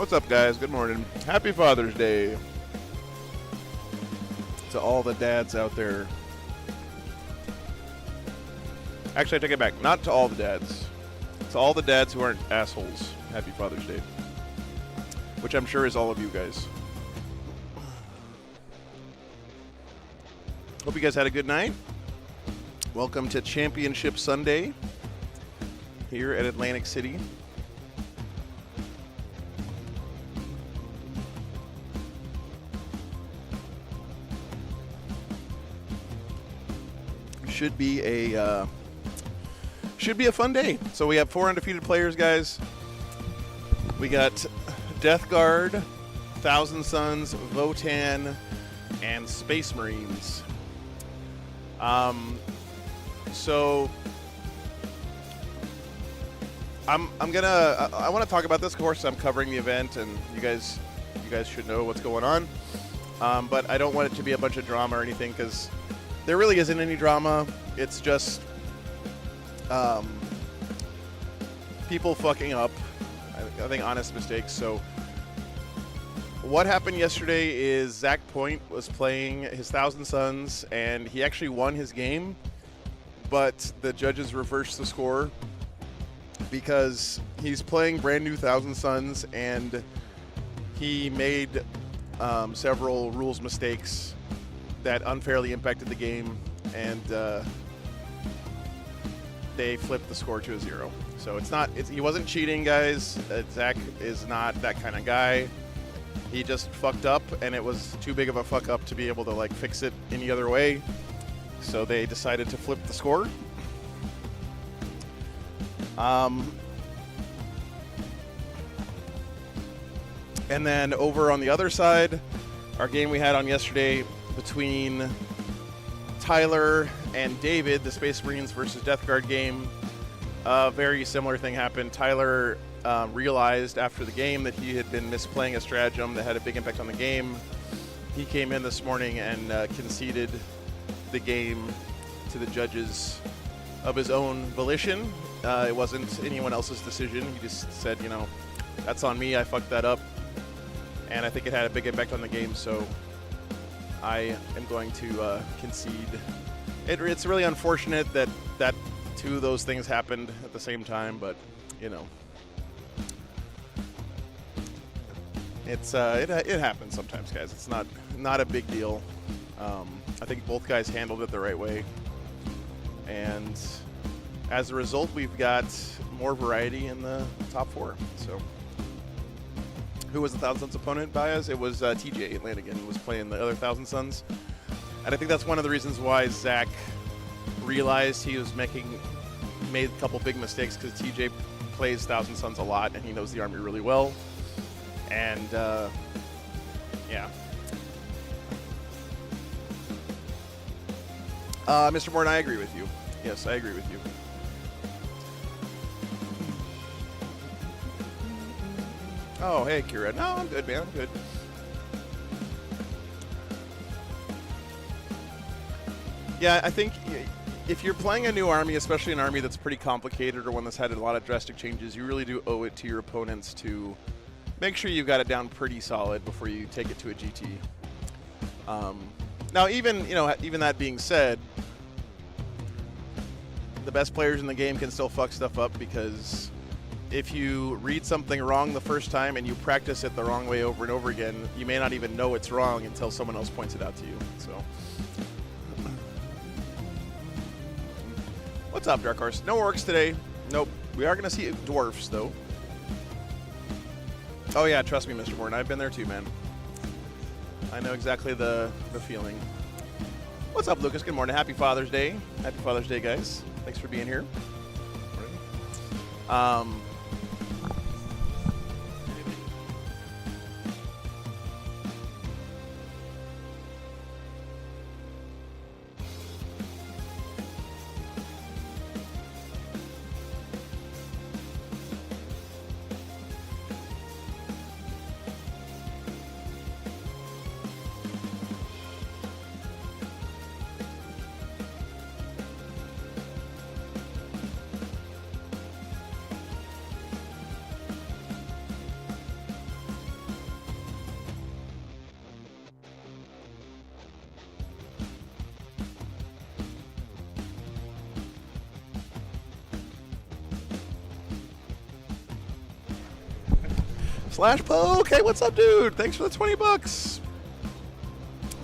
What's up, guys? Good morning. Happy Father's Day to all the dads out there. Actually, I take it back. Not to all the dads. To all the dads who aren't assholes. Happy Father's Day. Which I'm sure is all of you guys. Hope you guys had a good night. Welcome to Championship Sunday here at Atlantic City. Should be a fun day. So we have 4 undefeated players, guys. We got Death Guard, Thousand Sons, Votann, and Space Marines. So I want to talk about this. Of course, I'm covering the event, and you guys should know what's going on. But I don't want it to be a bunch of drama or anything, because there really isn't any drama. It's just people fucking up. I think honest mistakes. So what happened yesterday is Zach Point was playing his Thousand Sons, and he actually won his game, but the judges reversed the score because he's playing brand new Thousand Sons, and he made several rules mistakes that unfairly impacted the game, and they flipped the score to a 0. So he wasn't cheating, guys. Zach is not that kind of guy. He just fucked up, and it was too big of a fuck up to be able to fix it any other way. So they decided to flip the score. And then over on the other side, our game we had on yesterday between Tyler and David, the Space Marines versus Death Guard game, a very similar thing happened. Tyler realized after the game that he had been misplaying a stratagem that had a big impact on the game. He came in this morning and conceded the game to the judges of his own volition. It wasn't anyone else's decision. He just said, that's on me. I fucked that up. And I think it had a big impact on the game, so I am going to concede. It's really unfortunate that two of those things happened at the same time, but it happens sometimes, guys. It's not a big deal. I think both guys handled it the right way, and as a result, we've got more variety in the top 4. So, who was the Thousand Sons opponent, Baez? It was TJ Lanigan was playing the other Thousand Sons, and I think that's one of the reasons why Zach realized he was made a couple big mistakes, because TJ plays Thousand Sons a lot and he knows the army really well. And yeah. Mr. Morton, I agree with you. Yes, I agree with you. Oh, hey, Kira. No, I'm good, man. I'm good. Yeah, I think if you're playing a new army, especially an army that's pretty complicated or one that's had a lot of drastic changes, you really do owe it to your opponents to make sure you've got it down pretty solid before you take it to a GT. Now, even that being said, the best players in the game can still fuck stuff up, because if you read something wrong the first time and you practice it the wrong way over and over again, you may not even know it's wrong until someone else points it out to you. So, what's up, Dark Horse? No orcs today. Nope. We are going to see dwarfs, though. Oh, yeah, trust me, Mr. Morton. I've been there too, man. I know exactly the feeling. What's up, Lucas? Good morning. Happy Father's Day. Happy Father's Day, guys. Thanks for being here. Slash Poke, hey, what's up, dude? Thanks for the 20 bucks.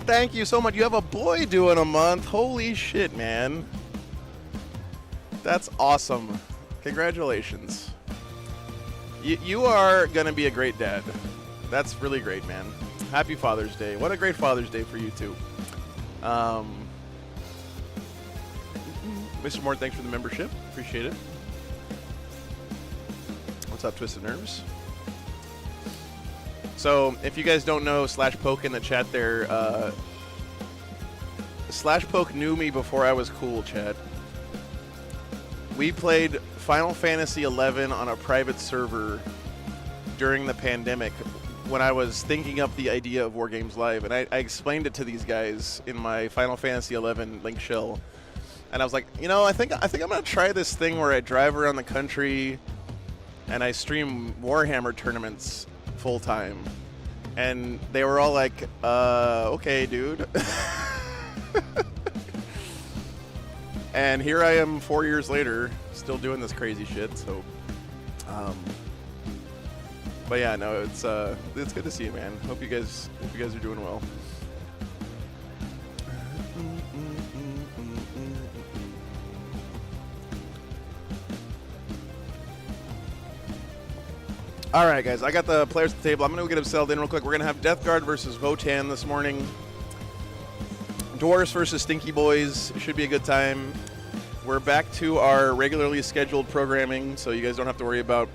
Thank you so much. You have a boy doing a month. Holy shit, man. That's awesome. Congratulations. You are going to be a great dad. That's really great, man. Happy Father's Day. What a great Father's Day for you, too. Mr. Moore, thanks for the membership. Appreciate it. What's up, Twisted Nerves? So, if you guys don't know Slash Poke in the chat there, Slash Poke knew me before I was cool, chat. We played Final Fantasy XI on a private server during the pandemic when I was thinking up the idea of War Games Live, and I explained it to these guys in my Final Fantasy XI link shell, and I was like, you know, I think I'm gonna try this thing where I drive around the country and I stream Warhammer tournaments full time, and they were all like, okay, dude. And here I am 4 years later, still doing this crazy shit. So, but yeah, no, it's good to see you, man. Hope you guys are doing well. All right, guys, I got the players at the table. I'm gonna go get them settled in real quick. We're gonna have Death Guard versus Votann this morning. Dwarves versus Stinky Boys. It should be a good time. We're back to our regularly scheduled programming, so you guys don't have to worry about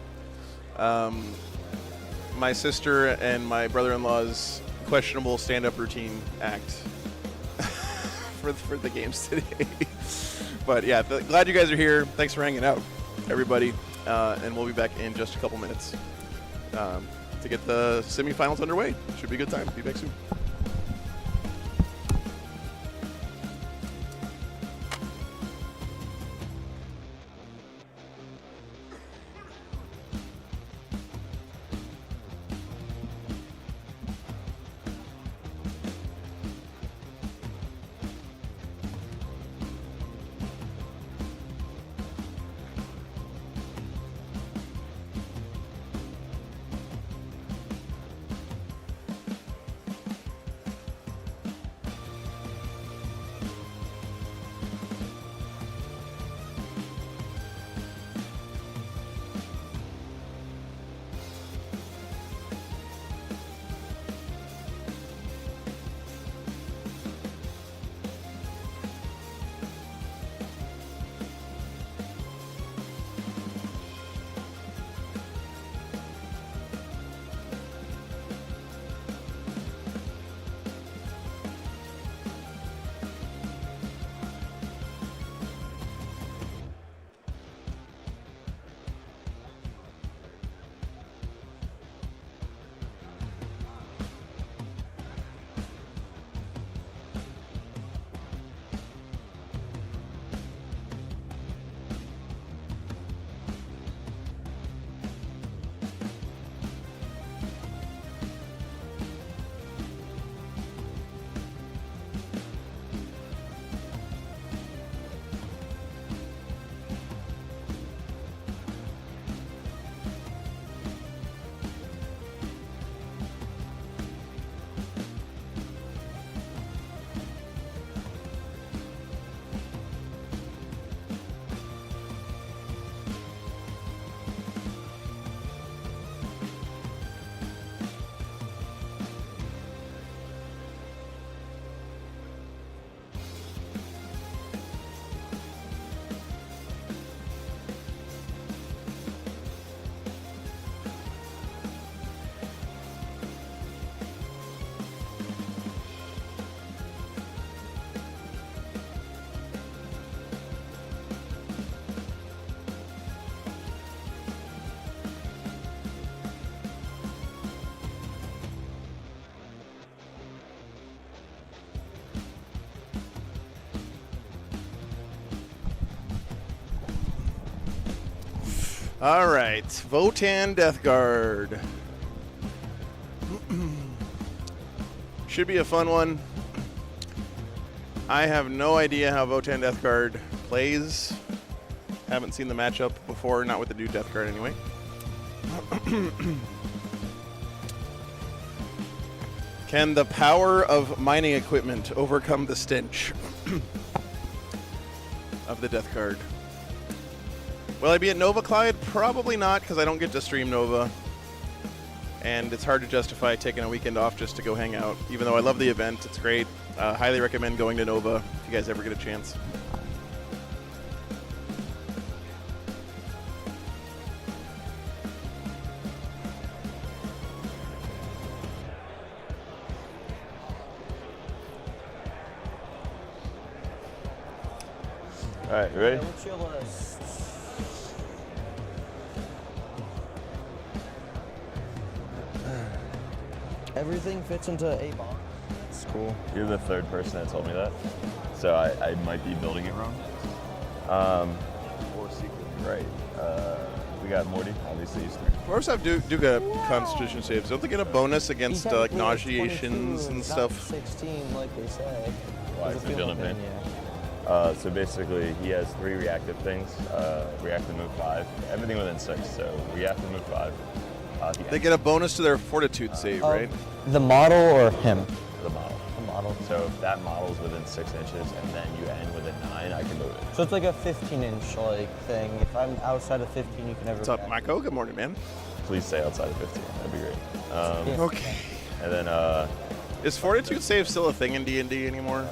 my sister and my brother-in-law's questionable stand-up routine act for the games today. But yeah, glad you guys are here. Thanks for hanging out, everybody. And we'll be back in just a couple minutes to get the semifinals underway. Should be a good time. Be back soon. All right, Votann Death Guard. Should be a fun one. I have no idea how Votann Death Guard plays. Haven't seen the matchup before, not with the new Death Guard anyway. Can the power of mining equipment overcome the stench of the Death Guard? Will I be at Nova, Clyde? Probably not, because I don't get to stream Nova. And it's hard to justify taking a weekend off just to go hang out. Even though I love the event, it's great. Highly recommend going to Nova if you guys ever get a chance. All right, you ready? What's your list? Everything fits into a box. It's cool. You're the third person that told me that, so I might be building it wrong. Or secret. Right. We got Morty, obviously he's 3. Dwarves have do get Constitution saves. Don't they get a bonus against like nauseations and stuff? 16, like they say. Why? There's a So feeling feeling pain, pain? yeah. So basically, he has 3 reactive things. Reactive move 5, everything within 6. So reactive move 5. They get a bonus to their Fortitude save, right? The model or him? The model. The model. So if that model's within 6 inches and then you end with a 9, I can move it. So it's like a 15-inch like thing. If I'm outside of 15, you can never. What's up, Miko? Good morning, man. Please stay outside of 15. That'd be great. Yeah. Okay. And then Is Fortitude save still a thing in D&D anymore?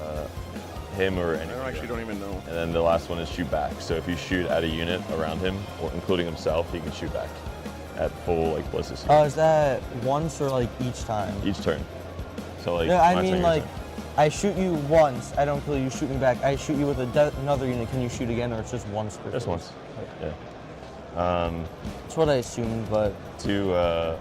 him or I anything. actually don't even know. And then the last one is shoot back. So if you shoot at a unit around him, or including himself, he can shoot back at full like ballistic speed. Oh, is that once or like each time? Each turn. So like. Yeah, I my turn, mean your like, turn. I shoot you once. I don't kill you. Shoot me back. I shoot you with another unit. Can you shoot again, or it's just once per? Just phase? once. Okay. Yeah. That's what I assumed, but 2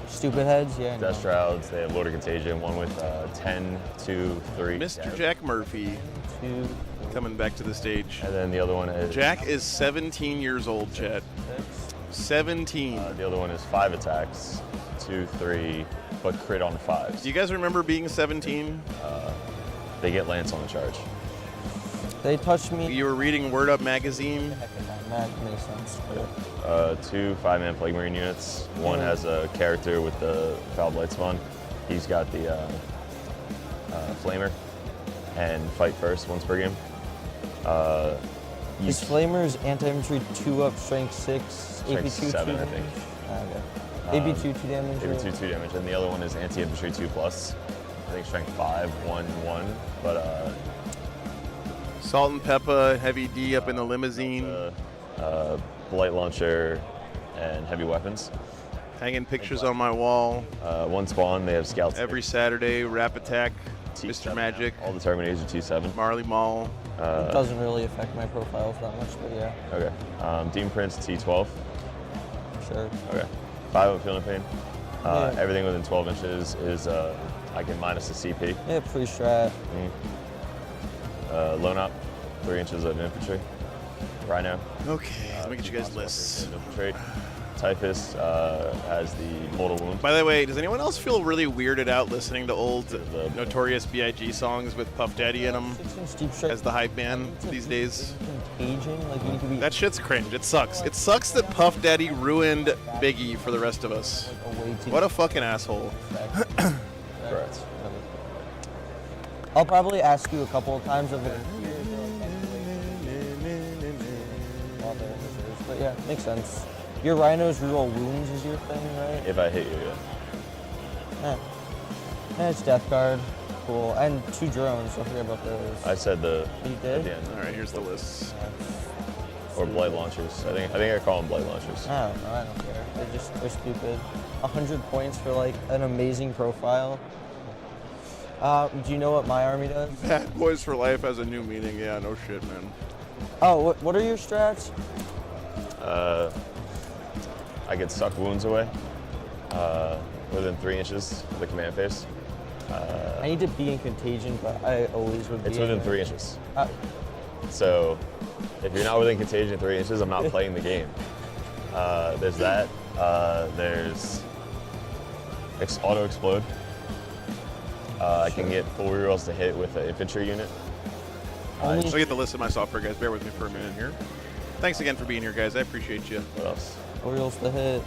stupid heads, yeah. I know. Death Shrouds. They have Lord of Contagion. One with 10, 2, 3. Mr. Jack Murphy 2, coming back to the stage. And then the other one is. Jack is 17 years old, Chet. 6. 17. The other one is 5 attacks, 2, 3, but crit on 5s. Do you guys remember being 17? They get Lance on the charge. They touched me. You were reading Word Up magazine. Heck of a time. That makes sense. 2 5-man Plague Marine units. One has a character with the Foul Blight Spawn. He's got the Flamer and fight first once per game. His Flamer's anti-infantry 2-up, strength 6, AP 2, 7, 2 I think. damage. Okay. AP 2, 2 damage. Maybe 2 damage, and the other one is anti-infantry 2+. I think strength 5, 1, 1. But Salt and Peppa, Heavy D up in the limousine. Blight launcher and heavy weapons. Hanging pictures on my wall. 1 spawn. They have scouts. Every Saturday, Rap Attack, T7 Mr. Magic, All the Terminators are T7. Marley Mall. It doesn't really affect my profiles that much, but yeah, Okay. Demon Prince T12. sure. Okay. 5 Feeling Pain. Yeah. Everything within 12 inches is I can minus the CP. Yeah, pre-strat. Lone Op, 3 inches of infantry. Rhino. Okay, let me get you guys lists. Infantry. Typhus has the mortal wound. By the way, does anyone else feel really weirded out listening to old Notorious B.I.G. songs with Puff Daddy in them 6-inch deep strike. as the hype man these days? Contagion, like you need to be That shit's cringe. It sucks. It sucks that Puff Daddy ruined Biggie for the rest of us. like, a way too What a fucking asshole. Correct. I'll probably ask you a couple of times of it. But yeah, makes sense. Your rhinos reroll wounds is your thing, right? If I hit you, yeah. Yeah, it's Death Guard. Cool. And 2 drones, don't forget about those. I said the You at did? the end. All right, here's the lists. Or blight launchers. I think I call them blight launchers. I don't know, I don't care. They're stupid. 100 points for like an amazing profile. Do you know what my army does? Bad Boys for Life has a new meaning. Yeah, no shit, man. Oh, what are your strats? I could suck wounds away within 3 inches of the command phase. I need to be in contagion, but I always would be. It's within 3 inches. Uh, So if you're not within contagion 3 inches, I'm not playing the game. There's that. There's auto explode. I can get full rerolls to hit with an infantry unit. Only- I'll get the list of my software, guys. Bear with me for a minute here. Thanks again for being here, guys. I appreciate you. What else? Orioles to hit.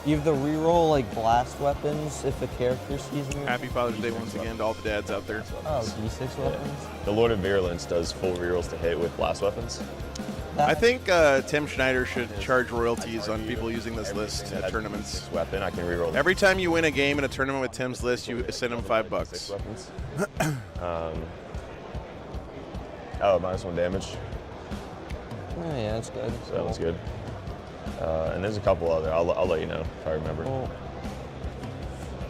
You have the reroll like blast weapons if a character sees them. Happy Father's Day once again to all the dads out there. Oh, D6 weapons. The Lord of Virulence does full rerolls to hit with blast weapons. I think Tim Schneider should charge royalties on people using this list at tournaments. This weapon, I can reroll. Every time you win a game in a tournament with Tim's list, you send him $5. Six weapons. Oh, -1 damage. Oh, yeah, that's good. So that was good. And there's a couple other. I'll let you know if I remember. Cool.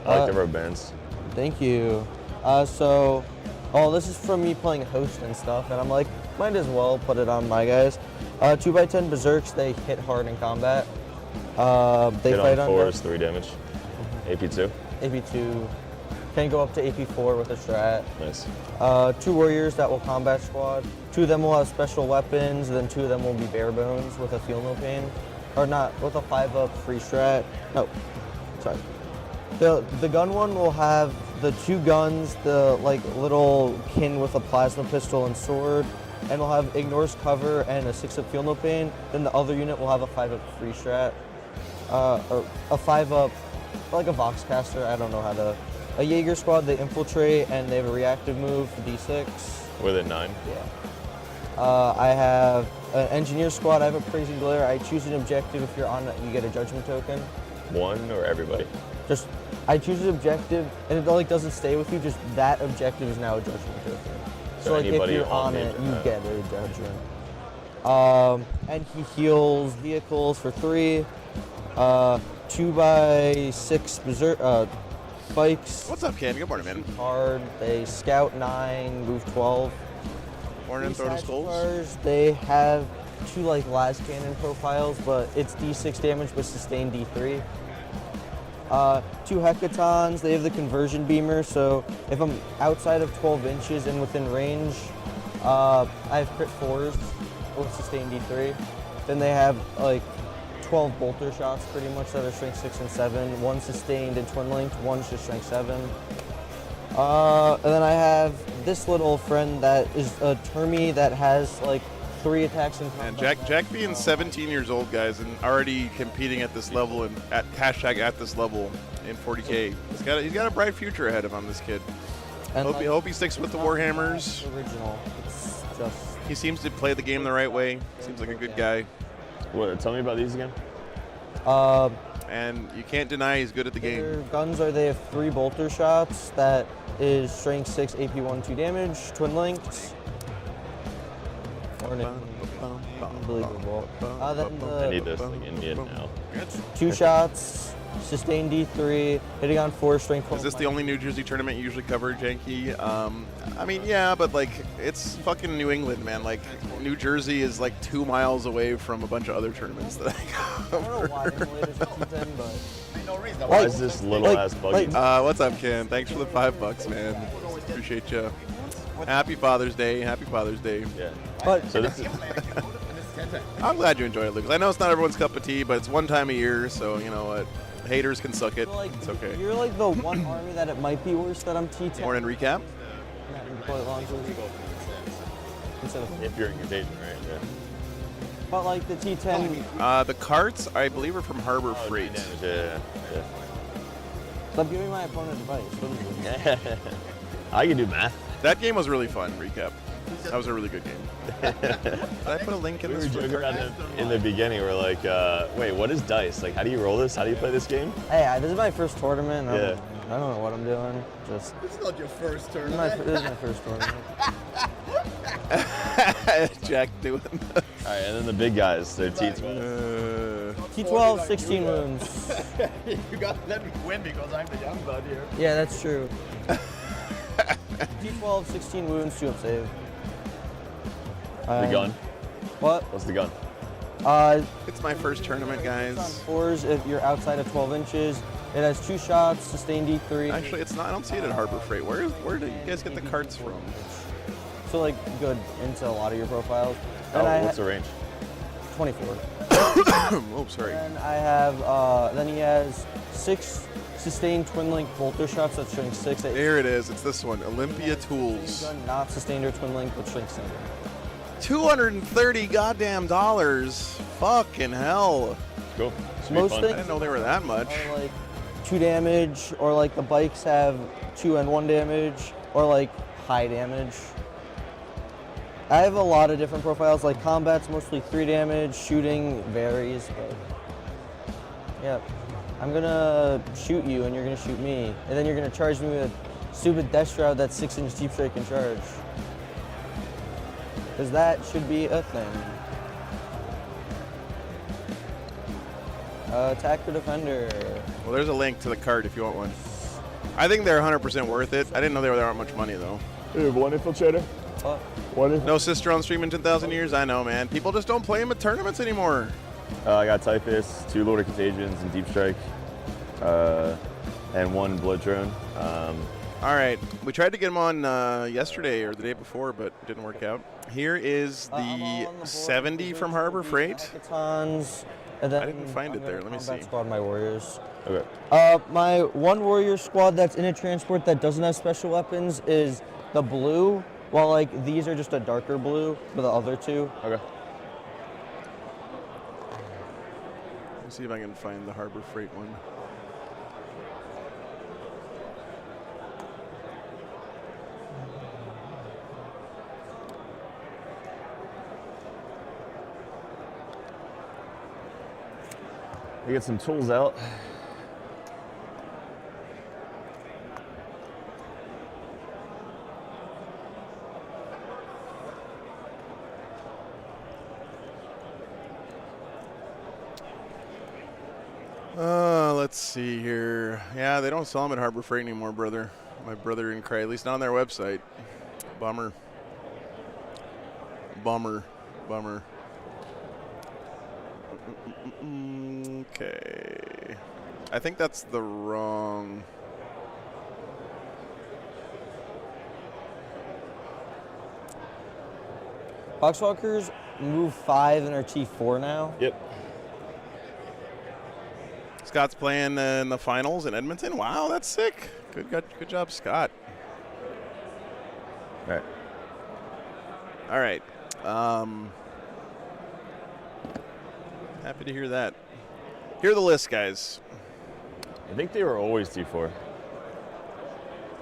I like the robe bands. Thank you. This is from me playing host and stuff, and I'm like, might as well put it on my guys. 2x10 Berserks, they hit hard in combat. They hit fight on on 4 is 3 damage. AP2. AP2 can go up to AP4 with a strat. Nice. 2 warriors that will combat squad. 2 of them will have special weapons, then 2 of them will be bare bones with a feel no pain. Or not, with a 5-up free strat. No, sorry. The gun one will have the 2 guns, the like little kin with a plasma pistol and sword, and will have ignores cover and a 6-up feel no pain. Then the other unit will have a 5-up free strat, or a 5-up, like a Voxcaster. I don't know how to. A Jaeger squad, they infiltrate and they have a reactive move for D6. With a 9. Yeah. I have an engineer squad. I have a praising glare. I choose an objective. If you're on it, you get a judgment token. One or everybody? Just I choose an objective, and it like doesn't stay with you. Just that objective is now a judgment token. So like if anybody you're on the it, you internet. get a judgment. And he heals vehicles for 3. 2x6 berserk spikes. What's up, Ken? Good morning, man. Hard. They scout 9, move 12. Morning, These throw to Satch skulls. Cars, they have 2 like las cannon profiles, but it's D6 damage with sustained D3. 2 hecatons, they have the conversion beamer, so if I'm outside of 12 inches and within range, I have crit 4s with sustained D3. Then they have like 12 bolter shots pretty much that are strength 6 and 7, 1 sustained and twin linked, 1's just strength 7. And then I have this little friend that is a Termi that has like 3 attacks in And combat. Jack being 17 years old, guys, and already competing at this level and at this level in 40K. He's got a bright future ahead of him, this kid. And Hope he sticks with the Warhammers. Original. It's just He seems to play the game the right way. Seems like a good guy. What? Tell me about these again. And you can't deny he's good at the game. their guns they have 3 bolter shots that is strength 6, AP1, 2 damage, twin linked. Unbelievable. Then I need the this like Indian now. 2 shots, sustained D3, hitting on 4, strength 12. Is this the only New Jersey tournament you usually cover, Janky? I mean, yeah, but like, it's fucking New England, man. Like, New Jersey is like 2 miles away from a bunch of other tournaments that I I don't know why the latest T10, but Why is this little ass buggy? What's up, Ken? Thanks for the $5, man. Appreciate you. Happy Father's Day. Happy Father's Day. Yeah. but So this is I'm glad you enjoy it, Lucas. I know it's not everyone's cup of tea, but it's one time a year, so you know what? Haters can suck it. like, It's okay. you're like the one army that it might be worse that I'm T10. Morning recap. Yeah, you play it long instead of, if you're in Contagion, right? Yeah. but like the T10, The carts, I believe, are from Harbor Freight. Yeah. stop giving my opponent advice. What is it? Yeah. I can do math. That game was really fun, recap. That was a really good game. Did I put a link in We were this? joking around in the beginning. We're like, wait, what is dice? Like, how do you roll this? How do you play this game? Hey, this is my first tournament. I Yeah. don't know what I'm doing. Just It's not your first this tournament. is my first tournament. Jack doing All right, and then the big guys, they're T12. T12, 16 wounds. You got to let me win because I'm the young blood here. Yeah, that's true. T12, 16 wounds, 2 up save. The gun. What? What's the gun? It's my first tournament, It's on guys. 4s if you're outside of 12 inches. It has 2 shots, sustained D3. Actually, it's not. I don't see it at Harbor Freight. Where do you guys get the carts from? So like good into a lot of your profiles. Oh, And I what's the range? 24. Oh, sorry. And I have, then he has 6 sustained twin link bolter shots that's strength 6. There it is. It's this one. Olympia Tools. Gun not sustained or twin link, but strength 7. $230 goddamn dollars. Fucking hell. Cool. Should be Most fun. things- I didn't know they were that much. Or like 2 damage, or like the bikes have 2 and 1 damage, or like high damage. I have a lot of different profiles. Like combat's mostly 3 damage, shooting varies, but yeah. I'm gonna shoot you and you're gonna shoot me, and then you're gonna charge me with stupid Death Shroud that's 6-inch deep strike and charge. Because that should be a thing. Attack the defender. Well, there's a link to the card if you want one. I think they're 100% worth it. I didn't know they were that much money though. You have one infiltrator? One No sister on stream in 10,000 years. I know, man. People just don't play them at tournaments anymore. I got Typhus, 2 Lord of Contagions and Deep Strike, and 1 Blood Drone. All right, we tried to get them on yesterday or the day before, but it didn't work out. Here is I'm the on board 70 for from these Harbor will be Freight. hackathons, and then I didn't find I'm it there. gonna Let me combat see. Squad my warriors. Okay. My 1 warrior squad that's in a transport that doesn't have special weapons is the blue, while like these are just a darker blue for the other 2. Okay. Let's see if I can find the Harbor Freight one. We get some tools out. Let's see here. Yeah, they don't sell them at Harbor Freight anymore, brother. My brother didn't cry, at least not on their website. Bummer. Bummer. Bummer. Okay. I think that's the wrong... Boxwalkers move 5 and are T4 now. Yep. Scott's playing in the finals in Edmonton. Wow, that's sick. Good job, Scott. All right. All right. Happy to hear that. Here are the lists, guys. I think they were always T4.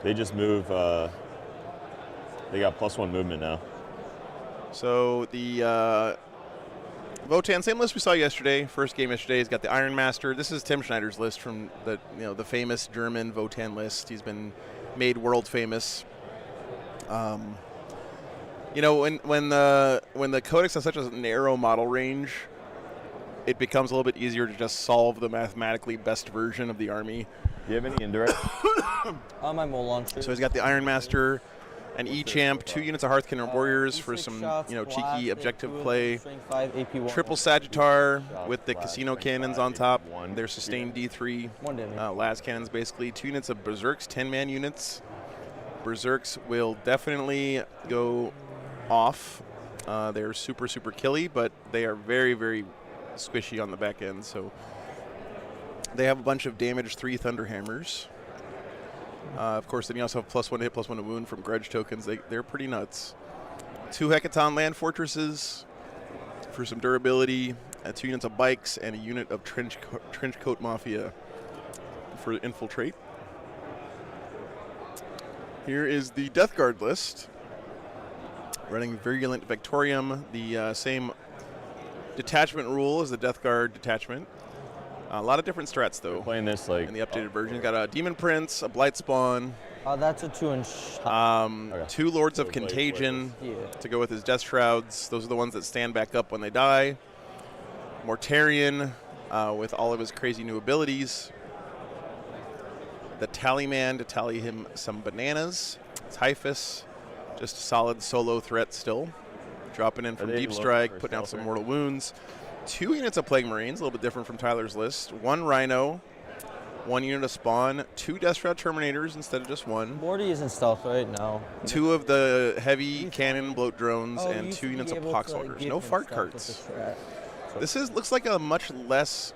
They just move, they got +1 movement now. So the Votann, same list we saw yesterday. First game yesterday has got the Iron Master. This is Tim Schneider's list from the famous German Votann list. He's been made world famous. When the codex has such a narrow model range, it becomes a little bit easier to just solve the mathematically best version of the army. Do you have any indirect? My mole launcher. So he's got the Iron Master, an E-Champ, 2 units of Hearthkiller Warriors for some cheeky objective play. Triple Sagittar with the Casino Cannons on top. They're sustained D3 las cannons basically. 2 units of Berserks, 10-man units. Berserks will definitely go off. They're super, super killy, but they are very, very squishy on the back end. So they have a bunch of damaged 3 Thunderhammers. Of course, then you also have +1 to hit, +1 to wound from grudge tokens. They're pretty nuts. 2 Hecaton land fortresses for some durability, 2 units of bikes, and a unit of trenchcoat mafia for infiltrate. Here is the Death Guard list. Running Virulent Victorium, the same detachment rule as the Death Guard detachment. A lot of different strats, though. Playing this like in the updated version. Got a Demon Prince, a Blight Spawn. That's a 2-inch. Okay. 2 Lords of So Blade Contagion Yeah. to go with his Death Shrouds. Those are the ones that stand back up when they die. Mortarion with all of his crazy new abilities. The Tallyman to tally him some bananas. Typhus, just a solid solo threat still. Dropping in from they Deep low Strike, for putting out some stealth, mortal wounds. 2 units of Plague Marines, a little bit different from Tyler's list. 1 Rhino, 1 unit of Spawn, 2 Death Shroud Terminators instead of just 1. Morty isn't stealth right now. 2 of the heavy cannon bloat drones Oh, and you 2 should units be of able to, Poxwalkers. give No him fart stealth with carts. the strat. So- Looks like a much less,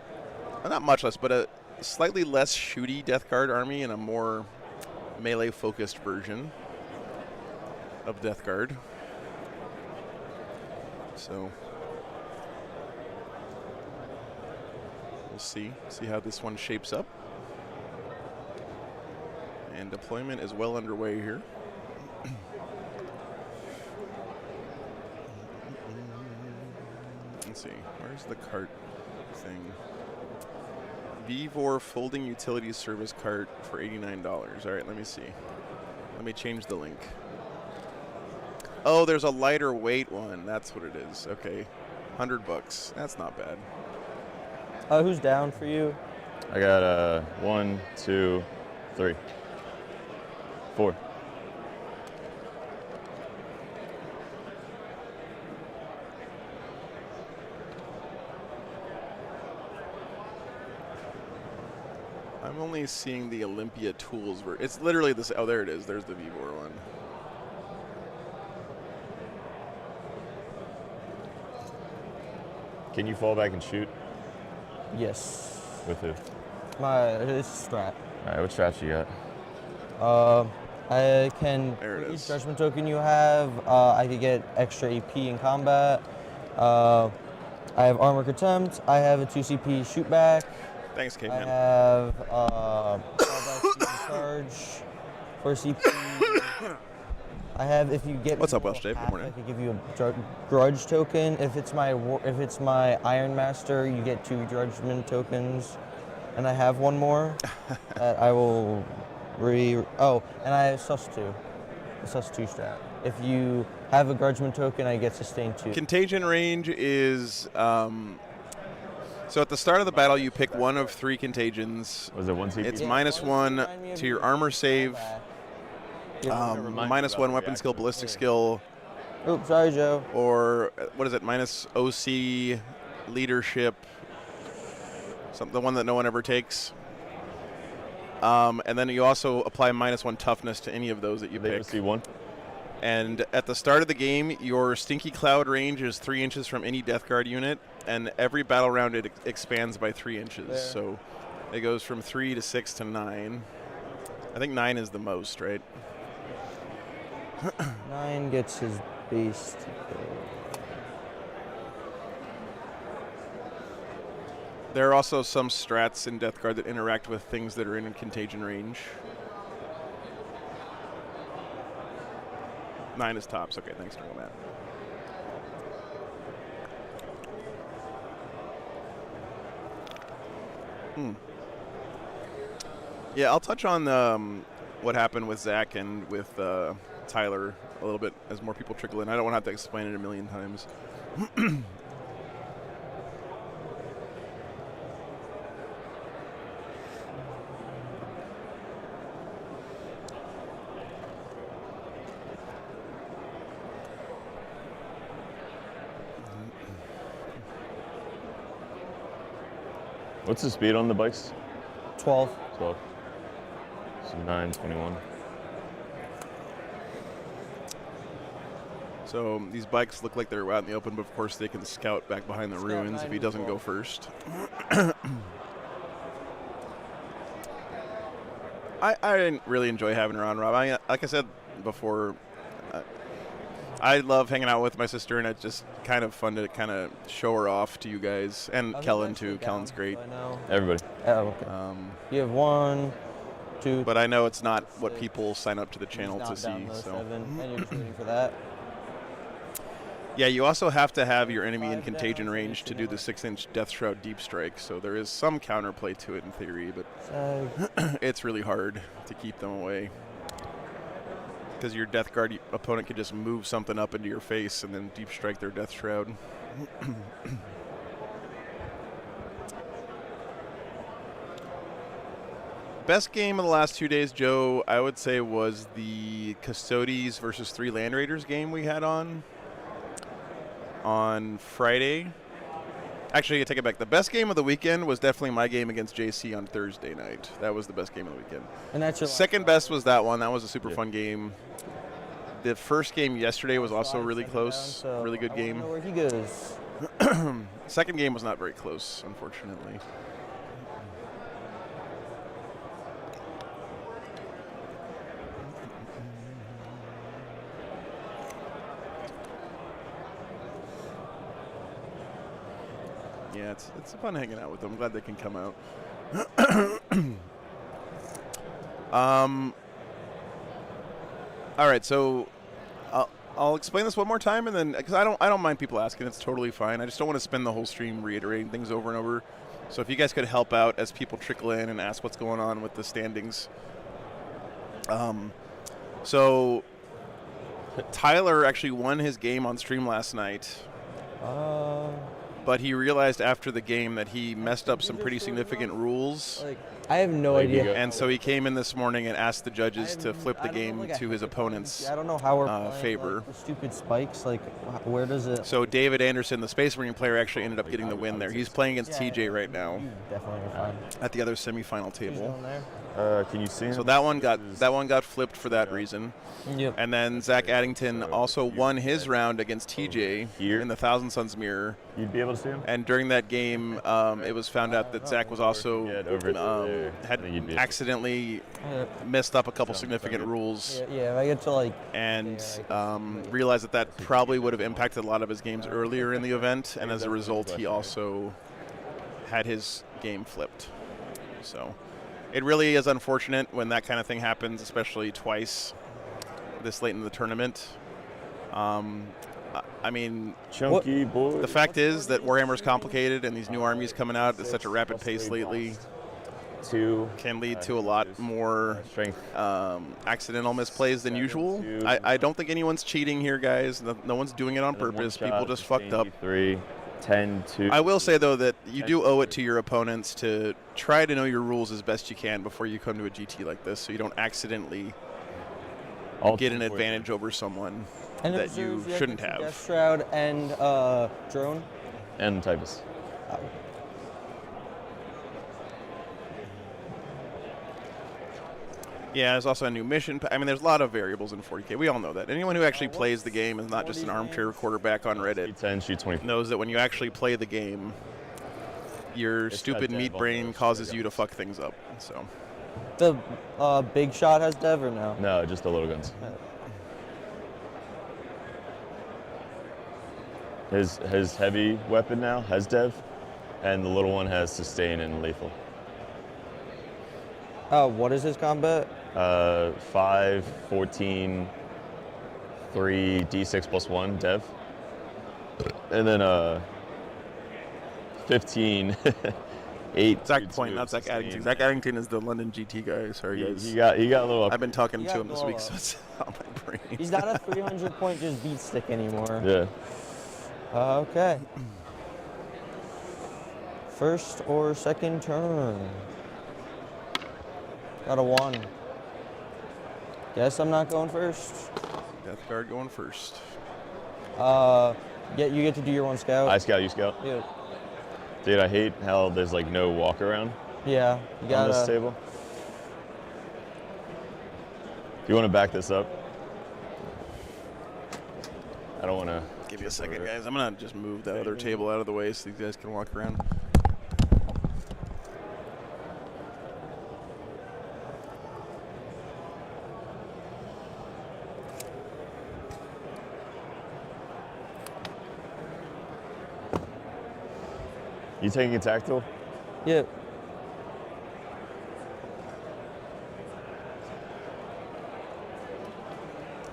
not much less, but a slightly less shooty Death Guard army and a more melee-focused version of Death Guard. So see how this one shapes up. And deployment is well underway here. Let's see, where's the cart thing? Vivor folding utilities service cart for $89. All right, let me see. Let me change the link. Oh, there's a lighter weight one. That's what it is. Okay, $100. That's not bad. Who's down for you? I got 1, 2, 3, 4. I'm only seeing the Olympia Tools. It's literally this. Oh, there it is. There's the Vivor one. Can you fall back and shoot? Yes. With who? It's strat. All right, what straps you got? I can, There it for each is. judgment token you have, I could get extra AP in combat. I have armor contempt. I have a 2 CP shoot back. Thanks, I Caveman. have callback speed and charge for CP. I have, if you get What's me up, below Welsh Dave? Good half, morning. I could give you a grudge token. If it's my Iron Master, you get 2 judgment tokens, and I have one more that I will Oh, and I have sus 2, a sus 2 strat. If you have a grudgment token, I get sustain 2. Contagion range is. So at the start of the battle, you pick one of 3 contagions. Was it 1 CP? It's Yeah, minus why don't you 1 remind me of to your your armor save, remind me minus about 1 the weapon skill, reactor. ballistic Yeah. skill, Oops, sorry, Joe. or what is it? Minus OC, leadership, the one that no one ever takes. And then you also apply minus 1 toughness to any of those that you They pick. see 1. And at the start of the game, your Stinky Cloud range is 3 inches from any Death Guard unit, and every battle round it expands by 3 inches. There. So it goes from 3 to 6 to 9. I think 9 is the most, right? 9 gets his base. There are also some strats in Death Guard that interact with things that are in contagion range. 9 is tops. Okay, thanks for that. Yeah, I'll touch on what happened with Zach and with Tyler a little bit as more people trickle in. I don't want to have to explain it a million times. What's the speed on the bikes? 12. 12. So 9, 21. So these bikes look like they're out in the open, but of course they can scout back behind the Scout ruins if he 9 doesn't go 12. first. I didn't really enjoy having her on, Rob. Like I said before, I love hanging out with my sister, and it's just kind of fun to kind of show her off to you guys, and Who's Kellen actually too. down, Kellen's great. so I know. Everybody. Oh, okay. You have 1, 2. But I know it's not what 6. people sign up to the channel He's to not see. down though, So 7, and you're just waiting for that. yeah, you also have to have your enemy in 5 contagion down, so range you to can do the have- 6-inch Death Shroud Deep Strike. So there is some counterplay to it in theory, but So, it's really hard to keep them away. Because your Death Guard opponent could just move something up into your face and then deep strike their Death Shroud. Best game of the last 2 days, Joe, I would say was the Custodes versus 3 Land Raiders game we had on Friday. Actually, I take it back. The best game of the weekend was definitely my game against JC on Thursday night. That was the best game of the weekend. and that's your Second best was that one. That was a super Yeah. fun game. The first game yesterday was also Slide really second close. down, so Really good I wanna game. know where he goes. Second game was not very close, unfortunately. Yeah, it's fun hanging out with them. I'm glad they can come out. All right, so I'll explain this one more time, and then because I don't mind people asking, it's totally fine. I just don't want to spend the whole stream reiterating things over and over. So if you guys could help out as people trickle in and ask what's going on with the standings. So Tyler actually won his game on stream last night. But he realized after the game that he messed up some pretty significant rules. Like, I have no idea. And so he came in this morning and asked the judges to flip the game to his opponent's I don't know how we're playing, favor. like, the stupid spikes. Like, where does it? So David Anderson, the Space Marine player, actually ended up getting the win there. He's playing against TJ right now Definitely fine. at the other semifinal table. Can you see him? So that one got flipped for that reason. Yep. And then Zach Addington also won his round against TJ in the Thousand Suns mirror. You'd be able to see him? And during that game, it was found out that Zach was also had accidentally messed up a couple significant rules. Yeah, I get to like. And realized that probably would have impacted a lot of his games earlier in the event. And as a result, he also had his game flipped. So it really is unfortunate when that kind of thing happens, especially twice this late in the tournament. I mean, Chunky boy. The fact is that Warhammer's complicated, and these new armies coming out at such a rapid pace lately can lead to a lot more accidental misplays than usual. I don't think anyone's cheating here, guys. No one's doing it on purpose. People just fucked up. 10-2. I will say, though, that you do owe it to your opponents to try to know your rules as best you can before you come to a GT like this, so you don't accidentally get an advantage over someone that you shouldn't have. Death Shroud and Drone. And Typhus. Yeah, there's also a new mission. I mean, there's a lot of variables in 40K. We all know that. Anyone who actually plays the game is not just an armchair quarterback on Reddit. 10, shoot 20. Knows that when you actually play the game, your stupid meat brain causes you to fuck things up. So the big shot has Dev or no? No, just the little guns. His heavy weapon now has Dev, and the little one has sustain and lethal. What is his combat? 5, 14, 3, D6 plus 1, Dev. And then 15, 8. Zach Point, not Zach Addington. Zach Addington is the London GT guy. Sorry, guys. He got a little. I've been talking to him this week, so it's on my brain. He's not a 300-point just beat stick anymore. Yeah. Okay. First or second turn. Got a 1. Guess I'm not going first. Death Guard going first. Yeah, you get to do your 1 scout. I scout, you scout. Yeah. Dude, I hate how there's like no walk around Yeah, you got on this table. Do you want to back this up? I don't want to. Give you a second, guys. I'm going to just move that other table out of the way so these guys can walk around. You taking a tactile? Yep.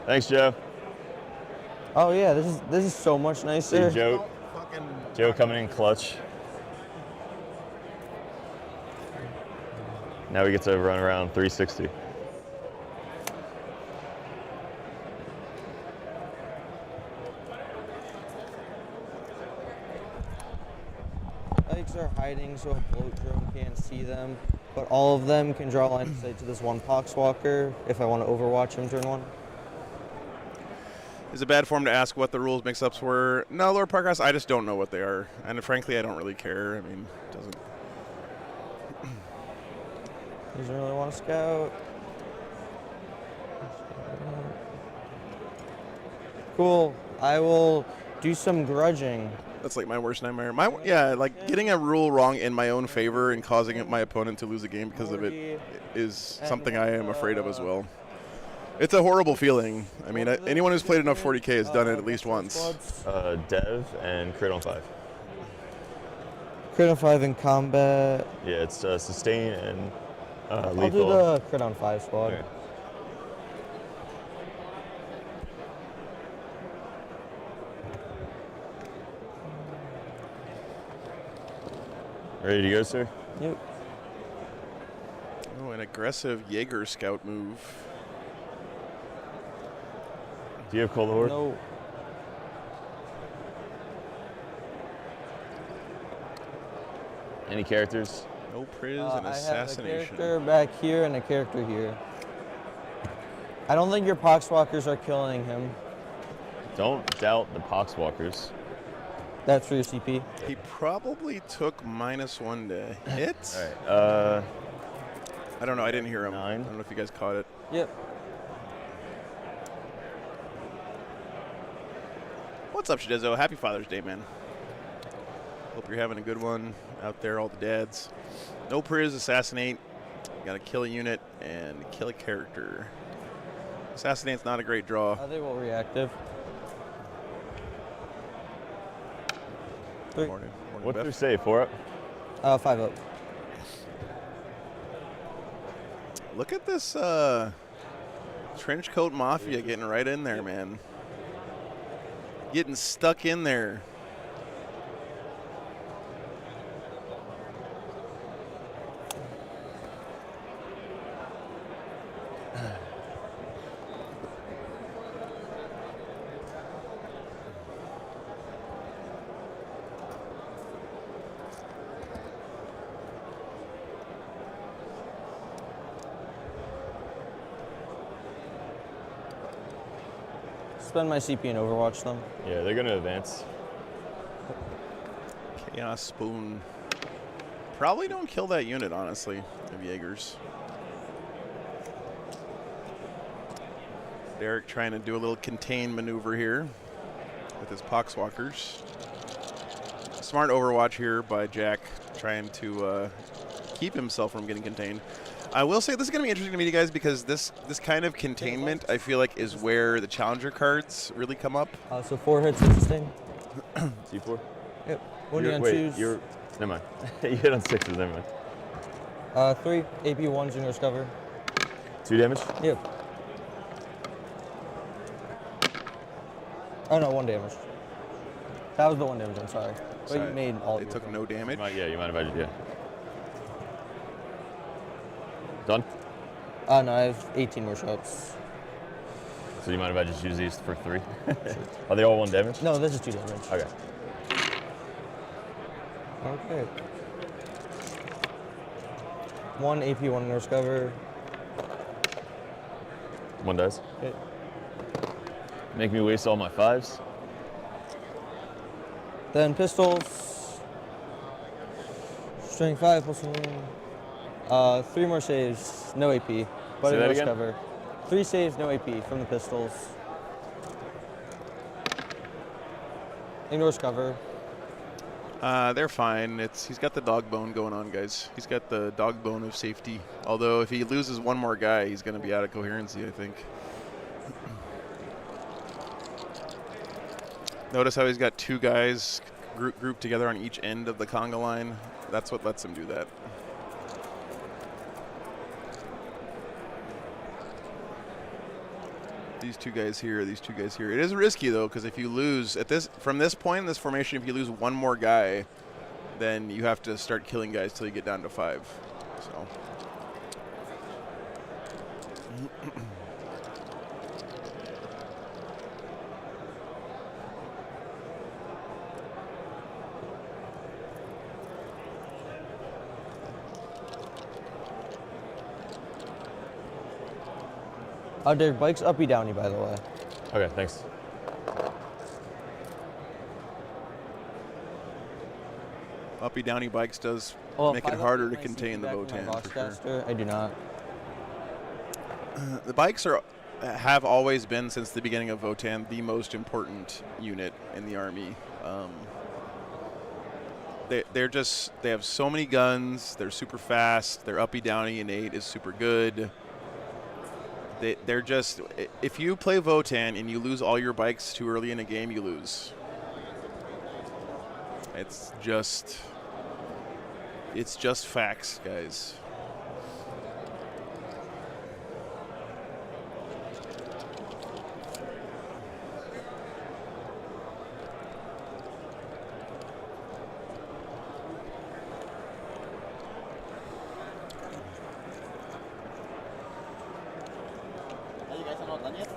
Thanks, Joe. Oh yeah, this is so much nicer. See Joe coming in clutch. Now we get to run around 360. Spikes are hiding so a bloat drone can't see them, but all of them can draw line of sight to this one Poxwalker if I want to overwatch him turn 1. Is it bad form to ask what the rules mix-ups were? No, Lord Parkhouse, I just don't know what they are. And frankly, I don't really care. I mean, it doesn't... Doesn't really want to scout. Cool. I will do some grudging. That's like my worst nightmare. Like getting a rule wrong in my own favor and causing my opponent to lose a game because of it is something I am afraid of as well. It's a horrible feeling. I mean, anyone who's played enough 40K has done it at least once. Dev and crit on 5. Crit on 5 in combat. Yeah, it's sustain and lethal. I'll do the crit on 5 squad. Okay. Ready to go, sir? Yep. Oh, an aggressive Jaeger scout move. Do you have Cold Horde? No. Any characters? No Priz and I have a assassination. character back here and a character here. I don't think your Poxwalkers are killing him. Don't doubt the Poxwalkers. That's for your CP. He probably took -1 to hit. All right. I don't know. I didn't hear him. 9. I don't know if you guys caught it. Yep. What's up, Shidezzo? Happy Father's Day, man. Hope you're having a good one out there, all the dads. No Priz, assassinate. Got to kill a unit and kill a character. Assassinate's not a great draw. They will reactive. 3. Morning, What's Beth. their save? 4 up? 5 up. Look at this trench coat mafia getting right in there, man. Getting stuck in there. Spend my CP and Overwatch them. Yeah, they're gonna advance. Chaos Spoon. Probably don't kill that unit, honestly, of Jaegers. Derek trying to do a little contain maneuver here with his Poxwalkers. Smart Overwatch here by Jack, trying to keep himself from getting contained. I will say this is going to be interesting to me, you guys, because this kind of containment, I feel like, is where the challenger cards really come up. So 4 hits and sustain. C4? Yep. When You're- you on wait, 2s. you're. Never mind. You hit on 6s, never mind. 3 AP 1s in your cover. 2 damage? Yep. Oh no, 1 damage. That was the 1 damage, I'm sorry. But Sorry, you made all They your took damage. no damage. Yeah, you might have added, yeah. Done? No, I have 18 more shots. So you mind if I just use these for 3? Are they all 1 damage? No, this is 2 damage. Okay. Okay. 1 AP, 1 nurse cover. 1 dies. Okay. Make me waste all my 5s. Then pistols. Strength 5 plus 1. 3 more saves, no AP. But Say a that nurse again? cover. 3 saves, no AP from the pistols. Ignores cover. They're fine. He's got the dog bone going on, guys. He's got the dog bone of safety. Although if he loses one more guy, he's going to be out of coherency, I think. Notice how he's got 2 guys grouped together on each end of the conga line. That's what lets him do that. These 2 guys here, these 2 guys here. It is risky though, because if you lose from this point in this formation, if you lose one more guy, then you have to start killing guys till you get down to 5. So. Derek, bike's uppy downy, by the way. Okay, thanks. Uppy downy bikes does Well, make if it I harder look to at my contain CP the back with my Votann box for sure. caster, I do not. The bikes have always been, since the beginning of Votann, the most important unit in the army. They have so many guns. They're super fast. Their uppy downy innate is super good. They're just, if you play Votann and you lose all your bikes too early in a game, you lose. It's just It's just facts, guys. You guys are not done yet?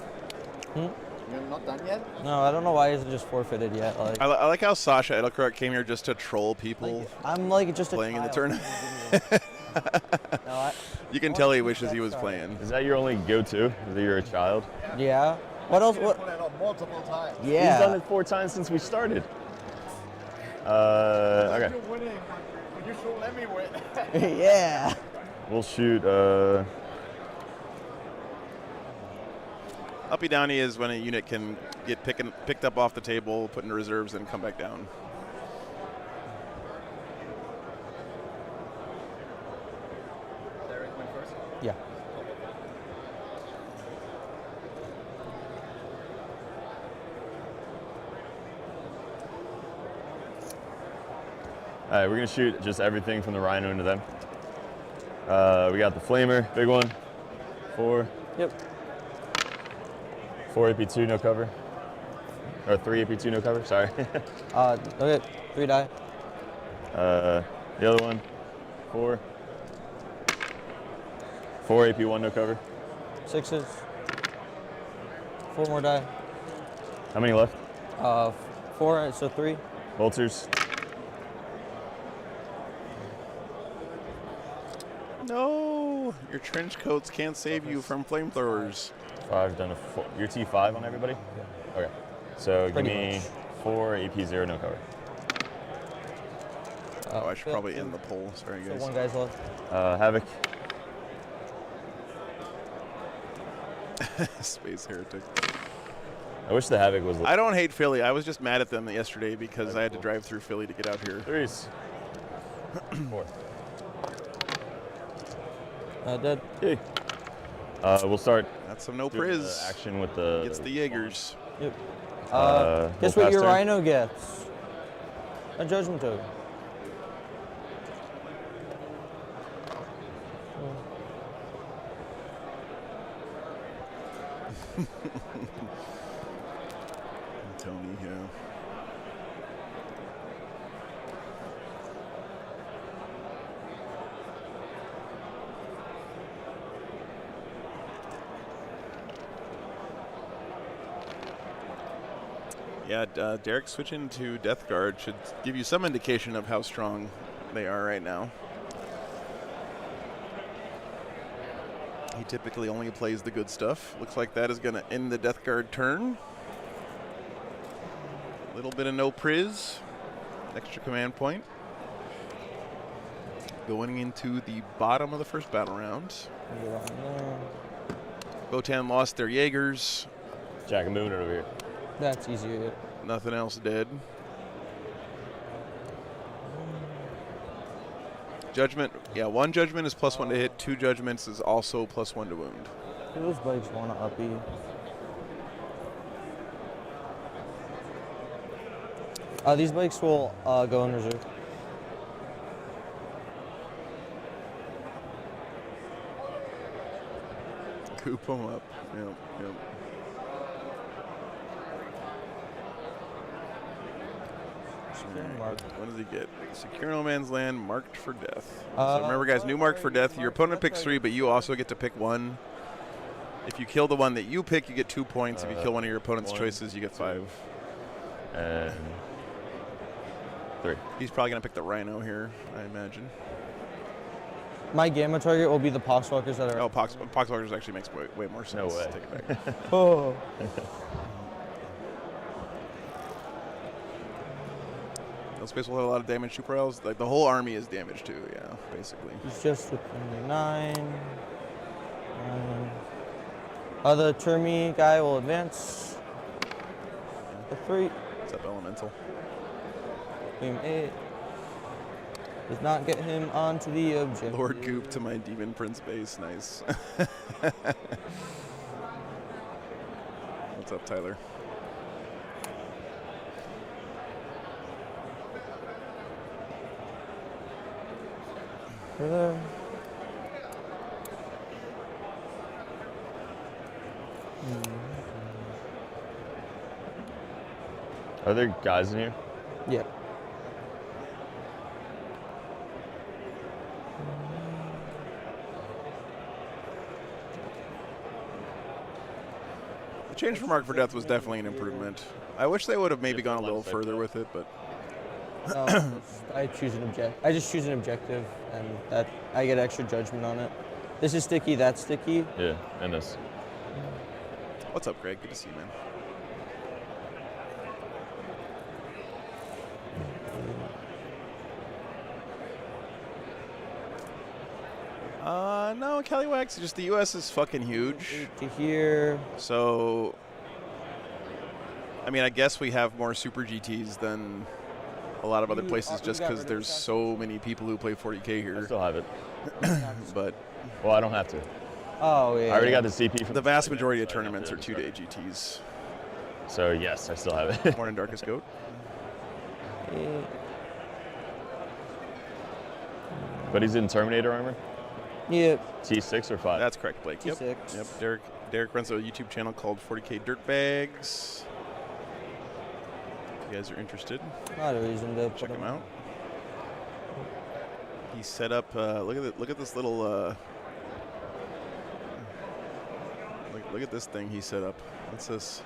Hmm? You're not done yet? No, I don't know why it's just forfeited yet. Like, I like how Sasha Edelkrut came here just to troll people I'm like just playing in the child. tournament. No, You can tell he wishes he was playing. Is that your only go-to? Is that you're a child? yeah. What else? Put What? it on multiple times. Yeah. He's done it 4 times since we started. Okay. You're winning, but you should let me win. Yeah. We'll shoot. Uppy downy is when a unit can get picked up off the table, put into reserves, and come back down. Derek went first. Yeah. All right, we're gonna shoot just everything from the Rhino into them. We got the Flamer, big one. 4. Yep. 4 AP2, no cover. Or 3 AP2, no cover. Sorry. Okay. 3 die. The other one, 4. 4 AP1, no cover. 6s. 4 more die. How many left? 4. So 3. Bolters. No, your trench coats can't save you from flamethrowers. 5 done. Your T5 on everybody. Okay. So Pretty give me much. 4 AP0, no cover. Oh, I should probably end the poll. Sorry, So guys. 1 guy's left. Havoc. Space heretic. I wish the Havoc was. I don't hate Philly. I was just mad at them yesterday because I had to drive through Philly to get out here. 3s. 4. Dead. Hey. We'll start That's some no doing the priz. action with the. Gets the Jaegers. Yep. we'll Guess what pass your turn. Rhino gets? A Judgment Token. Tony, yeah. Yeah, Derek switching to Death Guard should give you some indication of how strong they are right now. He typically only plays the good stuff. Looks like that is going to end the Death Guard turn. A little bit of no priz. Extra command point. Going into the bottom of the first battle round. Votann lost their Jaegers. Jack and moving it over here. That's easier. Nothing else did. Judgment, yeah, 1 judgment is +1 to hit. 2 judgments is also +1 to wound. Those bikes want to uppy. These bikes will go in reserve. Coop them up. Yep, yep. Marked. What does he get? Secure no man's land, marked for death. So remember, guys, new marked for death. Your opponent picks 3, but you also get to pick 1. If you kill the one that you pick, you get 2 points. If you kill one of your opponent's 1, choices, you get 5. And 3. He's probably going to pick the Rhino here, I imagine. My gamma target will be the Poxwalkers that are. Oh, Poxwalkers actually makes way more sense. No way. Take it back. Oh. No space will have a lot of damage to Prowls. Like the whole army is damaged too, yeah, basically. He's just within 9. The Termi guy will advance. The 3. What's up, Elemental? Beam 8. Does not get him onto the objective. Lord Goop to my Demon Prince base. Nice. What's up, Tyler? for there. Are there guys in here? Yep. The change from Mark for Death was definitely an improvement. I wish they would have maybe gone a little further with it, but No, I choose an I just choose an objective, and that I get extra judgment on it. This is sticky. That's sticky. Yeah, and this. what's up, Greg? Good to see you, man. No, Caliwax, just the U.S. is fucking huge. To here. So, I mean, I guess we have more Super GTs than a lot of other places just because there's so many people who play 40K I here. still have it. But Well, I don't have to. Oh yeah. I already got the CP from the vast majority of tournaments are 2-day GTs. So yes, I still have it. Morning, Darkest Goat. Yeah. But he's in Terminator armor? Yep. T6 or 5? That's correct, Blake. Yep. T6. Yep. Derek runs a YouTube channel called 40K Dirtbags. If you guys are interested, Not a reason to check put him out. He set up. Look at this little. Look at this thing he set up. What's this?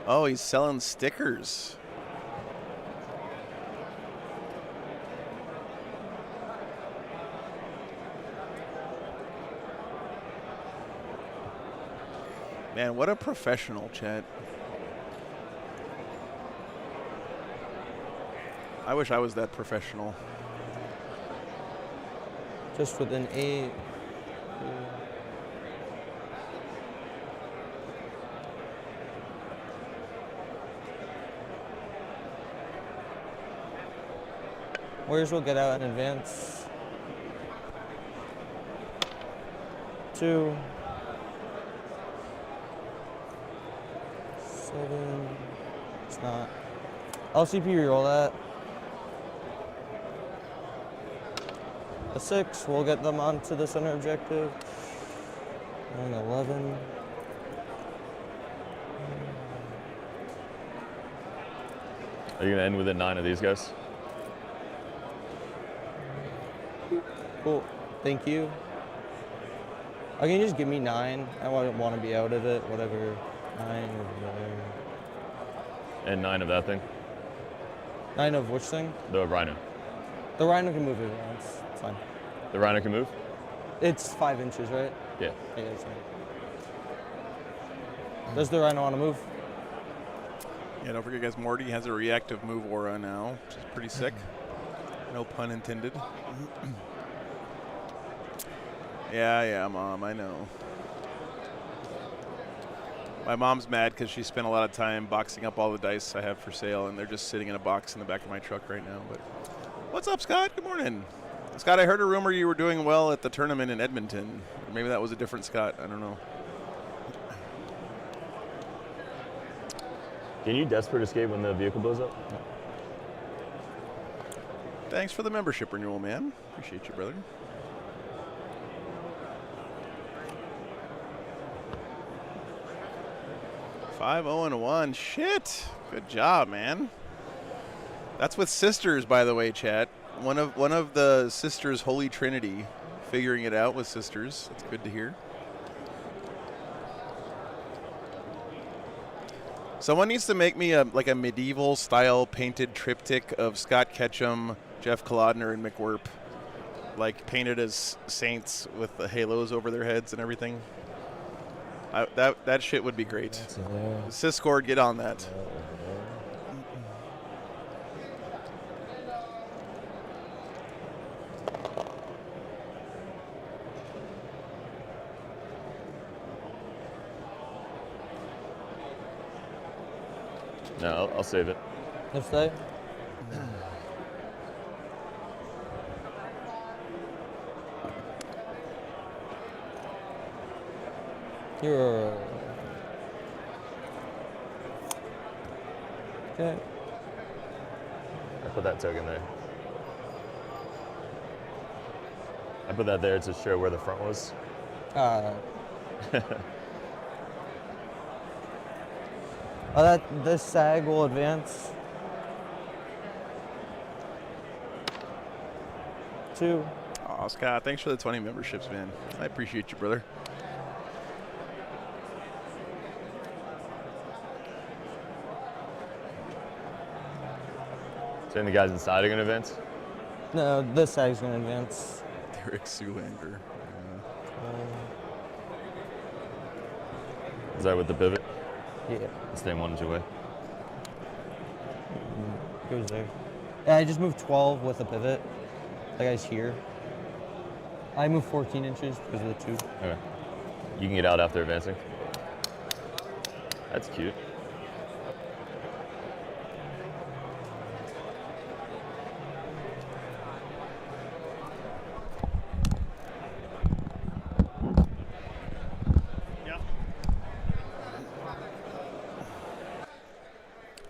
Oh, he's selling stickers. Man, what a professional, Chet. I wish I was that professional. Just with an 8. Warriors will get out in advance. 2. 7. It's not. LCP reroll that. A 6. We'll get them onto the center objective. And 11. Are you going to end within 9 of these guys? Cool. Thank you. Oh, can you just give me 9? I want to be out of it. Whatever. 9 over there. And 9 of that thing? 9 of which thing? The Rhino. The Rhino can move it once. It's fine. The Rhino can move? It's 5 inches, right? Yeah. Yeah, it's fine. Does the Rhino want to move? Yeah, don't forget, guys, Morty has a reactive move aura now, which is pretty sick. No pun intended. Yeah, Mom, I know. My mom's mad because she spent a lot of time boxing up all the dice I have for sale, and they're just sitting in a box in the back of my truck right now. But what's up, Scott? Good morning. Scott, I heard a rumor you were doing well at the tournament in Edmonton. Maybe that was a different Scott. I don't know. Can you desperate escape when the vehicle blows up? No. Thanks for the membership renewal, man. Appreciate you, brother. Five, 0-1. Shit. Good job, man. That's with sisters, by the way, chat. One of the sisters' holy trinity, figuring it out with sisters. That's good to hear. Someone needs to make me a medieval style painted triptych of Scott Ketchum, Jeff Kolodner, and McWhirp, like painted as saints with the halos over their heads and everything. That shit would be great. Syscord, get on that. No, I'll save it. Let's say. You're okay. I put that token there. I put that there to show where the front was. This sag will advance. 2. Aw, Scott, thanks for the 20 memberships, man. I appreciate you, brother. So the guys inside are going to advance? No, this sag's gonna advance. Derek Zoolander. Is that with the pivot? Yeah, Staying 1 inch away. goes there. Yeah, I just moved 12 with a pivot. That guy's here. I moved 14 inches because of the 2. Okay. You can get out after advancing. That's cute.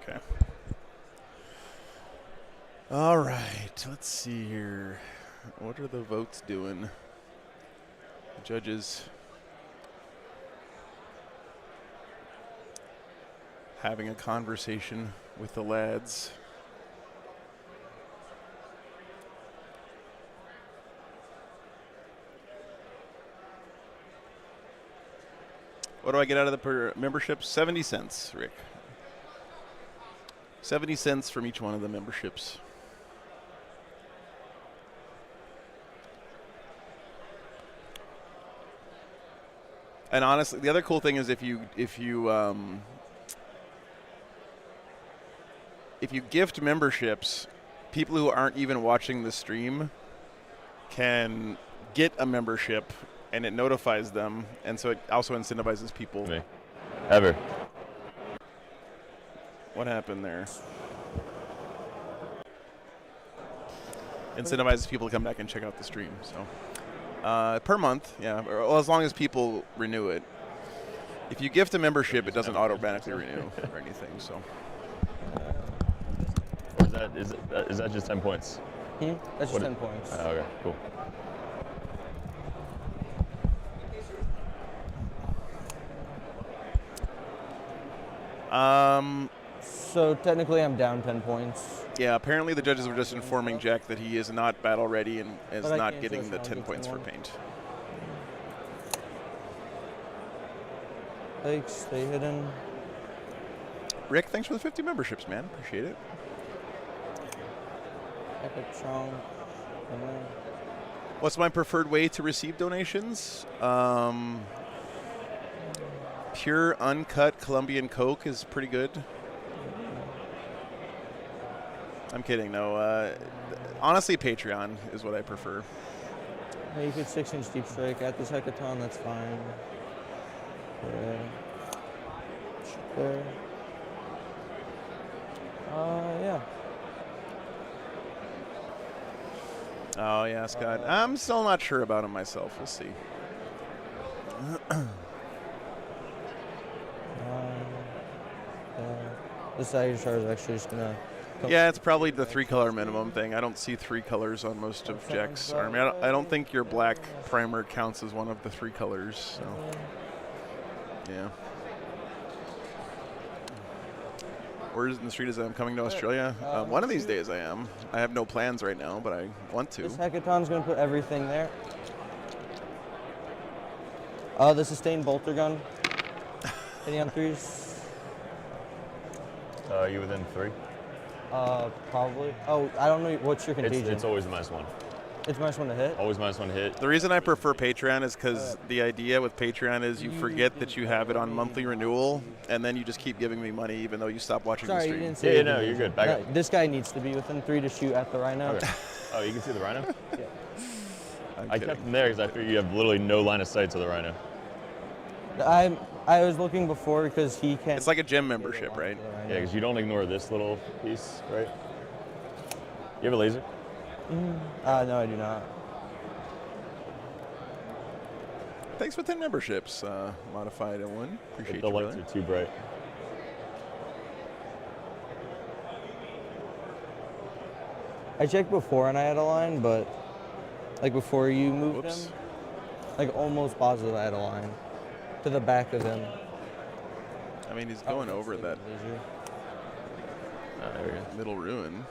Okay. All right, let's see here. What are the votes doing? The judges having a conversation with the lads. What do I get out of the membership? 70 cents, Rick. 70 cents from each one of the memberships. And honestly, the other cool thing is if you gift memberships, people who aren't even watching the stream can get a membership, and it notifies them, and so it also incentivizes people. Me. Ever. What happened there? Incentivizes people to come back and check out the stream. So per month, yeah, or as long as people renew it. If you gift a membership, it doesn't automatically renew or anything. So. Or is that just 10 points? That's just 10 points. Okay, cool. So technically I'm down 10 points. Yeah, apparently the judges were just informing Jack that he is not battle ready and is But I not can't getting just the not 10 get points for 10. paint. Thanks, stay hidden. Rick, thanks for the 50 memberships, man. Appreciate it. Epic chunk. What's my preferred way to receive donations? Pure, uncut Colombian Coke is pretty good. I'm kidding, no. Honestly, Patreon is what I prefer. Yeah, you could 6-inch deep strike at this hackathon, that's fine. There. There. Yeah. Oh, yeah, Scott. I'm still not sure about him myself. We'll see. This side chart is actually just gonna. Yeah, it's probably the 3-color minimum thing. I don't see 3 colors on most of Jack's army. I don't think your black primer counts as one of the 3 colors. So, yeah. Word in the street is that I'm coming to Australia. One of these days I am. I have no plans right now, but I want to. This hackathon's gonna put everything there. The sustained bolter gun. Hitting on 3s. Are you within 3? Probably. Oh, I don't know. What's your contagion? It's always the -1. It's -1 to hit? Always -1 hit. The reason I prefer Patreon is because the idea with Patreon is you forget that you have it on monthly renewal, and then you just keep giving me money even though you stop watching Sorry, the you stream. didn't say Yeah, no, you're good. Back No, up. this guy needs to be within 3 to shoot at the rhino. Okay. Oh, you can see the rhino? Yeah. I'm I kidding. kept him there because I figured you have literally no line of sight to the rhino. I was looking before because he can't. It's like a gym membership, right? Yeah, because you don't ignore this little piece, right? You have a laser? No, I do not. Thanks for 10 memberships, Modified One. Appreciate The you, lights brother. are too bright. I checked before and I had a line, but like before you moved Whoops. him. Like almost positive I had a line to the back of him. I mean, he's going over that There we go. middle ruin.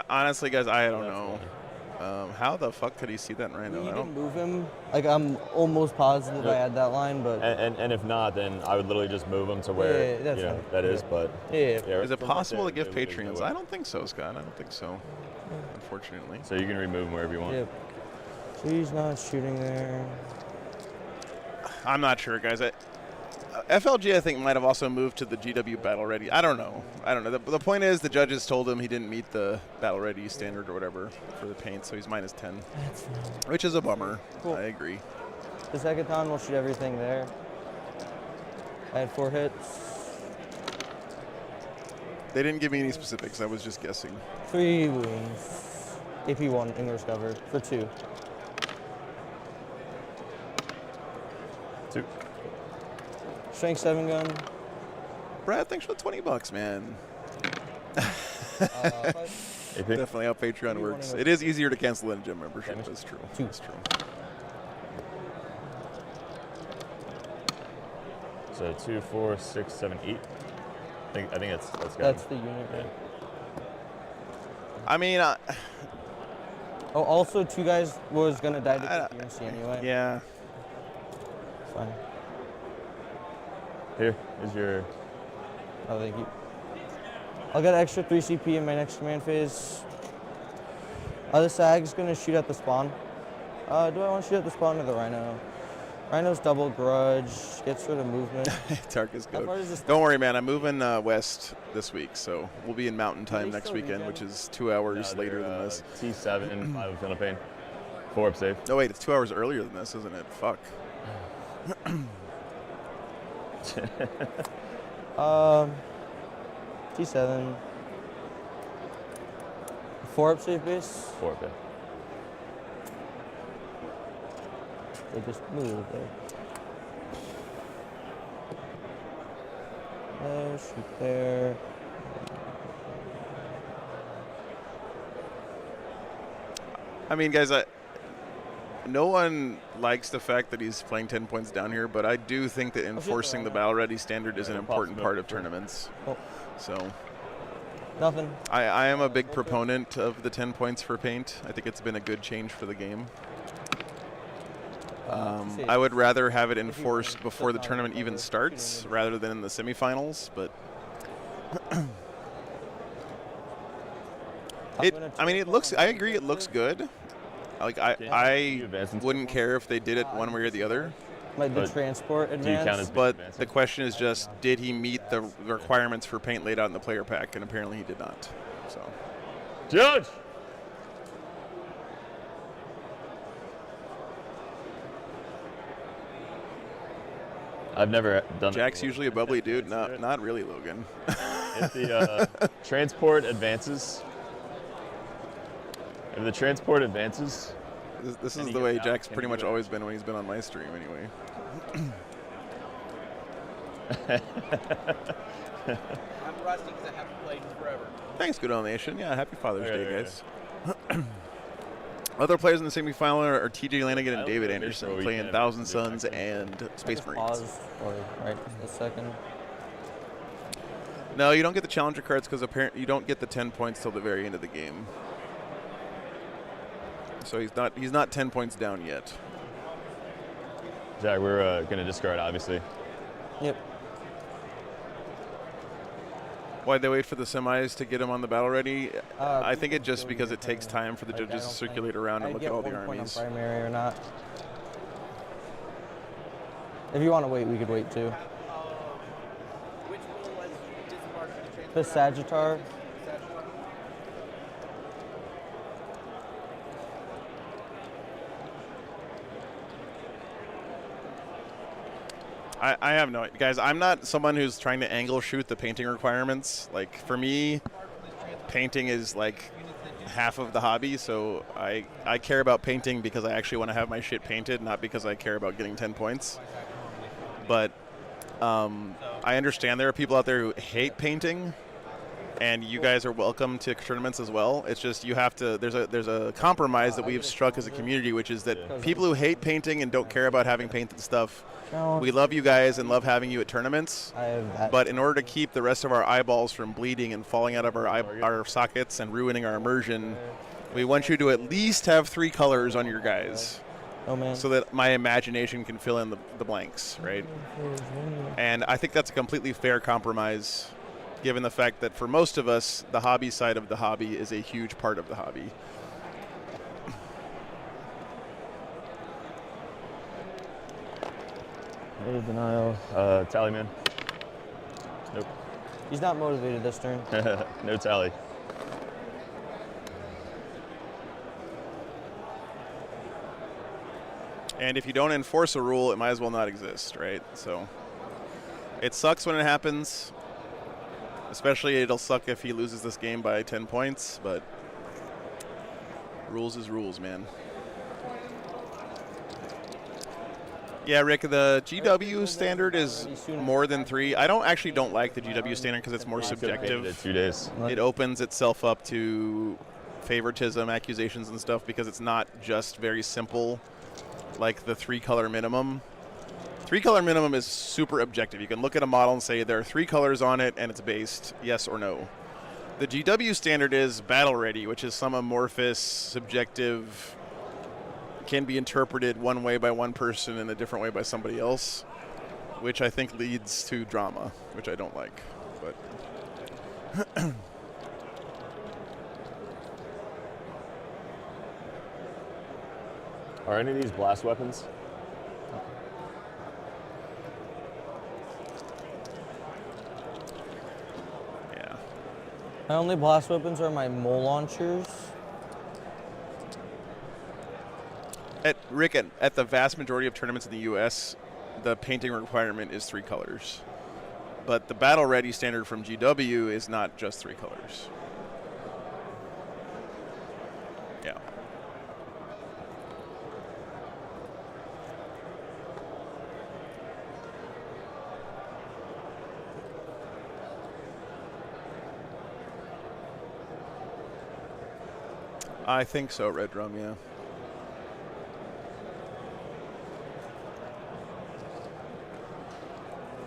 Honestly, guys, I don't know. How the fuck could he see that right You now? I didn't don't. move him. Like I'm almost positive I had that line, but And if not, then I would literally just move him to where Yeah, that's you know fine. that is. Yeah. But yeah. Is it from right possible to there, give there is no Patreons? way. I don't think so, Scott. I don't think so. Unfortunately. So you can remove him wherever you want. Yep. So he's not shooting there. I'm not sure, guys. FLG, I think, might have also moved to the GW Battle Ready. I don't know. The point is, the judges told him he didn't meet the Battle Ready standard or whatever for the paint, so he's minus 10, That's fine. which is a bummer. Cool. I agree. The Hekaton will shoot everything there. I had 4 hits. They didn't give me any specifics. I was just guessing. 3 wings. AP1 English cover for 2. 2. Strength 7 gun. Brad, thanks for the $20, man. AP. Definitely how Patreon works. It is easier to cancel than a gym membership. Damage. That's true. 2. That's true. So 2, 4, 6, 7, 8. I think that's got That's him. the unit. Yeah. I mean, Oh, also 2 guys was gonna die to UNC anyway. yeah. Fine. Here is your. Oh, thank you. I'll get extra 3 CP in my next command phase. The Sag's gonna shoot at the spawn. Do I want to shoot at the spawn or the Rhino? Rhino's double grudge, gets rid of movement. Tarkus How go. far is this? Don't worry, man. I'm moving west this week, so we'll be in Mountain Time they next still weekend, regen? which is 2 hours later than this. T7, 5 of Philippine. 4 up safe. No, wait, it's 2 hours earlier than this, isn't it? Fuck. T7. 4 up safe base. 4 up, yeah. They just moved there. Shoot there. I mean, guys, no one likes the fact that he's playing 10 points down here, but I do think that enforcing the battle ready standard is an important part of tournaments. Oh. So Nothing. I am a big proponent of the 10 points for paint. I think it's been a good change for the game. I would rather have it enforced before the tournament even starts rather than in the semifinals, but I agree it looks good. Like I wouldn't care if they did it one way or the other. Like the But transport do you count advance. as But advancing? the question is just, did he meet the requirements for paint laid out in the player pack? And apparently he did not. So Judge! I've never done it Jack's before. usually a bubbly dude. Not really, Logan. If the transport advances, This is he the way gets out, Jack's can pretty he much get out? always been when he's been on my stream anyway. I'm rusty because I haven't played in forever. Thanks, Good Old Nation. Yeah, happy Father's Yeah, Day, yeah, guys. Other players in the semifinal are TJ Lanigan I and don't David think there's Anderson no playing weekend Thousand to do Suns that. and Space Marines. Pause or right a second. No, you don't get the challenger cards because apparently you don't get the 10 points till the very end of the game. So he's not 10 points down yet. Jack, we're going to discard, obviously. Yep. Why'd they wait for the semis to get him on the battle ready? I think it just Go because to it takes time for the like, I judges to don't circulate think around and I look get at all the 1 point on armies. primary or not. If you want to wait, we could wait too. Which one was disembarked for the The transport? Sagittar. I have no, guys. I'm not someone who's trying to angle shoot the painting requirements. Like for me, painting is like half of the hobby. So I care about painting because I actually want to have my shit painted, not because I care about getting 10 points. But I understand there are people out there who hate painting, and you guys are welcome to tournaments as well. It's just you have to. There's a compromise that we've struck as a community, which is that people who hate painting and don't care about having painted stuff, we love you guys and love having you at tournaments. I have that. But in order to keep the rest of our eyeballs from bleeding and falling out of our sockets and ruining our immersion, we want you to at least have 3 colors on your guys. Oh man. So that my imagination can fill in the blanks, right? And I think that's a completely fair compromise, given the fact that for most of us, the hobby side of the hobby is a huge part of the hobby. No denial. Tally man. Nope. He's not motivated this turn. No tally. And if you don't enforce a rule, it might as well not exist, right? So it sucks when it happens. Especially it'll suck if he loses this game by 10 points, but rules is rules, man. Yeah, Rick, the GW standard is more than 3. I actually don't like the GW standard because it's more subjective. 2 days. It opens itself up to favoritism, accusations, and stuff because it's not just very simple, like the 3-color minimum. 3-color minimum is super objective. You can look at a model and say there are 3 colors on it and it's based yes or no. The GW standard is battle ready, which is some amorphous, subjective, can be interpreted one way by one person and a different way by somebody else, which I think leads to drama, which I don't like. But Are any of these blast weapons? yeah. My only blast weapons are my mole launchers. Rick, at the vast majority of tournaments in the U.S., the painting requirement is 3 colors. But the battle ready standard from GW is not just 3 colors. Yeah. I think so, Red Drum, yeah.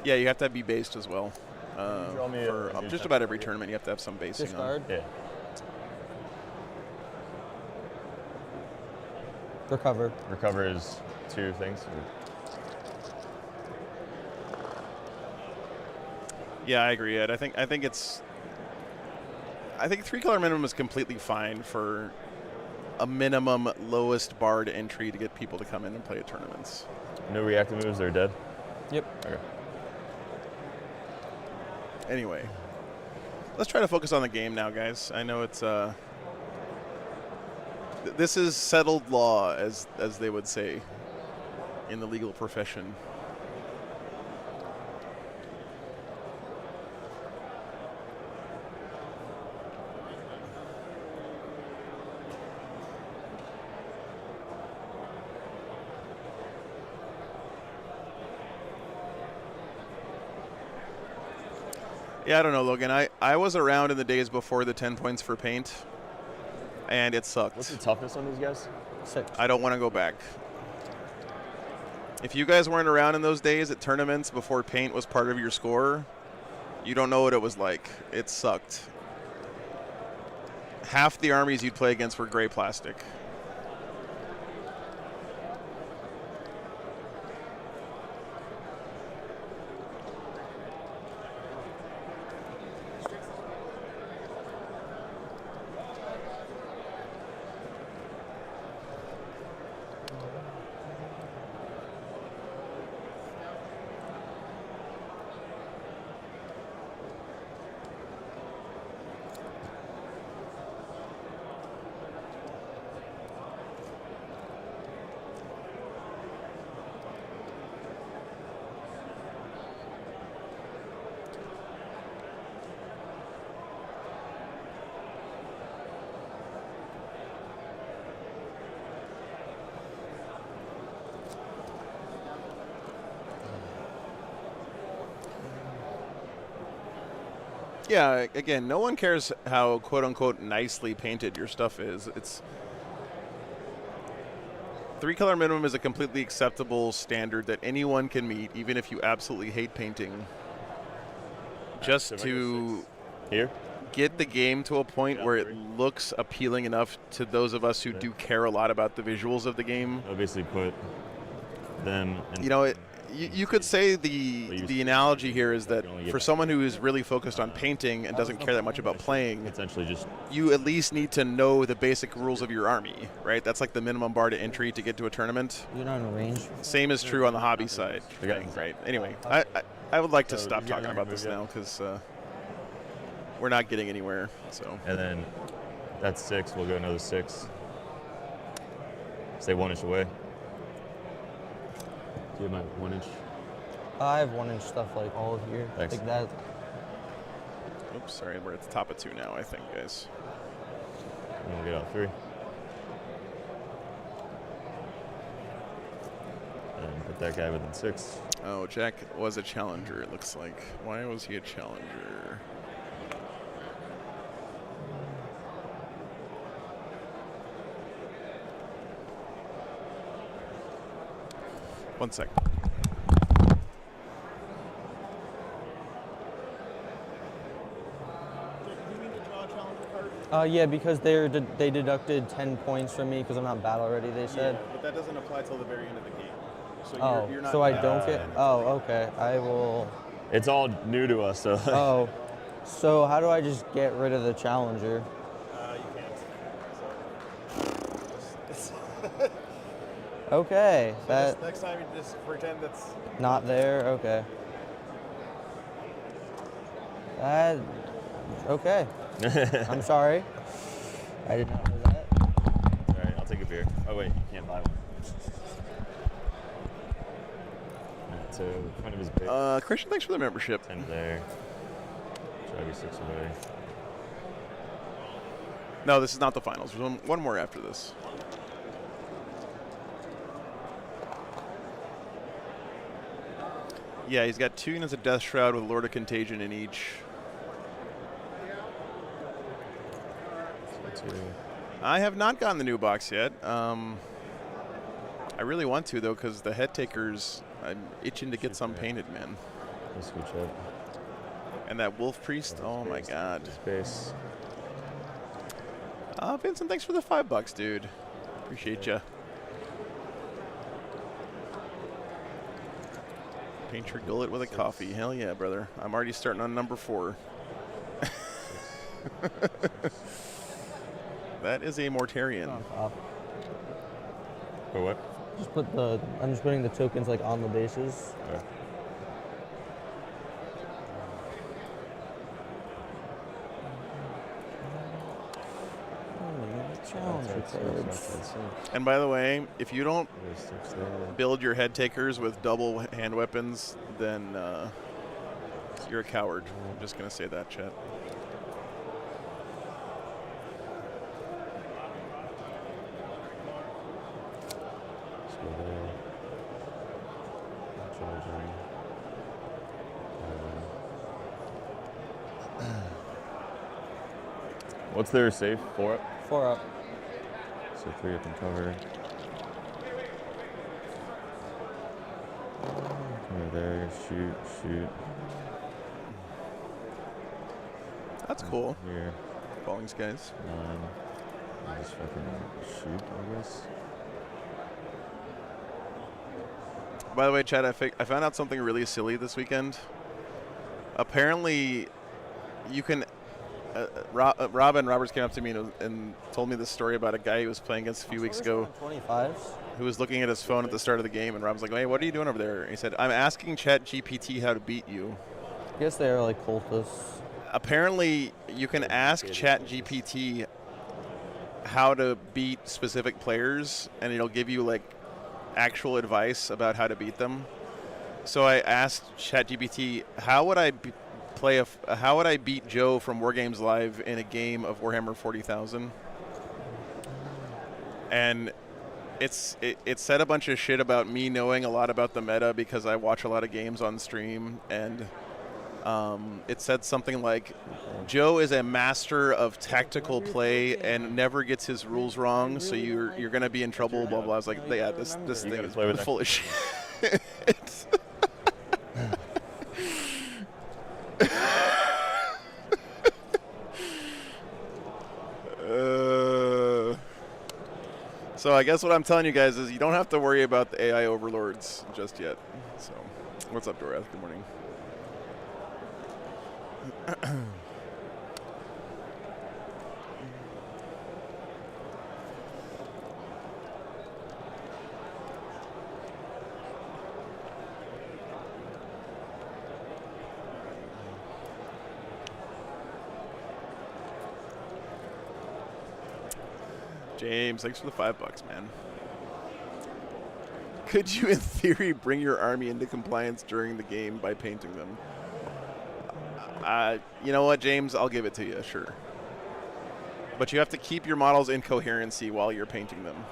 Yeah, you have to be based as well. Draw me For a just about every tournament, you have to have some basing Discard. Yeah. Recover. Recover is 2 things. Yeah, I agree, Ed. I think 3-color minimum is completely fine for a minimum lowest bar to entry to get people to come in and play at tournaments. No reactive moves, they're dead? Yep. Okay. Anyway, let's try to focus on the game now, guys. I know it's this is settled law, as they would say in the legal profession. Yeah, I don't know, Logan. I was around in the days before the 10 points for paint, and it sucked. What's the toughness on these guys? 6. I don't want to go back. If you guys weren't around in those days at tournaments before paint was part of your score, you don't know what it was like. It sucked. Half the armies you'd play against were gray plastic. Yeah, again, no one cares how quote-unquote nicely painted your stuff is. It's 3-color minimum is a completely acceptable standard that anyone can meet, even if you absolutely hate painting. Just to Here? get the game to a point where it looks appealing enough to those of us who do care a lot about the visuals of the game. I'll basically put them in. You know, you could say the analogy here is that for someone who is really focused on painting and doesn't care that much about playing, essentially just you at least need to know the basic rules of your army, right? That's like the minimum bar to entry to get to a tournament. You're not in range. Same is true on the hobby side. Right. Anyway, I would like to stop talking about this now because we're not getting anywhere. So. And then that's 6. We'll go another 6. Stay 1 inch away. Do you have my 1 inch? I have 1 inch stuff like all of here. Thanks. Like that. Oops, sorry, we're at the top of 2 now, I think, guys. And we'll get out 3. And put that guy within 6. Oh, Jack was a challenger, it looks like. Why was he a challenger? One sec. Yeah, because they deducted 10 points from me because I'm not battle ready, they said. Yeah, but that doesn't apply till the very end of the game. So Oh, you're not so I battle don't get. ready. Oh, okay. I will. It's all new to us, so. Oh, so how do I just get rid of the challenger? You can't. Okay, that Next time you just pretend that's... not there. Okay. That. Okay. I'm sorry. I did not know that. All right, I'll take a beer. Oh, wait, you can't buy one. All right, so front of his base. Christian, thanks for the membership. 10 there. Try to be 6 away. No, this is not the finals. There's one more after this. Yeah, he's got 2 units of Death Shroud with Lord of Contagion in each. So 2. I have not gotten the new box yet. I really want to, though, because the head takers, I'm itching to get some painted, man. Let's switch up. And that Wolf Priest, oh my god. Space. Vincent, thanks for the $5, dude. Appreciate ya. Paint your gullet with a coffee. Hell yeah, brother. I'm already starting on number 4. That is a Mortarian. For what? Just put the. I'm just putting the tokens like on the bases. Okay. Challenger cards. And by the way, if you don't There's 6 there. build your head takers with double hand weapons, then you're a coward. I'm just going to say that, chat. Let's go there. Charging. What's their safe? 4 up? 4 up. So 3 up and cover. Over there, shoot. That's cool. Here, Falling Skies. 9. I'll just fucking shoot, I guess. By the way, Chad, I found out something really silly this weekend. Apparently, you can... Rob and Roberts came up to me and told me this story about a guy he was playing against a few weeks ago 25s. who was looking at his phone at the start of the game, and Rob was like, hey, what are you doing over there? And he said, I'm asking ChatGPT how to beat you. I guess they're like cultists. Apparently, you can ask ChatGPT how to beat specific players, and it'll give you like actual advice about how to beat them. So I asked ChatGPT, how would I how would I beat Joe from Wargames Live in a game of Warhammer 40,000? And it said a bunch of shit about me knowing a lot about the meta because I watch a lot of games on stream, and It said something like, Joe is a master of tactical play and never gets his rules wrong, so you're going to be in trouble, blah, blah. I was like, yeah, this thing is full of shit. So I guess what I'm telling you guys is you don't have to worry about the AI overlords just yet. So, what's up, Dorath? Good morning. James, thanks for the $5, man. Could you, in theory, bring your army into compliance during the game by painting them? You know what, James? I'll give it to you, sure. But you have to keep your models in coherency while you're painting them.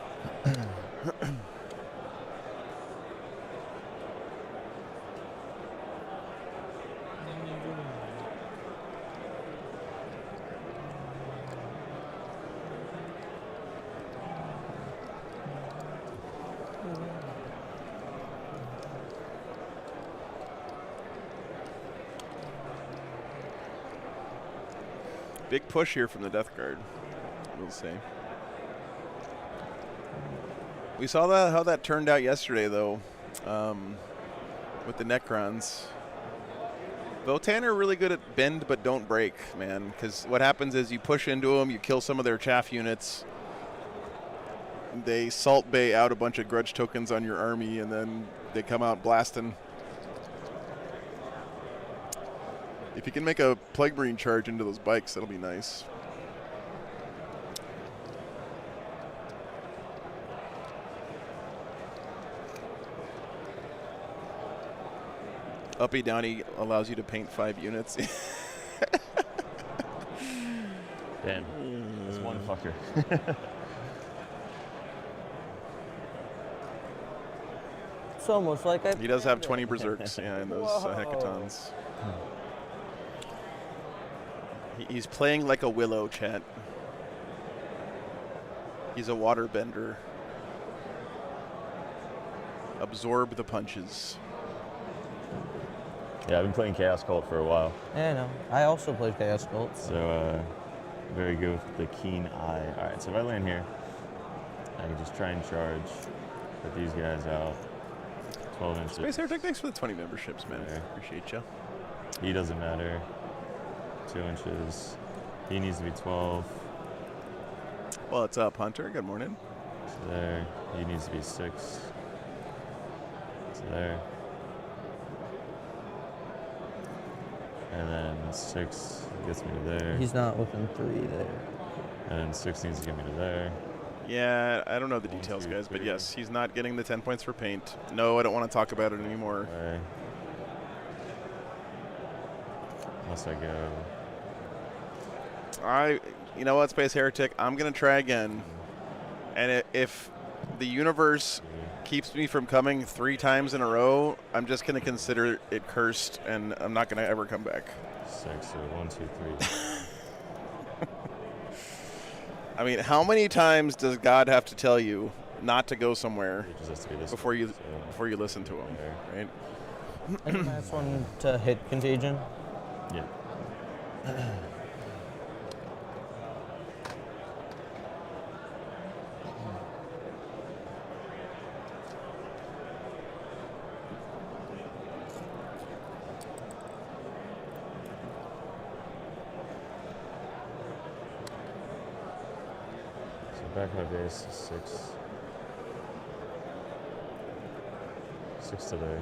Big push here from the Death Guard, we'll say. We saw how that turned out yesterday, though, with the Necrons. Votann are really good at bend but don't break, man, because what happens is you push into them, you kill some of their chaff units, they Salt Bay out a bunch of grudge tokens on your army, and then they come out blasting. If you can make a Plague Marine charge into those bikes, that'll be nice. Uppy Downy allows you to paint 5 units. Damn, this one fucker. It's almost like He does have 20 berserks, yeah, in those hecatons. He's playing like a willow, chat. He's a waterbender. Absorb the punches. Yeah, I've been playing Chaos Cult for a while. Yeah, I know. I also played Chaos Cult. So, very good with the keen eye. All right, so if I land here, I can just try and charge, put these guys out. 12 inches. Space Heretic, thanks for the 20 memberships, man. There. Appreciate you. He doesn't matter. 2 inches. He needs to be 12. Well, it's up, Hunter. Good morning. So there. He needs to be 6. So there. And then 6 gets me to there. He's not within 3 there. And then 6 needs to get me to there. Yeah, I don't know the 1, details, 2, guys, but 3. yes, he's not getting the 10 points for paint. No, I don't want to talk about it anymore. Okay. Unless I go. You know what, Space Heretic? I'm going to try again. And if the universe keeps me from coming 3 times in a row, I'm just going to consider it cursed, and I'm not going to ever come back. 6, so 1, 2, 3. I mean, how many times does God have to tell you not to go somewhere It just has to be this before one, you so listen to him, there. right? I think that's one to hit Contagion. Yeah. Back my base is 6. 6 to there.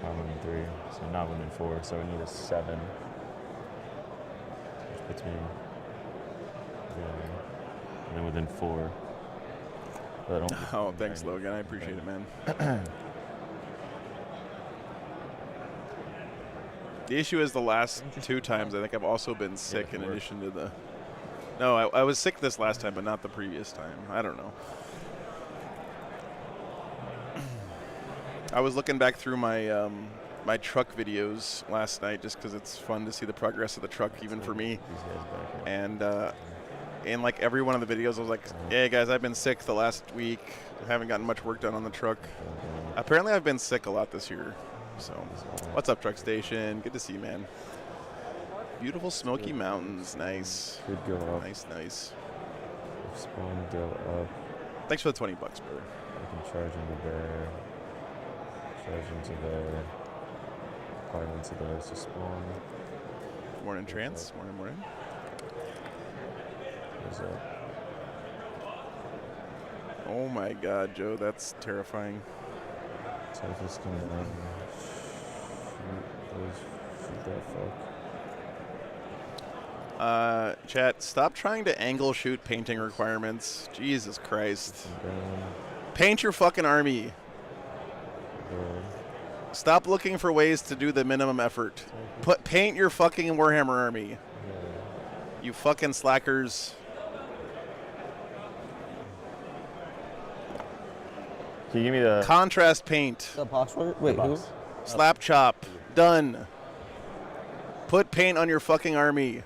I'm within 3, so not within 4, so I need a 7. Which puts me there. And then within 4. But I don't Oh, thanks, Logan. I appreciate it, man. The issue is the last 2 times, I think I've also been sick in addition to the... No, I was sick this last time, but not the previous time. I don't know. I was looking back through my my truck videos last night just because it's fun to see the progress of the truck, even for me. These guys back up. And in like every one of the videos, I was like, "Hey guys, I've been sick the last week. I haven't gotten much work done on the truck." Apparently, I've been sick a lot this year. So, what's up, truck station? Good to see you, man. Beautiful Smoky Mountains, nice. Could go up. Nice. If spawn go up, Thanks for the $20, brother. I can charge into there. Charge into there. Climb into there to spawn. Morning, Trance. Morning. There's a Oh my God, Joe, that's terrifying. Typhus can shoot that fuck. Chat, stop trying to angle shoot painting requirements. Jesus Christ. Down. Paint your fucking army. Good. Stop looking for ways to do the minimum effort. Paint your fucking Warhammer army. Yeah. You fucking slackers. Can you give me the Contrast paint. The Boxword? Wait, who? box? Slap chop. Done. Put paint on your fucking army.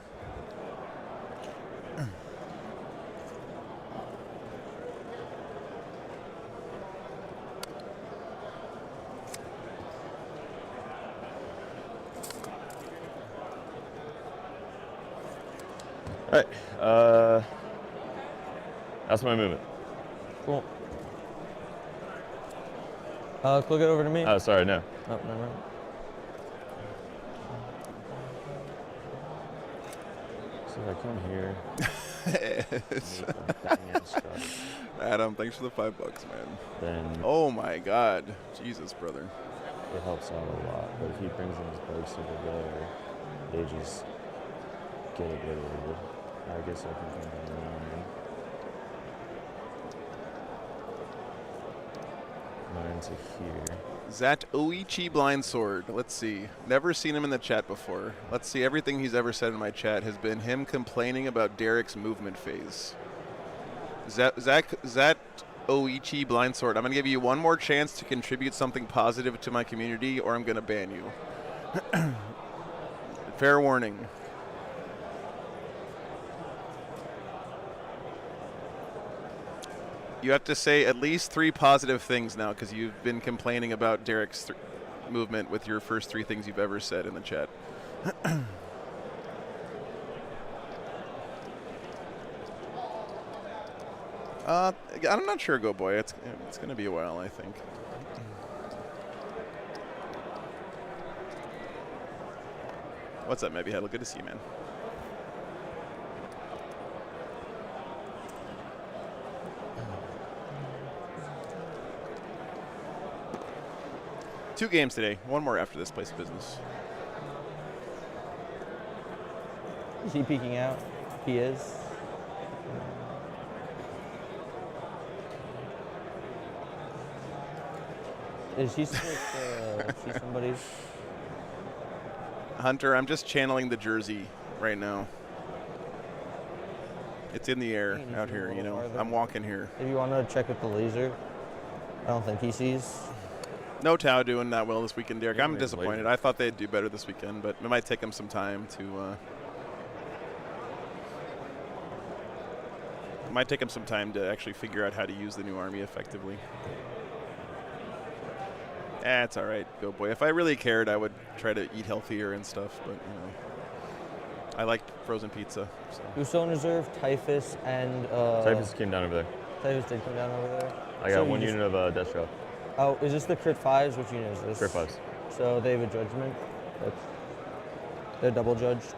All right. That's my movement. Cool. Click it over to me. Oh, sorry, no. Oh, never mind. So if I come here, Adam, thanks for the $5, man. then Oh my God. Jesus, brother. it helps out a lot. But if he brings in his bikes over there, they just get obliterated. I guess I can come down around. Mine to here. Zatoichi Blind Sword. Let's see. Never seen him in the chat before. Let's see. Everything he's ever said in my chat has been him complaining about Derek's movement phase. Zatoichi Blind Sword. I'm going to give you one more chance to contribute something positive to my community, or I'm going to ban you. Fair warning. You have to say at least 3 positive things now, because you've been complaining about Derek's movement with your first 3 things you've ever said in the chat. I'm not sure, Go Boy. It's going to be a while, I think. What's up, Maybe Heddle? Good to see you, man. Two games today. One more after this place of business. Is he peeking out? He is. Is he supposed to see somebody? Hunter, I'm just channeling the jersey right now. It's in the air You can out zoom a here, you little know. farther. I'm walking here. If you want to check with the laser, I don't think he sees. No Tau doing that well this weekend, Derek. Yeah, I'm maybe disappointed. later. I thought they'd do better this weekend, but it might take them some time to. It might take them some time to actually figure out how to use the new army effectively. It's all right, Go Boy. If I really cared, I would try to eat healthier and stuff, but you know, I like frozen pizza. So. Who's still in reserve? Typhus and. Typhus came down over there. Typhus did come down over there. I So got you one just- unit of Death Trail. Oh, is this the crit 5s? Which unit is this? Crit 5s. So they have a judgment. They're double judged.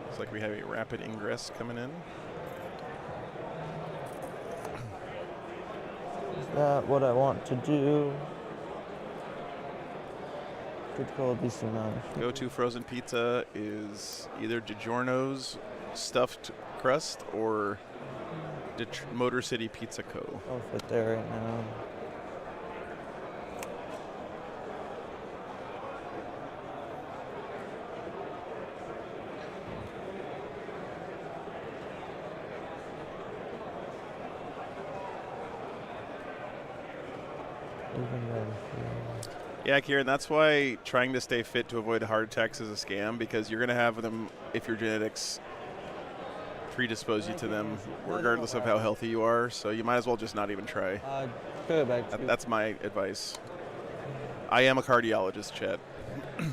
Looks like we have a rapid ingress coming in. Is that what I want to do? Critical DC man. Go-to frozen pizza is either DiGiorno's stuffed crust or Motor City Pizza Co. I'll fit there right now. Yeah, Kieran, that's why trying to stay fit to avoid heart attacks is a scam, because you're going to have them if your genetics predispose you to them, regardless of how healthy you are. So you might as well just not even try. Put it back. That's my advice. I am a cardiologist, Chet. All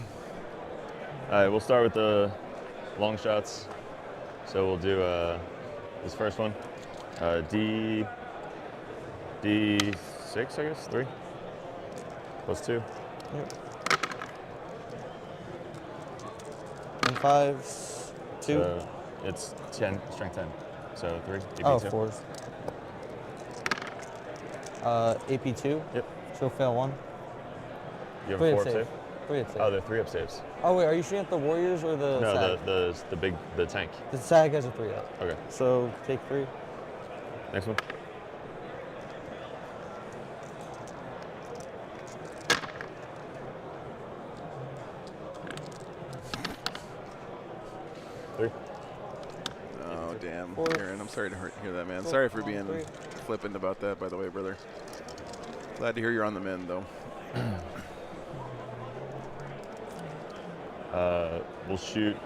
right, we'll start with the long shots. So we'll do this first one. D6, I guess, 3 plus 2. Yep. And 5s, 2. So it's 10, strength 10. So 3, AP 2. Oh, 4s. AP 2. Yep. So fail 1. You have Three a up 4 up save. save? 3 up save. Oh, they're 3 up saves. Oh wait, are you shooting at the Warriors or the No, SAG? the tank. The SAG has a 3 up. Okay, So take 3. next one. Three. Oh, damn. Four. Kieran, I'm sorry to hear that, man. Four. Sorry for being 3. flippant about that, by the way, brother. Glad to hear you're on the mend, though. We'll shoot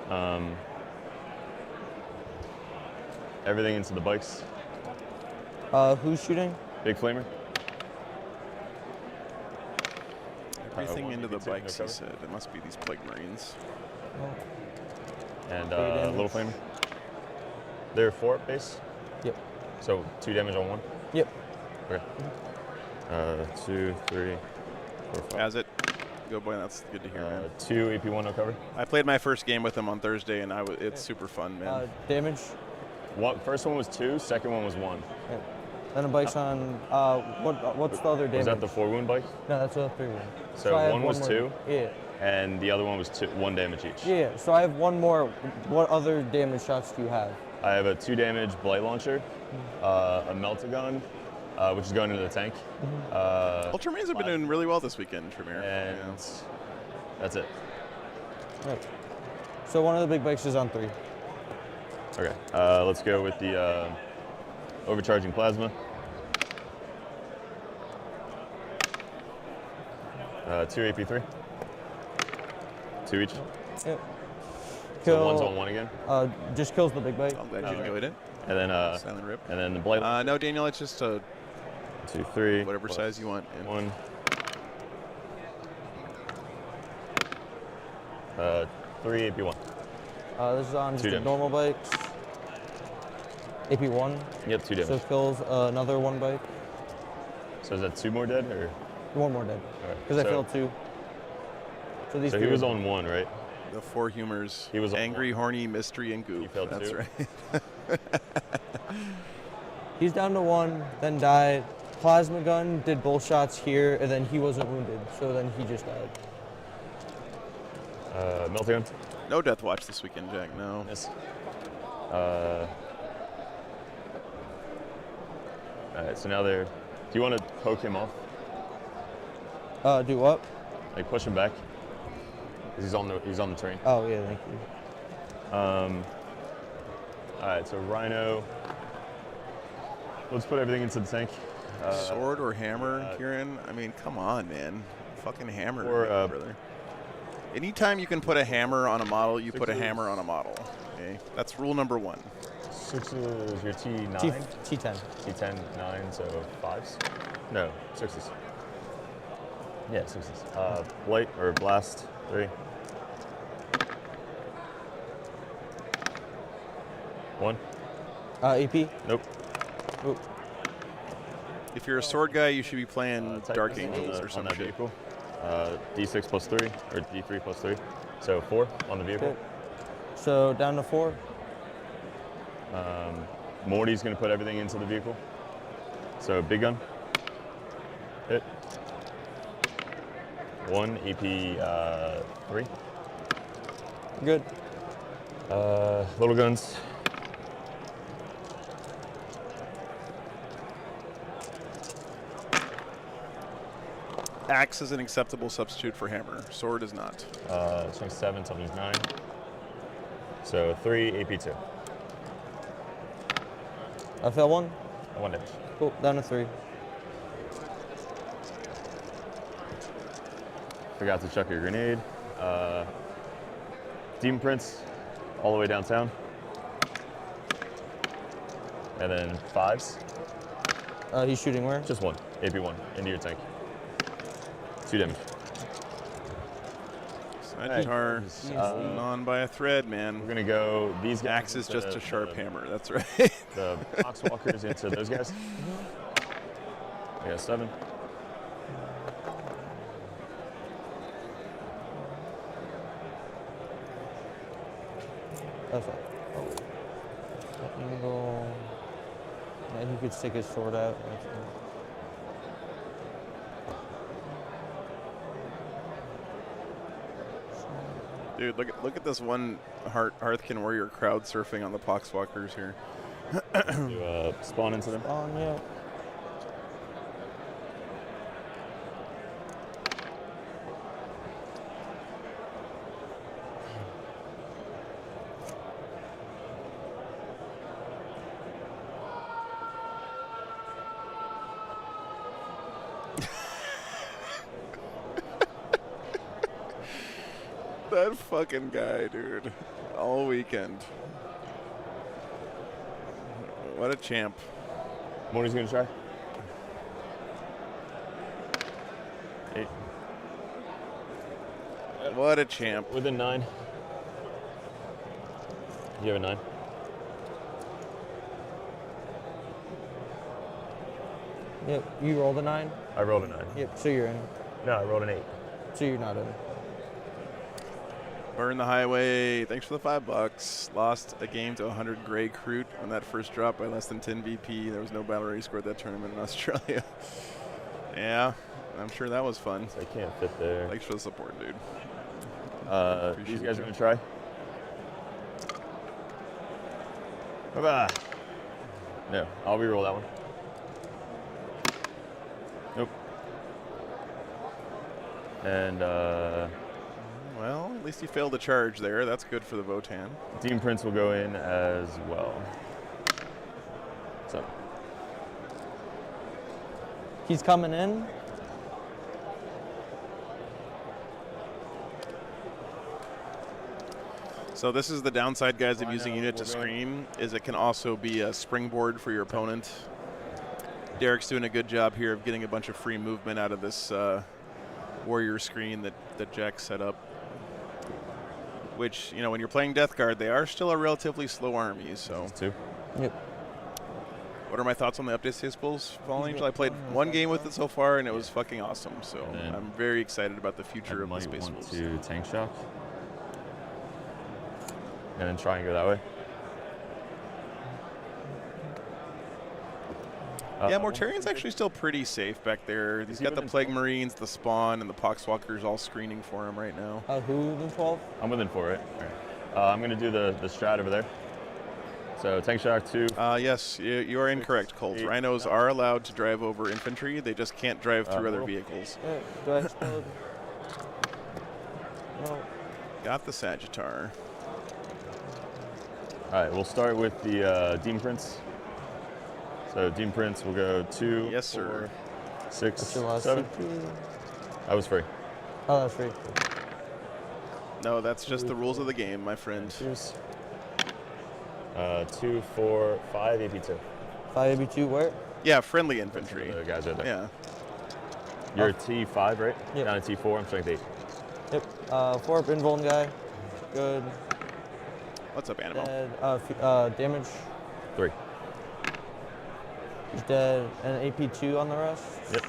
everything into the bikes. Who's shooting? Big flamer. Everything one into the AP2, no bikes, he cover. said. It must be these plague marines. And damage. little flamer. They're 4 up base, Yep. so 2 damage on 1. Yep. Okay. 2, 3, 4, 5. Has it? Good boy, that's good to hear, man. 2 AP1 no cover. I played my first game with him on Thursday, and it's super fun, man. Damage. First one was 2, second one was 1. Yep. Then a bike's on. What's the other damage? Was that the 4 wound bike? No, that's a 3 wound. So I have one was more. 2? Yeah. And the other one was 1 damage each. Yeah. So I have one more. What other damage shots do you have? I have a 2 damage blight launcher, a meltagun, which is going into the tank. Ultramarines have been doing really well this weekend, Tremere. And that's it. Right. So one of the big bikes is on 3. Okay, let's go with the overcharging plasma. 2 AP3. 2 each. Yep. So one's on 1 again. Just kills the big bike. I'm glad you enjoyed it. And then Silent rip. and then the blight. No, Daniel, it's just a 2, 3. whatever plus size you want. Yeah. 1. 3 AP1. This is on just 2 a damage. normal bikes. AP1. Yep, 2 damage. So kills another 1 bike. So is that 2 more dead or? 1 more dead. Alright, Because I so- failed 2. So these So he three was are- on 1, right? The 4 humors. He was on angry, horny, mystery, and goop. You failed That's 2? right. He's down to 1, then died. Plasma gun did both shots here, and then he wasn't wounded, so then he just died. Meltagun. No death watch this weekend, Jack. No. Yes. Alright, so now they're. Do you want to poke him off? Do what? Like push him back? 'Cause he's on the train. Oh yeah, thank you. Alright, so Rhino. Let's put everything into the tank. Sword or hammer, Kieran? I mean, come on, man. Fucking hammer, Or, brother. Anytime you can put a hammer on a model, you put a Sixes. hammer on a model. Okay, that's rule number 1. 6 is your T9. T10. T10, 9, so 5s? No, 6s. Yeah, 6s. Blight or blast, 3. 1. AP. Nope. Ooh. If you're a sword guy, you should be playing Type Dark this on Angels the- or some on that shit. vehicle. D6 plus 3, or D3 plus 3. So 4 on the vehicle. Okay. So down to 4. Morty's going to put everything into the vehicle. So big gun. Hit. 1, EP 3. Good. Little guns. Axe is an acceptable substitute for hammer. Sword is not. Swing 7, something's 9. So 3, AP2. I failed 1. 1 damage. Cool. Down to 3. Forgot to chuck your grenade. Demon Prince, all the way downtown. And then 5s. He's shooting where? Just 1, AP1, into your tank. 2 damage. Sagitar holding on by a thread, man. We're gonna go these guys. Axe is just a sharp hammer. That's right. The Poxwalkers into those guys. We got 7. That's right. Oh. Angle. Yeah, he could stick his sword out. That's fine. Dude, look at this one Hearthkin warrior crowd surfing on the Poxwalkers here. You spawn into them. Oh, yeah. That fucking guy, dude. All weekend. What a champ. Moni's gonna try. 8. What a champ. Within 9. You have a 9. Yep. You rolled a 9? I rolled a 9. Yep. So you're in. No, I rolled an 8. So you're not in. Burn the highway. Thanks for the $5. Lost a game to 100 Grey Crute on that first drop by less than 10 VP. There was no battle ready score at that tournament in Australia. Yeah, I'm sure that was fun. I can't fit there. Thanks for the support, dude. These guys are gonna try. Bye-bye. No, I'll re-roll that one. Nope. And Well, at least he failed the charge there. That's good for the Votann. Demon Prince will go in as well. So He's coming in. So this is the downside, guys, of using know, unit to we're going- screen, is it can also be a springboard for your opponent. Derek's doing a good job here of getting a bunch of free movement out of this warrior screen that Jack set up. Which, you know, when you're playing Death Guard, they are still a relatively slow army, so. 2. Yep. What are my thoughts on the updates to Bulls Fallen Angel? I played one game with it so far, and it was fucking awesome, so then I'm very excited about the future of the Might Space want Wolves. to tank shock. And then try and go that way. Yeah, Mortarian's actually still pretty safe back there. He's got the within Plague 12? Marines, the Spawn, and the Poxwalkers all screening for him right now. Who in 12? I'm within 4, right? All right. I'm going to do the strat over there. So tank shock 2. Yes, you are incorrect, Colt. 8. Rhinos are allowed to drive over infantry. They just can't drive through other total? vehicles. Do I explode? No. Got the Sagittar. All right, we'll start with the Demon Prince. So Demon Prince will go 2, Yes, sir. 4, 6, What's your last 7. CP? That was free. Oh, that's free. No, that's just the rules of the game, my friend. Cheers. 2, 4, 5 AP2. 5 AB2 where? Yeah, friendly infantry. The guys right there. Yeah. You're a T5, right? Yep. Down to T4. I'm strength 8. Yep. 4 up invuln guy. Good. What's up, Animal? Dead. Damage. 3. He's dead. And AP2 on the rest. Yep.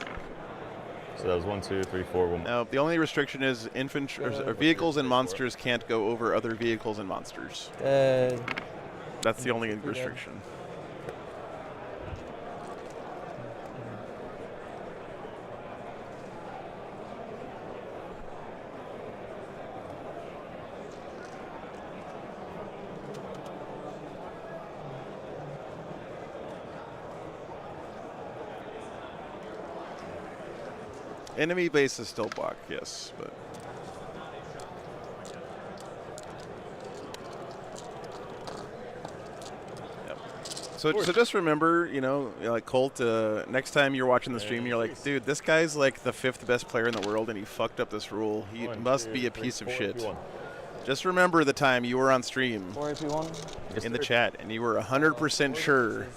So that was 1, 2, 3, 4. 1 more. Now, the only restriction is infantry or vehicles and monsters can't go over other vehicles and monsters. Dead. That's the only restriction. Enemy base is still blocked, yes, but yep. So just remember, like Colt, next time you're watching the stream, you're like, dude, this guy's like the 5th best player in the world, and he fucked up this rule. He must be a piece of shit. Just remember the time you were on stream 4 AP1? in the chat, and you were 100% sure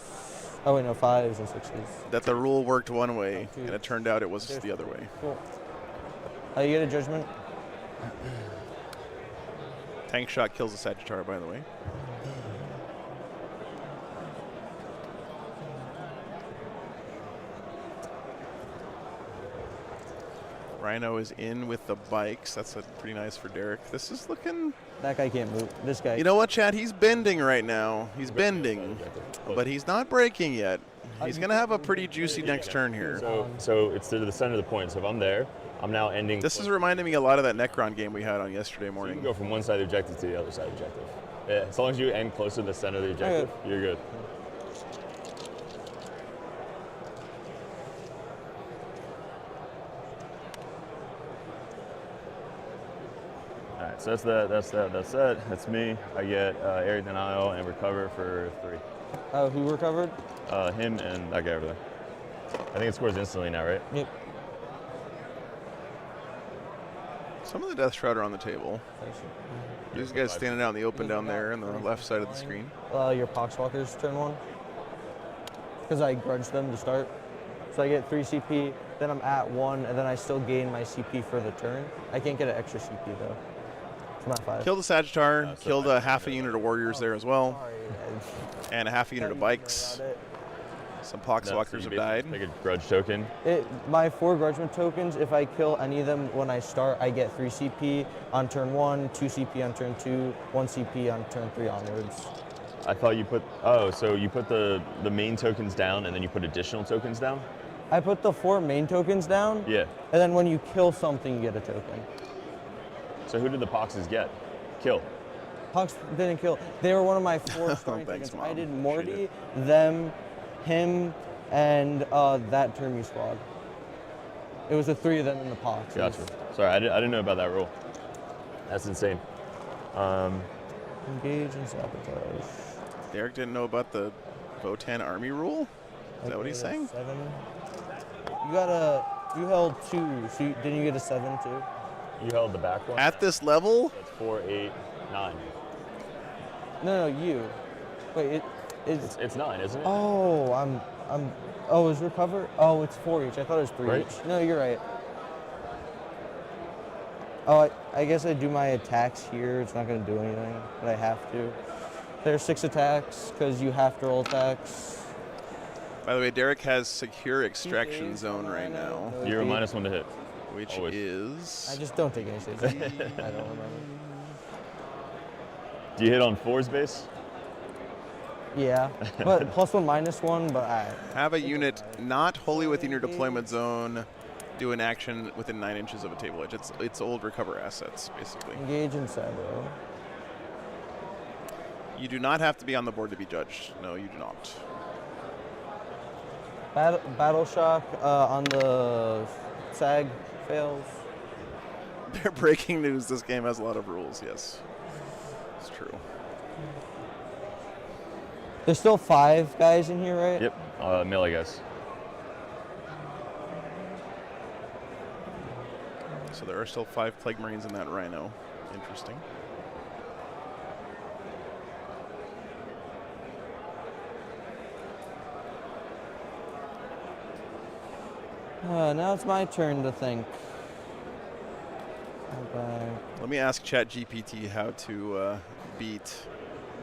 Oh, wait, no, 5s and 6s. that the rule worked one way, and it turned out it was the other way. Cool. You get a judgment? Tank shot kills the Sagittar, by the way. Rhino is in with the bikes. That's pretty nice for Derek. This is looking... That guy can't move. This guy. You know what, Chad? He's bending right now. He's bending, but he's not breaking yet. He's going to have a pretty juicy next turn here. So it's to the center of the point. So if I'm there, I'm now ending. This is reminding me a lot of that Necron game we had on yesterday You morning. can go from one side of the objective to the other side of the objective. Yeah, as long as you end closer to the center of the objective, you're good. All right, so that's that. That's me. I get area denial and recover for 3. Who recovered? Him and that guy over there. I think it scores instantly now, right? Yep. Some of the Death Shroud are on the table. These guys standing out in the open down there on the left side of the screen. Your Poxwalkers turn 1. Because I grudged them to start. So I get 3 CP, then I'm at 1, and then I still gain my CP for the turn. I can't get an extra CP though. It's not 5. Killed the Sagittar, killed a half a unit of warriors there as well, Sorry, and a half a unit of bikes. Some Poxwalkers have died. Take a grudge token. My 4 grudgement tokens, if I kill any of them when I start, I get 3 CP on turn 1, 2 CP on turn 2, 1 CP on turn 3 onwards. I thought you put, so you put the main tokens down and then you put additional tokens down? I put the 4 main tokens down, Yeah. and then when you kill something, you get a token. So who did the Poxes get? Kill. Pox didn't kill. They were one of my 4 starting Thanks, tokens. I Mom. did Morty, them, him, and that Termu squad. It was the 3 of them in the Pox. Gotcha. Sorry, I didn't know about that rule. That's insane. Engage and sabotage. Derek didn't know about the Votann army rule? Is that what he's saying? 7. You held 2, so didn't you get a 7 too? You held the back one? At this level? That's 4, 8, 9. No, you. Wait, It's 9, isn't it? Oh, oh, is recover? Oh, it's 4 each. I thought it was 3 Right. each. No, you're right. Oh, I guess I do my attacks here. It's not going to do anything, but I have to. There's 6 attacks because you have to roll attacks. By the way, Derek has secure extraction zone right now, You're a -1 to hit. which Always. is... I just don't take any saves. I don't remember. Do you hit on 4's base? Yeah, but +1, -1, but I. Have a unit not wholly within your deployment zone do an action within 9 inches of a table edge. It's old recover assets, basically. Engage in Sabo. You do not have to be on the board to be judged. No, you do not. Battle shock on the SAG fails. Breaking news, this game has a lot of rules, yes. It's true. There's still 5 guys in here, right? Yep. Mill, I guess. So there are still 5 Plague Marines in that Rhino. Interesting. Now it's my turn to think. Let me ask ChatGPT how to beat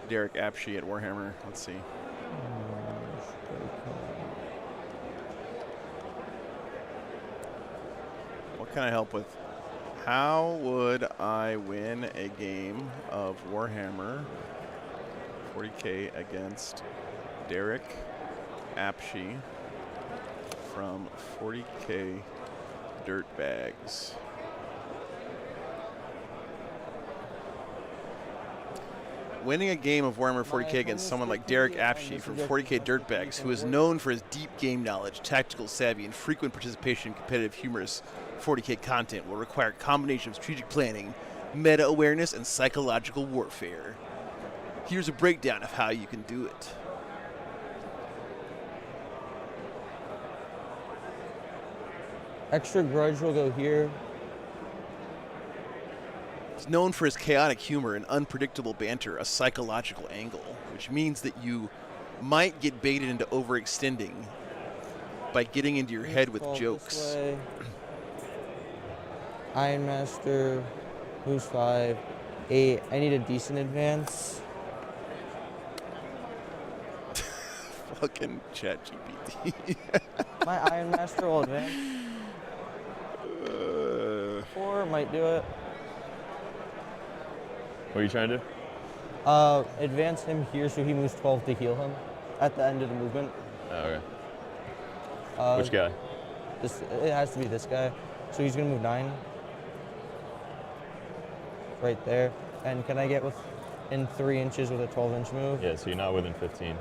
Derek Apshe at Warhammer. Let's see. What can I help with? How would I win a game of Warhammer 40K against Derek Apshe from 40K Dirtbags? Winning a game of Warhammer 40K against someone like Derek Apshe from 40K Dirtbags, who is known for his deep game knowledge, tactical savvy, and frequent participation in competitive humorous 40K content, will require a combination of strategic planning, meta awareness, and psychological warfare. Here's a breakdown of how you can do it. Extra grudge will go here. He's known for his chaotic humor and unpredictable banter, a psychological angle, which means that you might get baited into overextending by getting into your head with 12 this jokes. way. Iron Master, moves 5, 8. I need a decent advance. Fucking ChatGPT. My Iron Master will advance. 4 might do it. What are you trying to do? Advance him here so he moves 12 to heal him at the end of the movement. Oh, okay. Which guy? It has to be this guy. So he's gonna move 9. Right there. And can I get within 3 inches with a 12-inch move? Yeah, so you're not within 15.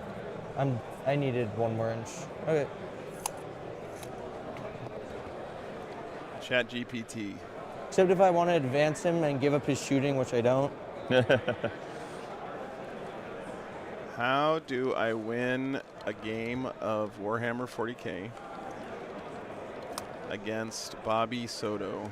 I needed 1 more inch. Okay. ChatGPT. Except if I want to advance him and give up his shooting, which I don't. How do I win a game of Warhammer 40K against Bobby Soto?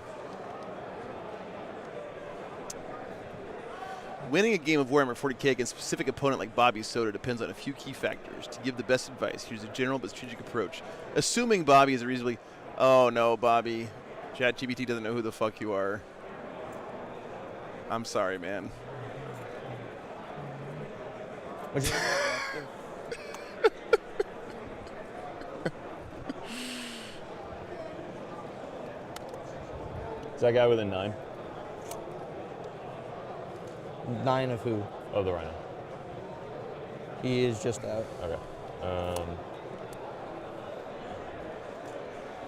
Winning a game of Warhammer 40K against a specific opponent like Bobby Soto depends on a few key factors. To give the best advice, here's a general but strategic approach. Assuming Bobby is a reasonably... Oh, no, Bobby. ChatGPT doesn't know who the fuck you are. I'm sorry, man. Which is Is that guy within 9? 9 of who? Oh, the Rhino. He is just out. Okay.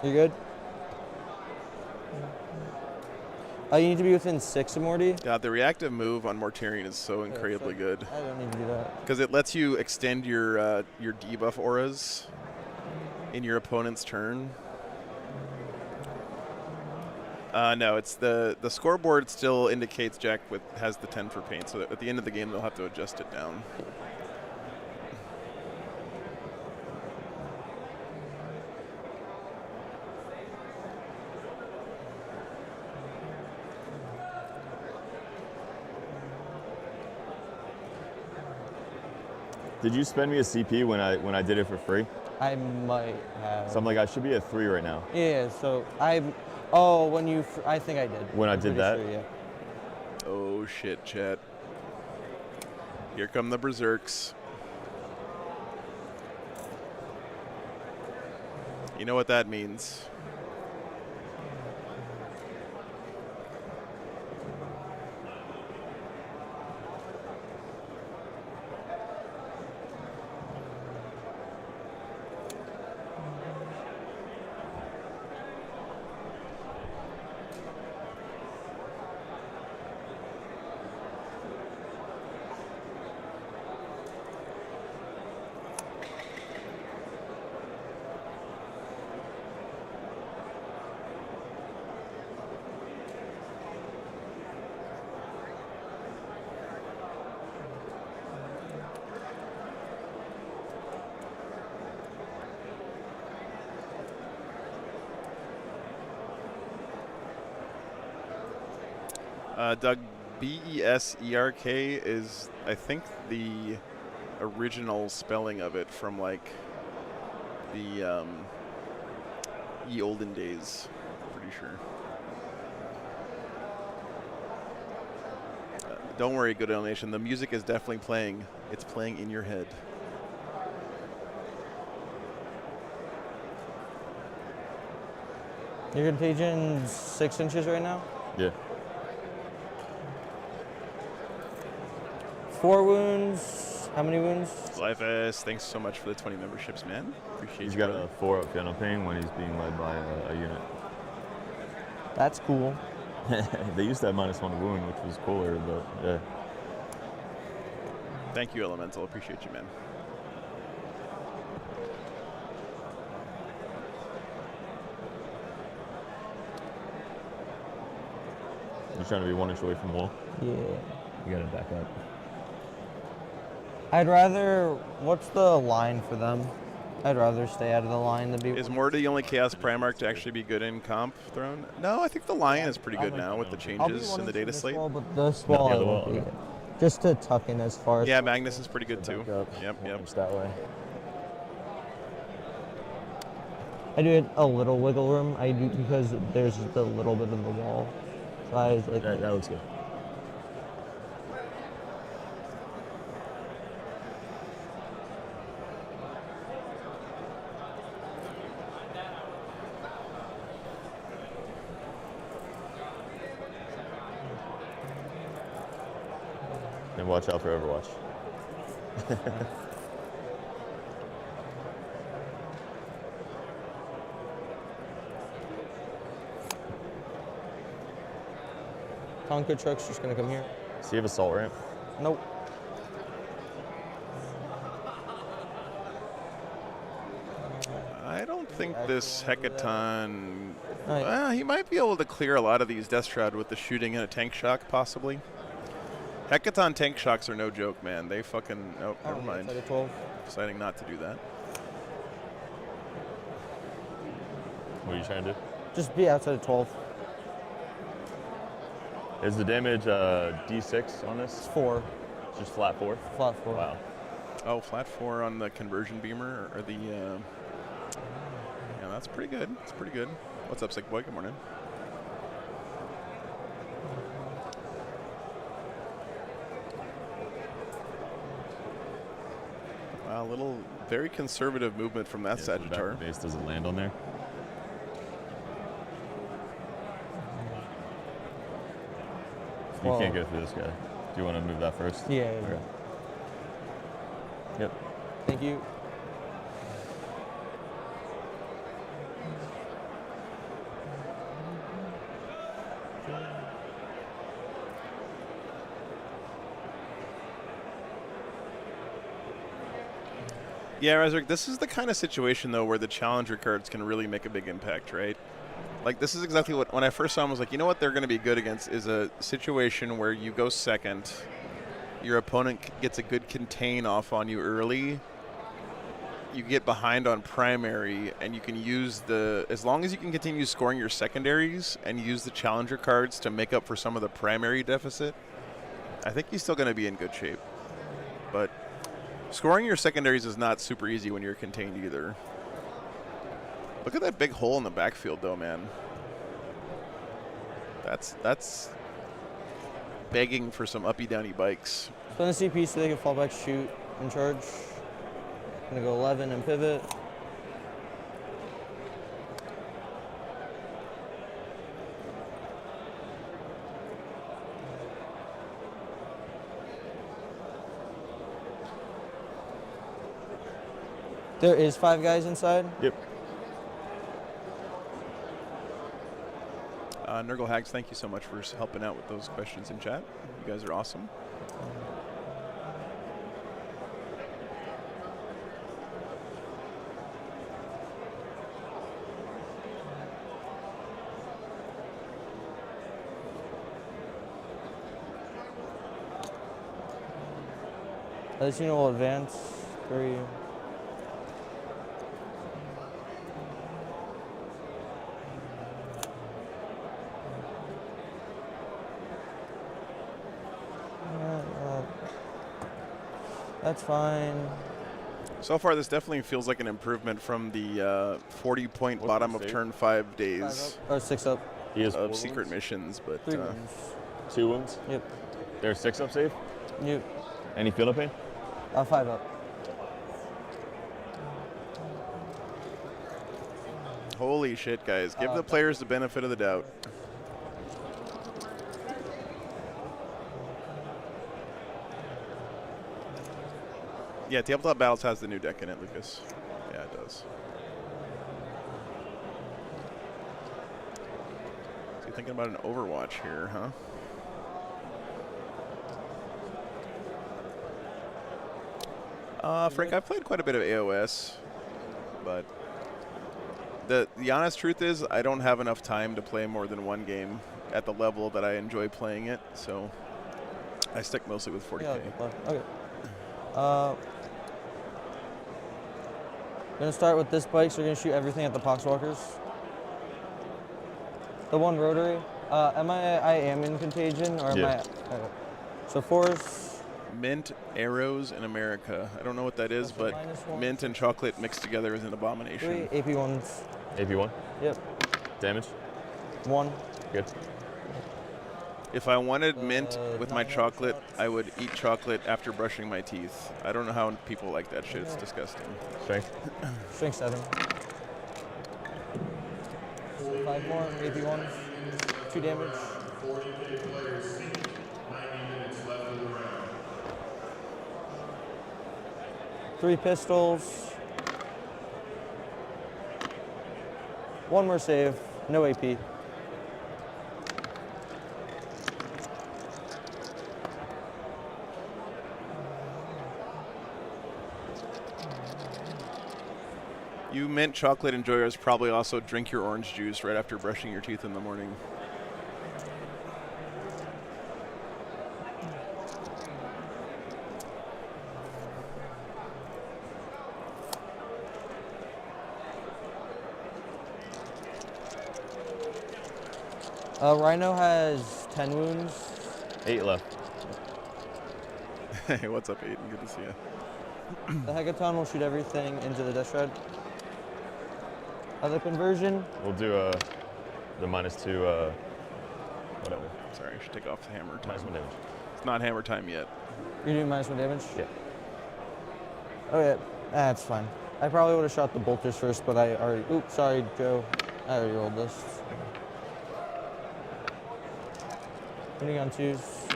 You good? You need to be within 6 of Morty. God, the reactive move on Mortarion is so incredibly good. I don't need to do that. Because it lets you extend your debuff auras in your opponent's turn. No, it's the scoreboard still indicates Jack has the 10 for paint, so that at the end of the game they'll have to adjust it down. Did you spend me a CP when I did it for free? I might have. So I'm like, I should be at 3 right now. Yeah, so oh, I think I did. When I I'm did pretty that? sure, yeah. Oh shit, chat. Here come the berserks. You know what that means. Doug, B-E-S-E-R-K is, I think, the original spelling of it from, like, the ye olden days. Pretty sure. Don't worry, Good Ale Nation. The music is definitely playing. It's playing in your head. Your contagion's 6 inches right now? Yeah. 4 wounds. How many wounds? Life S, thanks so much for the 20 memberships, man. Appreciate He's you. got brother. a 4-up piano ping when he's being led by a unit. That's cool. They used to have -1 wound, which was cooler, but yeah. Thank you, Elemental. Appreciate you, man. You're trying to be 1 inch away from wall. Yeah. You gotta back up. I'd rather. What's the line for them? I'd rather stay out of the line than be. Is Morty the only Chaos Primarch to actually be good in comp throne? No, I think the Lion is pretty good now with the I'll be changes in the data slate. wall, but this wall, the I other won't wall, be. okay. Just to tuck in as far as. Yeah, Magnus is pretty good too. Back up, Yep, yep. just that way. I do a little wiggle room. I do because there's just a little bit of the wall size. Like That looks good. And watch out for Overwatch. Tonka truck's just gonna come here. So you have assault ramp? Nope. I don't think this Hecaton. Alright. Well, he might be able to clear a lot of these Death Shroud with the shooting and a tank shock, possibly. Hecaton tank shocks are no joke, man. They fucking. Oh, never mind. Outside of 12. Deciding not to do that. What are you trying to do? Just be outside of 12. Is the damage D6 on It's this? 4. Just flat 4? Flat 4. Wow. Oh, flat 4 on the conversion beamer or the. Yeah, that's pretty good. It's pretty good. What's up, Sick Boy? Good morning. Wow, a little very conservative movement from that Yeah, so the back Sagittar. of the base doesn't land on there. You Well- can't go through this guy. Do you want to move that first? Yeah. Okay. Yep. Thank you. Yeah, Razork, this is the kind of situation, though, where the challenger cards can really make a big impact, right? Like, this is exactly what, when I first saw him, I was like, you know what they're going to be good against is a situation where you go second, your opponent gets a good contain off on you early, you get behind on primary, and you can use the, as long as you can continue scoring your secondaries and use the challenger cards to make up for some of the primary deficit, I think he's still going to be in good shape. But scoring your secondaries is not super easy when you're contained either. Look at that big hole in the backfield, though, man. That's begging for some uppy-downy bikes. Spend the CP so they can fall back, shoot, and charge. I'm gonna go 11 and pivot. There is 5 guys inside. Yep. Nurgle Hags, thank you so much for helping out with those questions in chat. You guys are awesome. This unit will advance 3. That's fine. So far, this definitely feels like an improvement from the 40-point What's bottom the of save? turn 5 days 5 up. Or 6 up. He has of 4 secret wounds? missions, but 3 wounds. 2 wounds? Yep. There's 6 up save? Yep. Any feel no pain? 5 up. holy shit, guys. Give the players the benefit of the doubt. Yeah, Tabletop Battles has the new deck in it, Lucas. Yeah, it does. So you're thinking about an Overwatch here, huh? Frank, I've played quite a bit of AOS, but the honest truth is I don't have enough time to play more than one game at the level that I enjoy playing it, so I stick mostly with 40K. Yeah, okay. Gonna start with this bike, so we're gonna shoot everything at the Poxwalkers. The one rotary. I am in contagion, or am Yeah. So force. Mint arrows in America. I don't know what that is, That's a but -1. mint and chocolate mixed together is an abomination. 3 AP1s. AP1. Yep. Damage. 1. Good. If I wanted mint with my 9 chocolate, shots. I would eat chocolate after brushing my teeth. I don't know how people like that shit. It's disgusting. Strength. Strength 7. 5 more AP1s. 2 damage. 3 pistols. 1 more save. No AP. You mint chocolate enjoyers probably also drink your orange juice right after brushing your teeth in the morning. Rhino has 10 wounds. 8 left. Hey, what's up, Aiden? Good to see you. The Hecaton will shoot everything into the Death Shroud. Other conversion. We'll do the -2. Whatever. Sorry, I should take off the hammer time. -1 damage. It's not hammer time yet. You're doing -1 damage? Yeah. Oh yeah, that's fine. I probably would have shot the bolters first, but I already, oops, sorry, Joe. I already rolled this. Winning on 2s.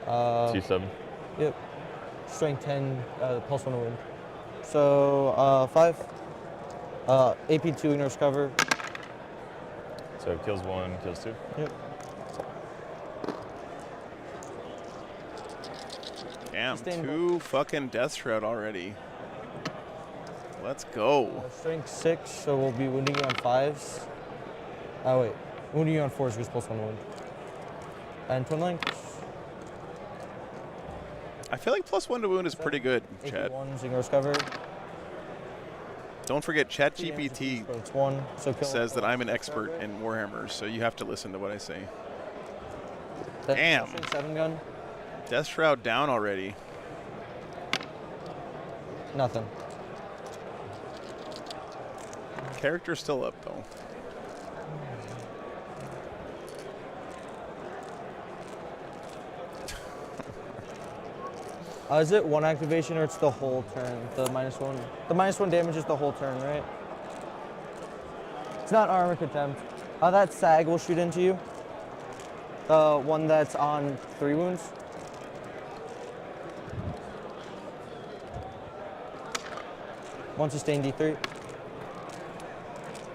2-7. Yep. Strength 10, pulse 1 to win. So, 5. AP2 ignores cover. So kills 1, kills 2. Yep. Damn, Sustained 2 fucking Death Shroud already. Let's go. Strength 6, so we'll be wounding you on 5s. Oh wait, wounding you on 4s because pulse 1 wound. And twin lengths. I feel like +1 to wound is pretty good, Chad. AP1s ignores cover. Don't forget, 2 damage to ChatGPT each, but it's 1, so kill says that I'm an 1. expert in Warhammers, so you have to listen to what I say. That's Damn. Strength 7 gun. Death Shroud down already. Nothing. Character's still up, though. Is it 1 activation or it's the whole turn? The -1. The -1 damage is the whole turn, right? It's not armor contempt. That sag will shoot into you. The one that's on 3 wounds. One sustained D3.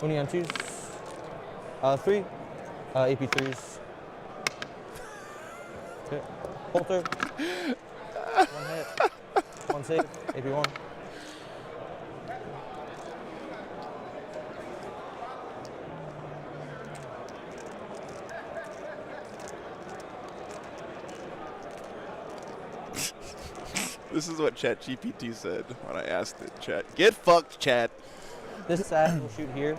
Wounding on 2s. 3. AP3s. Okay. Bolter. 1 hit. 1 save. AP1. This is what ChatGPT said when I asked it. Chat, get fucked, Chat. This sag will shoot here.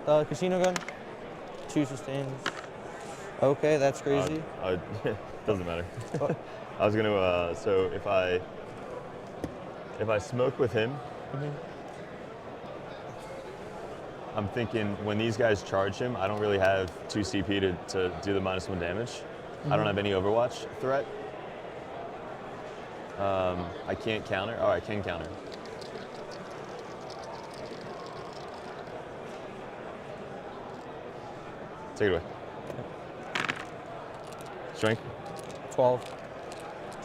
The casino gun. 2 sustains. Okay, that's crazy. Doesn't matter. What? I was gonna. So if I smoke with him, I'm thinking when these guys charge him, I don't really have 2 CP to do the -1 damage. I don't have any Overwatch threat. I can't counter. Oh, I can counter. Take it away. Strength. 12.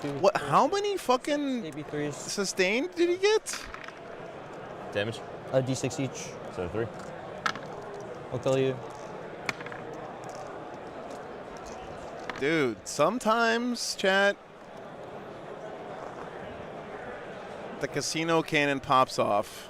2. What? How many fucking AB3s. sustained did he get? Damage. A D6 each. So 3. I'll kill you. Dude, sometimes, Chat, the casino cannon pops off.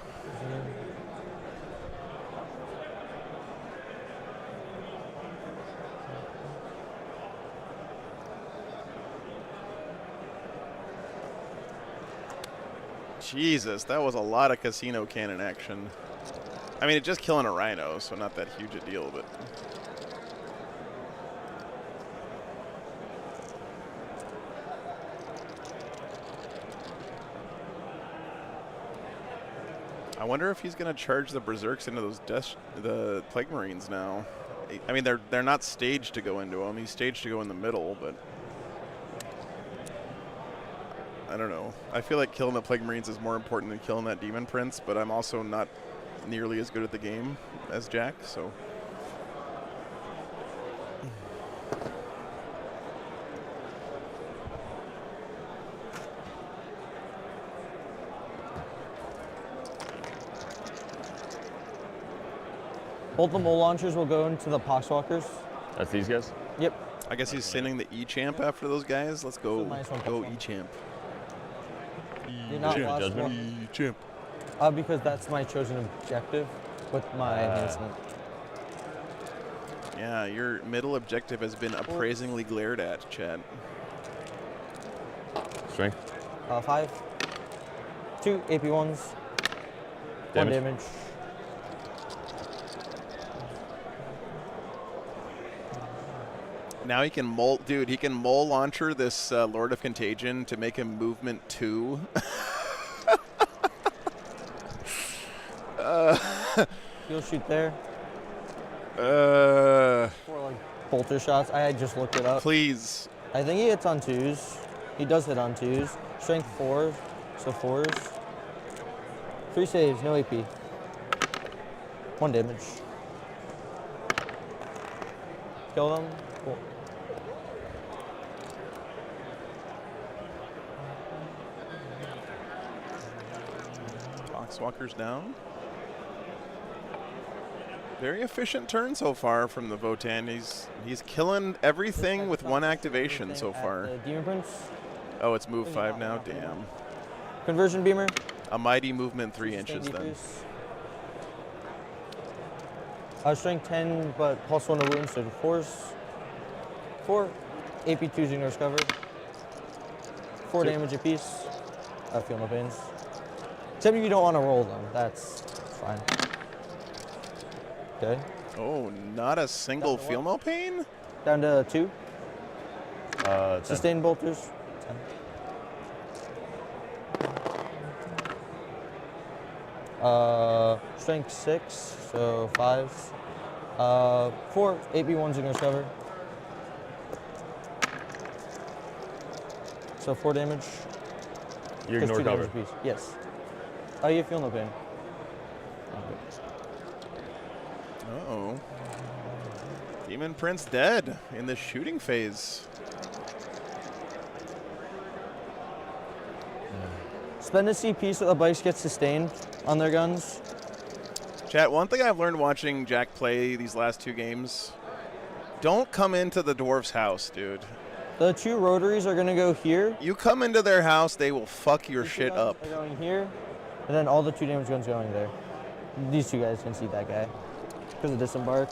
Jesus, that was a lot of casino cannon action. I mean, it's just killing a rhino, so not that huge a deal, but. I wonder if he's going to charge the Berserks into the Plague Marines now. I mean, they're not staged to go into him. He's staged to go in the middle, but I don't know. I feel like killing the Plague Marines is more important than killing that Demon Prince, but I'm also not nearly as good at the game as Jack, so. Both the mole launchers will go into the Poxwalkers. That's these guys? Yep. I guess he's sending the E-Champ after those guys. Let's go, Nice one, go Poxwalker. E-Champ. You're not Judgment. lost one. E-Champ. Because that's my chosen objective with my enhancement. Yeah, your middle objective has been appraisingly glared at, Chad. Strength. 5. 2 AP1s. 1 Damage. damage. Now he can mole, dude. He can mole launcher this Lord of Contagion to make him movement 2. You'll shoot there. 4 like bolter shots. I had just looked it up. Please. I think he hits on 2s. He does hit on 2s. Strength 4, so 4s. 3 saves, no AP. 1 damage. Kill them. Cool. Boxwalker's down. Very efficient turn so far from the Votann. He's killing everything with 1 activation so far. Demon Prince. Oh, it's move 5 now. Damn. Conversion beamer. A mighty movement 3 inches then. Decrease. Strength 10, but plus 1 to wounds, so 4s. 4. AP2s ignores cover. 4 damage apiece. I feel no pains. Except if you don't want to roll them. That's fine. Okay. Oh, not a single feel no pain? Down to 2. 10. Sustained bolters. 10. Strength 6, so 5s. 4 AP1s ignores cover. So 4 damage. You Just ignore 2 cover. damage apiece. Yes. Oh, you feel no pain. Uh-oh. Demon Prince dead in the shooting phase. Spend a CP so the bikes get sustained on their guns. Chat, one thing I've learned watching Jack play these last 2 games, don't come into the dwarf's house, dude. The 2 rotaries are going to go here. You come into their house, they will fuck your These 2 shit guys up. are going here, and then all the 2 damage guns going there. These 2 guys can see that guy because of disembark.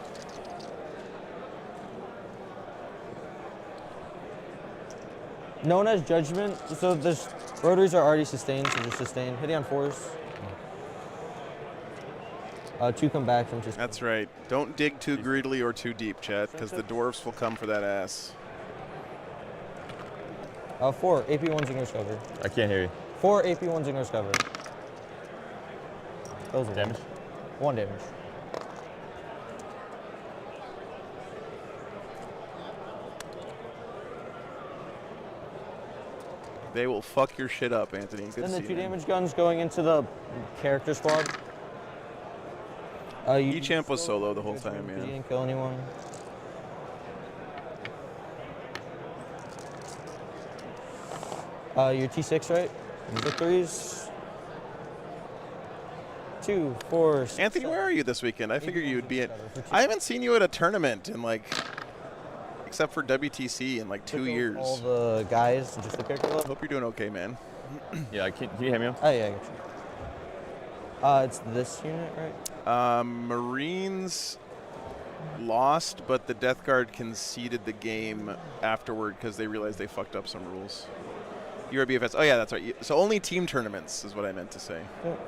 Known as judgment, so the rotaries are already sustained, so just sustain. Hitting on 4s. 2 come back from just. That's right. Don't dig too greedily or too deep, chat, because the dwarfs will come for that ass. 4 AP1s ignores cover. I can't hear you. 4 AP1s ignores cover. Those are Damage? 1 damage. They will fuck your shit up, Anthony. Good Then to the see 2 you, man. damage guns going into the character squad. E-Champ was solo the whole time, He yeah. didn't kill anyone. Your T6, right? Victories. 2, 4. Anthony, where are you this weekend? I figured you'd be at. I haven't seen you at a tournament in like, except for WTC in like 2 years. All the guys, just the character level. Hope you're doing okay, man. Yeah, can you hear me? Oh yeah, I got you. It's this unit, right? Marines lost, but the Death Guard conceded the game afterward because they realized they fucked up some rules. You're a BFS. Oh, yeah, that's right. So only team tournaments is what I meant to say. Yep.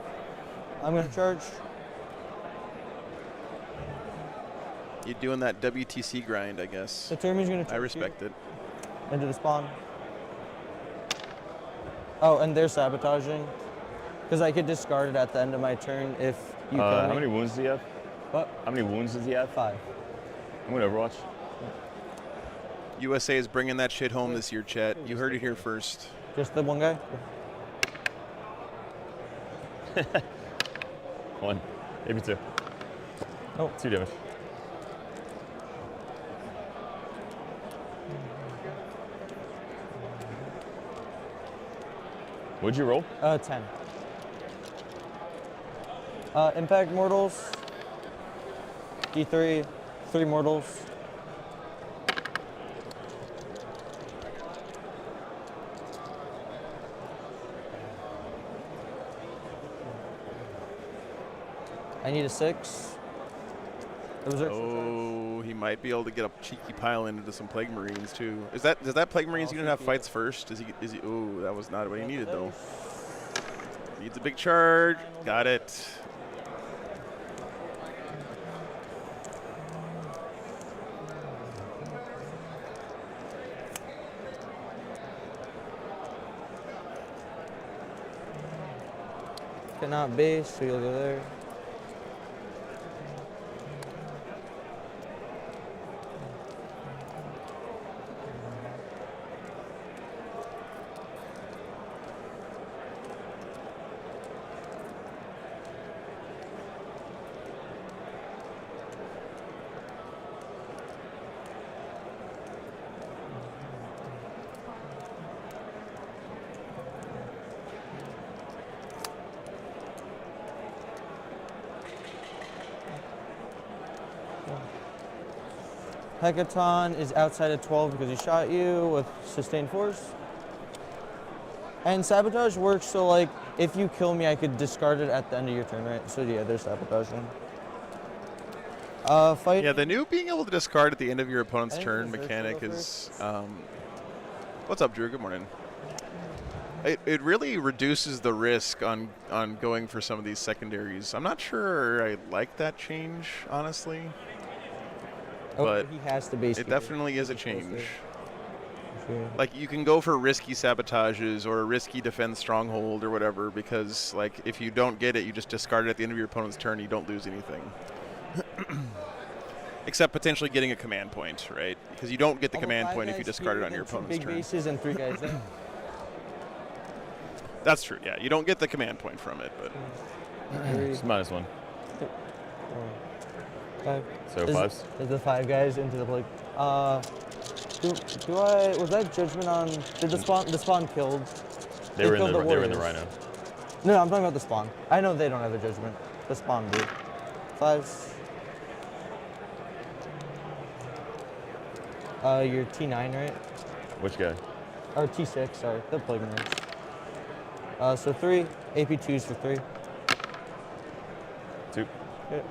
I'm going to charge. You're doing that WTC grind, I guess. The Termie's going to charge I respect it. into the spawn. Oh, and they're sabotaging. Because I could discard it at the end of my turn if you kill me. How many wounds do you have? What? How many wounds does he have? 5. I'm going to Overwatch. USA is bringing that shit home this year, chat. You heard it here first. Just the one guy? 1, maybe 2. Oh. 2 damage. What'd you roll? 10. Impact mortals. D3. 3 mortals. I need a 6. Oh, he might be able to get a cheeky pile into some Plague Marines too. Does that Plague Marines unit have fights first? Is he? Oh, that was not what he needed though. Needs a big charge. Got it. Cannot base, so you'll go there. Hecaton is outside of 12 because he shot you with sustained force. And sabotage works so like if you kill me I could discard it at the end of your turn, right? So yeah, there's sabotaging. Fight. Yeah, the new being able to discard at the end of your opponent's I think turn the first mechanic go is. What's up, Drew? Good morning. It really reduces the risk on going for some of these secondaries. I'm not sure I like that change, honestly. But he has to base it keep definitely is a change. Sure. Like you can go for risky sabotages or a risky defend stronghold or whatever because like if you don't get it, you just discard it at the end of your opponent's turn. You don't lose anything, except potentially getting a command point, right? Because you don't get the command point if you discard it on your opponent's big turn. bases and 3 guys there. That's true. Yeah, you don't get the command point from it, but It's -1. 4, 5. So 5s. Is the 5 guys into the play? Do I was that judgment on? Did the spawn killed? They were in killed the warriors. Rhino. No, I'm talking about the spawn. I know they don't have a judgment. The spawn do. 5s. You're T9, right? Which guy? Or T6, sorry. The plague marines. So 3 AP2s for 3. 2. Okay.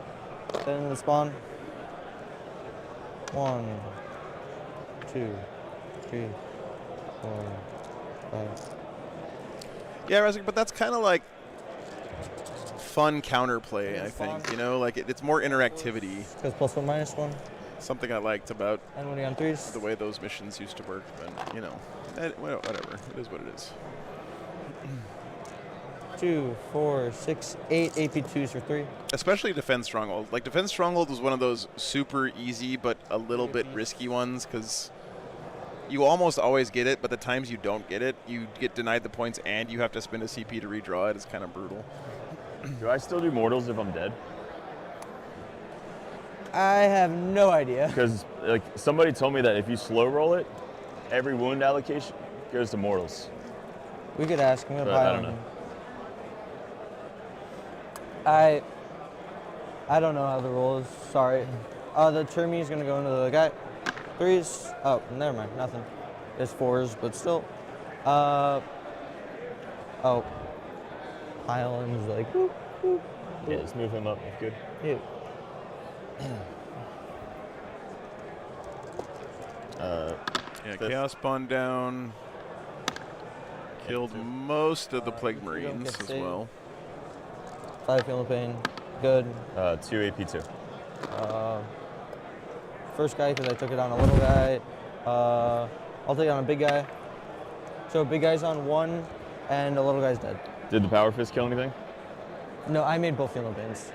Then the spawn. 1, 2, 3, 4, 5. yeah, Resnick, but that's kind of like fun counterplay. I think like it's more interactivity. Because +1, -1. Something I liked about And when you're on 3s. the way those missions used to work, but whatever. It is what it is. 2, 4, 6, 8 AP2s for 3. Especially Defend Stronghold. Like, Defend Stronghold was one of those super easy but a little bit risky ones because you almost always get it, but the times you don't get it, you get denied the points and you have to spend a CP to redraw it. It's kind of brutal. Do I still do mortals if I'm dead? I have no idea. Because like somebody told me that if you slow roll it, every wound allocation goes to mortals. We could ask him. But I don't know. I don't know how the rule is. Sorry. The Termie is going to go into the guy. 3s. Oh, never mind. Nothing. It's 4s, but still. Oh. Highland's like, whoop, whoop. Yeah, just move him up. Good. Yeah. Yeah, Chaos Spawn down. Killed most of the Plague if you don't Marines get as saved. well. 5 feeling pain. Good. 2 AP2. First guy because I took it on a little guy. I'll take it on a big guy. So big guy's on 1 and a little guy's dead. Did the Power Fist kill anything? No, I made both feeling pains.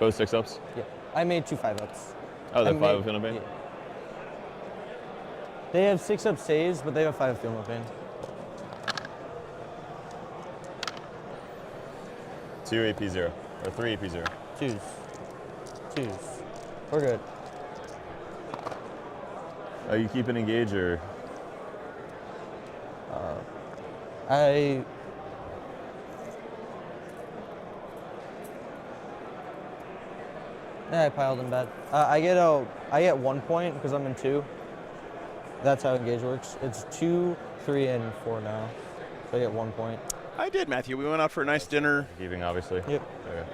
Both 6-ups? Yeah. I made 2 5-ups. Oh, I the 5 made- of feeling pain? yeah. They have 6-up saves, but they have 5 feeling pain. 2 AP0. Or 3 AP0. Twos. We're good. Are you keeping engaged or? I piled in bad. I get 1 point because I'm in 2. That's how engage works. It's 2, 3, and 4 now. So I get 1 point. I did, Matthew. We went out for a nice dinner. Keeping, obviously. Yep. Okay.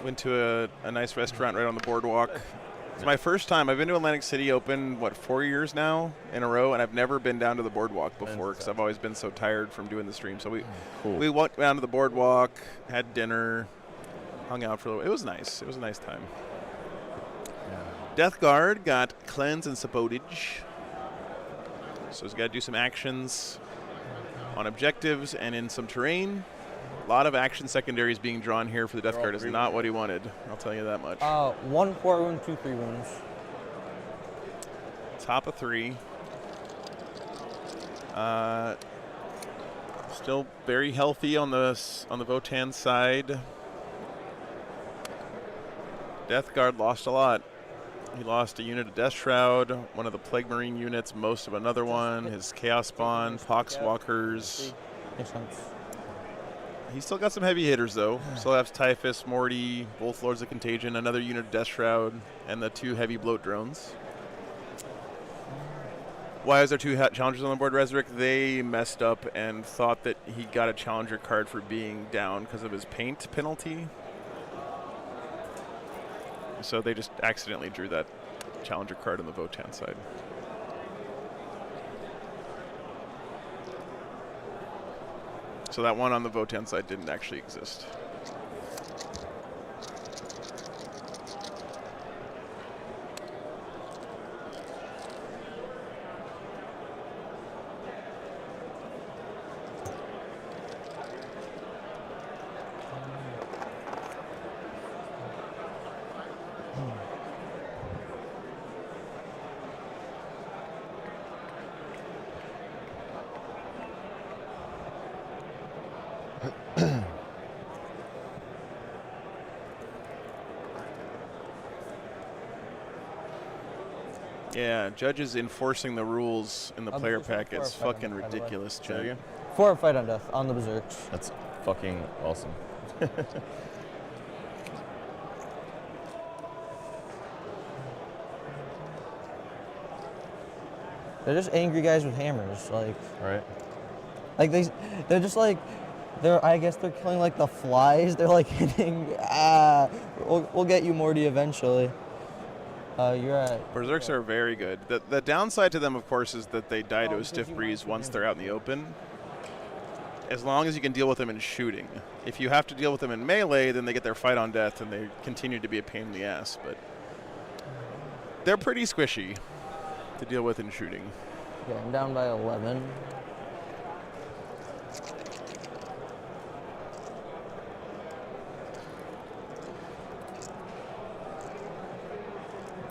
Went to a nice restaurant right on the boardwalk. It's my first time. I've been to Atlantic City Open, 4 years now in a row, and I've never been down to the boardwalk before because I've always been so tired from doing the stream. So we went down to the boardwalk, had dinner, hung out for a little. It was nice. It was a nice time. Death Guard got Cleanse and Sabotage. So he's got to do some actions on objectives and in some terrain. A lot of action secondaries being drawn here for the Death Guard is not what he wanted. I'll tell you that much. 1 4 wound, 2 3 wounds. Top of 3. Still very healthy on the Votann side. Death Guard lost a lot. He lost a unit of Death Shroud, one of the Plague Marine units, most of another one, his Chaos Spawn, Poxwalkers. Makes sense. He's still got some heavy hitters, though. Still has Typhus, Morty, both Lords of Contagion, another unit of Death Shroud, and the 2 heavy bloat drones. Why is there 2 challengers on the board, Resurrect? They messed up and thought that he got a challenger card for being down because of his paint penalty. So they just accidentally drew that challenger card on the Votann side. So that one on the Votann side didn't actually exist. Yeah, judges enforcing the rules in the player pack is fucking ridiculous, Chad. 4 fight on death on the berserks. That's fucking awesome. They're just angry guys with hammers, Right. they're just I guess they're killing like the flies. They're like hitting. We'll get you, Morty, eventually. You're at. Berserks are very good. The downside to them, of course, is that they die to a stiff breeze once they're out in the open. As long as you can deal with them in shooting. If you have to deal with them in melee, then they get their fight on death and they continue to be a pain in the ass. But they're pretty squishy to deal with in shooting. Yeah, I'm down by 11.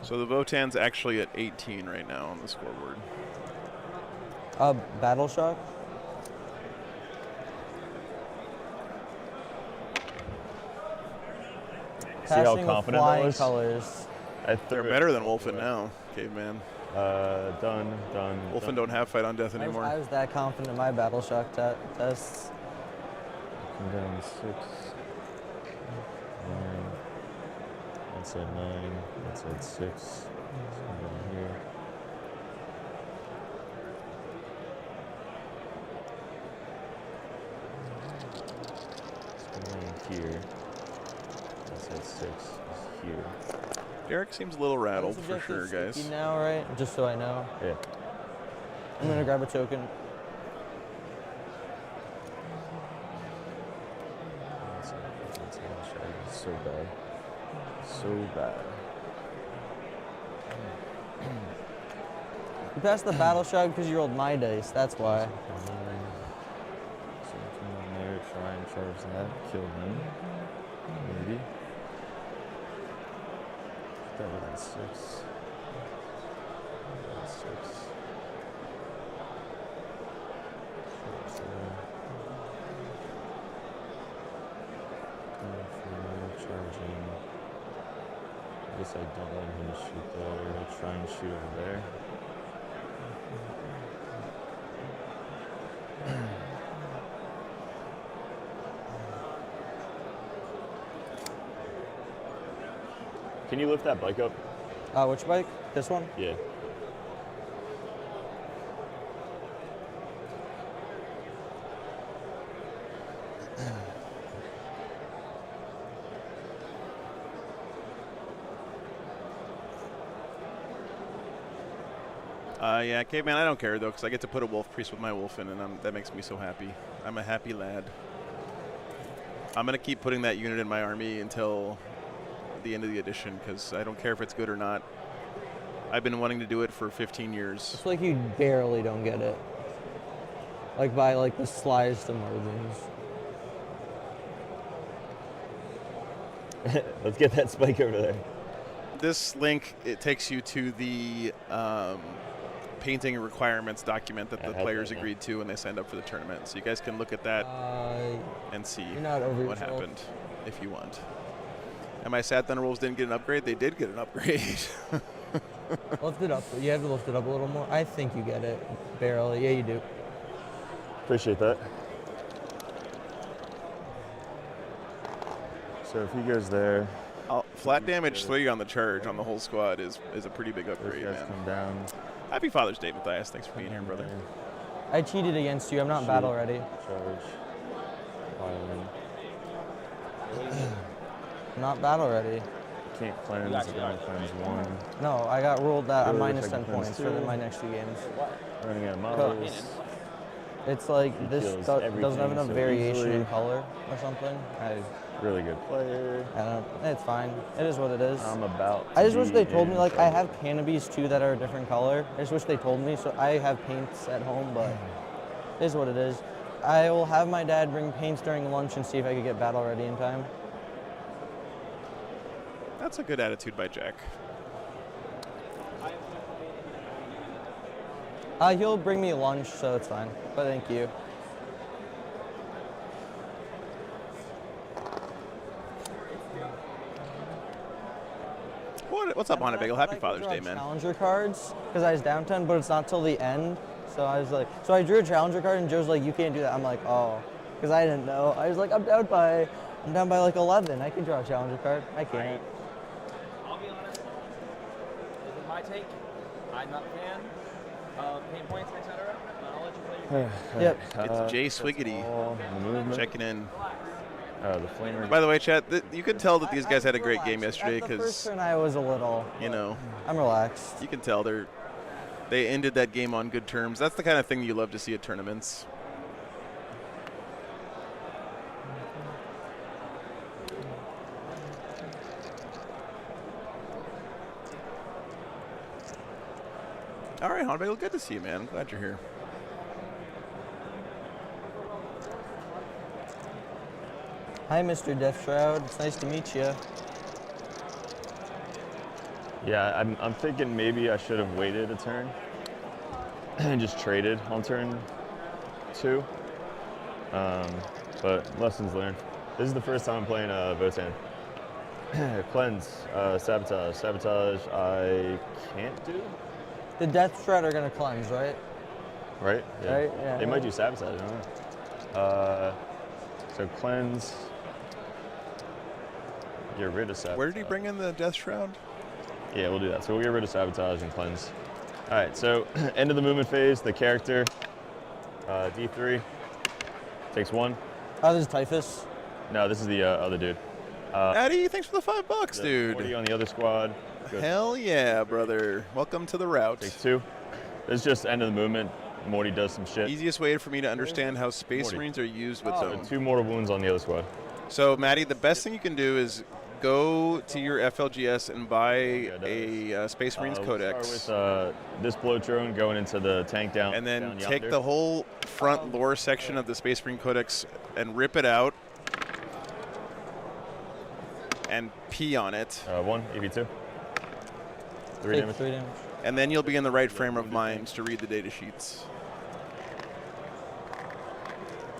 So the Votann's actually at 18 right now on the scoreboard. Battle shock. See how Passing with confident that flying was? colors. They're better than Wolfen now, Caveman. Done. Wolfen don't have fight on death I anymore. was that confident in my battle shock tests. I'm down 6. 9. That's at 9. That's at 6. So I'm down here. So I'm here. That's at 6. Is here. Derek seems a little rattled What's for sure, objective guys. 50 now, right? Just so I know. Yeah. I'm gonna grab a token. So bad. So bad. You passed the battle shroud because you rolled my dice. That's why. 17 on there. Try and charge that. Kill him. Maybe. That within 6. Within 6. Charging. I guess I don't want him to shoot there. I'll try and shoot over there. Can you lift that bike up? Which bike? This one? Yeah. Yeah, Caveman, I don't care, though, because I get to put a wolf priest with my wolf in, and that makes me so happy. I'm a happy lad. I'm going to keep putting that unit in my army until the end of the edition, because I don't care if it's good or not. I've been wanting to do it for 15 years. It's like you barely don't get it. Like by like the slightest of margins. Let's get that spike over there. This link, it takes you to the painting requirements document that the players agreed to when they signed up for the tournament. So you guys can look at that and see You're not over what yourself. happened if you want. Am I sad Thunder Wolves didn't get an upgrade? They did get an upgrade. Lift it up. You have to lift it up a little more. I think you get it. Barely. Yeah, you do. Appreciate that. So if he goes there, Flat damage 3 on the charge on the whole squad is a pretty big those upgrade, guys man. come down. Happy Father's Day, Matthias. Thanks for being here, brother. I cheated against you. I'm not Shoot. battle ready. Charge. Violin. I'm not battle ready. Can't cleanse. I can only cleanse 1. No, I got ruled that I'm Really minus wish I 10 could cleanse points for 2. my next 2 games. Running out of models. It's like He this kills doesn't have everything enough so variation easily. in color or something. Really good player. I don't. It's fine. It is what it is. I'm about. I just wish be they told me, in like, I trouble. have canopies too that are a different color. I just wish they told me, so I have paints at home, but it is what it is. I will have my dad bring paints during lunch and see if I could get battle ready in time. That's a good attitude by Jack. He'll bring me lunch, so it's fine. But thank you. What's up, Honda Bagel? Happy I Father's draw Day, man. Challenger cards because I was down 10, but it's not till the end. So I was like, so I drew a challenger card, and Joe's like, you can't do that. I'm like, oh, because I didn't know. I was like, I'm down by like 11. I can draw a challenger card. I can't. I'll be honest. This is my take. I'm not a fan of pain points, etc. But I'll let you play your game. Yep. It's Jay Swiggity All the movement. checking in. The flamer. By the way, chat, you could tell that these guys had a great game yesterday At the first because, turn, I was a little. you know, I'm relaxed. you can tell they ended that game on good terms. That's the kind of thing you love to see at tournaments. All right, Honda Bagel, good to see you, man. I'm glad you're here. Hi, Mr. Death Shroud. It's nice to meet you. Yeah, I'm thinking maybe I should have waited a turn and just traded on turn 2. But lessons learned. This is the first time I'm playing Votann. Cleanse, sabotage. Sabotage I can't do, The Death Shroud are gonna cleanse, right? right? Right, yeah. They might do sabotage, I don't know. So cleanse. Get rid of sabotage. Where did he bring in the Death Shroud? Yeah, we'll do that. So we'll get rid of sabotage and cleanse. All right, so end of the movement phase, the character, D3, takes 1. Oh, this is Typhus. No, this is the other dude. Addy, thanks for the $5, The dude. 40 on the other squad, goes, Hell yeah, brother. Welcome to the route. takes 2. This is just end of the movement. Morty does some shit. Easiest way for me to understand how Space Morty. Marines are used with So them. 2 mortal wounds on the other squad. So, Maddie, the best thing you can do is go to your FLGS and buy a Space Marines Codex. Start with this Bloatron going into the tank down. And then down take yonder. the whole front lore section of the Space Marine Codex and rip it out and pee on it. 1, AP2. 3 Take damage. 3 damage. And then you'll be in the right frame of mind to read the data sheets.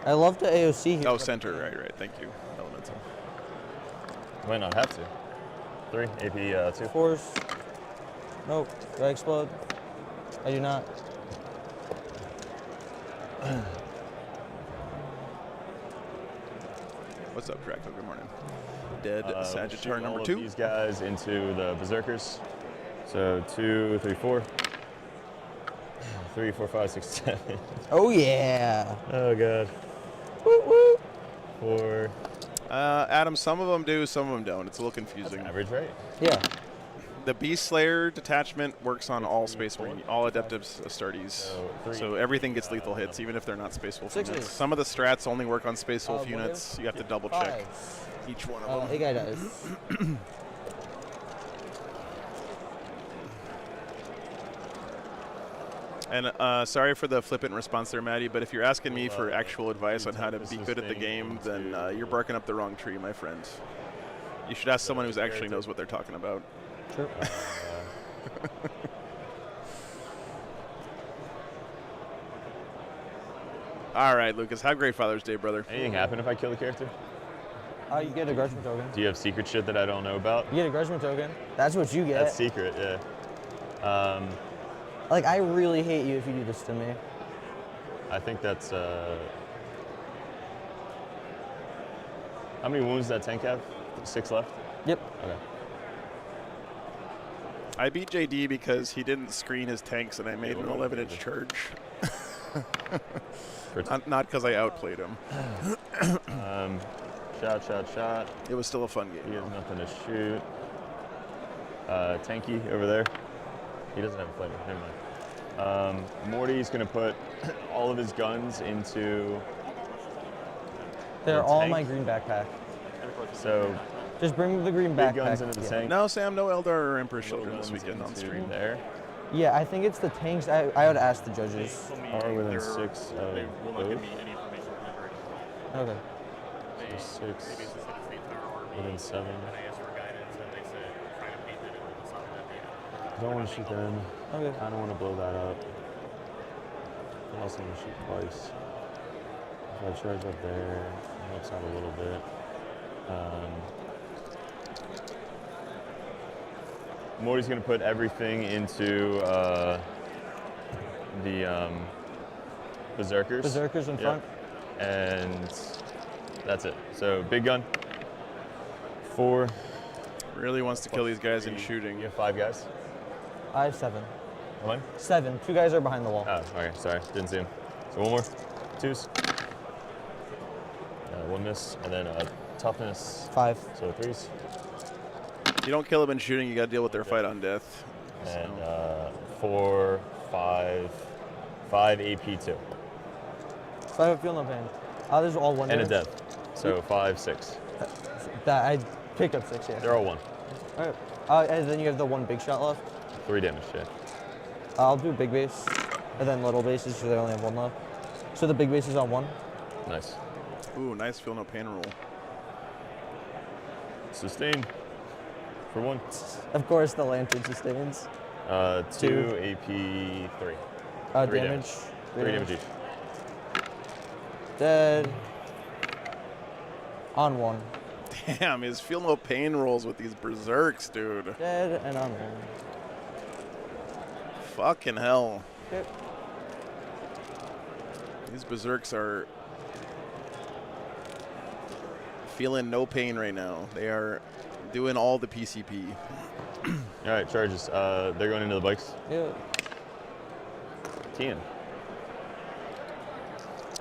I love the AOC here. Oh, center, right. Thank you, Elemental. You might not have to. 3, AP2. Force. Nope. Do I explode? I do not. What's up, Draco? Good morning. Dead We'll Sagittarius shoot all number of 2. these guys into the Berserkers. So 2, 3, 4. 3, 4, 5, 6, 7. Oh yeah. Oh god. Woo woo. 4. Adam, some of them do, some of them don't. It's a little confusing. Average, right? Yeah. The Beast Slayer detachment works on all Space Marine, all Adeptus Astartes. So everything gets lethal hits, even if they're not Space Wolf Sixes. units. Some of the strats only work on Space Wolf what units. is? You have to double check 5. each one of them. Hey guy does. And sorry for the flippant response there, Maddie, but if you're asking me for actual advice on how to be good at the game, then you're barking up the wrong tree, my friend. You should ask someone who actually knows what they're talking about. Sure. All right, Lucas, have a great Father's Day, brother. Anything happen if I kill the character? You get a Grudgman token. Do you have secret shit that I don't know about? You get a Grudgman token. That's what you get. That's secret, yeah. Like, I really hate you if you do this to me. I think that's. How many wounds does that tank have? 6 left? Yep. Okay. I beat JD because he didn't screen his tanks and I made an 11-inch charge. Not because I outplayed him. Shot. It was still a fun He game. has nothing to shoot. Tanky over there. He doesn't have a flavor. Never mind. Morty's gonna put all of his guns into. They're the all tank. my green backpack. So Just bring the green big backpack. guns into the tank. No, Sam, no Eldar or Emperor's Little Children this guns weekend on into stream. there. Yeah, I think it's the tanks. I would ask the judges. Are within 6 of those. Okay. So 6 within 7. Don't want to shoot them. Okay. I don't want to blow that up. I also want to shoot twice. If I charge up there, it helps out a little bit. Morty's going to put everything into the Berserkers. Berserkers in Yep. front. And that's it. So big gun. 4. Really wants to kill these guys in shooting. You have 5 guys? I have 7. How many? 7. 2 guys are behind the wall. Oh, okay, sorry, didn't see him. So one more, 2s. 1 miss, and then toughness, 5. so 3s. You don't kill them in shooting, you got to deal with their fight on death. And 4, 5 AP2. 5 feel no pain. Others are all 1 And a damage. death, so 5, 6. That I picked up 6, yeah. They're all 1. Alright. And then you have the 1 big shot left. 3 damage, yeah. I'll do big base, and then little bases because they only have 1 left. So the big base is on 1. Nice. Ooh, nice feel no pain roll. Sustain for 1. Of course, the lantern sustains. 2 AP3. 3 Damage. 3 damage each. Dead. On 1. Damn, his feel no pain rolls with these berserks, dude. Dead and on 1. Fucking hell. Okay. These berserks are feeling no pain right now. They are doing all the PCP. All right, charges. They're going into the bikes. Yeah. 10.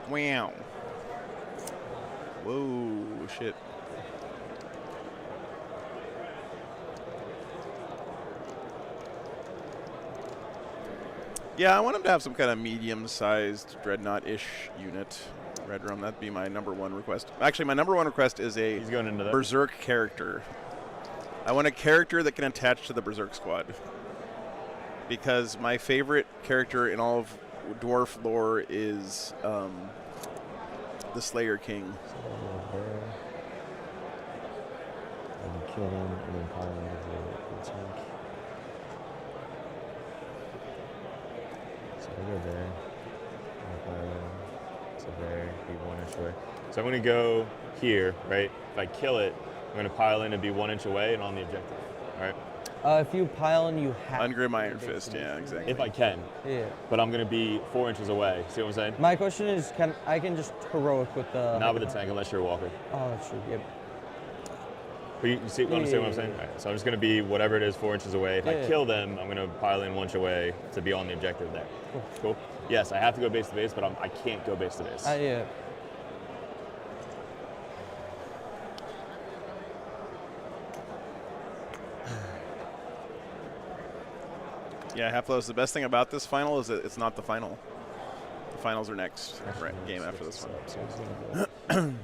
Wow. Whoa, shit. Yeah, I want him to have some kind of medium-sized dreadnought-ish unit. Red Rum, that'd be my #1 request. Actually, my #1 request is a He's going into that. Berserk character. I want a character that can attach to the Berserk squad. Because my favorite character in all of Dwarf lore is the Slayer King. And kill him and then pile into the tank. So I go there. So there, be 1 inch away. So I'm going to go here, right? If I kill it, I'm going to pile in and be 1 inch away and on the objective. All right? If you pile in, you have Ungrim to Iron basically- Fist, yeah, exactly. If I can. Yeah. But I'm going to be 4 inches away. See what I'm saying? My question is, can I just heroic with the... Not with the tank unless you're a walker. Oh, that's true. Yep. But you see, understand what I'm saying? Yeah. All right, so I'm just going to be whatever it is, 4 inches away. If I Yeah. kill them, I'm going to pile in 1 inch away to be on the objective there. Cool. Yes, I have to go base to base, but I can't go base to base. Yeah. Yeah, Half-Lows, the best thing about this final is that it's not the final. The finals are next game after this one.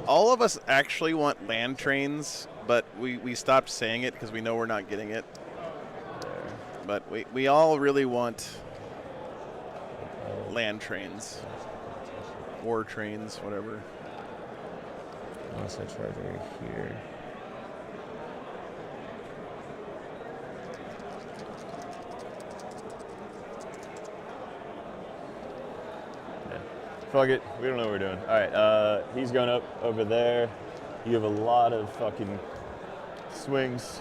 All of us actually want land trains, but we stopped saying it because we know we're not getting it. But we all really want land trains. War trains, whatever. Unless I charge right here. Fuck it. We don't know what we're doing. All right. He's going up over there. You have a lot of fucking swings.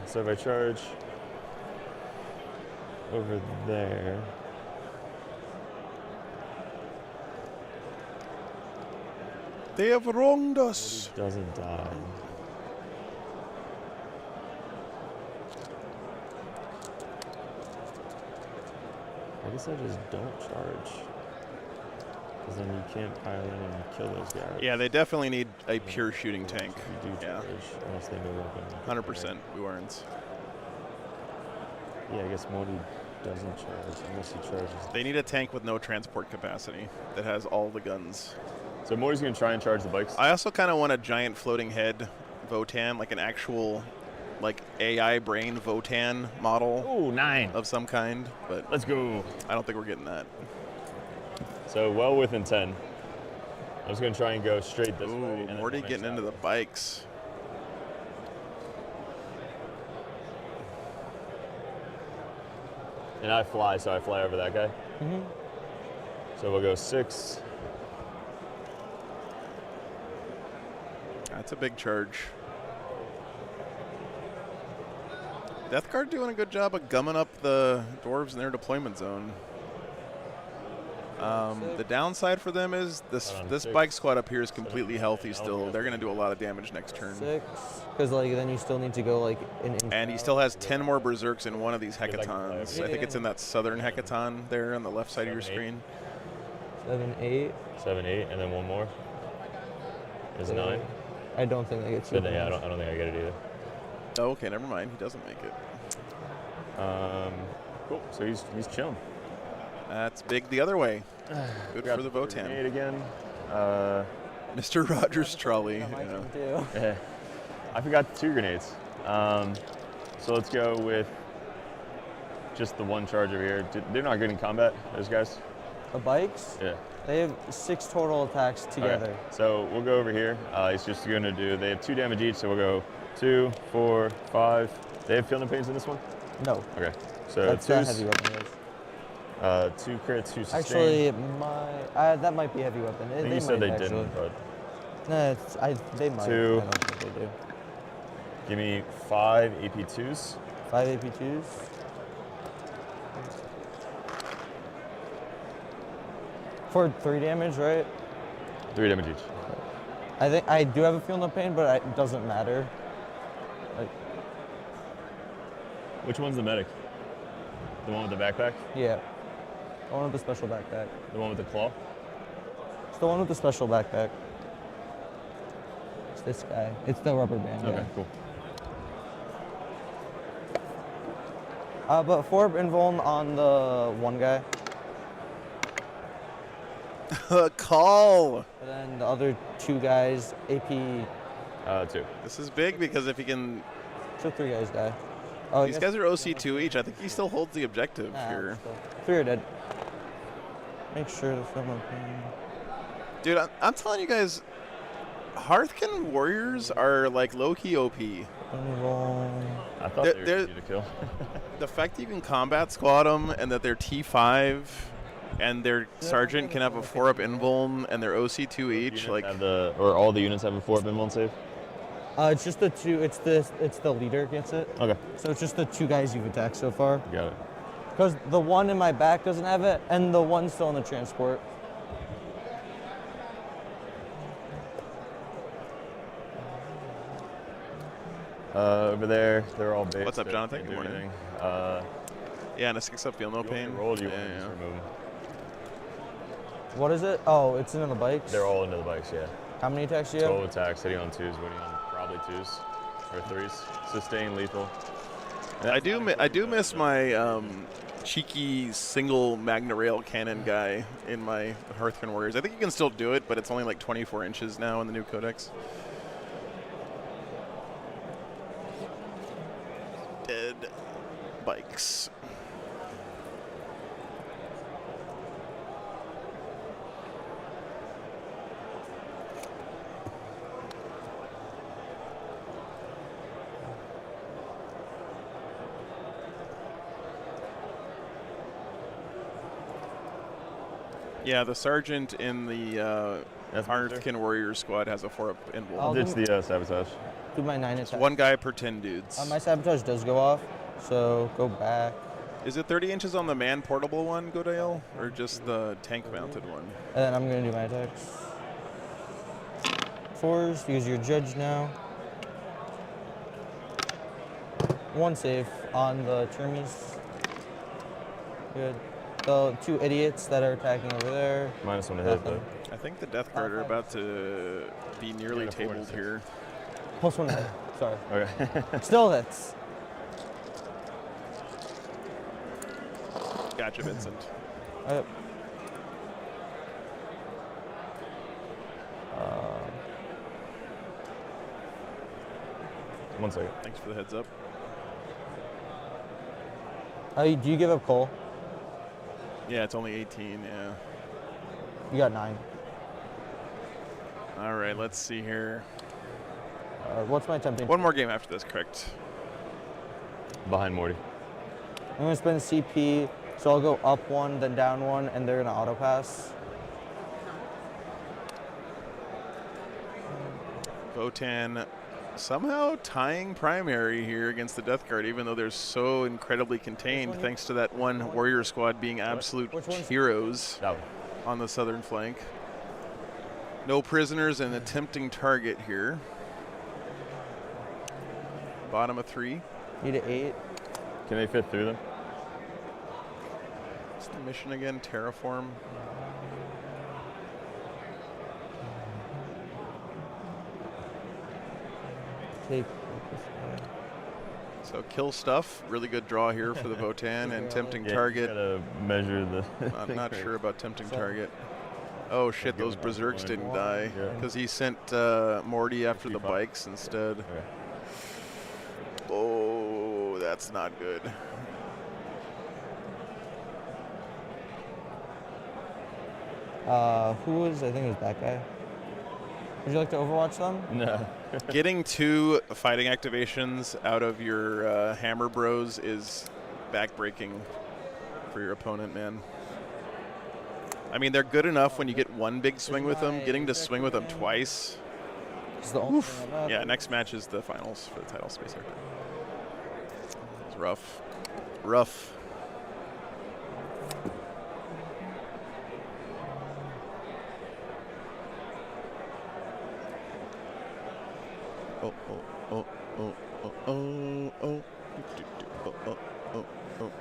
So if I charge over there. They have wronged us. Doesn't die. I guess I just don't charge. Because then you can't pile in and kill those guys. Yeah, they definitely need a pure shooting tank. You do Yeah. charge unless they move up. 100% Warrens. Yeah, I guess Modi doesn't charge unless he charges. They need a tank with no transport capacity that has all the guns. So Modi's going to try and charge the bikes. I also kind of want a giant floating head Votann, like an actual like AI brain Votann model Ooh, 9. of some kind, but Let's go. I don't think we're getting that. So well within 10. I was going to try and go straight this way. Ooh, and then Morty mix getting that into the way. bikes. And I fly, so I fly over that guy. Mm-hmm. So we'll go 6. That's a big charge. Death Guard doing a good job of gumming up the dwarves in their deployment zone. The downside for them is this Six. bike squad up here is completely 7, healthy 8, still. okay. They're going to do a lot of damage next turn. 6. Because like then you still need to go like in. And he still has 10 more berserks in one of these like a hecatons. player. I think it's in that southern hecaton there on the left side of your 7, 8. screen. 7, 8. 7, 8, and then one more. Is 9. I don't think I get So yeah, I don't think I get it either. Oh, okay, never mind. He doesn't make it. Cool. So he's chilling. That's big the other way. Good for the Grenade Votann. again. Mr. Rogers trolley. My you know. turn too. I forgot 2 grenades. So let's go with just the one charge over here. They're not good in combat, those guys. The bikes, Yeah. they have 6 total attacks together. Okay. So we'll go over here. He's just going to do, they have 2 damage each, so we'll go 2, 4, 5. They have field and pains in this one? No, Okay. So that's that heavy 2s, weapon is. 2 crits, 2 sustain. Actually, that might be heavy weapon. I think you said might they actually. didn't, but No, they might. 2. I don't think they do. give me 5 AP2s. 5 AP2s. For 3 damage, right? 3 damage each. I think I do have a field no pain, but it doesn't matter. Like, Which one's the medic? The one with the backpack? yeah. The one with the special backpack. The one with the claw? It's the one with the special backpack. this guy. It's the rubber band Okay, guy. cool. But 4 invuln on the one guy. Call. And then the other 2 guys, AP. 2. This is big because if he can, So 3 guys die. Oh, I these guess- guys are OC2 each. I think he still holds the objective Nah, here. still. 3 are dead. Make sure to film up. Dude, I'm telling you guys, Hearthkin Warriors are like low-key OP. Invuln. I thought They're- they were they're- easy to kill. The fact that you can combat squad them and that they're T5 and their sergeant can have a 4-up invuln and they're OC2 each, Units like, have or all the units have a 4-up invuln save? It's just the 2. It's the leader gets it. Okay, So it's just the 2 guys you've attacked so far. got it. Because the one in my back doesn't have it, and the one's still in the transport. Over there, they're all big. What's up, They Jonathan? can't Good do morning. anything. yeah, and a 6-up feel no You want me pain. to roll, or do you Yeah, want me to yeah. just remove them? What is it? Oh, it's into the bikes. They're all into the bikes, yeah. How many attacks do you have? 12 attacks, hitting on 2s, winning on probably 2s or 3s. Sustain, lethal. And I that's do miss my cheeky single Magna Rail cannon guy in my Hearthkin Warriors. I think you can still do it, but it's only like 24 inches now in the new codex. Dead bikes. Yeah, the sergeant in the That's what they're- Hearthkin Warriors squad has a 4-up invuln. I'll It's the sabotage. do my 9 It's attacks. one guy per 10 dudes. My sabotage does go off, so go back. Is it 30 inches on the man portable one, Godale, or just the tank mounted one? And then I'm gonna do my attacks. 4s, because you're judged now. 1 save on the Termies. Good. The 2 idiots that are attacking over there. -1 to hit, Nothing. I think the Death Guard are about to be nearly Yeah, 4 to tabled 6. here. +1 hit. Sorry. but okay. Still hits. Gotcha, Vincent. Yep. 1 second. Thanks for the heads up. Do you give up coal? Yeah, it's only 18, yeah. You got 9. All right, let's see here. What's my tempting? One more game after this, correct? Behind Morty. I'm gonna spend CP, so I'll go up 1, then down 1, and they're gonna auto pass. Votann somehow tying primary here against the Death Guard, even though they're so incredibly contained Which one? thanks to that one warrior squad being absolute Which one's- heroes That one. on the southern flank. No prisoners and a tempting target here. Bottom of 3. Need an 8. Can they fit through them? What's the mission again? Terraform. Take. So kill stuff. Really good draw here for the Votann and tempting Yeah, you target. gotta measure the. I'm thing not first. sure about tempting So- target. Oh shit, give those it a berserks point. didn't die Yeah. because he sent Morty after the G5. bikes instead. Okay. Oh, that's not good. Who was? I think it was that guy. Would you like to Overwatch them? No. Getting 2 fighting activations out of your hammer bros is backbreaking for your opponent, man. I mean, they're good enough when you get one big swing with them. Getting to swing with them twice. It's the only thing I got. Yeah, next match is the finals for the title space arc. It's rough. Rough. Oh, oh, oh, oh, oh, oh, oh, oh, oh, oh, oh.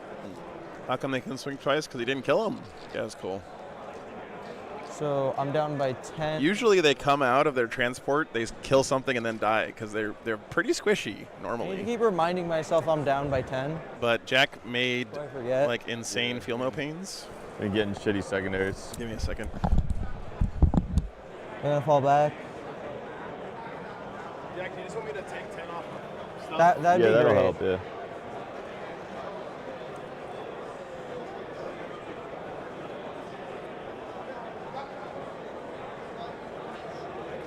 How come they can swing twice? Because he didn't kill him. Yeah, that's cool. So I'm down by 10. Usually they come out of their transport, they kill something and then die because they're pretty squishy I need to normally. keep reminding myself I'm down by 10. But Jack made Before I forget. like insane feel no pains. And getting shitty secondaries. Give me a second. I'm gonna fall back. Jack, do you just want me to take 10 off stuff? That'd Yeah, be that'll great. help. Yeah.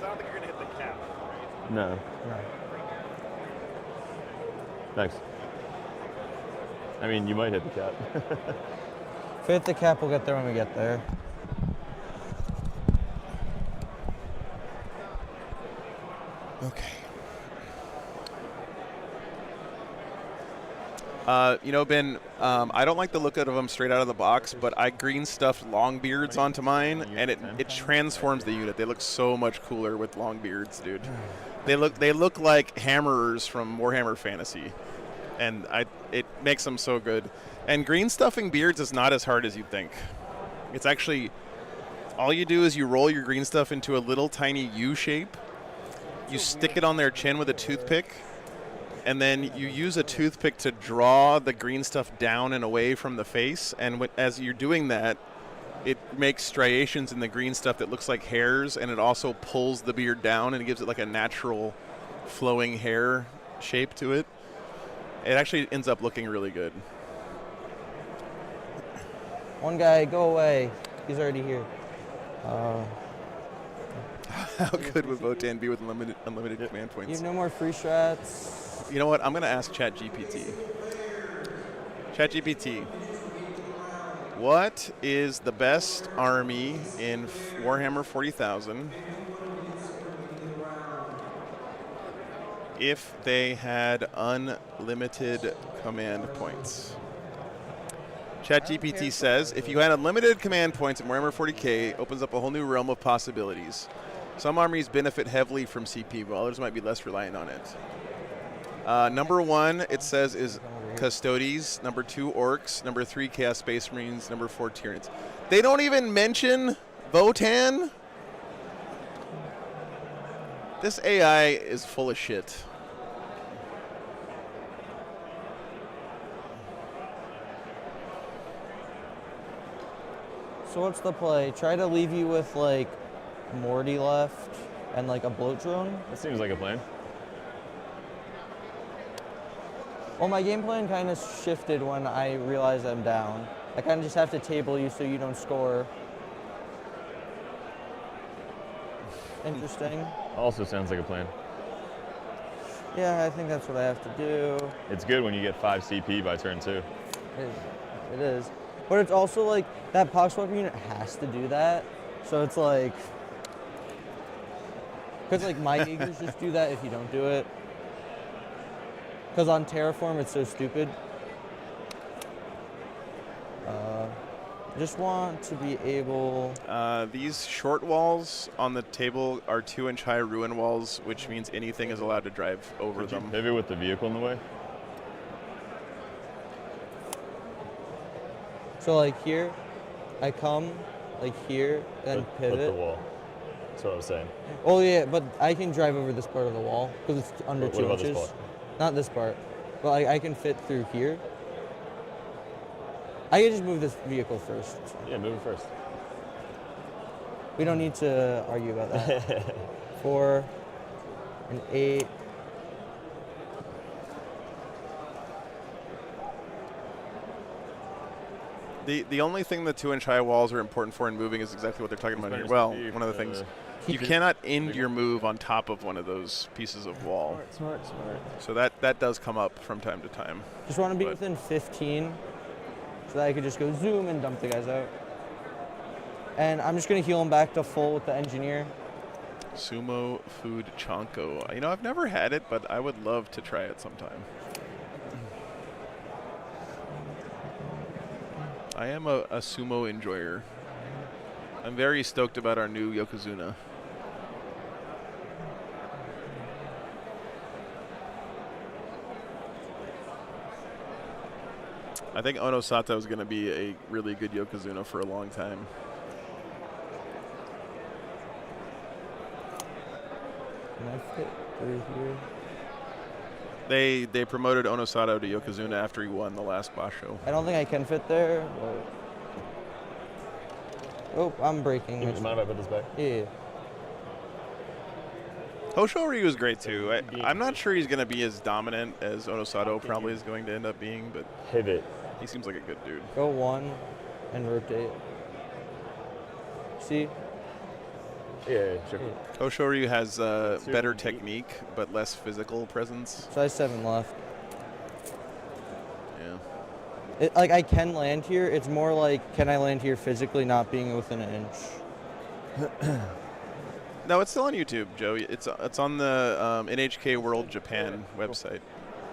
I don't think you're going to hit the cap. No. No. Thanks. I mean, you might hit the cap. If we hit the cap, we'll get there when we get there. Okay. Ben, I don't like the look of them straight out of the box, but I green stuffed long beards onto mine, and it transforms the unit. They look so much cooler with long beards, dude. They look like hammerers from Warhammer Fantasy, and it makes them so good. And green stuffing beards is not as hard as you'd think. It's actually all you do is you roll your green stuff into a little tiny U shape. You stick it on their chin with a toothpick, and then you use a toothpick to draw the green stuff down and away from the face. And as you're doing that, it makes striations in the green stuff that looks like hairs, and it also pulls the beard down and gives it like a natural flowing hair shape to it. It actually ends up looking really good. One guy, go away. He's already here. How good would Votann be with unlimited command You points? have no more free strats. You know what? I'm going to ask ChatGPT. ChatGPT, what is the best army in Warhammer 40,000 if they had unlimited command points? ChatGPT says, if you had unlimited command points in Warhammer 40K, it opens up a whole new realm of possibilities. Some armies benefit heavily from CP, while others might be less reliant on it. Number 1, it says, is Custodes. Number 2, Orcs. Number 3, Chaos Space Marines. Number 4, Tyranids. They don't even mention Votann. This AI is full of shit. So what's the play? Try to leave you with like Morty left and like a bloat drone? That seems like a plan. Well, my game plan kind of shifted when I realized I'm down. I kind of just have to table you so you don't score. Interesting. Also sounds like a plan. Yeah, I think that's what I have to do. It's good when you get 5 CP by turn 2. It is. But it's also like that Poxwalker unit has to do that. So it's like, because like my Jaegers just do that if you don't do it. Because on Terraform it's so stupid. Just want to be able. These short walls on the table are 2-inch high ruin walls, which means anything is allowed to drive over Could you them. pivot with the vehicle in the way? So like here, I come like here, then With pivot. the wall. That's what I was saying. Oh yeah, but I can drive over this part of the wall because it's under What 2 about inches. this part? Not this part, but like I can fit through here. I can just move this vehicle first. Yeah, move it first. We don't need to argue about that. 4 and 8. The only thing the 2-inch high walls are important for in moving is exactly what they're talking about here. Well, one of the things, you cannot end your move on top of one of those pieces of wall. Smart. So that does come up from time to time. Just want to be But- within 15 so that I could just go zoom and dump the guys out. And I'm just going to heal them back to full with the engineer. Sumo Food Chonko. You know, I've never had it, but I would love to try it sometime. I am a sumo enjoyer. I'm very stoked about our new Yokozuna. I think Ono Sato is going to be a really good Yokozuna for a long time. Can I fit through here? They promoted Onosato to Yokozuna after he won the last Basho. I don't think I can fit there. But... Oh, I'm breaking. You mind if I put this back? Yeah. Hosho Ryu is great too. I'm not sure he's going to be as dominant as Onosato probably is going to end up being, but Pivot. he seems like a good dude. Go 1 and rotate. See? Yeah, sure. Hosho Ryu has better technique, but less physical presence. Size 7 left. Yeah. Like, I can land here. It's more like, can I land here physically, not being within an inch? No, it's still on YouTube, Joe. It's on the NHK World Japan website,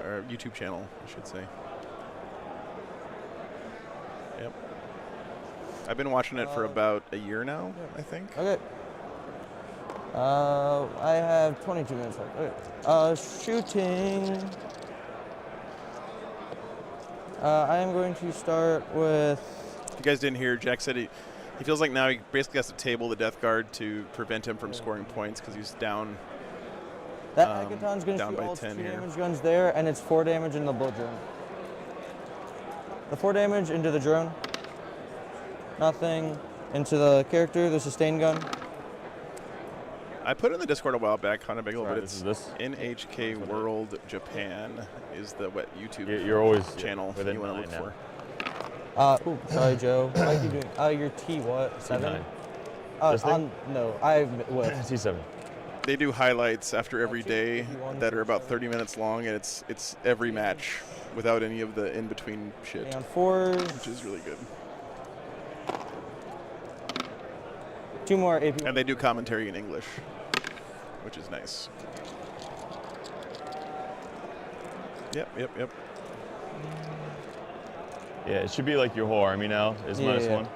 or YouTube channel, I should say. Yep. I've been watching it for about a year now, I think. Okay. I have 22 minutes left. Okay. Shooting. I am going to start with... If you guys didn't hear, Jack said he feels like now he basically has to table the Death Guard to prevent him from scoring points because he's down. That Hekaton's going to down shoot by all its 10 2 here. damage guns there, and it's 4 damage in the blood drone. The 4 damage into the drone. Nothing. Into the character, the sustain gun. I put it in the Discord a while back, Hana Bagel, Sorry, but this it's is this? NHK World Japan is the YouTube You're always channel within you want to 9 look now. for. Ooh, sorry, Joe. What are you doing? Your T what? 7? This thing? No, I'm with. T7. They do highlights after every day that are about 30 minutes long, and it's every match without any of the in-between shit, On 4s. which is really good. 2 more AP. And they do commentary in English, which is nice. Yep. Yeah, it should be like your whole army now is -1.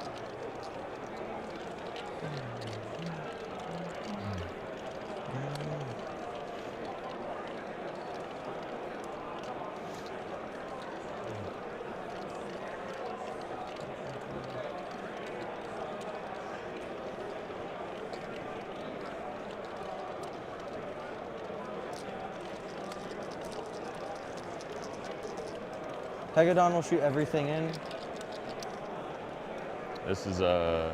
Pegadon will shoot everything in. This is The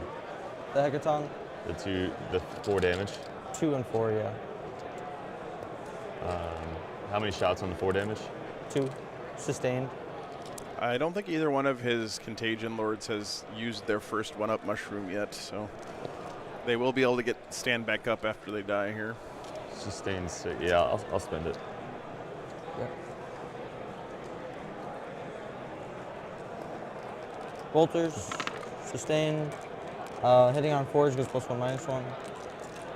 Hecaton, the 4 damage. 2 and 4, yeah. How many shots on the 4 damage? 2. Sustained. I don't think either one of his Contagion Lords has used their first one-up mushroom yet, so they will be able to stand back up after they die here. Sustained 6. Yeah, I'll spend it. Yep. Bolters, sustained. Hitting on 4s goes +1, -1.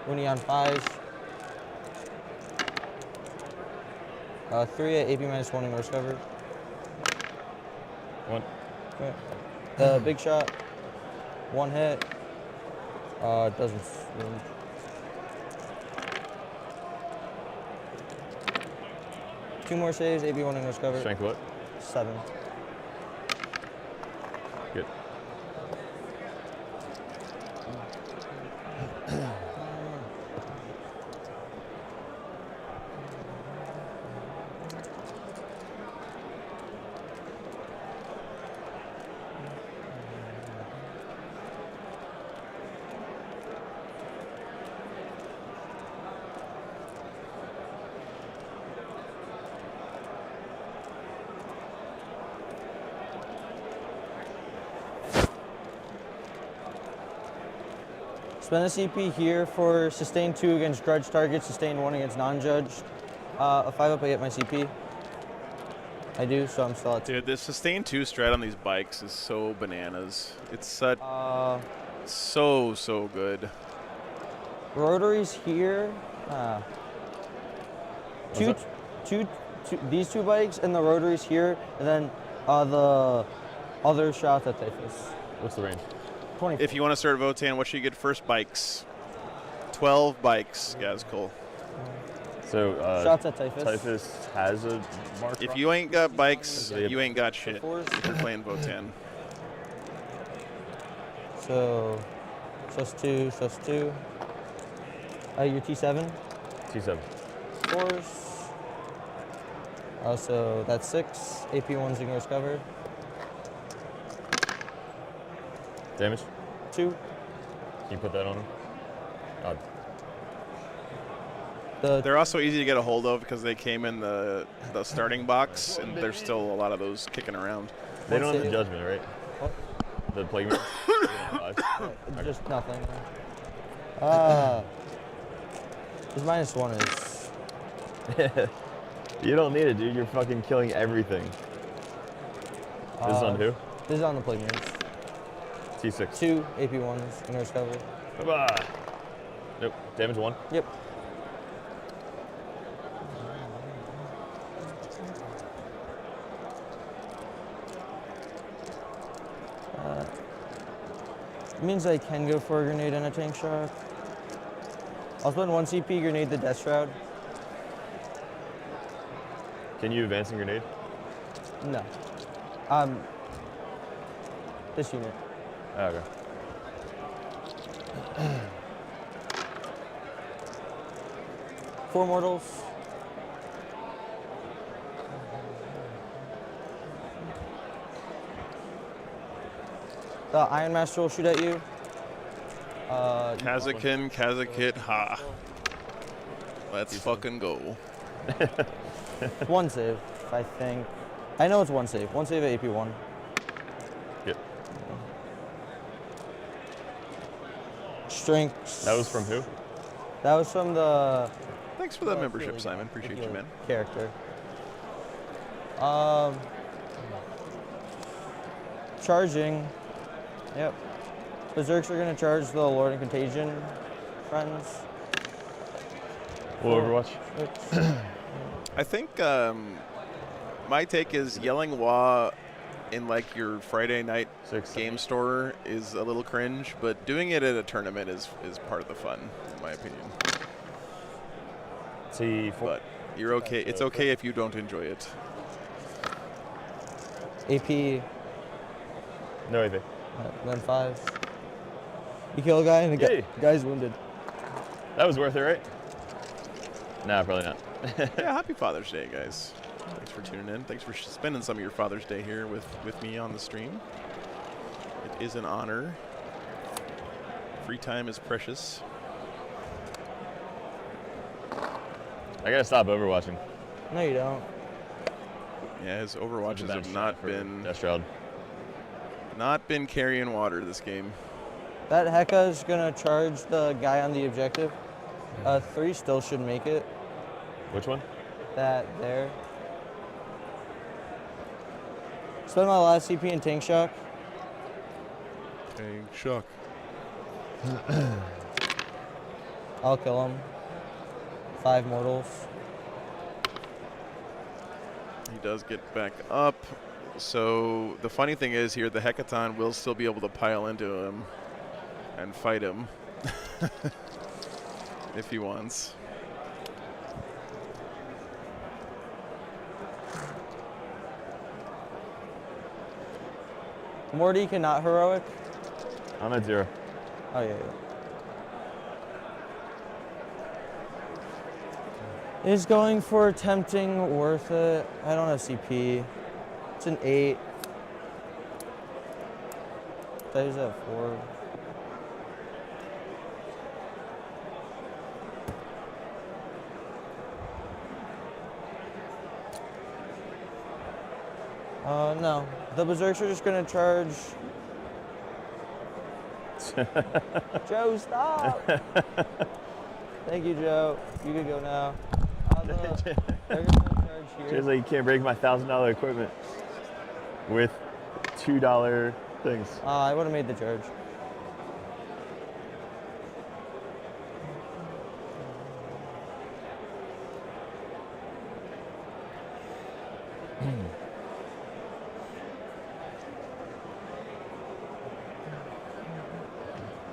Winnie on 5s. 3 at AP -1 and worst cover. 1. Okay. The big shot, 1 hit. Doesn't. Really. Two more saves, AP 1 and worst cover. Strength what? 7. Good. Spend a CP here for sustain 2 against grudge targets, sustain 1 against non-judged. A 5-up, I get my CP. I do, so I'm still at 2. Dude, this sustain 2 strat on these bikes is so bananas. It's such so good. Rotaries here. These 2 bikes and the rotaries here, and then the other shots at Typhus. What's the range? 24. If you want to start Votann, what should you get first? Bikes. 12 bikes. Yeah, it's cool. So shots at Typhus. Typhus has a mark. If you ain't got bikes, you ain't got shit. Fours. If you're playing Votann. So, +2, +2. Your T7. T7. 4s. So that's 6. AP1s ignores cover. Damage. 2. Can you put that on him? Oh, They're also easy to get a hold of because they came in the starting box, and there's still a lot of those kicking around. they don't have the judgment, right? What? The plague. Just nothing. His -1 is. You don't need it, dude. You're fucking killing everything. This is on who? This is on the plague mirrors. T6. 2 AP1s ignores cover. Bye-bye. Nope. Damage 1. Yep. It means I can go for a grenade and a tank shock. I'll spend 1 CP, grenade the Death Shroud. Can you advance and grenade? No. This unit. Oh, okay. Four mortals. The Iron Master will shoot at you. Kazakit, ha. Let's fucking go. 1 save, I think. I know it's 1 save. 1 save at AP1. Yep. Strength. That was from who? That was from the Thanks for that membership, Simon. Appreciate you, man. character. Charging. Yep. Berserks are gonna charge the Lord and Contagion friends. Full Overwatch. I think my take is yelling "wah" in like your Friday night 6. game store is a little cringe, but doing it at a tournament is part of the fun, in my opinion. T4. But you're okay. It's okay if you don't enjoy it. AP. No idea. Then 5. You kill a guy and the Yay. guy's wounded. That was worth it, right? Nah, probably not. Yeah, happy Father's Day, guys. Thanks for tuning in. Thanks for spending some of your Father's Day here with me on the stream. It is an honor. Free time is precious. I gotta stop overwatching. No, you don't. Yeah, his Overwatches have not been Death Shroud. carrying water this game. That Heka is gonna charge the guy on the objective. 3 still should make it. Which one? That there. Spend my last CP in tank shock. Tank shock. I'll kill him. 5 mortals. He does get back up. So the funny thing is here, the Hecaton will still be able to pile into him and fight him if he wants. Morty cannot heroic. I'm at 0. Oh, yeah. Is going for tempting worth it? I don't have CP. It's an 8. That is at 4. No. The Berserks are just gonna charge. Joe, stop! Thank you, Joe. You can go now. They're gonna charge here. Just like you can't break my $1,000 equipment with $2 things. I would have made the charge.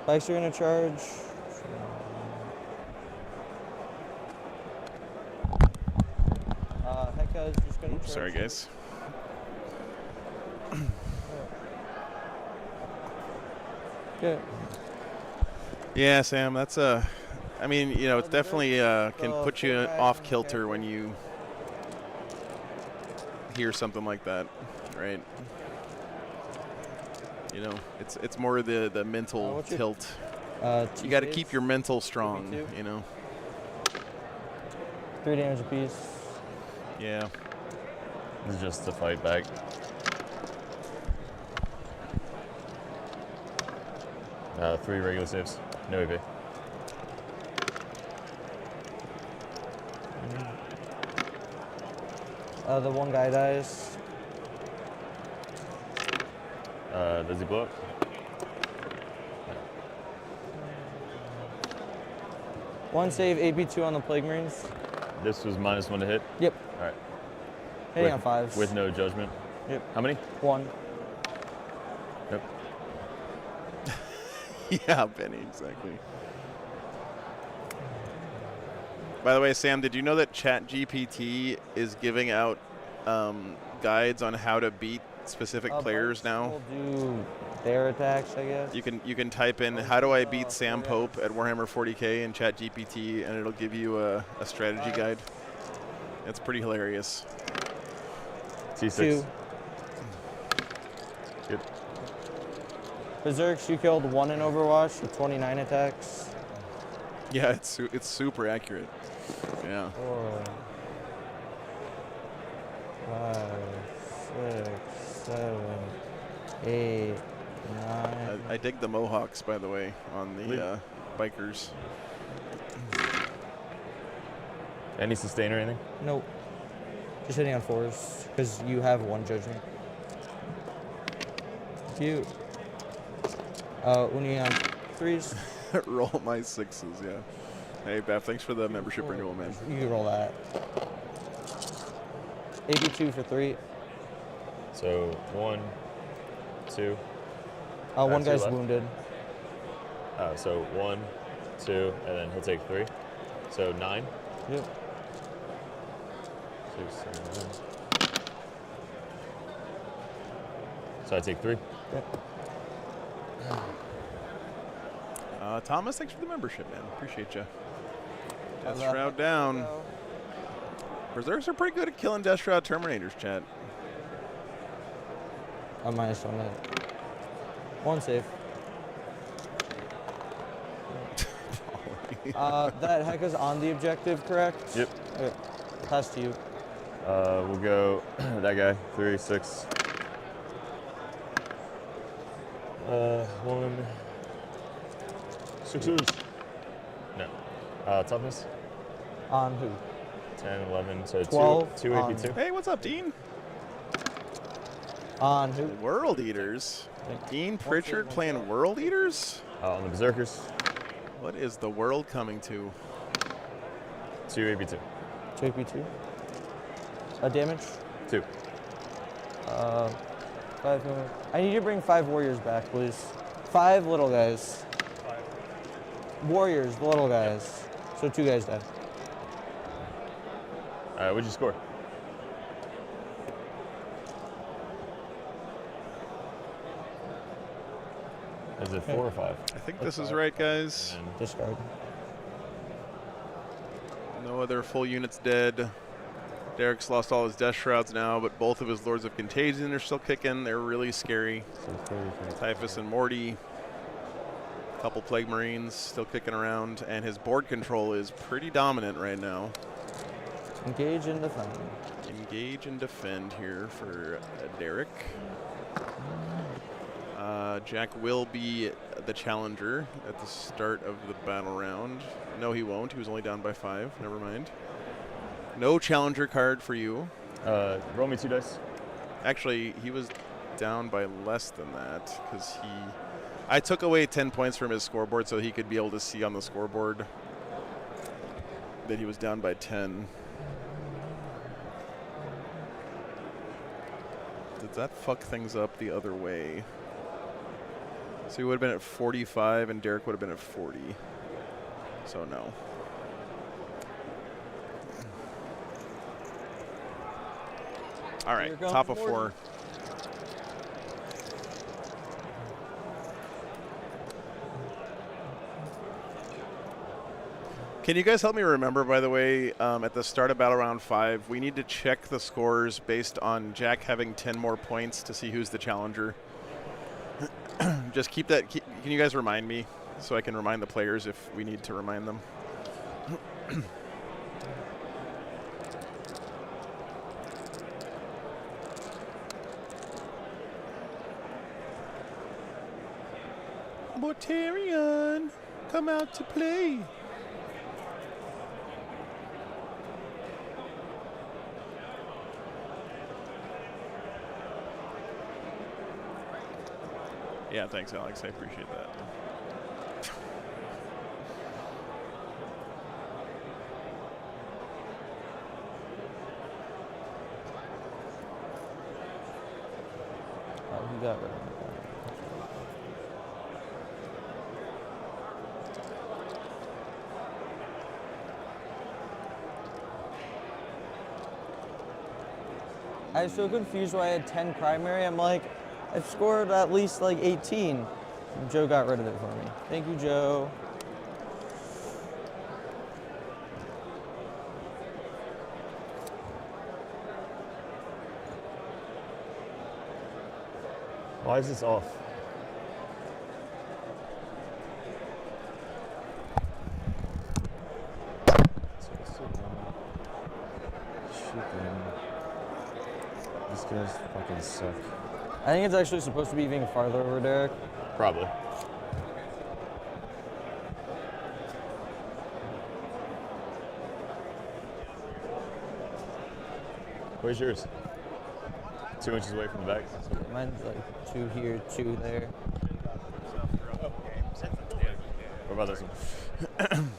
Bikes are gonna charge. Heka is just gonna charge. Sorry, guys. Good. Yeah, Sam, that's a I mean, you know, it's definitely can put you off kilter when you hear something like that, right? You know, it's more the mental tilt. You got to keep your mental strong, you know. 3 damage apiece. Yeah. This is just to fight back. Three regular saves. No EV. The one guy dies. Does he blow up? One save, AP2 on the Plague Marines. This was -1 to hit? Yep. All right. Hitting on 5s. With no judgment? Yep. How many? 1. Yep. Yeah, Benny, exactly. By the way, Sam, did you know that ChatGPT is giving out guides on how to beat specific players now? Will do their attacks, I guess. You can type in "How do I beat Sam Pope at Warhammer 40K" in ChatGPT, and it'll give you a strategy guide. It's pretty hilarious. T6. 2. Good. Berserks, you killed 1 in Overwatch with 29 attacks. Yeah, it's super accurate. Yeah. 4, 5, 6, 7, 8, 9. I dig the mohawks, by the way, on the bikers. Any sustain or anything? Nope. Just hitting on 4s, because you have 1 judgment. Cute. Uni on 3s. Roll my 6s, yeah. Hey, Beth, thanks for the membership renewal, man. You can roll that. AP2 for 3. So 1, 2. One two guy's left. wounded. So 1, 2, and then he'll take 3. So 9. Yep. 6, 7, 9. So I take 3. Yep. Thomas, thanks for the membership, man. Appreciate you. Death Shroud down. Berserks are pretty good at killing Death Shroud Terminators, chat. I'm -1 that. 1 save. That heck is on the objective, correct? Yep. Okay. Pass to you. We'll go that guy. 3, 6. 1. 6s. No. Toughness. On who? 10, 11. So 12 2 on- AP2. Hey, what's up, Dean? On who? World Eaters. Dean Pritchard playing World Eaters? On the Berserkers. What is the world coming to? 2 AP2. 2 AP2. Damage? 2. 5 more. I need you to bring 5 warriors back, please. 5 little guys. Warriors, the little guys. So 2 guys died. What'd you score? Is it 4 or 5? I think this is right, guys. And Discard. No other full units dead. Derek's lost all his Death Shrouds now, but both of his Lords of Contagion are still kicking. They're really scary. Typhus and Morty. Couple Plague Marines still kicking around, and his board control is pretty dominant right now. Engage and defend. Engage and defend here for Derek. Jack will be the challenger at the start of the battle round. No, he won't. He was only down by 5. Never mind. No challenger card for you. roll me 2 dice. Actually, he was down by less than that because I took away 10 points from his scoreboard so he could be able to see on the scoreboard that he was down by 10. Did that fuck things up the other way? So he would have been at 45 and Derek would have been at 40. So no. All right, top of 4. Can you guys help me remember, by the way, at the start of Battle Round 5, we need to check the scores based on Jack having 10 more points to see who's the challenger. Just keep that. Can you guys remind me so I can remind the players if we need to remind them? Mortarion, come out to play. Yeah, thanks, Alex. I appreciate that. Oh, he got rid of it. I was so confused why I had 10 primary. I'm like, I've scored at least like 18. And Joe got rid of it for me. Thank you, Joe. Why is this off? These guys fucking suck. I think it's actually supposed to be even farther over, Derek. Probably. Where's yours? 2 inches away from the back. Mine's like 2 here, 2 there. What about this one?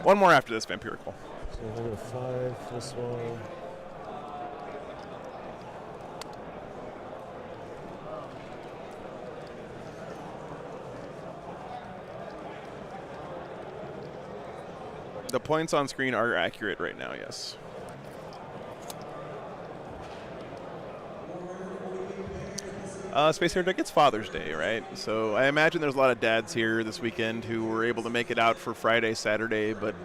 One more after this, Vampirical. So I go 5, this one. The points on screen are accurate right now, yes. Space Heretic, it's Father's Day, right? So I imagine there's a lot of dads here this weekend who were able to make it out for Friday, Saturday, but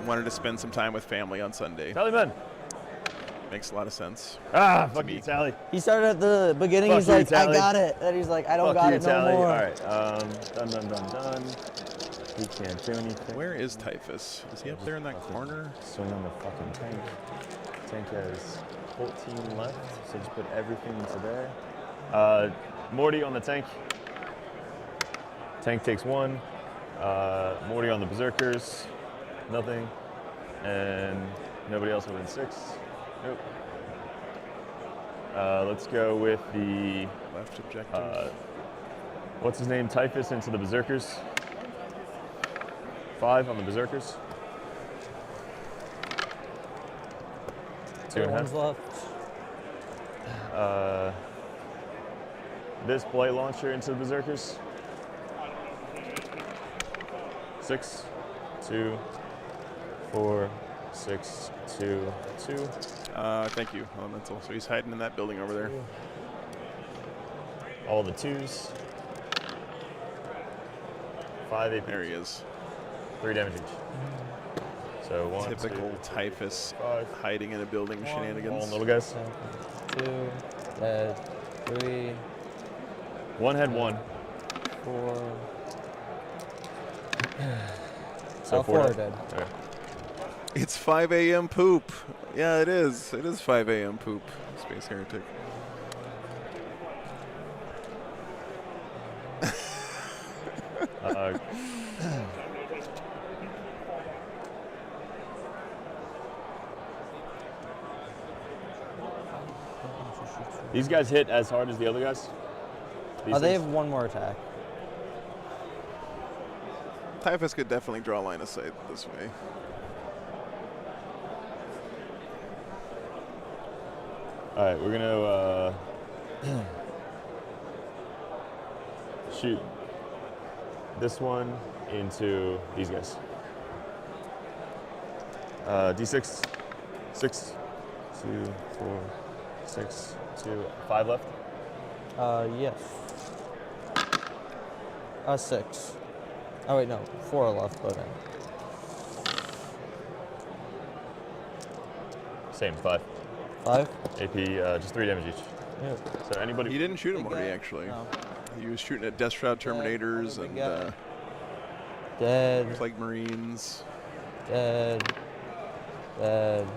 wanted to spend some time with family on Sunday. Tally man. Makes a lot of sense. Ah, fuck you, Tally. He started at the beginning, Fuck he's you, like, Tally. I got it. And he's like, I don't Fuck got you, it Tally. no more. All right. Done. He can't do anything. Where is Typhus? Is he up there in that corner? Swing on the fucking tank. Tank has 14 left, so just put everything into there. Morty on the tank. Tank takes 1. Morty on the berserkers. Nothing. And nobody else within 6. Nope. Let's go with the Left objective. what's his name? Typhus into the berserkers. 5 on the berserkers. 2.5. One's left. This blight launcher into the berserkers. 6, 2, 4, 6, 2, 2. Thank you, Elemental. So he's hiding in that building over there. All the 2s. 5 AP. There he is. 3 damage each. So 1, Typical 2, Typhus 5. hiding in a building All shenanigans. little guys. 2, dead. 3, 1 had 1. 4. So 4 are dead. dead. Okay. It's 5 a.m. poop. Yeah, it is. It is 5 a.m. poop. Space Heretic. These guys hit as hard as the other guys? These They things? have 1 more attack. Typhus could definitely draw line of sight this way. All right, we're gonna shoot this one into these guys. D6, 6, 2, 4, 6, 2, 5 left. Yes. 6. Oh wait, no, 4 left, but Same, 5. 5. AP, just 3 damage each. Yep. So anybody. He didn't shoot him, Big Morty, guy? actually. No. He was shooting at Death Shroud Terminators Big and guy. Dead. Plague Marines. Dead. Dead.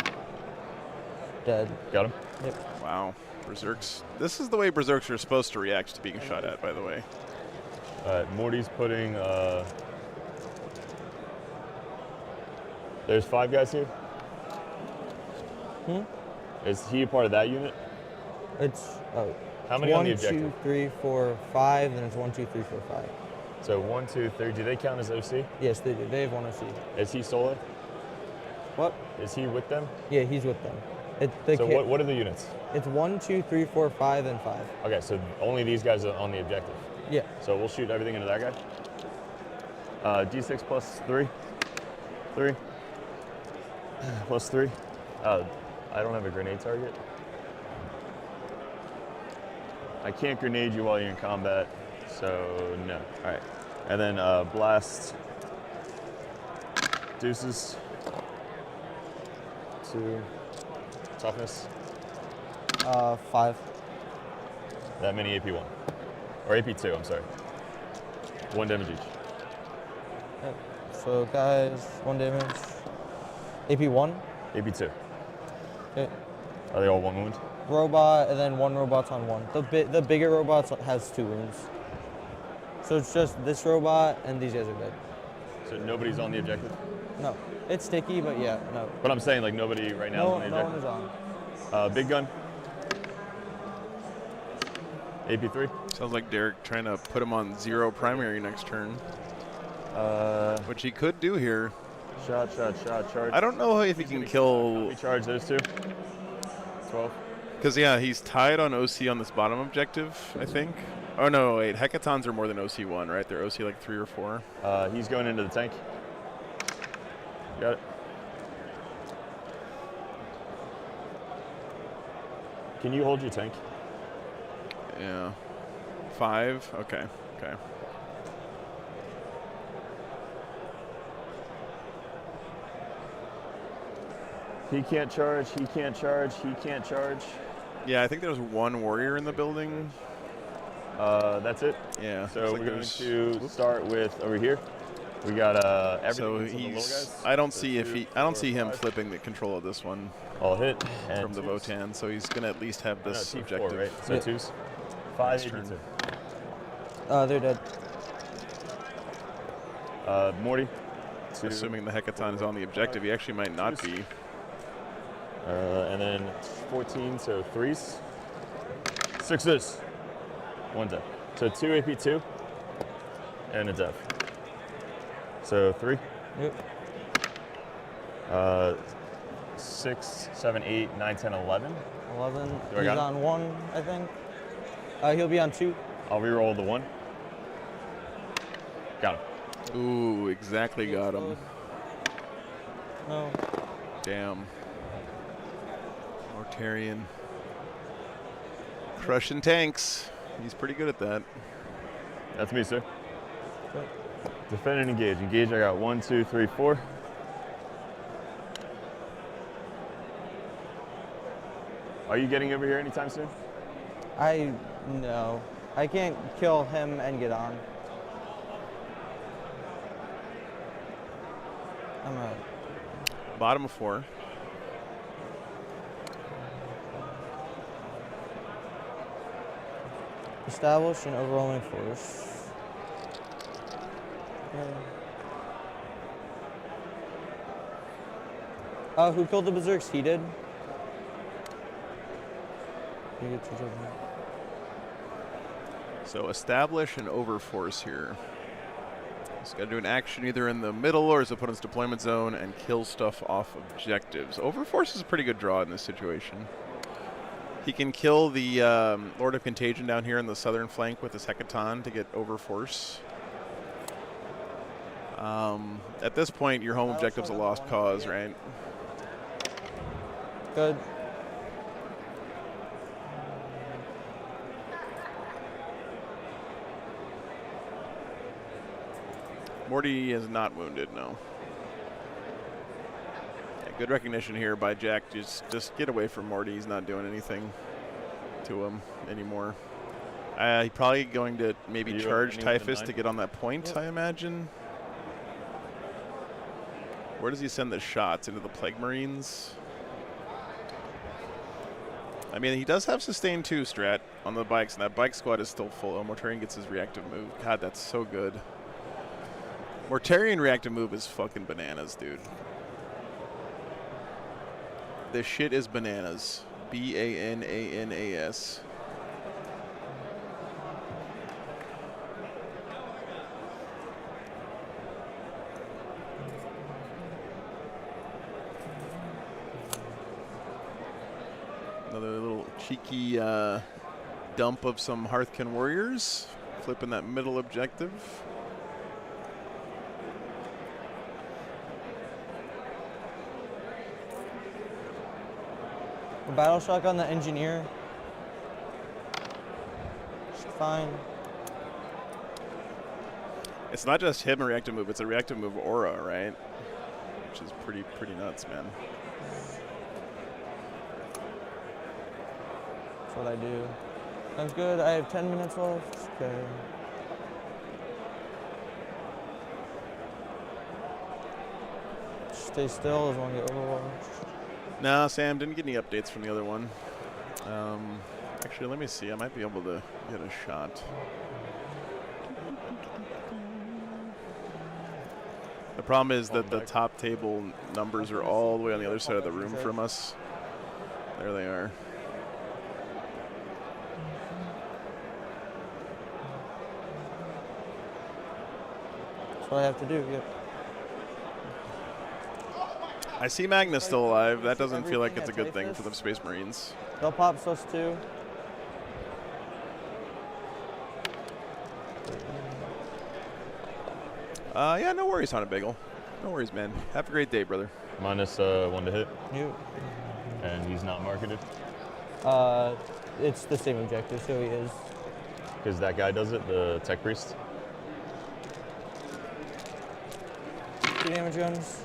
Dead. Got him. Yep. Wow. Berserks. This is the way Berserks are supposed to react to being shot at, by the way. All right, Morty's putting. There's 5 guys here. Is he a part of that unit? It's How many on the 1, objective? 2, 3, 4, 5. Then it's 1, 2, 3, 4, 5. So 1, 2, 3. Do they count as OC? Yes, they do. They have 1 OC. Is he solo? What? Is he with them? Yeah, he's with them. So what are the units? It's 1, 2, 3, 4, 5, and 5. Okay, so only these guys are on the objective. Yeah. So we'll shoot everything into that guy. D6 plus 3. 3. Plus 3. I don't have a grenade target. I can't grenade you while you're in combat, so no. All right. And then blast. Deuces. 2. Toughness. 5. That many AP1. Or AP2, I'm sorry. 1 damage each. Yep. So guys, 1 damage. AP 1. AP2. Okay. Are they all 1 wound? Robot, and then 1 robot's on 1. The bigger robot has 2 wounds. So it's just this robot and these guys are dead. So nobody's on the objective? No, it's sticky, but yeah, no. But I'm saying like nobody right now is on the No one objective. is on. Big gun. AP3. Sounds like Derek trying to put him on 0 primary next turn, which he could do here. Shot, charge. I don't know if he can kill, We charge those 2. 12. because yeah, he's tied on OC on this bottom objective, I think. Oh no, wait, Hecatons are more than OC1, right? They're OC like 3 or 4. He's going into the tank. Got it. Can you hold your tank? Yeah. 5, okay, okay. He can't charge, he can't charge, he can't charge. Yeah, I think there's 1 warrior in the building. That's it. Yeah. So looks like we're going there's- to start with over here. We got everything. So except the lower he's. guys. I don't So see if 2, he. I don't 4, see him 5. flipping the control of this one All hit and from the twos. Votann. So he's gonna at least have No, this T4, objective. right? So Yeah. 2s. 5, Next turn. AP2. They're dead. Morty. 2. Assuming the Hecaton is on the objective, he actually might not be. And then 14, so 3s. 6s. 1 death. So 2 AP2 and a death. So 3. Yep. 6, 7, 8, 9, 10, 11. 11. Do I He's got him? on 1, I think. He'll be on 2. I'll reroll the 1. Got him. Ooh, exactly got him. No. Damn. Mortarian. Crushing tanks. He's pretty good at that. That's me, sir. Okay. Defend and engage. Engage, I got 1, 2, 3, 4. Are you getting over here anytime soon? No. I can't kill him and get on. I'm out. Bottom of 4. Establish an overwhelming force. Who killed the berserks? He did. He gets his own. So establish an overforce here. He's got to do an action either in the middle or his opponent's deployment zone and kill stuff off objectives. Overforce is a pretty good draw in this situation. He can kill the Lord of Contagion down here in the southern flank with his Hecaton to get overforce. At this point, your home objective's a lost cause, right? Good. Morty is not wounded, no. Yeah, Good recognition here by Jack. Just get away from Morty. He's not doing anything to him anymore. He's probably going to maybe charge Typhus to get on that point, I imagine. Where does he send the shots? Into the Plague Marines? I mean, he does have Sustain 2 strat on the bikes, and that bike squad is still full. Mortarion gets his reactive move. God, that's so good. Mortarion reactive move is fucking bananas, dude. This shit is bananas. B-A-N-A-N-A-S. Another little cheeky dump of some Hearthkin Warriors. Flipping that middle objective. Battle shock on the engineer. It's fine. It's not just him a reactive move, it's a reactive move aura, right? Which is pretty nuts, man. That's what I do. Sounds good. I have 10 minutes left. Okay. Stay still, doesn't want to get overwatched. No, Sam, didn't get any updates from the other one. Actually, let me see. I might be able to get a shot. The problem is that the top table numbers are all the way on the other side of the room from us. There they are. That's what I have to do, yep. I see Magnus still alive. That doesn't feel like it's a good thing for the Space Marines. They'll pop sus too. Yeah, no worries, Haunted Bagel. No worries, man. Have a great day, brother. Minus 1 to hit. You. And he's not marketed. It's the same objective, so he is. Because that guy does it, the Tech Priest. 2 damage guns.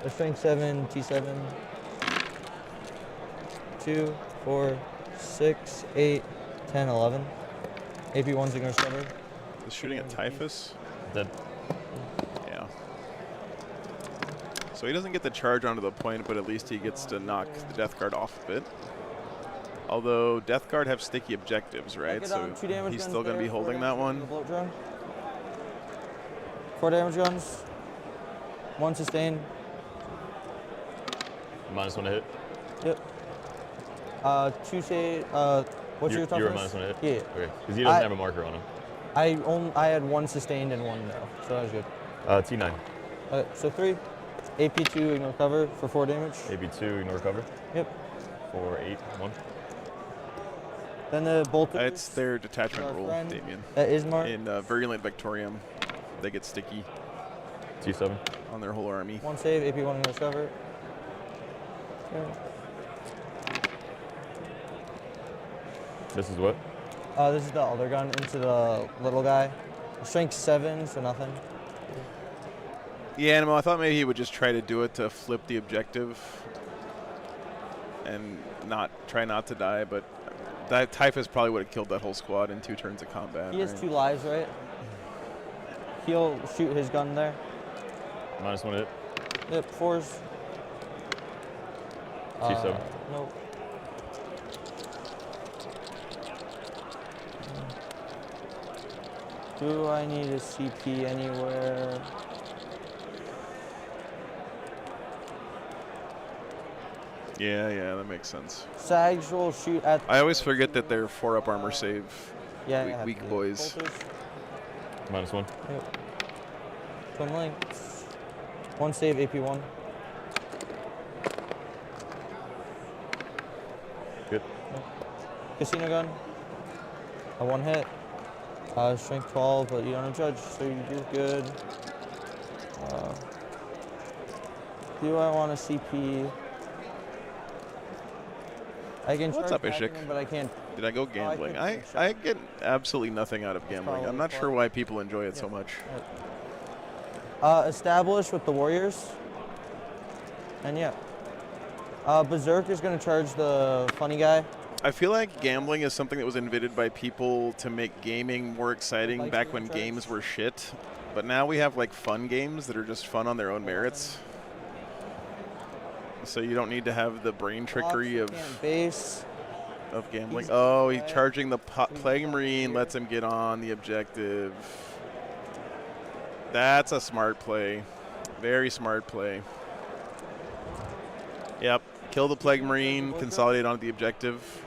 A strength 7, T7. 2, 4, 6, 8, 10, 11. AP1's ignores cover. Is shooting at Typhus? Dead. Yeah. So he doesn't get the charge onto the point, but at least he gets to knock the Death Guard off a bit. Although Death Guard have sticky objectives, right? So he's still going to be holding that one. 4 damage guns. 1 sustain. Minus 1 to hit. Yep. 2 say. What's your toughness? You were minus 1 to hit? Yeah. Okay. Because he doesn't have a marker on him. I had 1 sustained and 1 no, so that was good. T9. So 3. AP2 ignore cover for 4 damage. AB2 ignore cover. Yep. For 8, 1. Then the bolters. It's their detachment rule, Damien. That is marked. In Virulent Victorium, they get sticky T7. on their whole army. 1 save, AP1 ignore cover. Okay. This is what? This is the other gun into the little guy. Strength 7, so nothing. Yeah, Animo, I thought maybe he would just try to do it to flip the objective and try not to die, but that Typhus probably would have killed that whole squad in 2 turns of combat. He has 2 lives, right? He'll shoot his gun there. Minus 1 to hit. Yep, 4s. T7. Nope. Do I need a CP anywhere? Yeah, that makes sense. Sags will shoot at. I always forget that they're 4-up armor save. Yeah, weak boys. Bolters. Minus 1. Yep. Twin links. 1 save, AP1. Good. Casino gun. A 1 hit. Strength 12, but you don't have judge, so you're good. Do I want a CP? I can. What's up, Ishik? But I can't Did I go gambling? could I finish up. get absolutely nothing out of gambling. I'm probably not sure fun. why people enjoy it so much. Establish with the Warriors. And yeah. Berserk is going to charge the funny guy. I feel like gambling is something that was invented by people to make gaming more exciting Like back to when recharge? games were shit. But now we have like fun games that are just fun on their own merits. So you don't need to have the brain trickery of Base. gambling. He's Oh, he's right. charging the Plague Marine, lets him get on the objective. That's a smart play. Very smart play. Yep. Kill the Plague Marine, consolidate onto the objective.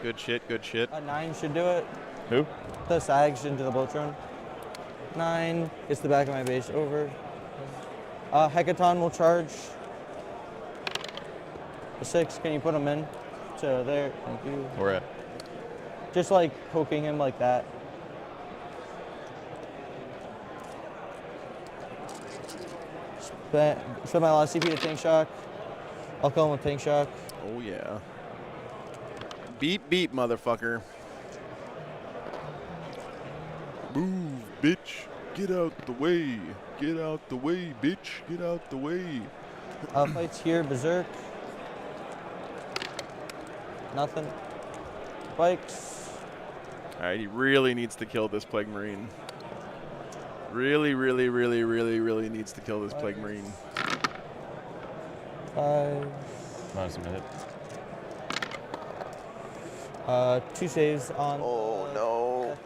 Good shit, good shit. A 9 should do it. Who? The Sags into the boat drone. 9 gets the back of my base over. Hecaton will charge. The 6, can you put him in? To there, thank you. Where at? Just like poking him like that. Spend my last CP to tank shock. I'll kill him with tank shock. Oh, yeah. Beep, beep, motherfucker. Move, bitch. Get out the way. Get out the way, bitch. Get out the way. Fights here, Berserk. Nothing. Spikes. All right, he really needs to kill this Plague Marine. Really, really, really, really, really needs to kill this Plague Marine. 5. Minus a minute. 2 saves on. Oh, no.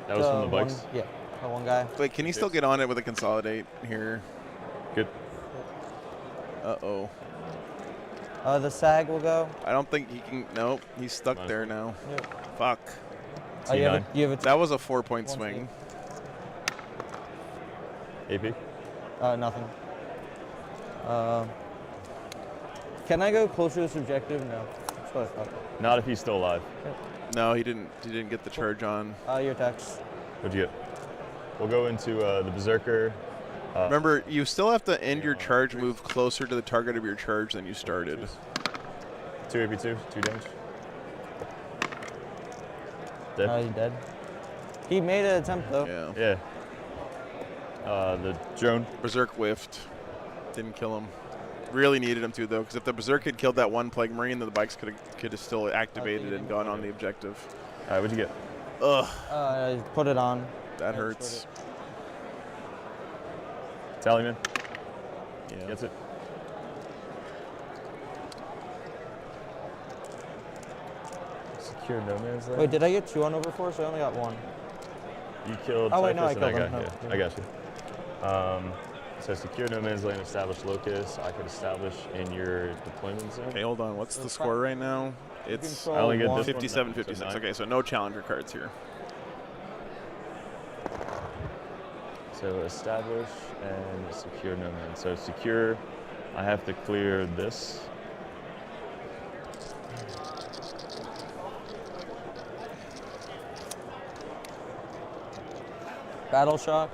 That was from the one- bikes? Yeah, the one guy. Wait, can he still get on it with a consolidate here? Good. Uh-oh. The Sag will go. I don't think he can. Nope, he's stuck Minus there one. now. Yep. Fuck. You have T9. you have That was a 4-point One swing. AP? nothing. Can I go closer to this objective? No. That's what I thought. Not if he's still alive. No, he didn't. He didn't get the charge on. Your attacks. What'd you get? We'll go into the Berserker. Remember, you still have to end your charge move closer to the target of your charge than you started. 2 AP2, 2 damage. Dead? He's dead. He made an attempt though. Yeah. Yeah. The drone. Berserk whiffed. Didn't kill him. Really needed him to though, because if the Berserk had killed that one Plague Marine, then the bikes could have still activated and gone on the objective. All right, what'd you get? Ugh, Put it on. that hurts. Tallyman. Yeah. Gets it. Secure no man's land. Wait, did I get 2 on overforce? I only got 1. You killed Oh, wait, no, Typhus I and that killed guy. him. Yeah, No. I got you. So secure no man's land, establish locus. I could establish in your deployment zone. Okay, hold on. What's the score right now? It's Control I only get one. this one. 57, So 56. 9. Okay, so no challenger cards here. So establish and secure no man. So secure, I have to clear this. Battle shock.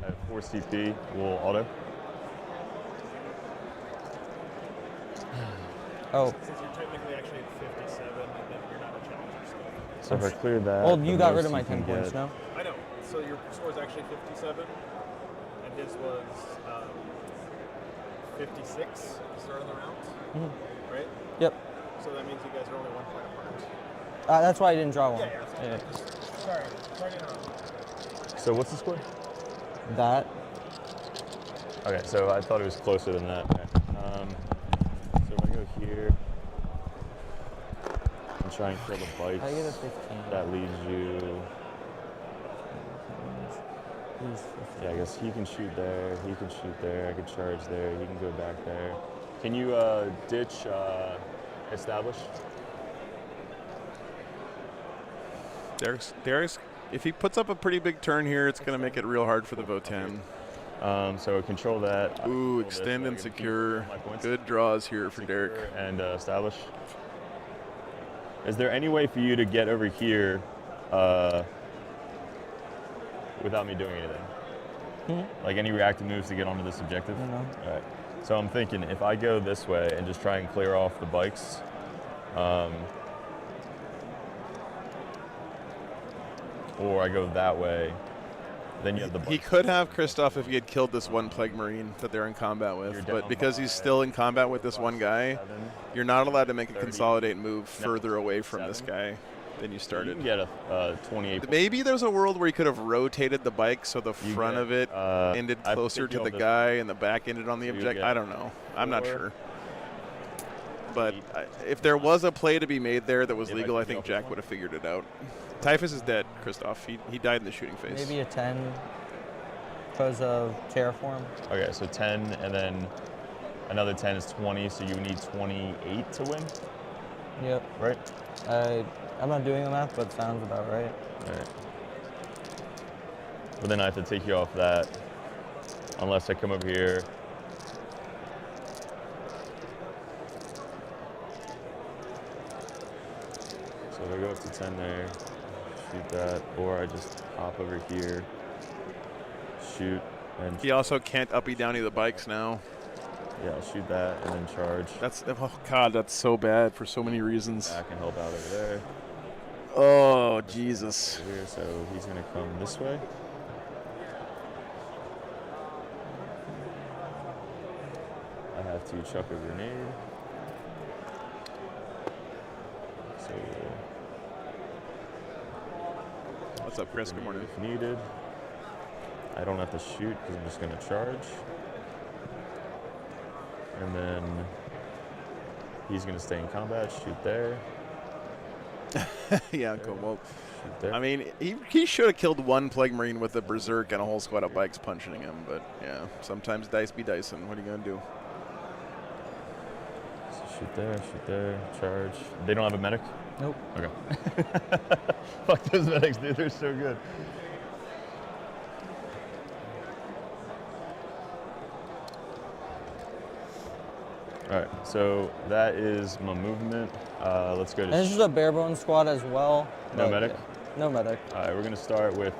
I have 4 CP, will auto. Oh, Since you're technically actually at 57, then you're not a challenger. So if I clear that, well, the you got rid most of my you can 10 points, get- no? I know. So your score is actually 57, and his was 56 at the start of the round, right? Yep. So that means you guys are only 1 point apart. That's why I didn't draw one. Yeah. Sorry to interrupt. So what's the score? That. Okay, so I thought it was closer than that. Okay. So if I go here and try and kill the bikes, I get a 15. that leaves you. Yeah, I guess he can shoot there, he can shoot there, I could charge there, he can go back there. Can you ditch establish? Derek's, if he puts up a pretty big turn here, it's going to make it real hard for the Votann. So control that. I Ooh, control this, extend so I and can keep secure. my points. Good draws here for Secure Derek. and establish. Is there any way for you to get over here without me doing anything? Like any reactive moves to get onto this objective? No. All right. So I'm thinking if I go this way and just try and clear off the bikes, Or I go that way. Then you have the He bike. could have Kristoff if he had killed this one Plague Marine that they're in combat You're with, down but because he's by still in combat with this one guy, 7. you're not allowed to make a 30, consolidate move no, further away from this 7. guy than you You started. can get a 28. Maybe there's a world where he could have rotated the bike so the You front get, of it ended I closer think to you'll the just- guy and the back ended on the So you object. get I don't know. I'm not 4, sure. But 8. if there was a play to be made there that was If I legal, I could think go for Jack one. would have figured it out. Typhus is dead, Kristoff. He died in the shooting phase. Maybe a 10 because of Terraform. Okay, so 10, and then another 10 is 20, so you need 28 to win, Yep. right? I'm not doing the math, but it sounds about right. All right. But then I have to take you off that, unless I come over here. So if I go up to 10 there, shoot that, or I just hop over here, shoot, and He also can't uppy downy the bikes now. yeah, shoot that, and then charge That's oh god, that's so bad for so many reasons. back and help out over there. Oh Jesus. Over here, so he's gonna come this way. I have to chuck a grenade. So What's up, Chris? Good morning. if needed. I don't have to shoot because I'm just gonna charge. And then he's gonna stay in combat, shoot there, Yeah, cool. Well, shoot there. I mean, he should have killed one Plague Marine with a Berserk and a whole squad of bikes punching him, but yeah, sometimes dice be dicing. What are you gonna do? So shoot there, charge. They don't have a medic? Nope. Okay. Fuck those medics, dude. They're so good. All right, so that is my movement. Let's go to. And this is a bare bones squad as well. No but, medic? yeah, no medic. All right, we're gonna start with.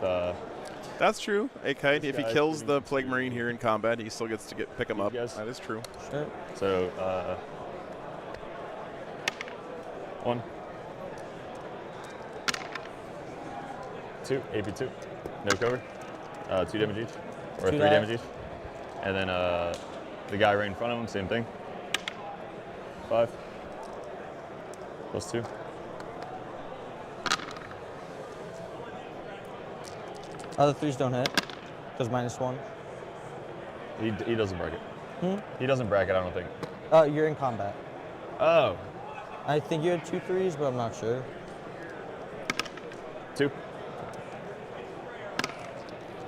That's true. A kite. This If he guy's kills gonna the get Plague to- Marine here in combat, he still gets to pick him You up. guys- That is true. Sure. So 1, 2, AP2, no cover, 2 damage each, or 3 2 die. damage each, and then the guy right in front of him, same thing. 5 plus 2. Other threes don't hit because -1. He doesn't break it. Hmm? He doesn't bracket, I don't think. You're in combat. Oh, I think you had 2 threes, but I'm not sure. 2.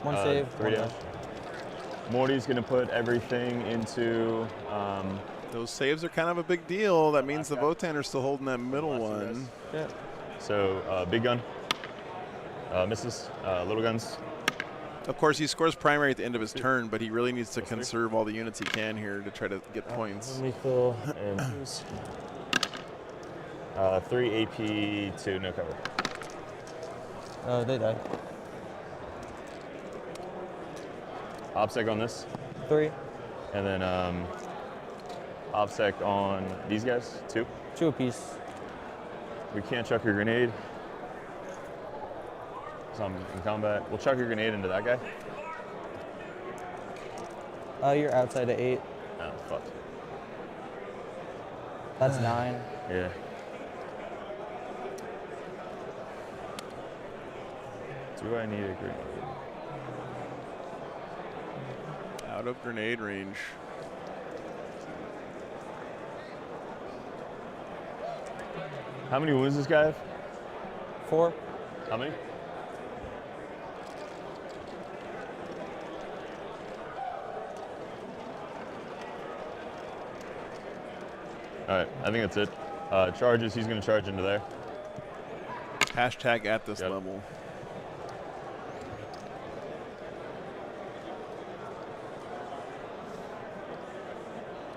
1 save. 3 1 damage. Morty's gonna put everything into. Those saves are kind of a big deal. That means the Votann are still holding that middle one. Yeah. So big gun misses, little guns. Of course, he scores primary at the end of his turn, but he really needs to conserve all the units he can here to try to get points. Lethal and 3 AP, 2 no cover. They die. OBSEC on this, 3. and then OBSEC on these guys, 2. 2 apiece. We can't chuck your grenade. So I'm in combat. We'll chuck your grenade into that guy. You're outside of 8. Oh, fuck. That's 9. Yeah. Do I need a grenade? Out of grenade range. How many wounds does this guy have? 4. How many? All right, I think that's it. Charges, he's going to charge into there. Hashtag at this Yep. level.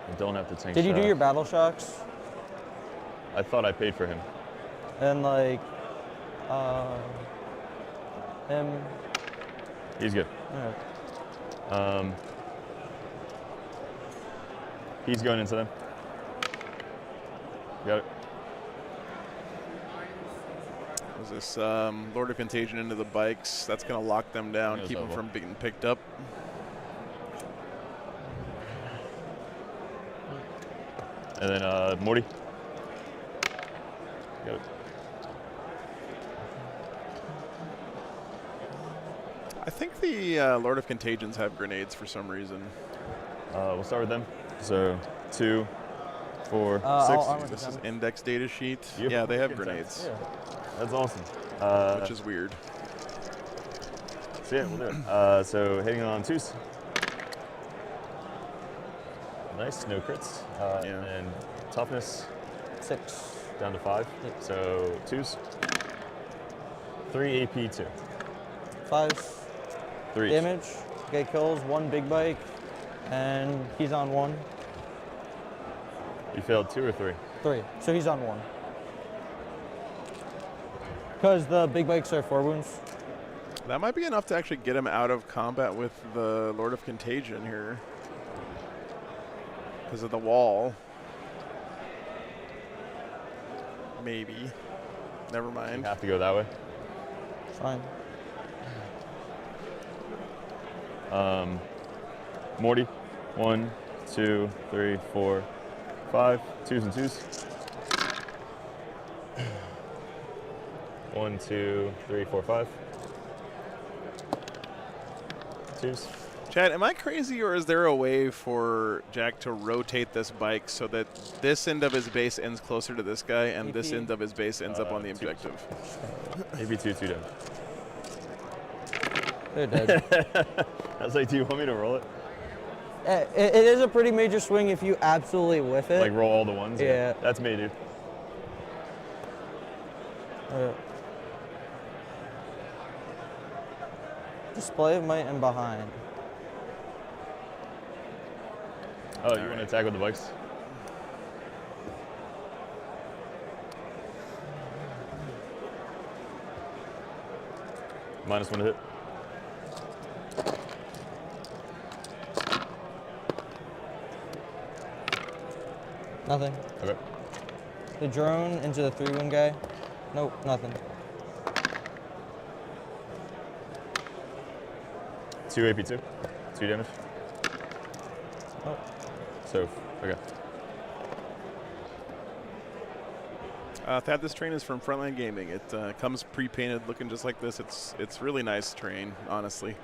I don't have to tank Did you do shot. your battle shocks? I thought I paid for him. And like, him. He's good. Alright. He's going into them. Got it. Was this Lord of Contagion into the bikes? That's going to lock them down, keep them from being picked up. And then Morty. Got it. I think the Lord of Contagions have grenades for some reason. We'll start with them. So 2, 4, 6. This is index data sheet. Yep. Yeah, they have grenades, Yeah, that's awesome. which is weird. So yeah, we'll do it. So hitting on 2s. Nice, no crits. Yeah. And toughness 6. down to 5. So 2s. 3 AP 2. 5. 3. Damage. Get kills. 1 big bike. And he's on 1. You failed 2 or 3? 3. So he's on 1. Because the big bikes are 4 wounds. That might be enough to actually get him out of combat with the Lord of Contagion here. Because of the wall. Maybe. Never You mind. have to go that way. Fine. Morty. 1, 2, 3, 4, 5. 2s and 2s. 1, 2, 3, 4, 5. 2s. Chad, am I crazy, or is there a way for Jack to rotate this bike so that this end of his base ends closer to this guy and this end of his base ends up on the objective? Maybe 2 down. They're dead. I was like, do you want me to roll it? It is a pretty major swing if you absolutely whiff it. Like roll all the ones? Yeah. That's me, dude. Display of might and behind. Oh, you want to attack with the bikes? -1 to hit. Nothing. Okay. The drone into the 3-wound guy. Nope, nothing. 2 AP 2. 2 damage. Oh. So, okay. Thad, this train is from Frontline Gaming. It comes pre-painted, looking just like this. It's really nice train, honestly.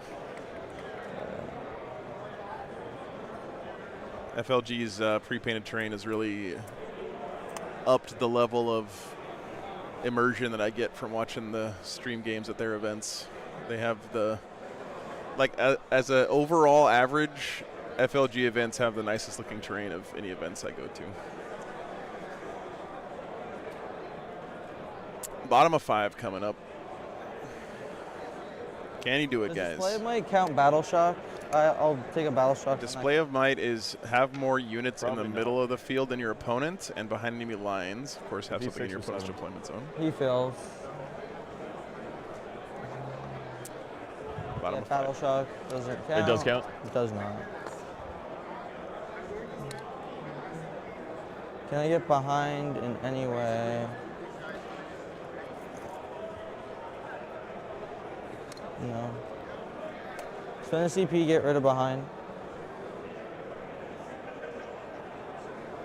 FLG's pre-painted terrain has really upped the level of immersion that I get from watching the stream games at their events. They have the, like, as an overall average, FLG events have the nicest looking terrain of any events I go to. Bottom of 5 coming up. Can he do it, guys? Display of might count battle shock. I'll take a battle shock. Display of might is have more units Probably in the middle of the field than your opponent and behind enemy lines. Of course, have D6 something in your or opponent's 7. deployment zone. He fails. Bottom Yeah, of battle 5. shock doesn't count. It does count? It does not. Can I get behind in any way? No. Spend a CP, get rid of behind.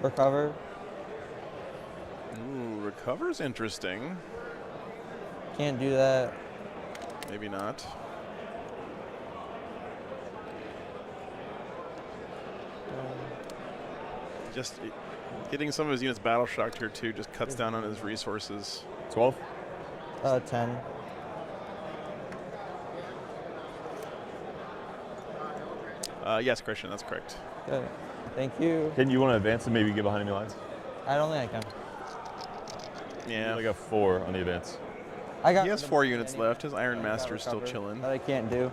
Recover. Ooh, recover's interesting. Can't do that. Maybe not. Just getting some of his units battle shocked here too just cuts down on his resources. 12? 10. Yes, Christian, that's correct. Good. Thank you. Didn't you want to advance and maybe get behind enemy lines? I don't think I can. You Yeah. only got 4 on the advance. I got He has rid of 4 behind units anyway. left. His Iron I Master got is still recovered. chilling. That I can't do.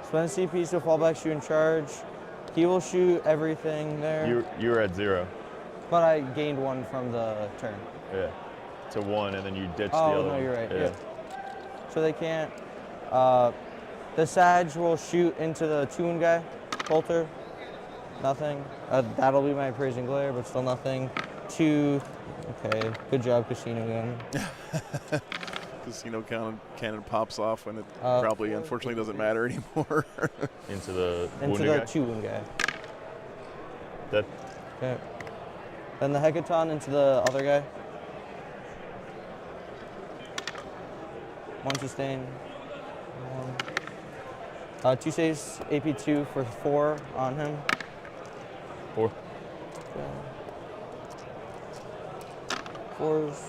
Spend CP, so fall back, shoot and charge. He will shoot everything there. You were at 0. But I gained 1 from the turn. Yeah. To 1, and then you ditched the Oh, other no, one. you're right. Yeah. Yeah. So they can't. The Sag will shoot into the 2-wound guy. Bolter. Nothing. That'll be my Praising Glare, but still nothing. 2. Okay, good job, Casino Gun. Casino cannon pops off when it Uh, probably, unfortunately, doesn't matter anymore. Into the Into wounded the guy. 2 wound guy. Dead. Okay. Then the Hecaton into the other guy. 1 sustain. 2 saves, AP2 for 4 on him. 4. Okay. 4s.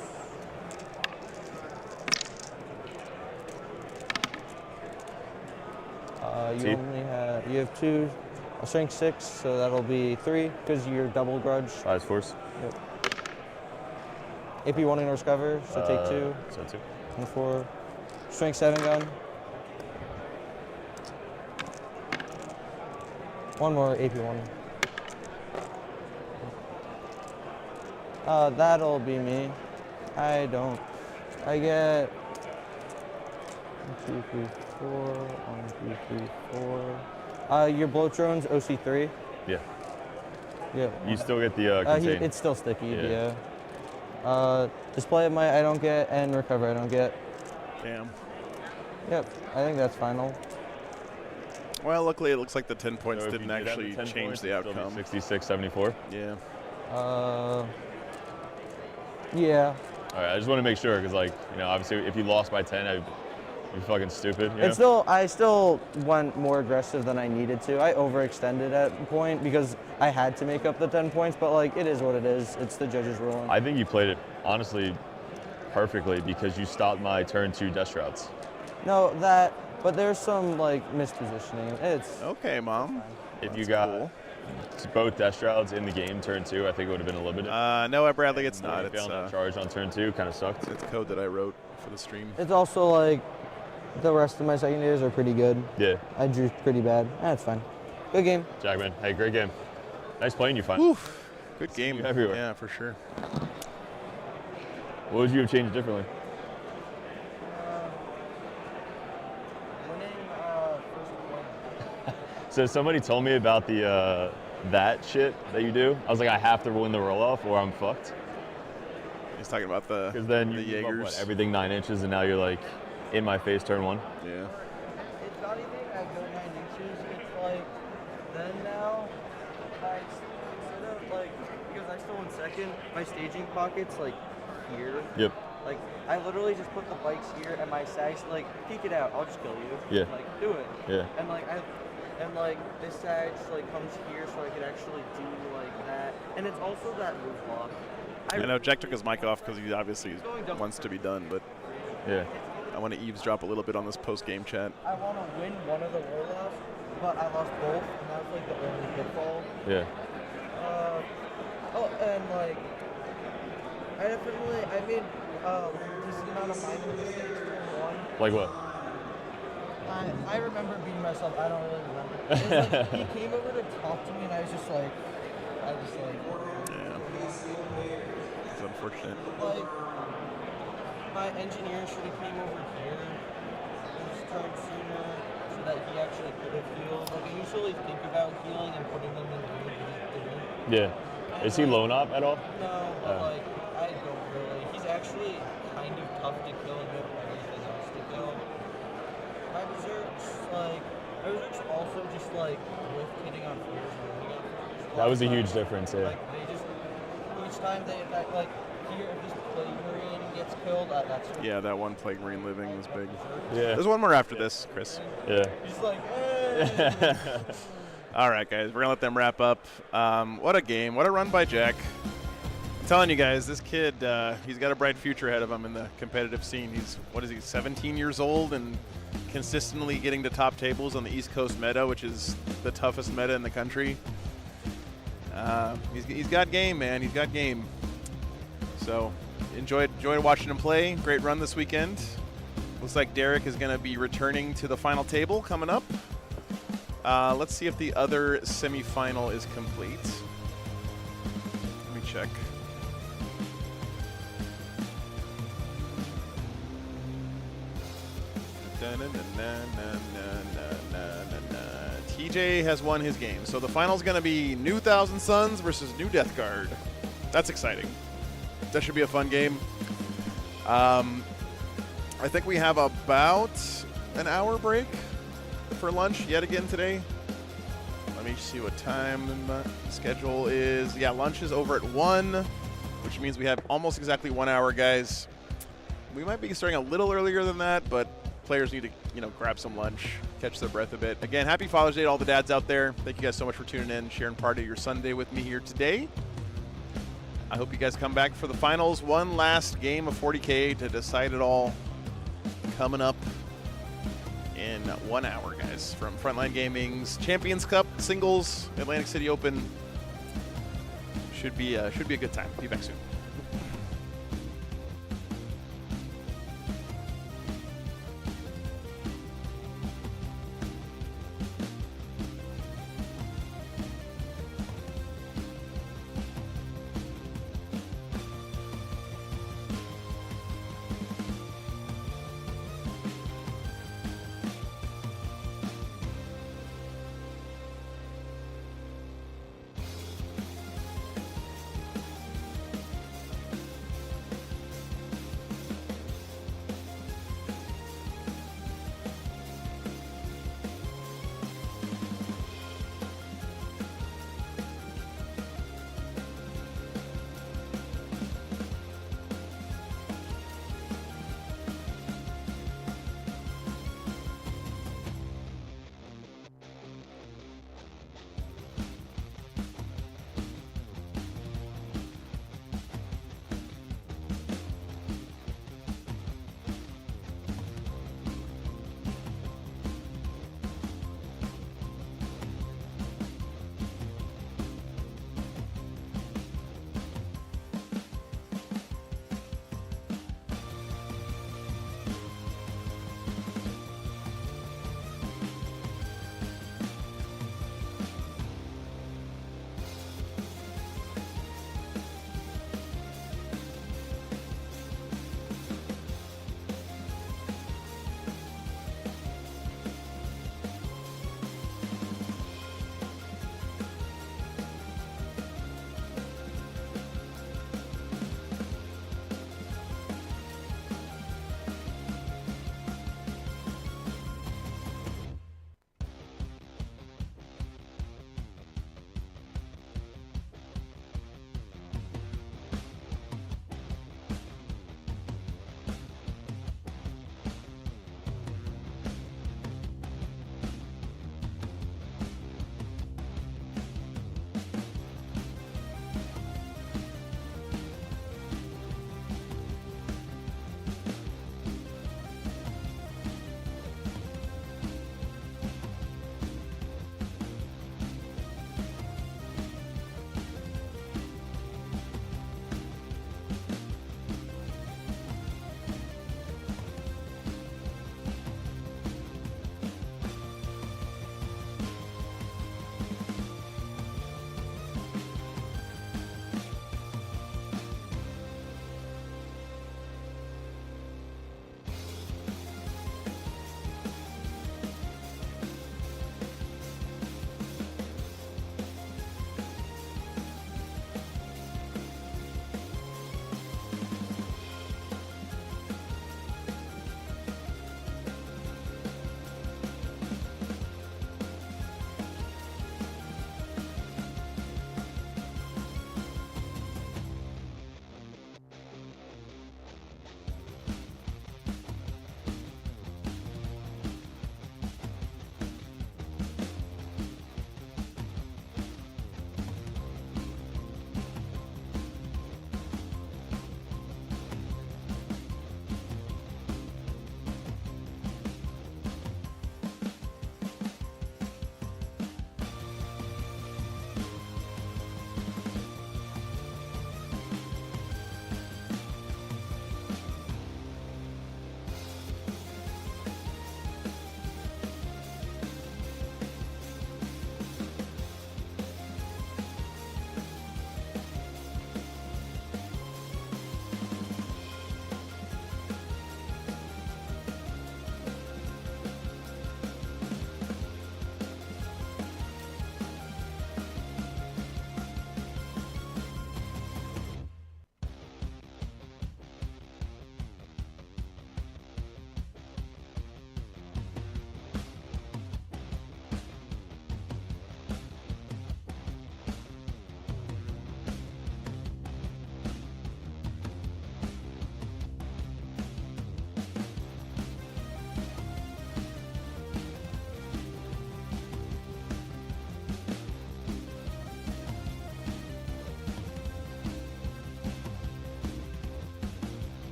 You have 2, a strength 6, so that'll be 3 because you're double grudge. Eyes force. Yep. AP 1 in horse cover, so take 2. So 2. And 4. Strength 7 gun. 1 more AP 1. That'll be me. I get 1, 2, 3, 4. 1, 2, 3, 4. Your Bloatrone's OC3. Yeah. Yeah. You still get the contain. It's still sticky, Yeah. yeah. Display of might I don't get, and recover I don't get. Damn. Yep, I think that's final. Well, luckily, it looks like the 10 So points if didn't you did have actually 10 change points, the it'd still be outcome. 66, 74. Yeah. Yeah. All right, I just want to make sure because, like, you know, obviously, if you lost by 10, I'd be fucking stupid. You know? I still went more aggressive than I needed to. I overextended at a point because I had to make up the 10 points, but like it is what it is. It's the judge's ruling. I think you played it honestly perfectly because you stopped my turn 2 death shrouds. No, but there's some like mispositioning. It's Okay, Mom. If you That's got cool. both death shrouds in the game turn 2, I think it would have been a little bit different. No, Bradley, it's not. Failing that It's charge on turn 2 kind of sucked. code that I wrote for the stream. it's also like the rest of my secondaries are pretty good. Yeah, I drew pretty bad. That's fine. Good game. Jackman. Hey, great game. Nice playing you, fine. Oof. Good game. you everywhere. Yeah, for sure. What would you have changed differently? Winning first point. So somebody told me about the that shit that you do. I was like, I have to win the roll off or I'm fucked. He's talking about the Because then the you give up, Jaegers. what, everything 9 inches, and now you're like in my face turn 1. Yeah. It's not even I go 9 inches. It's like then now I instead of like because I still went second, my staging pocket's like here. Yep. Like I literally just put the bikes here and my sags like peek it out. I'll just kill you. Yeah. Like do it. Yeah. And like this sag like comes here so I could actually do like that. And it's also that move block. I know Jack took his mic off because he obviously wants to be done, but Yeah. I want to eavesdrop a little bit on this post-game chat. I want to win one of the roll-offs, but I lost both, and that was like the only pitfall. Yeah. And like, I made this amount of minor mistakes turn 1. Like what? I remember beating myself. I don't really remember. It was like, he came over to talk to me, and I was just like, Yeah. It's unfortunate. like, my engineer should have came over here and started sooner so that he actually could have healed. Like, I usually think about healing and putting them in the room, but he didn't. Yeah. Is he lone op at all? No, but like, I don't really. He's actually kind of tough to kill and you have everything else to kill. My berserks also just like with hitting on flares and running on flares. That was a huge difference, yeah. Like, they just, each time they attack, like, here, if this Plague Marine gets killed, that's what Yeah, that one Plague Marine living was big. Yeah. There's one more after this, Chris. Yeah. he's like, hey! All right, guys, we're going to let them wrap up. What a game. What a run by Jack. I'm telling you guys, this kid, he's got a bright future ahead of him in the competitive scene. He's, 17 years old and consistently getting to top tables on the East Coast meta, which is the toughest meta in the country. He's got game, man. He's got game. So enjoyed watching him play. Great run this weekend. Looks like Derek is going to be returning to the final table coming up. Let's see if the other semifinal is complete. Let me check. TJ has won his game. So the final's going to be New Thousand Suns versus New Death Guard. That's exciting. That should be a fun game. I think we have about an hour break for lunch yet again today. Let me see what time the schedule is. Yeah, lunch is over at 1, which means we have almost exactly 1 hour, guys. We might be starting a little earlier than that, but players need to, grab some lunch, catch their breath a bit. Again, happy Father's Day to all the dads out there. Thank you guys so much for tuning in, sharing part of your Sunday with me here today. I hope you guys come back for the finals. One last game of 40K to decide it all coming up in 1 hour, guys, from Frontline Gaming's Champions Cup Singles Atlantic City Open. Should be a good time. Be back soon.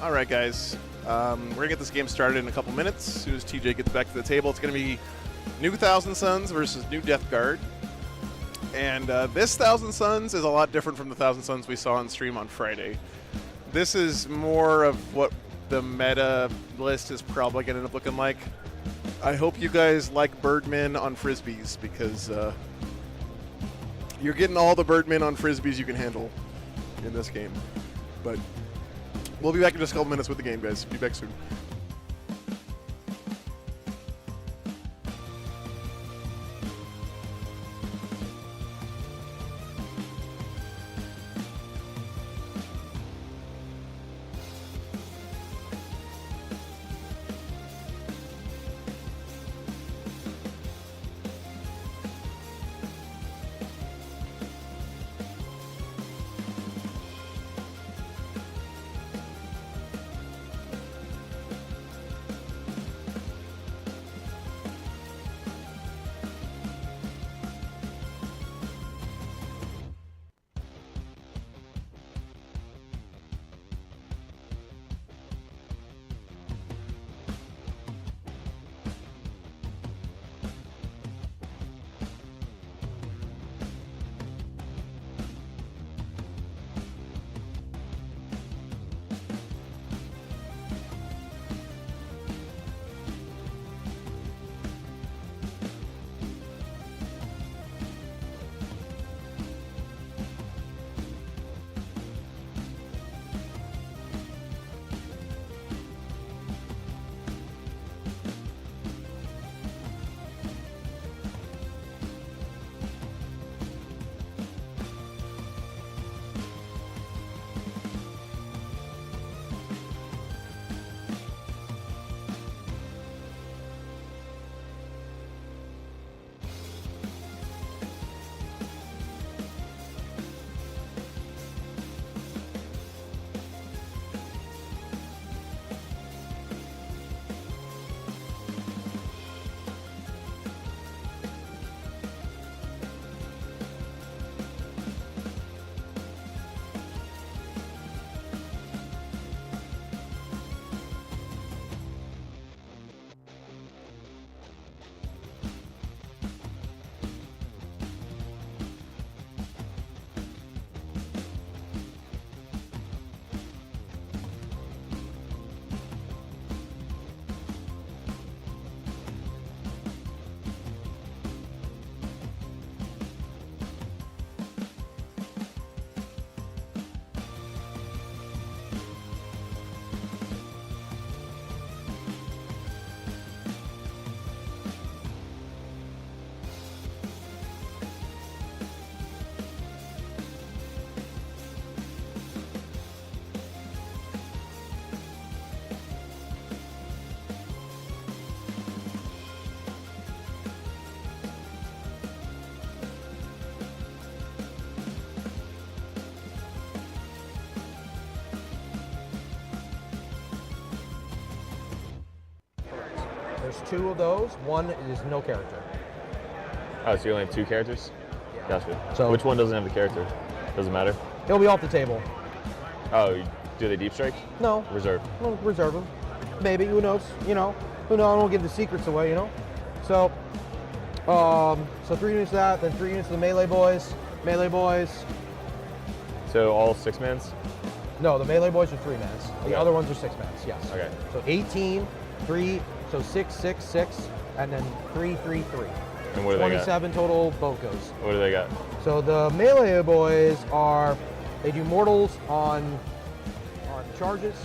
All right, guys. We're going to get this game started in a couple minutes. As soon as TJ gets back to the table, it's going to be new Thousand Suns versus new Death Guard. And this Thousand Suns is a lot different from the Thousand Suns we saw on stream on Friday. This is more of what the meta list is probably going to end up looking like. I hope you guys like Birdmen on Frisbees because you're getting all the Birdmen on Frisbees you can handle in this game. But we'll be back in just a couple minutes with the game, guys. Be back soon. There's two of those. One is no character. Oh, so you only have two characters? Yeah. Gotcha. So- which one doesn't have the character? Doesn't matter? It'll be off the table. Oh, do they deep strike? No, Reserve. we'll reserve them. Maybe, who knows? You know, who knows? I don't give the secrets away, you know? So, so 3 units of that, then 3 units of the melee boys. Melee boys. So all 6-mans? No, the melee boys are 3-mans. The Okay. other ones are 6-mans, yes. Okay. So 18, 3, so 6, 6, 6, and then 3, 3, 3. And what do they got? 27 total boat goes. What do they got? So the melee boys are, they do mortals on charges.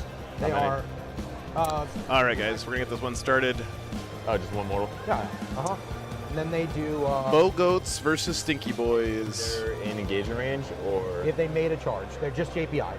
They How many? are, All right, guys. We're going to get this one started. Oh, just one mortal? yeah, And then they do, Bow Goats versus Stinky Boys. They're in engagement range, or if they made a charge, they're just JPI.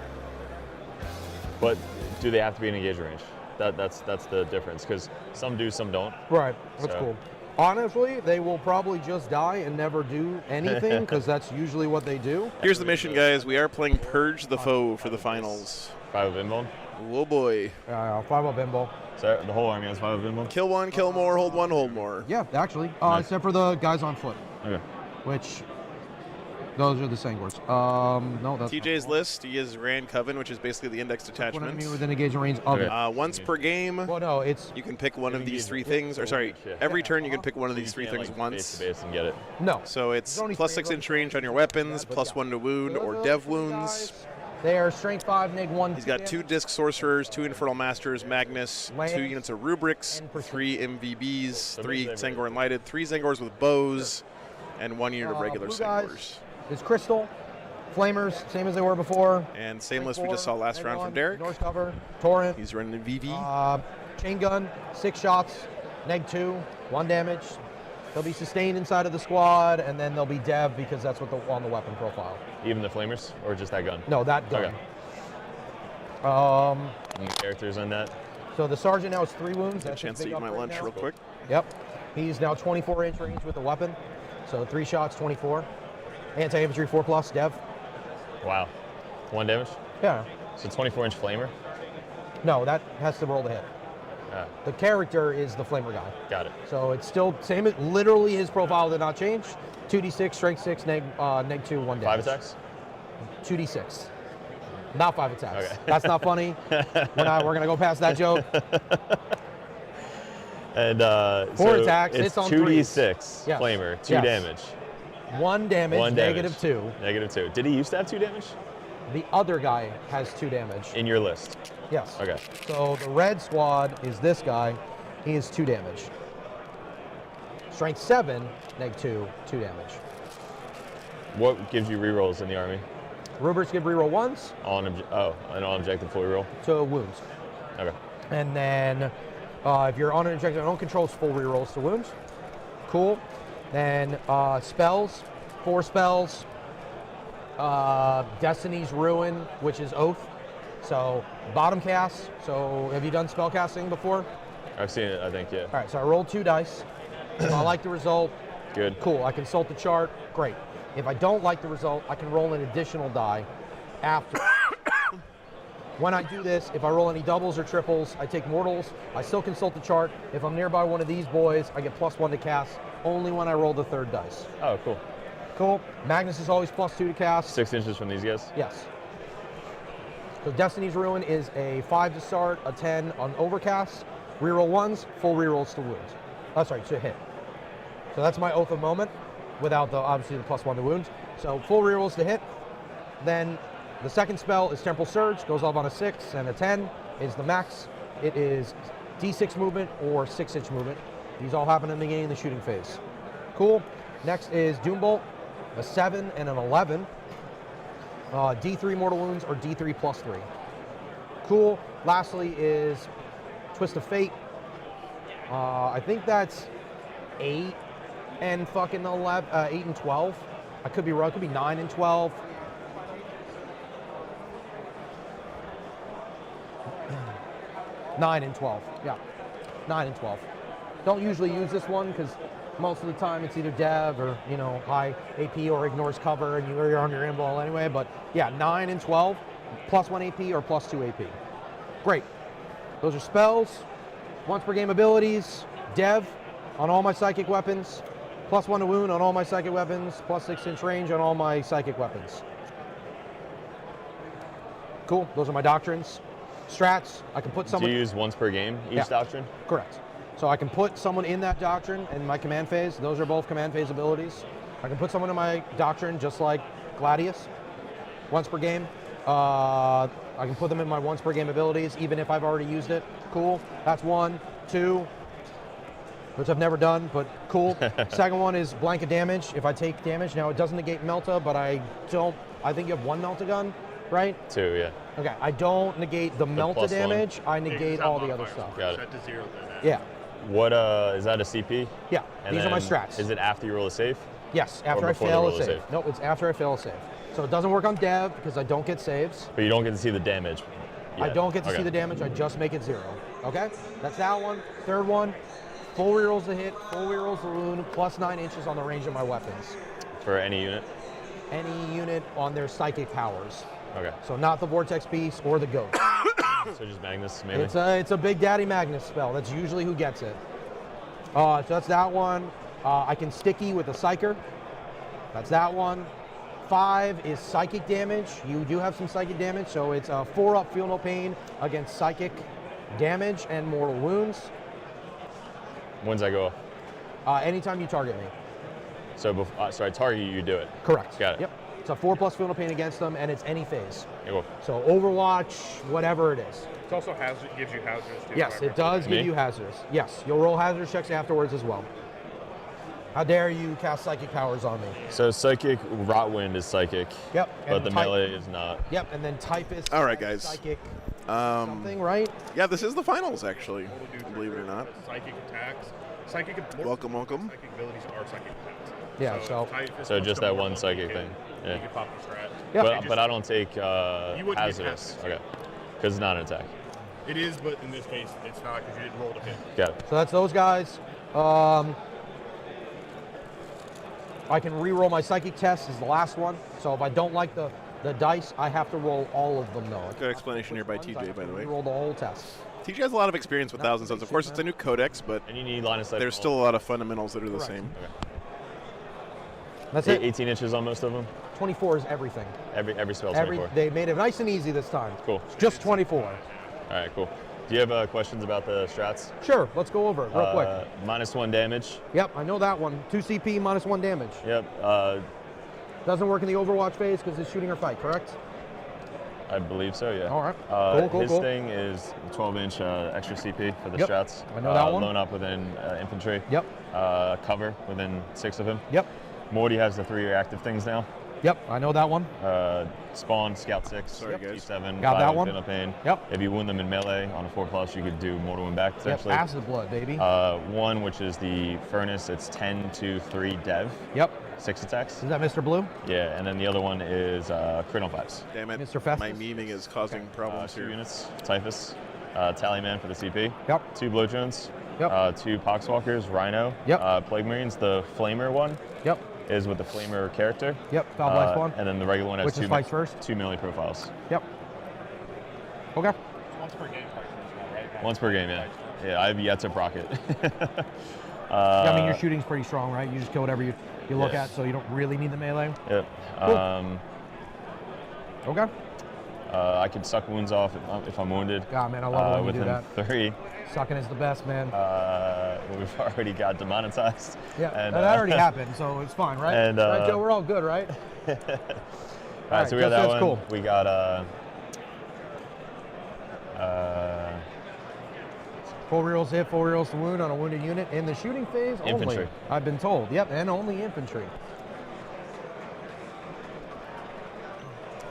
but do they have to be in engagement range? That's the difference, because some do, some don't. Right, that's So- cool. Honestly, they will probably just die and never do anything, because that's usually what they do. Here's the mission, guys. We are playing Purge the Foe for the finals. 5 of Inbone. Whoa, boy. 5 up bimbo. So the whole army has 5 of Inbone? Kill one, kill more, hold more. Yeah, actually, Nice. except for the guys on foot, Okay. which Those are the Sangors. No, that's TJ's list, he is Grand Coven, which is basically the indexed one enemy attachment. within engagement range of it. Once per game, Well, no, it's you can pick one of these three things. Or sorry, every turn you can pick one of these three You things can't, once. Base to base and get it. no. So it's There's only plus three 6 of inch them. range on your weapons, But plus yeah. 1 to wound or Those dev three wounds. guys, they are strength 5, neg 1. He's got 2 disc sorcerers, 2 infernal masters, Magnus, 2 Lands, units of rubrics, and percent. 3 MVBs, 3 Zangor. Zangor Enlighted, 3 Zangors with bows, and 1 unit of regular blue guys. Zangors. It's Crystal. Flamers, same as they were before. And same list we just saw last round from Derek. North cover, Torrent. He's running VV. Chain gun, 6 shots, neg 2, 1 damage. They'll be sustained inside of the squad, and then they'll be dev because that's what on the weapon profile. Even the flamers, or just that gun? No, that gun. Okay. Any characters on that? So the sergeant now has 3 wounds. Got a That's his chance to big eat my upgrade lunch now. real quick. Yep. He's now 24-inch range with the weapon. So 3 shots, 24. Anti-infantry 4+, dev. Wow. 1 damage? Yeah. So 24-inch flamer? No, that has to roll the hit. Ah, The character is the flamer guy. got it. So it's still same. Literally, his profile did not change. 2d6, strength 6, neg 2, 1 damage. 5 attacks? 2d6. Not 5 attacks. Okay. That's not funny. We're gonna go past that joke. And 4 so attacks, it's on 2d6 Yes. flamer, 2 Yes. damage. 1 damage, One damage. -2. -2. Did he used to have 2 damage? The other guy has 2 damage. In your list? Yes. Okay. So the red squad is this guy. He is 2 damage. Strength 7, neg 2, 2 damage. What gives you rerolls in the army? Rubrics give reroll 1s An on-objective full reroll? to wounds. Okay. And then if you're on an objective that don't control, it's full rerolls to wounds. Cool. Then spells, 4 spells. Destiny's Ruin, which is Oath. So bottom cast. So have you done spell casting before? I've seen it, I think, yeah. All right, so I rolled 2 dice. If I like the result, Good. cool. I consult the chart, great. If I don't like the result, I can roll an additional die after. When I do this, if I roll any doubles or triples, I take mortals. I still consult the chart. If I'm nearby one of these boys, I get +1 to cast, only when I roll the 3rd dice. Oh, cool. Cool. Magnus is always +2 to cast. 6 inches from these guys? Yes. So Destiny's Ruin is a 5 to start, a 10 on overcast. Reroll 1s, full rerolls to wounds. To hit. So that's my Oath of Moment, without obviously the +1 to wounds. So full rerolls to hit. Then the second spell is Temporal Surge, goes off on a 6, and a 10 is the max. It is D6 movement or 6-inch movement. These all happen in the beginning of the shooting phase. Cool. Next is Doombolt, a 7 and an 11. D3 mortal wounds or D3 +3. Cool. Lastly is Twist of Fate. I think that's 8 and fucking 11, 8 and 12. I could be wrong. It could be 9 and 12. Nine and 12. Yeah, 9 and 12. Don't usually use this one because most of the time it's either dev or high AP or ignores cover and you're on your invul anyway. But yeah, 9 and 12, +1 AP or +2 AP. Great. Those are spells. Once per game abilities. Dev on all my psychic weapons. +1 to wound on all my psychic weapons. +6-inch range on all my psychic weapons. Cool. Those are my doctrines. Strats. I can put Do someone. you use once per game each Yeah. doctrine? Correct. So I can put someone in that doctrine in my command phase. Those are both command phase abilities. I can put someone in my doctrine just like Gladius, once per game. I can put them in my once per game abilities even if I've already used it. Cool. That's 1, 2, which I've never done, but cool. Second one is blanket damage. If I take damage, now it doesn't negate Melta, but I think you have 1 Melta gun, right? 2, yeah. Okay, I don't negate the Melta +1. damage. I negate all the other stuff. Got it. Set to 0 then. Yeah. What, is that a CP? Yeah, And these are my then strats. Is it after you roll a save? Yes, after I before the fail roll a a save. save? Nope, it's after I fail a save. So it doesn't work on dev because I don't get saves. But you don't get to see the damage. I yet. don't get to Okay. see the damage, I just make it 0. Okay? That's that one. Third one, full rerolls to hit, full rerolls to wound, +9 inches on the range of my weapons. For any unit? Any unit on their psychic powers. Okay. So not the Vortex Beast or the Goat. So just Magnus, mainly? It's a Big Daddy Magnus spell. That's usually who gets it. So that's that one. I can sticky with a Psyker. That's that one. 5 is psychic damage. You do have some psychic damage, so it's 4 up, feel no pain against psychic damage and mortal wounds. When's that go off? Anytime you target me. So, so I target you, you do it. Correct. Got it. Yep. It's a 4+ feel no pain against them, and it's any phase. You go. So Overwatch, whatever it is. It's also gives you hazardous too. Yes, it does Me? give you hazardous. Yes, you'll roll hazardous checks afterwards as well. How dare you cast psychic powers on me? So psychic, Rotwind is psychic. Yep. But and the type- melee is not. Yep, and then Typhus. All right, guys. Psychic something, right? Yeah, this is the finals, actually, believe it or not. Psychic attacks. Welcome, welcome. Psychic abilities are psychic attacks. Yeah, so- So just that one psychic thing. Yeah. You can pop the strat. Yep. But I don't take wouldn't get hazardous. hazardous. Okay. Because it's not an attack. It is, but in this case, it's not because you didn't roll to hit. Got it. So that's those guys. I can re-roll my psychic test is the last one. So if I don't like the dice, I have to roll all of them though. Good explanation here by TJ, by the way. Roll the whole test. TJ has a lot of experience with Thousand Suns. Of course, it's a new codex, but And you need line of sight. there's on still a lot of fundamentals that are the Correct. same. That's all. it. 18 inches on most of them. 24 is everything. Every spell's 24. They made it nice and easy this time. Cool. It's just 24. All right, cool. Do you have questions about the strats? Sure, let's go over it real quick. -1 damage. Yep, I know that one. 2 CP, -1 damage. Yep. Doesn't work in the Overwatch phase because it's shooting or fight, correct? I believe so, yeah. All right. Cool, his cool. thing is 12-inch extra CP for the Yep. strats. I know that one. Loan up within infantry. Yep. Cover within 6 of him. Yep. Morty has the 3 reactive things now. Yep, I know that one. Spawn, Scout 6, Sorry, guys. T7, Got that Violent one. Feel No Pain. Yep. If you wound them in melee on a 4+, you could do mortal wound back Yep, potentially. acid blood, baby. 1, which is the Furnace, it's 10 to 3 dev, Yep. 6 attacks. Is that Mr. Blue? Yeah, and then the other one is crit on 5s. Damn it. Mr. Festus? My memeing is causing problems 2 here. units, Typhus, Tallyman for the CP. Yep. 2 Blowjones. Yep. 2 Poxwalkers, Rhino. Yep. Plague Marines, the Flamer one Yep. is with the Flamer character. Yep. Foul Blast Spawn. And then the regular one has Which is fights first? 2 melee profiles. Yep. Okay. Once per game, right? Once per game, yeah. Yeah, I've yet to proc it. Yeah, I mean, your shooting's pretty strong, right? You just kill whatever you look Yeah. at, so you don't really need the melee. Yep. Cool. Okay. I could suck wounds off if I'm wounded. God, man, I love it when you do within that. 3. Sucking is the best, man. We've already got demonetized. Yeah, and, that already happened, so it's fine, right? and, right, Joe? We're all good, right? All right, so we got that's that one. cool. We got 4 rerolls to hit, 4 rerolls to wound on a wounded unit in the shooting phase only. Infantry. I've been told. Yep, and only infantry.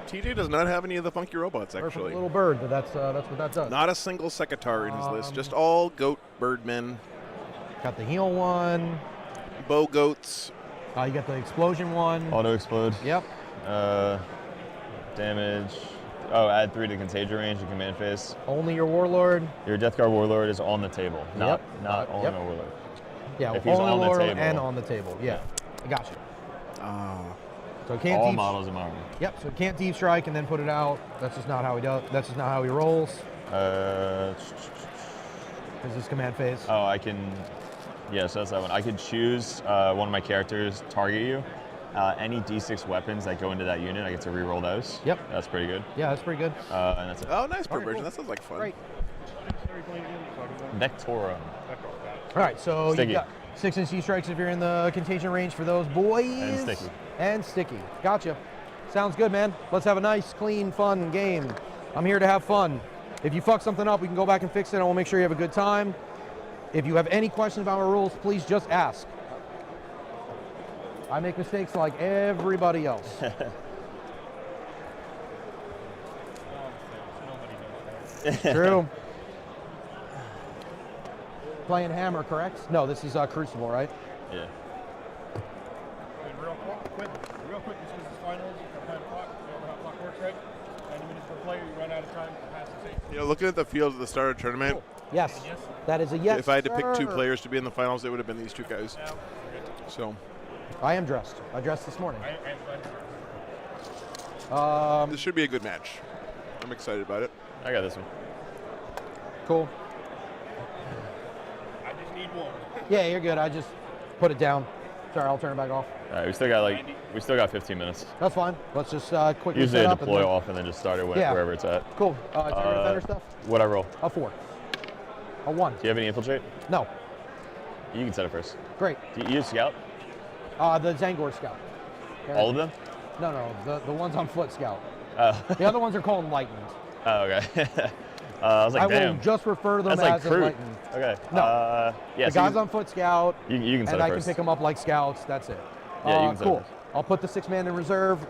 TJ does not have any of the funky robots, Perfect actually. little bird, but that's what that does. Not a single Sekitar in his list. Just all goat birdmen, Got the heal one. bow goats. You got the explosion one. auto explode. Yep. Damage. Oh, add 3 to contagion range in command phase. Only your warlord. Your Death Guard Warlord is on the table, not only yep. my Warlord. Yeah, If he's only on the warlord table. and on the table. Yeah, I got you. So it can't All deep, models in my army. Yep. So it can't deep strike and then put it out. That's just not how he does. That's just not how he rolls. Is Is this command phase? I can. Yeah, so that's that one. I could choose one of my characters target you. Any D6 weapons that go into that unit, I get to reroll those. Yep. That's pretty good. Yeah, that's pretty good. And that's it. Oh, nice All right, perversion. cool. That sounds like fun. Great. Nectoro. All right, so Sticky. you got 6-inch D-strikes if you're in the contagion range for those boys. And sticky. And sticky. Gotcha. Sounds good, man. Let's have a nice, clean, fun game. I'm here to have fun. If you fuck something up, we can go back and fix it. I want to make sure you have a good time. If you have any questions about our rules, please just ask. I make mistakes like everybody else. True. Playing Hammer, correct? No, this is Crucible, right? Yeah. And real quick, this is the finals. At 9 o'clock, you know how clock works, right? 90 minutes per player, you run out of time to pass the save. You know, looking at the field at the start of the tournament, Yes. That is a yes. if I had to pick 2 sir. players to be in the finals, it would have been these 2 guys. So I am dressed. I dressed this morning. this should be a good match. I'm excited about it. I got this one. Cool. I just need one. Yeah, you're good. I just put it down. Sorry, I'll turn it back off. All right, we still got 15 minutes. That's fine. Let's just quickly Usually set I up and deploy then- off and then just start it Yeah. wherever it's at. Cool. Terror defender stuff. What I roll? A 4. A 1. Do you have any infiltrate? No. You can set it first. Great. Do you use scout? The Zangor Scout. All of them? No, the ones on foot Scout. Oh. The other ones are called Enlightened. Oh, okay. I was like, I damn. will just refer to them That's like as Kroot. Enlightened. Okay. No. Yeah. The so guys on foot Scout, you can set and it I can first. pick them up like Scouts. That's it. Yeah, you can set it cool. first. I'll put the 6-man in reserve.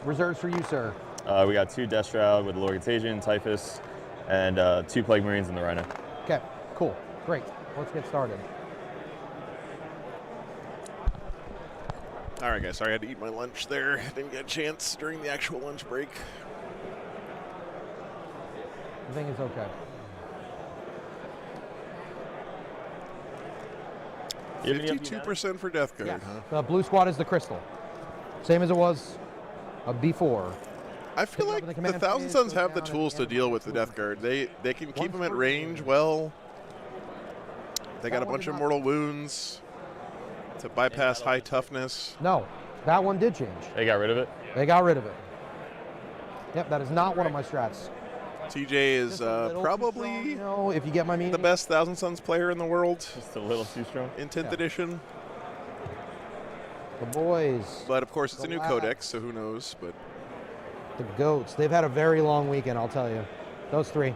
Reserves for you, sir. We got 2 Death Shroud with the Lord Contagion, Typhus, and 2 Plague Marines and the Rhino. Okay, cool. Great. Let's get started. All right, guys. Sorry, I had to eat my lunch there. Didn't get a chance during the actual lunch break. I think it's okay. You have any 52% for Death Guard, Yes. huh? The blue squad is the crystal. Same as it was before. I feel Pick up like the the command Thousand phase, Suns go have the down at tools the to end deal of with the Death Guard. They can keep them at range person. well. They got That a one bunch did of not- mortal wounds to bypass high toughness. No, that one did change. They got rid of it? They got rid of it. Yep, that is not one of my strats. TJ is Just a little too probably strong, you know, if you get my meaning. the best Thousand Suns player in the world Just a little too strong? in 10th Yeah. edition. The boys, But of course, it's a new The codex, so who knows? But the goats, they've had a very long weekend, I'll tell you. Those 3.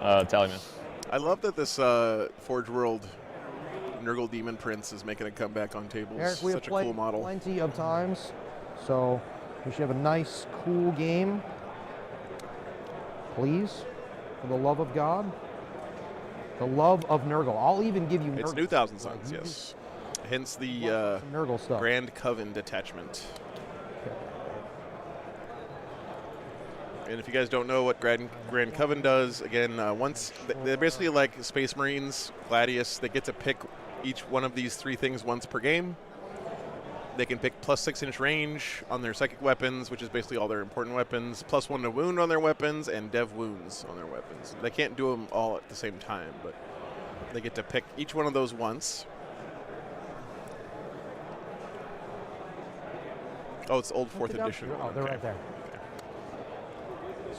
Tallyman. I love that this Forge World Nurgle Demon Prince is making a comeback on tables. Eric, we have Such a played cool model. plenty of times, so we should have a nice, cool game. Please, for the love of God. The love of Nurgle. I'll even give you It's Nurgle. new Thousand Like, Suns, you yes. Hence the just some Nurgle stuff. Grand Coven detachment. And if you guys don't know what Grand Coven does, again, they're basically like Space Marines, Gladius. They get to pick each one of these 3 things once per game. They can pick plus 6-inch range on their psychic weapons, which is basically all their important weapons, plus 1 to wound on their weapons, and dev wounds on their weapons. They can't do them all at the same time, but they get to pick each one of those once. Oh, it's old 4th edition. Oh, they're Okay. right there.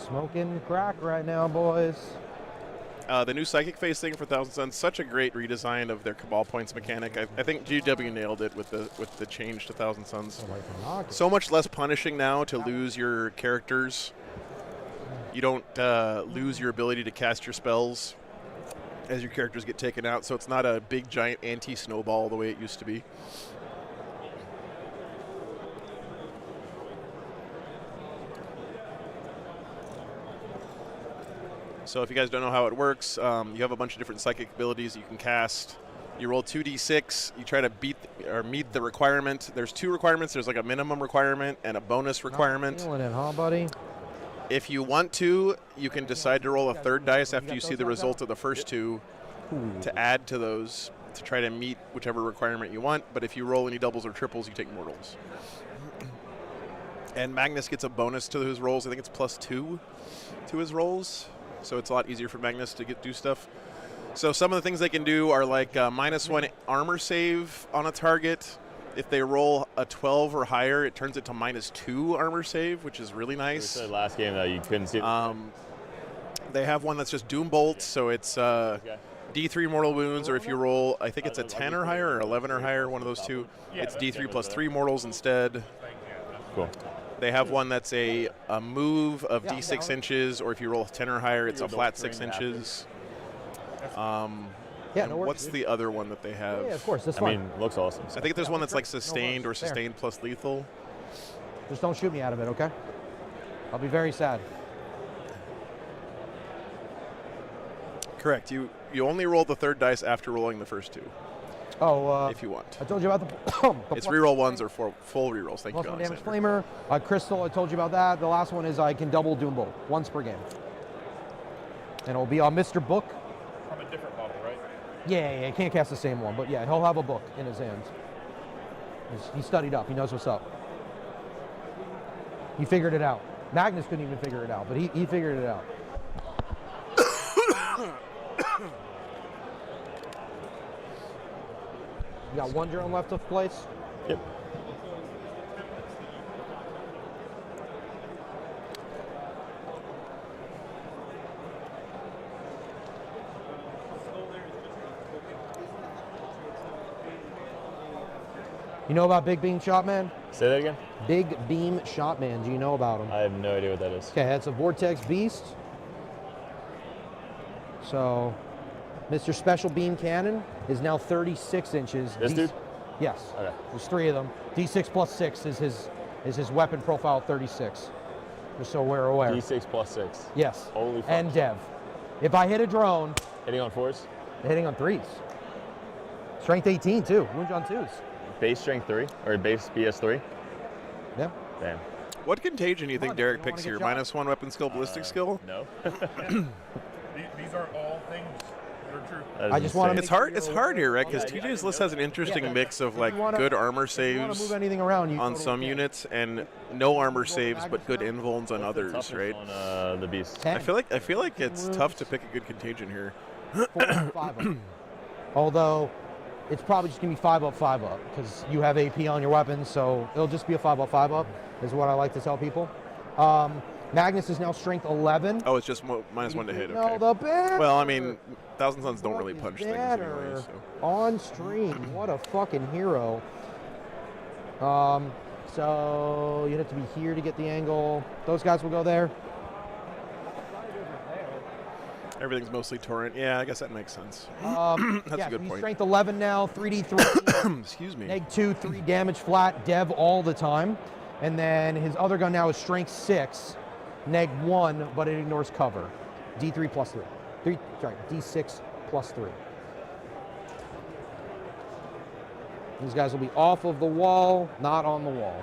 Smoking crack right now, boys. The new Psychic Phase thing for Thousand Suns, such a great redesign of their Cabal Points mechanic. I think GW nailed it with the change to Thousand Suns. So much less punishing now to lose your characters. You don't lose your ability to cast your spells as your characters get taken out, so it's not a big giant anti-snowball the way it used to be. So if you guys don't know how it works, you have a bunch of different psychic abilities you can cast. You roll 2d6. You try to meet the requirement. There's 2 requirements. There's like a minimum requirement and a bonus requirement. Feeling it, huh, buddy? If you want to, you can decide to roll a 3rd dice after you see the result of the first 2 to add to those to try to meet whichever requirement you want. But if you roll any doubles or triples, you take mortals. And Magnus gets a bonus to his rolls. I think it's +2 to his rolls. So it's a lot easier for Magnus to do stuff. So some of the things they can do are like -1 armor save on a target. If they roll a 12 or higher, it turns it to -2 armor save, which is really We nice. said last game that you couldn't see. They have one that's just Doom Bolt, so it's D3 mortal wounds, or if you roll, I think it's a 10 or higher or 11 or higher, one of those 2. It's D3 plus 3 mortals instead. Cool. They have one that's a move of D6 inches, or if you roll 10 or higher, it's a flat 6 inches. Yeah, And no worries, what's dude. the other one that they have? Yeah, of course, that's I fine. mean, looks awesome. I think there's one that's like No sustained or worries. There. sustained plus lethal. Just don't shoot me out of it, okay? I'll be very sad. Correct. You only roll the 3rd dice after rolling the first 2, Oh, if you want. I told you about the It's reroll 1s or full rerolls. Thank plus you, 1 damage Alexander. flamer. Crystal, I told you about that. The last one is I can double Doom Bolt once per game. And it'll be on Mr. Book. From a different model, right? Yeah, he can't cast the same one, but yeah, he'll have a book in his hands. He studied up. He knows what's up. He figured it out. Magnus couldn't even figure it out, but he figured it out. You got one drone left to place. Yep. You know about Big Beam Shotman? Say that again? Big Beam Shotman. Do you know about him? I have no idea what that is. Okay, that's a Vortex Beast. So, Mr. Special Beam Cannon is now 36 inches. This dude? Yes. Okay. There's 3 of them. D6 plus 6 is his weapon profile 36. Just so we're aware. D6 plus 6. Yes. Holy fuck. And Dev. If I hit a drone, Hitting on 4s? hitting on 3s. Strength 18 too. Wound on 2s. Base strength 3? Or base BS 3? Yeah. Damn. What contagion do you think on, Derek you don't picks wanna here? get shot? -1 weapon skill, ballistic skill? No. These are all things that are true. That is I just wanna insane. It's hard. It's hard here, right? Because TJ's list has an interesting mix of like wanna- good armor If you want to saves move anything around, you on totally some can. units and no armor saves but good invulns on What's the others, toughness right? On the beast. 10. I feel like it's tough to pick a good contagion here. 4 and 5 up. Although it's probably just gonna be 5 up, 5 up because you have AP on your weapons, so it'll just be a 5 up, 5 up is what I like to tell people. Magnus is now strength 11. Oh, it's just -1 to hit. No, Okay. the better. Well, I mean, Thousand Suns don't really What punch is things better anyway. So. On stream, what a fucking hero. So you have to be here to get the angle. Those guys will go there. Everything's mostly torrent. Yeah, I guess that makes sense. That's a good he's point. Strength 11 now, 3d3. Excuse me. Neg 2, 3 damage flat, dev all the time. And then his other gun now is strength 6, neg 1, but it ignores cover. D3 plus 3. D6 plus 3. These guys will be off of the wall, not on the wall.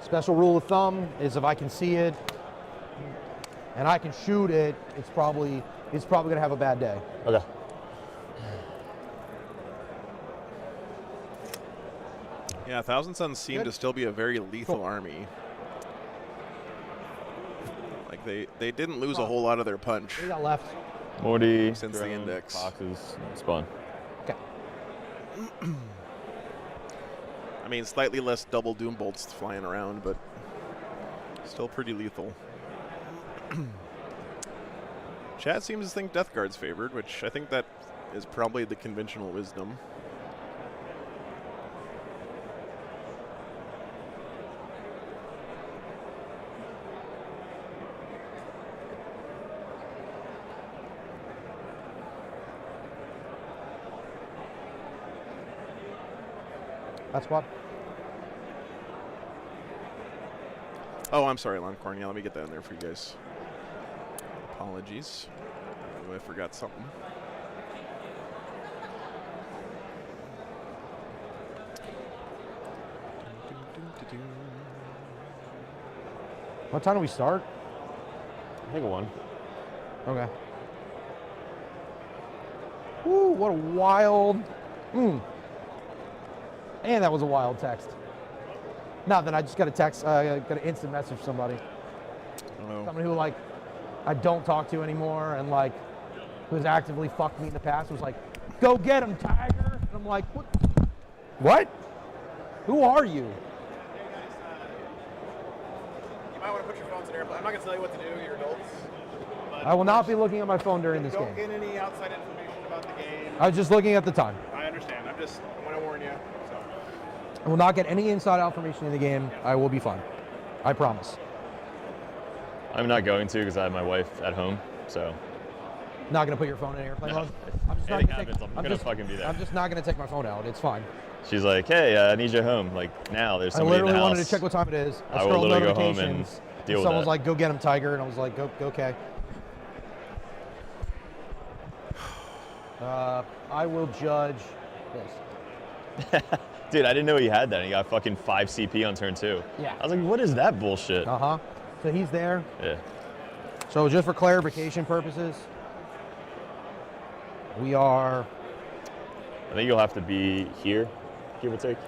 Special rule of thumb is if I can see it and I can shoot it, it's probably gonna have a bad day. Okay. Yeah, Thousand Suns seem Good. to still be a very lethal Cool. army. Like they didn't lose a whole lot of their punch. What do you got left? Morty, Since the drone, index. boxes, spawn. Okay. I mean, slightly less double doom bolts flying around, but still pretty lethal. Chat seems to think Death Guard's favored, which I think that is probably the conventional wisdom. That's what. Oh, I'm sorry, Longhorn. Yeah, let me get that in there for you guys. Apologies. Oh, I forgot something. What time do we start? I think 1. Okay. Woo, what a wild. And that was a wild text. No, then I just got a text, got an instant message from somebody. Oh. Somebody who, like, I don't talk to anymore and, like, who's actively fucked me in the past was like, go get him, Tiger. And I'm like, what? What? Who are you? You might want to put your phones in airplane. I'm not going to tell you what to do. You're adults. But I will not be looking at my phone during this don't game. get any outside information about the game. I was just looking at the time. I understand. I want to warn you. So. I will not get any inside information in the game. I will be fine. I promise. I'm not going to because I have my wife at home, so. Not gonna put your phone in airplane No, mode. if I'm just not anything gonna happens, I'm gonna fucking be there. I'm just not gonna take my phone out. It's fine. She's like, hey, I need you home. Like, now there's I somebody in the literally house. wanted to check what time it is. I will scrolled literally go home and notifications, deal with someone's that. like, go get him, Tiger. And I was like, go, okay. I will judge this. Dude, I didn't know he had that. He got fucking 5 CP on turn 2. Yeah. I was like, what is that bullshit? Uh-huh. So he's there. Yeah. So just for clarification purposes, we are, I think you'll have to be here, give or take.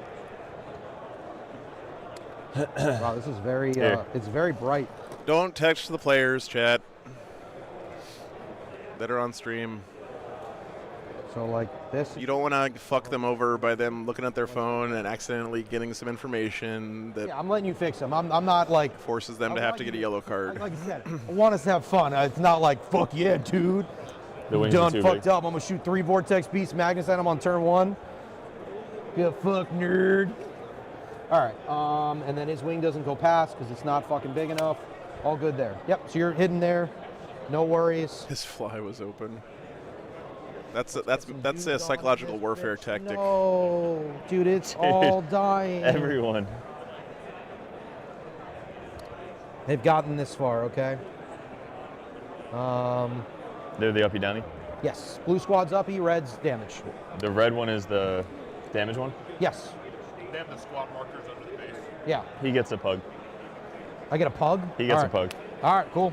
Wow, this is very, Here. it's very bright. Don't text the players, chat, that are on stream. So like this. You don't want to fuck them over by them looking at their phone and accidentally getting some information that Yeah, I'm letting you fix them. I'm not like. forces them to have to get a yellow card. Like I said, I want us to have fun. It's not like, fuck yeah, dude. The wings are Done too fucked big. up. I'm going to shoot 3 Vortex Beast Magnus at him on turn 1. Get fucked, nerd. All right. And then his wing doesn't go past because it's not fucking big enough. All good there. Yep, so you're hidden there. No worries. His fly was open. That's a psychological warfare tactic. No, dude, it's all dying. Everyone. They've gotten this far, okay? They're the uppy downy. Yes. Blue squad's uppy, red's damage. The red one is the damage one. Yes. They have the squad markers under the base. Yeah. He gets a pug. I get a pug? He gets All a right. pug. All right, cool.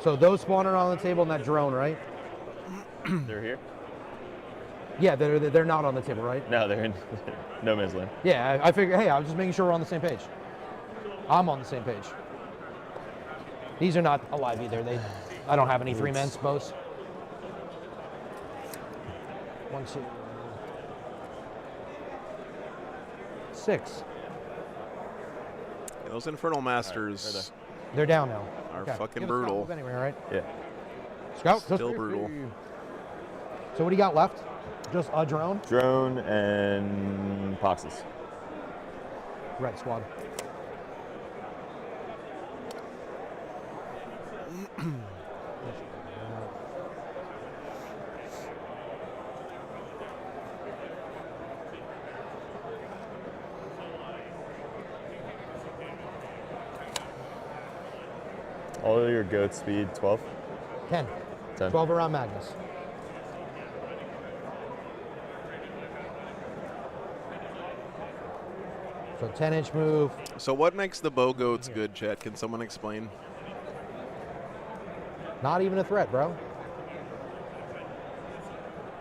So those spawning on the table in that drone, right? They're here? Yeah, they're not on the table, right? No, they're in no man's land. Yeah, I figure, hey, I was just making sure we're on the same page. I'm on the same page. These are not alive either. I don't have any 3-man bows. 1, 2, 6. Those Infernal Masters They're down now. are Okay. fucking You have a scout brutal. move anyway, right? Yeah. Scout, Still just brutal. So what do you got left? Just a drone? Drone and Poxes. Red squad. All of your goat speed 12. 10. 10. 12 around Magnus. So 10-inch move. So what makes the bow goats good, chat? Can someone explain? Not even a threat, bro.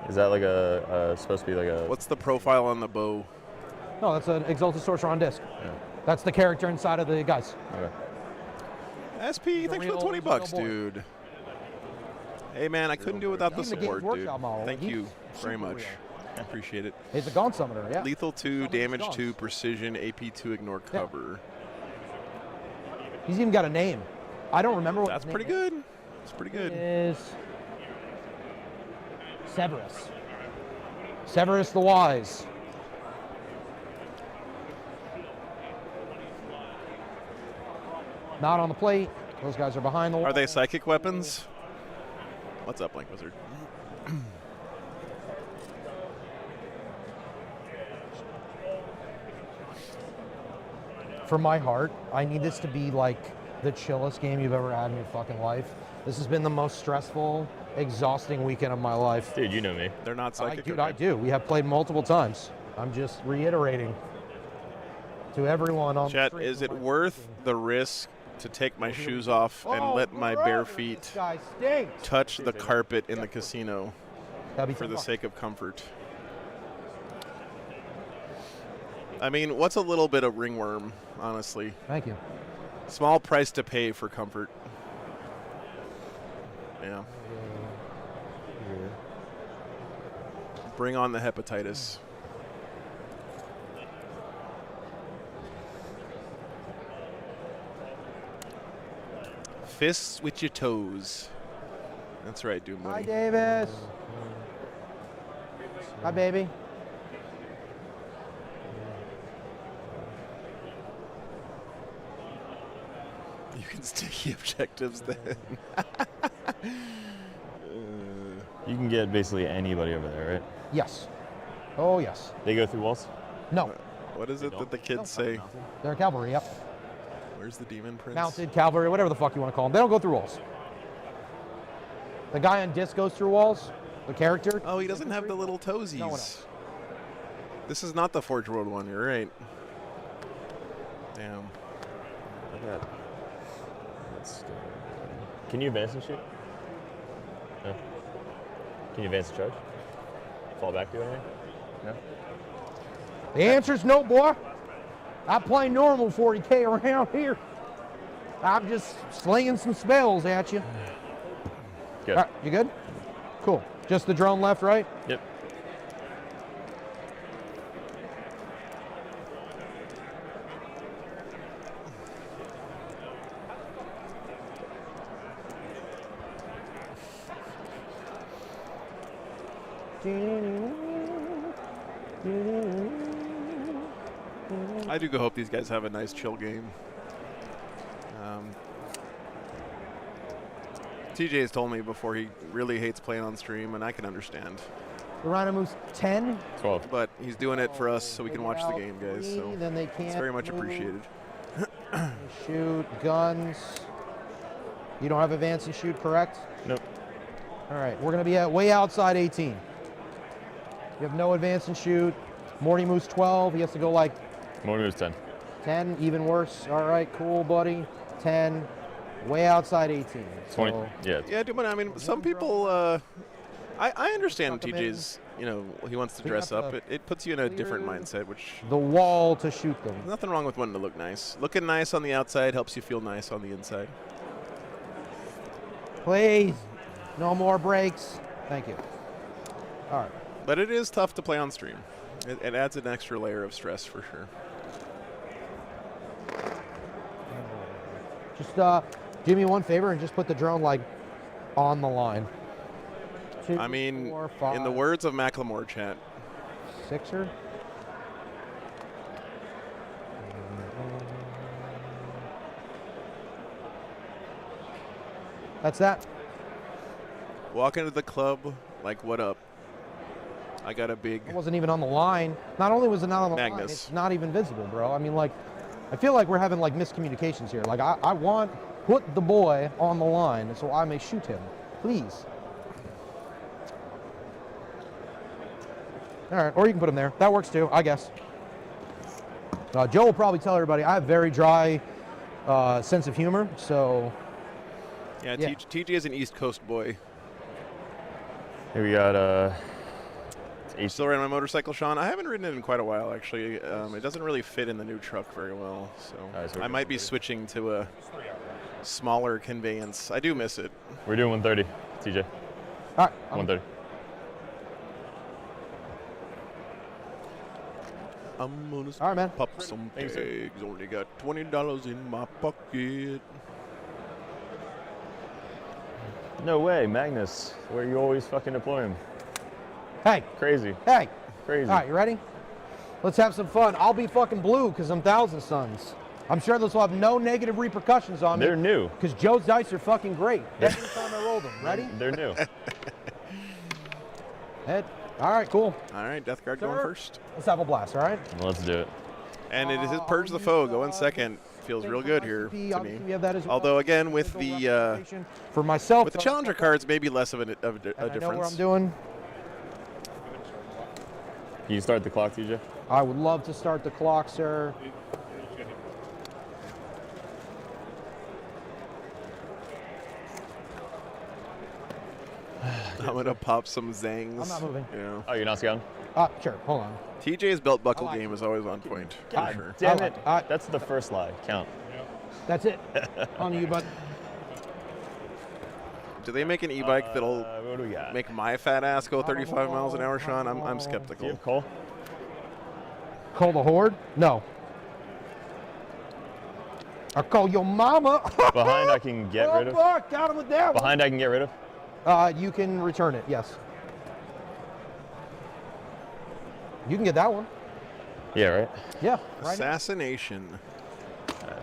Is that like supposed to be like a? What's the profile on the bow? No, that's an Exalted Sorcerer on disc. Yeah. That's the character inside of the guys. Okay. SP, thanks for the 20 bucks, dude. Hey man, I couldn't do it without the Even the Games support, dude. Workshop model, Thank he's you very super much. real. Appreciate it. He's a Gaunt Summoner, yeah. Lethal 2, Some of damage these 2, guns. precision, AP 2, ignore Yeah. cover. He's even got a name. I don't remember what That's his pretty name good. That's pretty good. is. Severus. Severus the Wise. Not on the plate. Those guys are behind the wall. Are they psychic weapons? What's up, Blank Wizard? For my heart, I need this to be like the chillest game you've ever had in your fucking life. This has been the most stressful, exhausting weekend of my life. Dude, you know me. They're not psychic. Dude, okay. I do. We have played multiple times. I'm just reiterating to everyone on the Chat, stream is who it might be worth watching. the risk to take my shoes off and Oh, let my bare brother, feet This guy stinks. touch the carpet in the casino That'd be for the $10. sake of comfort? I mean, what's a little bit of ringworm, honestly? Thank you. Small price to pay for comfort. Yeah. Bring on the hepatitis. Fists with your toes. That's right, Doom Hi, Buddy. Davis. Hi, baby. You can sticky objectives then. You can get basically anybody over there, right? Yes. Oh, yes. They go through walls. No, What is it that the kids say? they're cavalry, yep. Where's the demon prince? Mounted cavalry, whatever the fuck you want to call them. They don't go through walls. The guy on disc goes through walls. The character. Oh, he doesn't have the little toesies. No one else. This is not the Forge World one, you're right. Damn. Look at that. Can you advance and shoot? No. Can Can you advance the charge? Fall back to anything? No? The answer's no, boy. I play normal 40K around here. I'm just slinging some spells at you. Good. All right, you good? Cool. Just the drone left, right? Yep. I do hope these guys have a nice chill game. TJ has told me before he really hates playing on stream, and I can understand. The Rhino moves 10. 12. But he's doing it for us so we can watch the game, guys. So Then they can't it's very much move. appreciated. Shoot, guns. You don't have advance and shoot, correct? Nope. All right, we're going to be at way outside 18. You have no advance and shoot. Morty moves 12. He has to go like Morty moves 10. 10, even worse. All right, cool, buddy. 10, way outside 18. 20. So, Yeah. Yeah, dude, but I mean, some people. I understand Tuck 'em in. TJ's. You know, he wants to Clean dress up up. the It puts you in a different clear- mindset, which the wall to shoot them. nothing wrong with wanting to look nice. Looking nice on the outside helps you feel nice on the inside. Please, no more breaks. Thank you. All right. But it is tough to play on stream. It adds an extra layer of stress for sure. Just do me one favor and just put the drone like on the line. Two, I mean, 4, 5, in the words of Macklemore chat, Sixer. That's that. walk into the club like, what up? I got a big. It wasn't even on the line. Not only was it not on the line, Magnus. it's not even visible, bro. I mean, like, I feel like we're having like miscommunications here. Like, I want put the boy on the line so I may shoot him, please. All right, or you can put him there. That works too, I guess. Joe will probably tell everybody I have very dry sense of humor, so Yeah, Yeah. TJ is an East Coast boy. Here we got You still riding my motorcycle, Sean? I haven't ridden it in quite a while, actually. It doesn't really fit in the new truck very well, so Alright, so I might be switching to a smaller conveyance. I do miss it. We're doing 130, TJ. all right. 130. I'm gonna All right, man. pop some Thank you, sir. pigs. Only got $20 in my pocket. No way, Magnus. Where you always fucking deploy him. Hey, Crazy. hey. Crazy. All right, you ready? Let's have some fun. I'll be fucking blue because I'm Thousand Suns. I'm sure this will have no negative repercussions on They're me new. because Joe's dice are fucking great. Every time I roll them. Ready? They're new. Head. All right, cool. All right, Death Guard going Sir. first. Let's have a blast, all right? Let's do it. And it is his Purge the Foe going second. Feels real good here to Obviously, we me. have that as well. Although, again, with the for myself, with the Challenger cards, maybe less of a and I know what I'm difference. doing. Can you start the clock, TJ? I would love to start the clock, sir. I'm gonna pop some zangs. I'm not moving. You know. Oh, you're not scouting? Sure. Hold on. TJ's belt buckle I like game it. is always on point. For God sure. damn I it. like it. That's the first lie. Count. That's it. On to you, bud. Do they make an e-bike that'll What do we got? make my fat ass go 35 miles an hour, Sean? I'm Do you skeptical. have Cole? Call the horde? No. I call your mama. Behind I can get rid Oh, of. fuck. Got him with that one. Behind I can get rid of. You can return it, yes. You can get that one. Yeah, right? Yeah. Right. Assassination.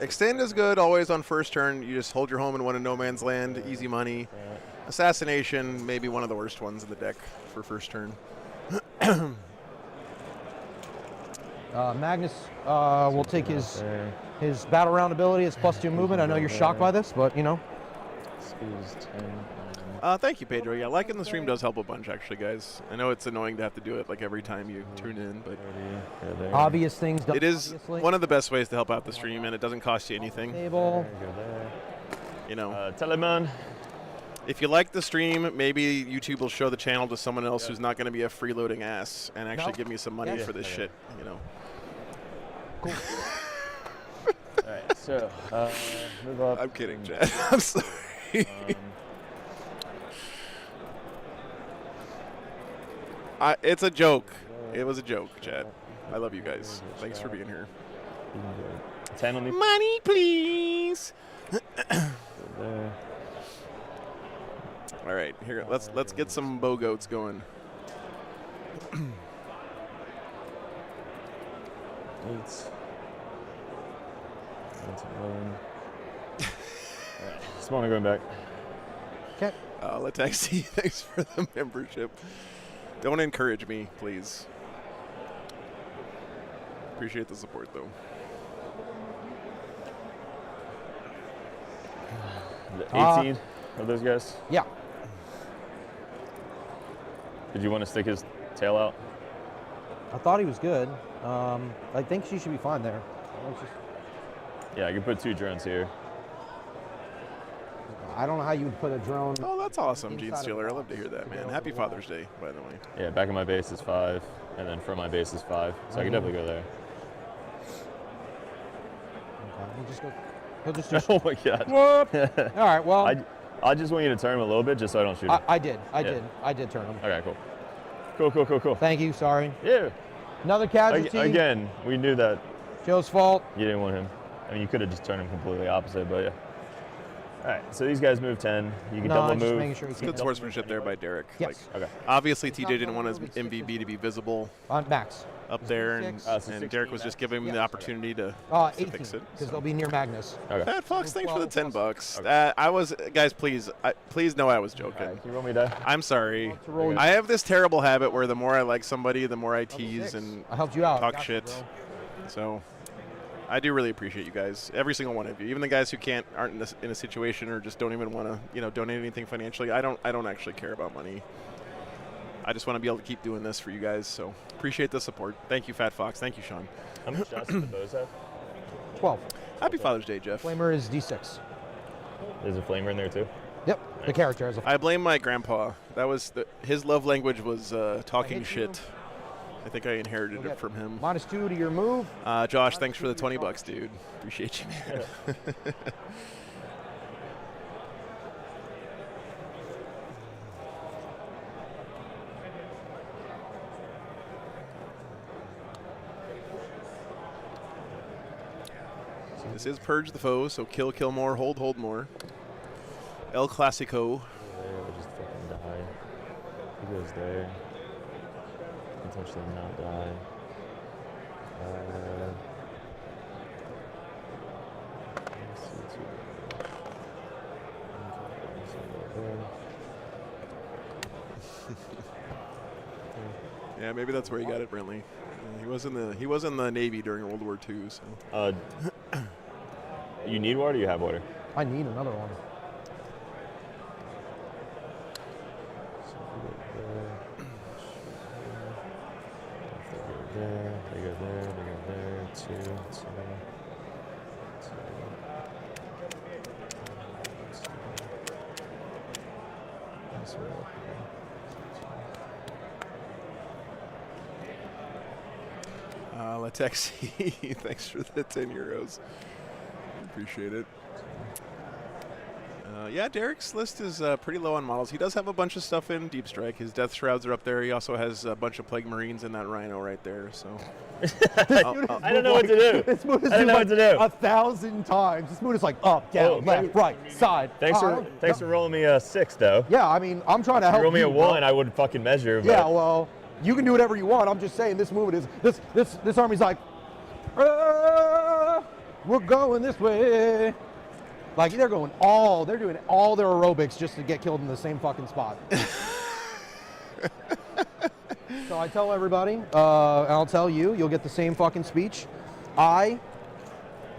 Extend is good, always on first turn. You just hold your home in one in no man's land, easy money. Assassination, maybe one of the worst ones in the deck for first turn. Magnus will take his battle round ability, his +2 movement. I know you're shocked by this, but you know. Squeeze 10. Thank you, Pedro. Yeah, liking the stream does help a bunch, actually, guys. I know it's annoying to have to do it like every time you tune in, but 30. Go there. Obvious things done. it is obviously. one of the best ways to help out the stream, and it doesn't cost you anything. Table. Go there. You know, Telemann. If you like the stream, maybe YouTube will show the channel to someone else who's not going to be a freeloading ass and actually give me some money for this shit. You know. Cool. All right, so move up. I'm kidding, Chad. I'm sorry. It's a joke. It was a joke, Chad. I love you guys. Thanks for being here. 10 on the Money, please. there. All right, here. Let's get some bow goats going. 8. That's 11. All right, Smallman going back. Okay. Lataxi, thanks for the membership. Don't encourage me, please. Appreciate the support, though. The 18 of those guys. Yeah. Did you want to stick his tail out? I thought he was good. I think she should be fine there. Yeah, I can put 2 drones here. I don't know how you would put a drone. Oh, that's awesome, Gene Inside of Steeler. the I love to hear that, man. Happy Father's Day, by the way. Yeah, back of my base is 5, and then from my base is 5. So I can definitely go there. Okay, he'll just do. Oh my god. Whoop. All right. Well, I just want you to turn him a little bit just so I don't shoot him. I did turn him. Okay, cool. Thank you. Sorry. Yeah. Another casualty. Again, we knew that Joe's fault. you didn't want him. I mean, you could have just turned him completely opposite, but yeah. All right, so these guys move 10. You can double just move. making sure he Good keeps sportsmanship there by Derek. Yes. Okay. Obviously, TJ didn't want his MVB to be visible on max. up there, and, So and Derek was just giving him the opportunity to 18 fix it. because they'll be near Magnus. Okay. Fat Fox, thanks for the 10 bucks. Okay. I was, guys, please know I was joking. All right, can you roll me die? I'm sorry. To roll you. I have this terrible habit where the more I like somebody, the more I tease and I helped you out. talk Gotcha, shit. bro. So I do really appreciate you guys, every single one of you, even the guys who aren't in a situation or just don't even want to, donate anything financially. I don't actually care about money. I just want to be able to keep doing this for you guys. So appreciate the support. Thank you, Fat Fox. Thank you, Sean. How many shots do the bows have? 12. Happy Father's Day, Jeff. Flamer is D6. There's a flamer in there too. Yep. The character has a. I blame my grandpa. That was his love language was talking hit you. shit. I think I inherited it from him. -2 to your move. Josh, thanks for the 20 bucks, dude. Appreciate you, man. This is Purge the Foe, so kill more, hold more. El Clasico. There, we'll just fucking die. He goes there. Potentially not die. Let's see what's here. Yeah, maybe that's where he got it, Brentley. He was in the Navy during World War II. So. You need water or you have water? I need another one. So if they go there, they go there, they go there, 2, 2, 2. Latexi, thanks for the 10 euros. Appreciate it. Yeah, Derek's list is pretty low on models. He does have a bunch of stuff in Deep Strike. His Death Shrouds are up there. He also has a bunch of Plague Marines in that Rhino right there. So I don't know what to do. This move is I don't know what to do. 1,000 times. This move is like up, down, left, right, side. Thanks for rolling me a 6 though. Yeah, I mean, I'm trying to help Roll me you, a bro. 1, I would fucking measure. But Yeah, well, you can do whatever you want. I'm just saying this move is this army's like, we're going this way. Like they're doing all their aerobics just to get killed in the same fucking spot. So I tell everybody, and I'll tell you, you'll get the same fucking speech. You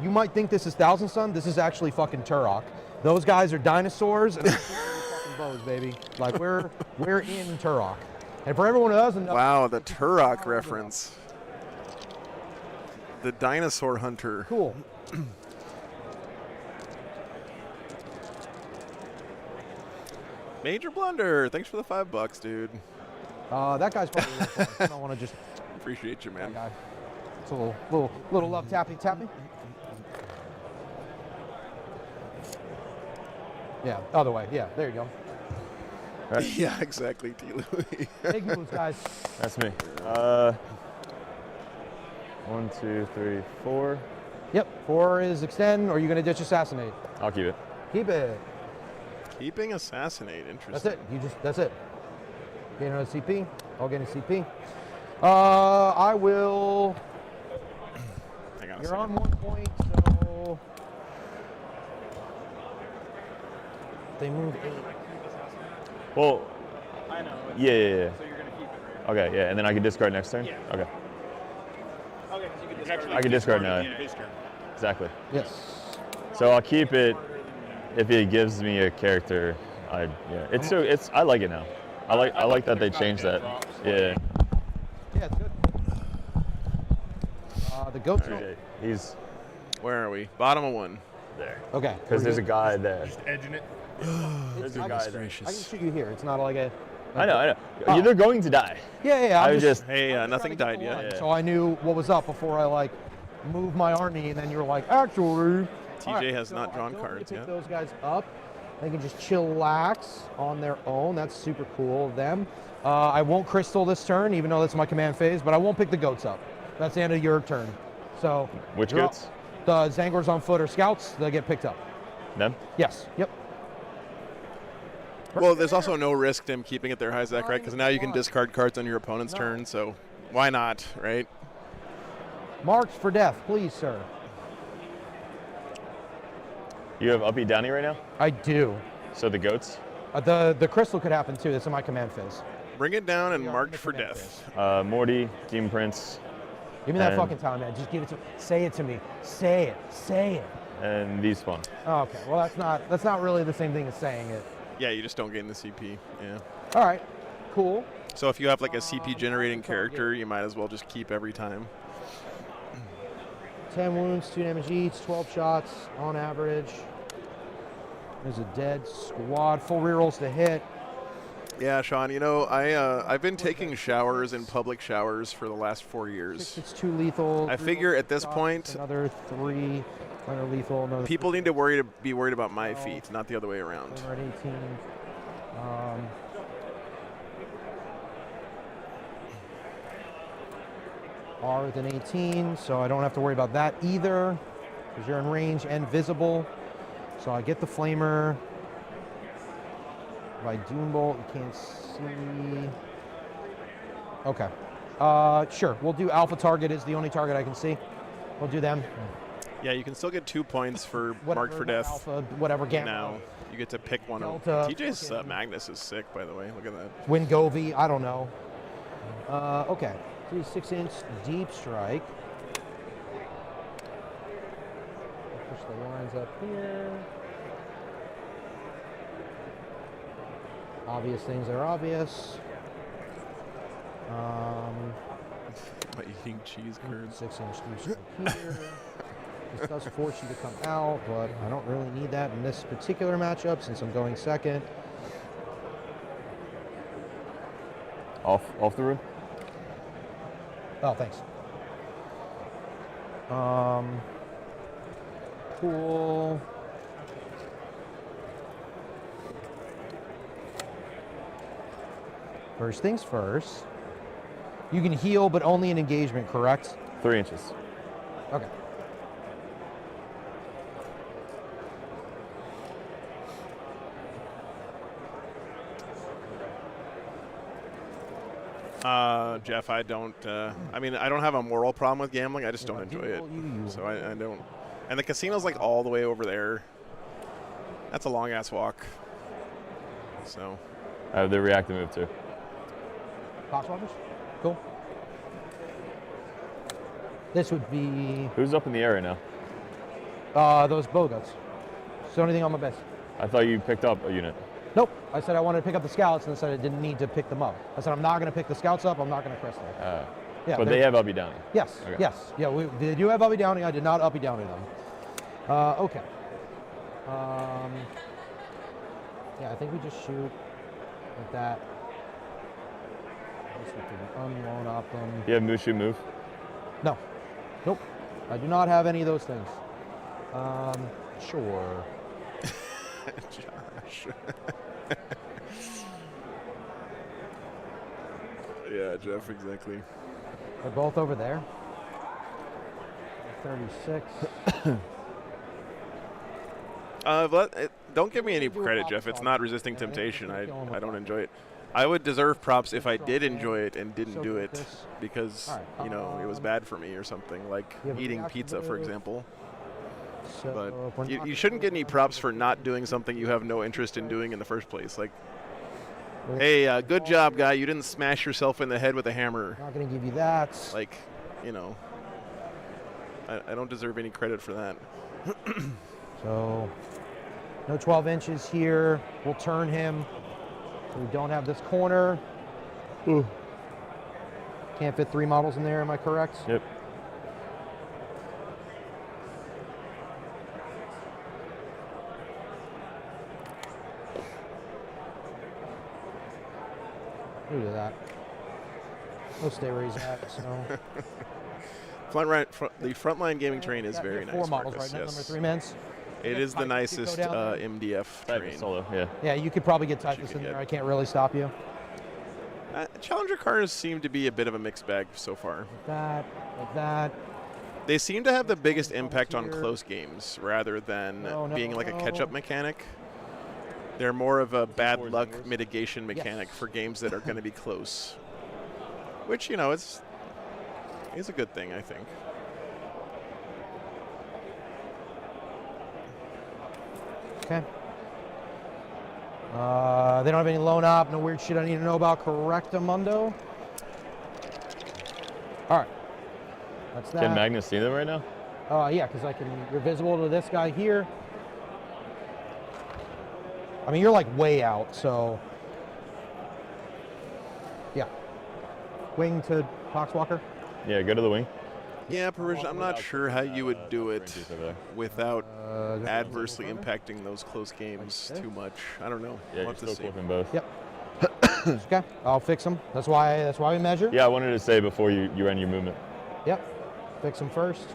might think this is Thousand Sun. This is actually fucking Turok. Those guys are dinosaurs and fucking bows, baby. Like we're in Turok. And for everyone who doesn't know, wow, the Turok reference. The dinosaur hunter. cool. Major blunder. Thanks for the $5, dude. That guy's probably real close. I don't want to just Appreciate you, man. that guy. It's a little love tappy. Yeah, other way. Yeah, there you go. Yeah, exactly, T. Louis. Big moves, guys. That's me. 1, 2, 3, 4. Yep. 4 is extend, or are you gonna ditch assassinate? I'll keep it. Keep it. Keeping assassinate. Interesting. That's it. That's it. Get another CP. I'll get a CP. I will. Hang on a You're second. on 1 point, so they move 8. Well, I know. yeah. So you're gonna keep it, right? Okay, yeah, and then I can discard next turn? Yeah. Okay, Okay, because you can discard. I can discard now. His turn. Exactly. Yes. So I'll keep it if it gives me a character. I like it now. I like that they changed that. Yeah. Yeah, it's good. The goat. Okay, he's Where are we? Bottom of 1. there. Okay. Because there's a guy there. Just edging it. There's a guy there. I can shoot you here. It's not like a. I know. Oh. They're going to die. Yeah. I I'm was just Hey, I'm nothing trying to died get the yet. line, so I knew what was up before I moved my army, and then you were like, actually. TJ has not I drawn don't need to cards pick yet. those guys up. They can just chillax on their own. That's super cool of them. I won't crystal this turn, even though that's my command phase, but I won't pick the goats up. That's the end of your turn. So which you're goats? up. The Zangors on foot or scouts, they get picked up. Them? Yes. Yep. Well, there's also no risk to him keeping it there, Isaac, right? Because now you can discard cards on your opponent's No. turn, so why not, right? Marks for death, please, sir. You have uppy downy right now? I do. So the goats? The crystal could happen too. That's in my command phase. Bring it down and Yeah, mark the for command death. Morty, Demon Prince, Give me that And- fucking time, man. Just give it to me. Say it to me. Say it. Say it. and these spawn. Oh, okay. Well, that's not really the same thing as saying it. Yeah, you just don't gain the CP. Yeah. All right. Cool. So if you have like a CP generating character, you might as well just keep every time. 10 wounds, 2 damage each, 12 shots on average. There's a dead squad. Full rerolls to hit. Yeah, Sean, you know, I've been taking showers in public showers for the last 4 years. It's 2 lethal. I 3 figure at this shots, point, another 3 minor lethal. Another people need to be worried about my feet, not the other way around. We're at 18. R with an 18, so I don't have to worry about that either, because you're in range and visible. So I get the flamer. If I Doombolt, you can't see. Okay. Sure, we'll do Alpha Target is the only target I can see. We'll do them. Yeah, you can still get 2 points for Whatever, mark for not death. Alpha, whatever, Gamma. Now you get to pick one of Delta. TJ's Magnus is sick, by the way. Look at that. Wingovi, I don't know. Okay, 6-inch deep strike. Push the lines up here. Obvious things are obvious. By eating cheese curds. 6-inch deep strike here. This does force you to come out, but I don't really need that in this particular matchup since I'm going second. Off the room? Oh, thanks. Cool. First things first. You can heal, but only in engagement, correct? 3 inches. Okay. Jeff, I don't. I mean, I don't have a moral problem with gambling. I just don't If I enjoy it. gamble, you use So I don't. And the casino's like all the way over there. That's a long ass walk. So I have the reactive move too. Box swappers? Cool. This would be Who's up in the air right now? those Boguts. It's the only thing on my best. I thought you picked up a unit. Nope. I said I wanted to pick up the scouts, and I said I didn't need to pick them up. I said I'm not going to pick the scouts up. I'm not going to crystal. Yeah, But they're- they have uppy downy. Yes. Okay. Yes. Yeah. They do have uppy downing. I did not uppy downing them. Okay. Yeah, I think we just shoot. Like that. I guess we can unload up them. You have Mushu move? No. Nope. I do not have any of those things. Sure. Josh. Yeah, Jeff, exactly. They're both over there. 36. Don't give me any credit, Jeff. It's not resisting temptation. I don't enjoy it. I would deserve props if I did enjoy it and didn't do it because, you know, it was bad for me or something, like eating pizza, for example. But you shouldn't get any props for not doing something you have no interest in doing in the first place. Like, hey, good job, guy. You didn't smash yourself in the head with a hammer. Not going to give you that. Like, you know, I don't deserve any credit for that. So, no 12 inches here. We'll turn him so we don't have this corner. Ooh. Can't fit 3 models in there, am I correct? Yep. Look at that. No stay where he's at, so. The frontline gaming train is very nice. 4 models Marcus, right now, yes. number 3 men's. It is the nicest MDF train. Solo, yeah. Yeah, you could probably get Typhus in get. there. I can't really stop you. Challenger cars seem to be a bit of a mixed bag so far. Like that. They seem to have the biggest impact on close games rather than No, being like a no. catch-up mechanic. They're more of a bad luck mitigation mechanic for games that are going to be close. Which, you know, is a good thing, I think. Okay. They don't have any loan op, no weird shit I need to know about. Correct, Amundo. All right. That's that. Can Magnus see them right now? Yeah, because you're visible to this guy here. I mean, you're like way out, so. Yeah. Wing to Foxwalker. Yeah, go to the wing. Yeah, Parisian, I'm not sure how you would do it without adversely impacting those close games too much. I don't know. Yeah, We'll you're have to still see. clipping both. Yep. Okay, I'll fix them. That's why we measure. Yeah, I wanted to say before you ran your movement. Yep. Fix them first.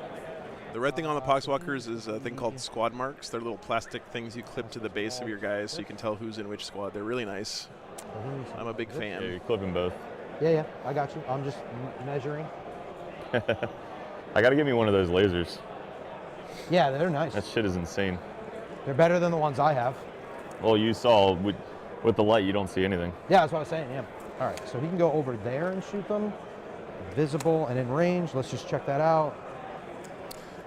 The red thing on the Poxwalkers is a thing called squad marks. They're little plastic things you clip to the base of your guys so you can tell who's in which squad. They're really nice. I'm a big Yeah, fan. you're clipping both. Yeah, I got you. I'm just measuring. I got to give me one of those lasers. Yeah, they're nice. That shit is insane. They're better than the ones I have. Well, you saw with the light, you don't see anything. Yeah, that's what I was saying, yeah. All right, so we can go over there and shoot them. Visible and in range. Let's just check that out.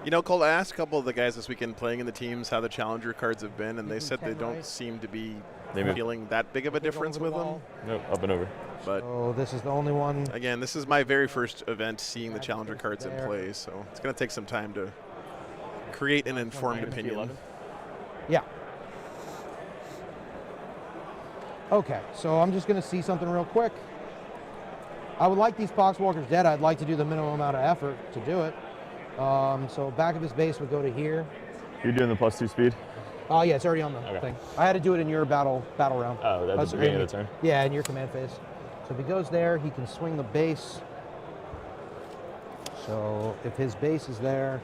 You know, Cole, I asked a couple of the guys this weekend playing in the teams how the Challenger cards have been, and they said they don't seem to be feeling that big of a difference with them. Nope, up and over. But oh, this is the only one. again, this is my very first event seeing the Challenger cards in play, so it's going to take some time to create an informed opinion. Yeah. Okay, so I'm just going to see something real quick. I would like these Poxwalkers dead. I'd like to do the minimum amount of effort to do it. So back of his base would go to here. You're doing the +2 speed? Oh, yeah, it's already on the thing. I had to do it in your battle round. Oh, that's the beginning of the turn? Yeah, in your command phase. So if he goes there, he can swing the base. So if his base is there,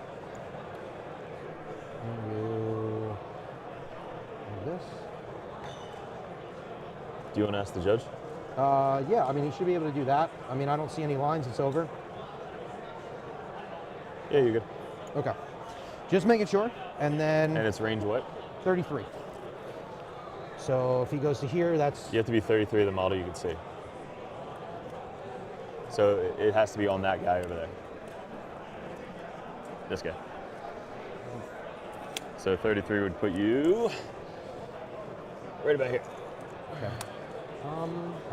we'll do this. Do you want to ask the judge? Yeah, I mean, he should be able to do that. I mean, I don't see any lines. It's over. Yeah, you're good. Okay. Just making sure. And then And it's range what? 33. So if he goes to here, that's... You have to be 33 of the model you can see. So it has to be on that guy over there. This guy. So 33 would put you right about here. Okay.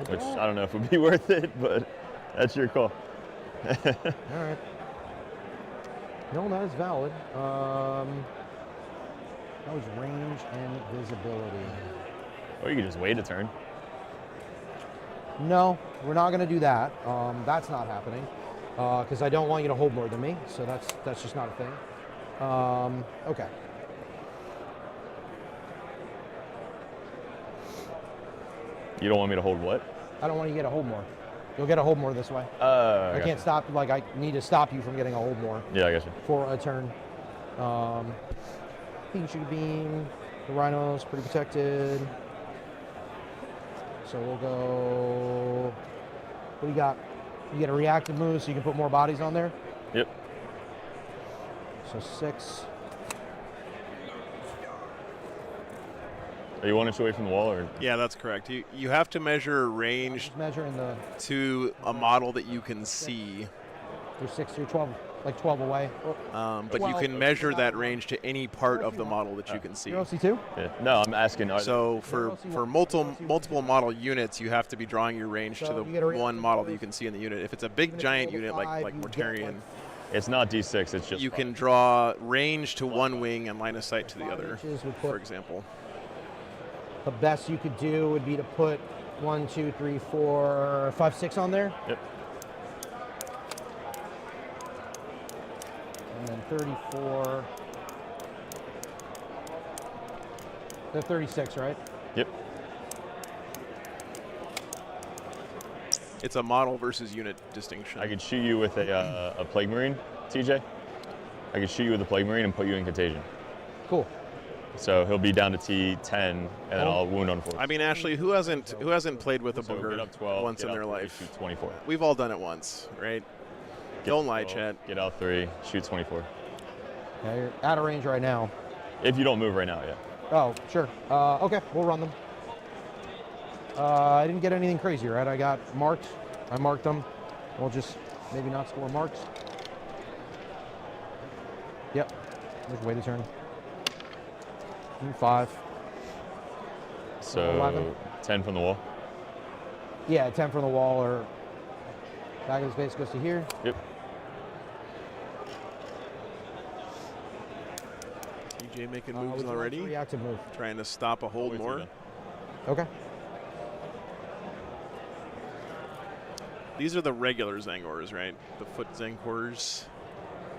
Which I don't know if it would be worth it, but that's your call. All right. No, that is valid. That was range and visibility. Or you could just wait a turn. No, we're not going to do that. That's not happening because I don't want you to hold more than me. So that's just not a thing. Okay. You don't want me to hold what? I don't want you to get a hold more. You'll get a hold more this way. I I can't stop. Like I need to stop you from getting a hold more Yeah, I got you. for a turn. He can shoot a beam. The rhino's pretty protected. So we'll go. What do you got? You get a reactive move, so you can put more bodies on there. Yep. So 6. Are you 1 inch away from the wall, or? Yeah, that's correct. You have to measure range Just measuring the. to a model that you can see, You're 6. You're 12. Like 12 away. but you 12. can measure that range to any part of the model that you can see. You're OC2. Yeah. No, I'm asking. So for multiple model units, you have to be drawing your range to So the you get a one model that you can see in the unit. If it's a big giant unit like you get, Mortarian, It's not D6. It's just. you can draw range to one wing and line of sight to the 5 other, inches would for put- example. The best you could do would be to put 1, 2, 3, 4, 5, 6 on there. Yep. And then 34. They're 36, right? Yep. It's a model versus unit distinction. I could shoot you with a Plague Marine, TJ. I could shoot you with a Plague Marine and put you in contagion. Cool. So he'll be down to T10, and then I'll wound on 4. I mean, Ashley, who hasn't played with a So booger get up 12, once get in their out 3, life? Shoot 24. We've all done it once, right? Don't lie, 12, chat. Get out 3, shoot 24. Yeah, you're out of range right now. If you don't move right now, yeah. Oh, sure. Okay, we'll run them. I didn't get anything crazy, right? I got marked. I marked them. We'll just maybe not score marks. Yep. There's way to turn. 5. So 11. 10 from the wall. Yeah, 10 from the wall or back of the space goes to here. Yep. TJ making Would moves you like already, to reactive move. trying to stop a hold Wait till more. you're Okay. These are the regular Zangors, right? The foot Zangors,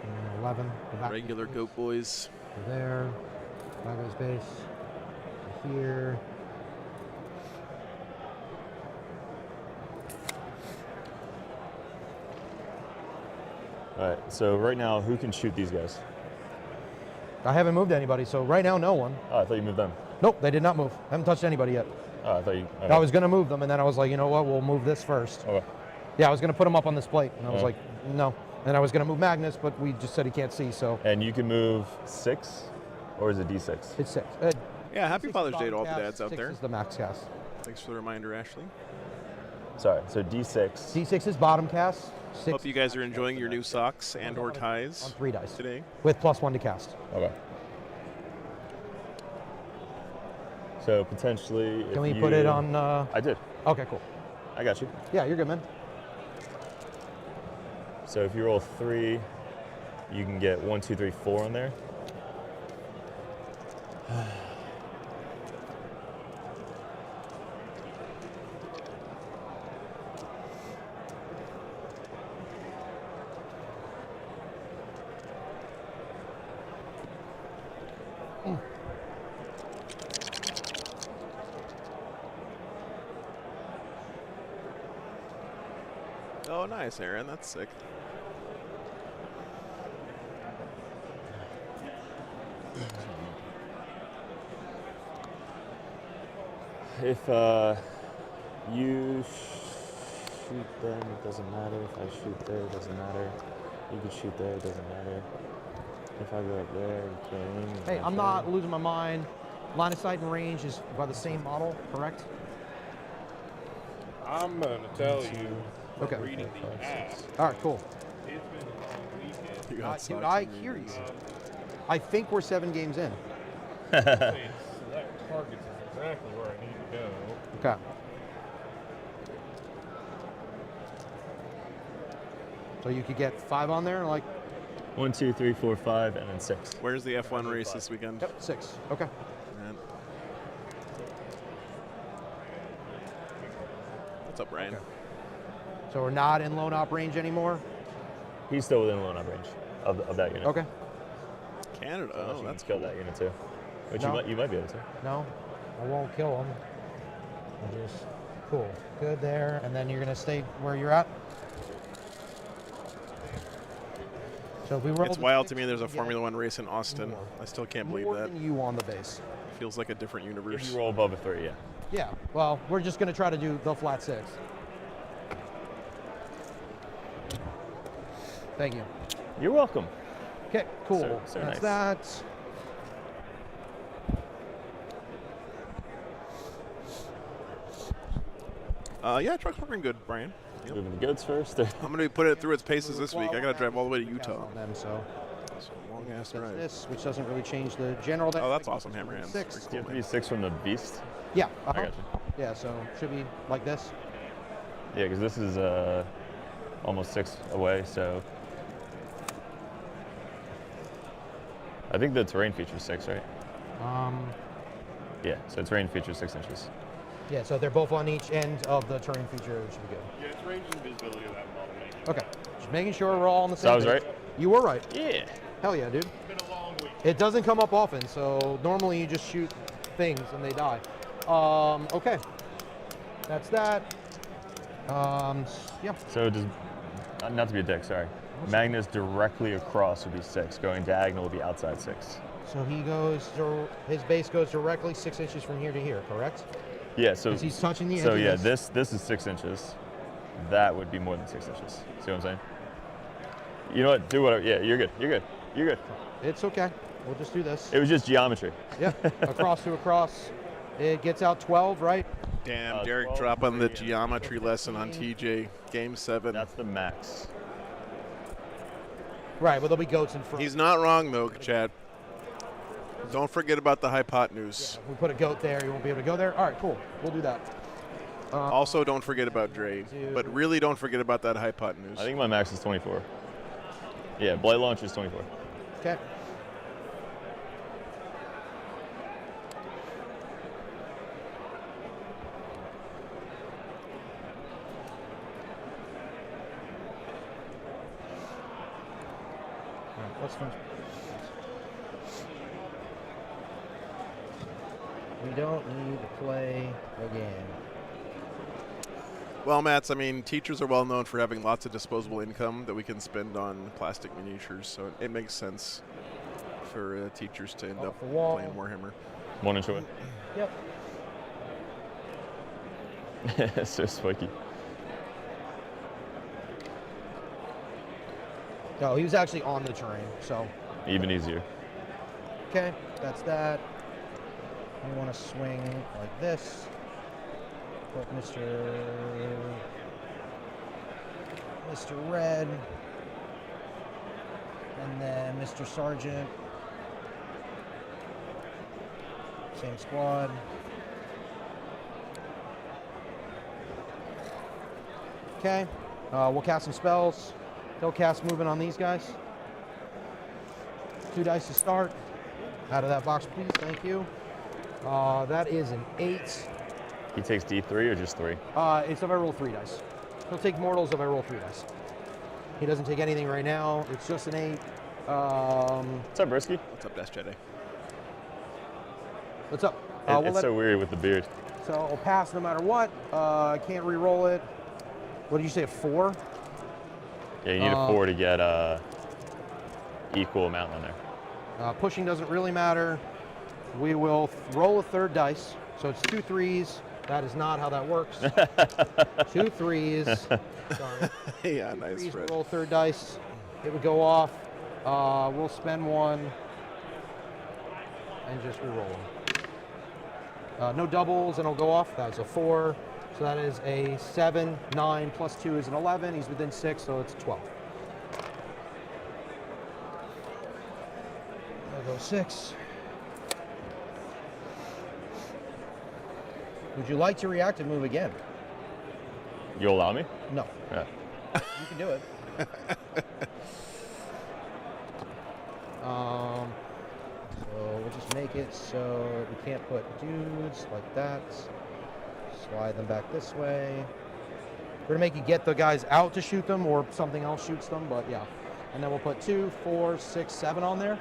And 11. The back of the regular space. goat boys. To there. Back of the space. To here. All right. So right now, who can shoot these guys? I haven't moved anybody, so right now, no one. Oh, I thought you moved them. Nope, they did not move. Haven't touched anybody yet. Oh, I thought you. Okay. I was going to move them, and then I was like, you know what, we'll move this first. Okay. Yeah, I was going to put them up on this plate, and I was Yeah. like, no. And I was going to move Magnus, but we just said he can't see, so And you can move 6, or is it D6? it's 6. Yeah, happy 6 Father's is Day to all the bottom dads cast, out 6 there. is the max cast. Thanks for the reminder, Ashley. Sorry. So D6. D6 is bottom cast. 6 Hope you guys are enjoying your new socks and or on ties 3 dice today. with +1 to cast. Okay. So potentially, if Can we put it you- on? I did. Okay, cool. I got you. Yeah, you're good, man. So if you roll 3, you can get 1, 2, 3, 4 on there. Oh, nice, Aaron. That's sick. If you shoot them, it doesn't matter. If I shoot there, it doesn't matter. You can shoot there, it doesn't matter. If I go up there, you can't aim. Hey, I'm not losing my mind. Line of sight and range is by the same model, correct? I'm gonna tell you, Okay. reading the app, All right, cool. it's been a long weekend. You Dude, got socks I and hear you. movies. I think we're 7 games in. Saying select targets is exactly where I need to go. Okay. So you could get 5 on there, like 1, 2, 3, 4, 5, and then 6. Where's the F1 race this weekend? 6. Okay. Man. What's up, Brian? Okay. So we're not in lone op range anymore. He's still within loan up range of that unit. Okay. Canada. Unless Oh, you that's can kill cool. that unit too. Which No. you might be able to. No, I won't kill him. I just Cool. Good there. And then you're going to stay where you're at. So if we roll It's the wild to 6, me there's a yeah, Formula One race in Austin. more. I still can't believe more that. than you on the base. Feels like a different If universe. you roll above a 3, yeah. Yeah. Well, we're just going to try to do the flat 6. Thank you. You're welcome. Okay, cool. So That's nice. that. Yeah, truck's working good, Brian. Yep. Moving the goods first. I'm going to be putting it through its paces this week. I got to drive all the way to Cast Utah. on them, so So long ass that's drive. this, which doesn't really change the general. Oh, that's awesome, hammer hands. 6. Do you have to be 6 from the beast? Yeah. I got you. Yeah, so should be like this. Yeah, because this is almost 6 away, so. I think the terrain features 6, right? Yeah, so terrain features 6 inches. Yeah, so they're both on each end of the terrain feature. It should be good. Yeah, it's range and visibility of that model, mate. Okay, just making sure we're all on the So same I was page. right? You were right. Yeah. Hell yeah, dude. It's been a long week. It doesn't come up often, so normally you just shoot things and they die. Okay, that's that. Yeah. So does, not to be a dick, sorry. Magnus directly across would be 6. Going diagonal would be outside 6. So he goes, his base goes directly 6 inches from here to here, correct? Yeah, so. Because he's touching the edge So of yeah, this. this is 6 inches. That would be more than 6 inches. See what I'm saying? You know what? Do whatever. Yeah, you're good. You're good. You're good. It's okay. We'll just do this. It was just geometry. Yeah, across to across. It gets out 12, right? Damn, Derek 12, dropping the 3, geometry lesson on TJ. Game 7. That's the max. Right, but there'll be goats in front. He's not wrong, though, Chad. Don't forget about the hypotenuse. If we put a goat there, you won't be able to go there. All right, cool. We'll do that. Also, don't forget about Dre. But really don't forget about that hypotenuse. I think my max is 24. Yeah, blight launch is 24. Okay. All right, let's finish. We don't need to play the game. Well, Mats, I mean, teachers are well known for having lots of disposable income that we can spend on plastic miniatures, so it makes sense for teachers to end Off up the wall. playing Warhammer. 1 inch away. Yep. So spiky. No, he was actually on the terrain, so. Even easier. Okay, that's that. We want to swing like this. Put Mr. Red. And then Mr. Sergeant. Same squad. Okay, we'll cast some spells. They'll cast movement on these guys. 2 dice to start. Out of that box, please. Thank you. That is an 8. He takes D3 or just 3? It's if I roll 3 dice. He'll take mortals if I roll 3 dice. He doesn't take anything right now. It's just an 8. What's up, Brisky? What's up, Dash Jedi? What's up? It's so weird with the beard. So I'll pass no matter what. I can't re-roll it. What did you say, a 4? Yeah, you need a 4 to get equal amount on there. Pushing doesn't really matter. We will roll a 3rd dice. So it's 2 3s. That is not how that works. 2 3s. Sorry. Yeah, 2 nice, 3s, Fred. roll 3rd dice. It would go off. We'll spend 1 and just re-roll them. No doubles, and it'll go off. That's a 4. So that is a 7. 9 plus 2 is an 11. He's within 6, so it's 12. There goes 6. Would you like to react and move again? You allow me? No. Yeah. You can do it. So we'll just make it so we can't put dudes like that. Slide them back this way. We're gonna make you get the guys out to shoot them, or something else shoots them, but yeah. And then we'll put 2, 4, 6, 7 on there,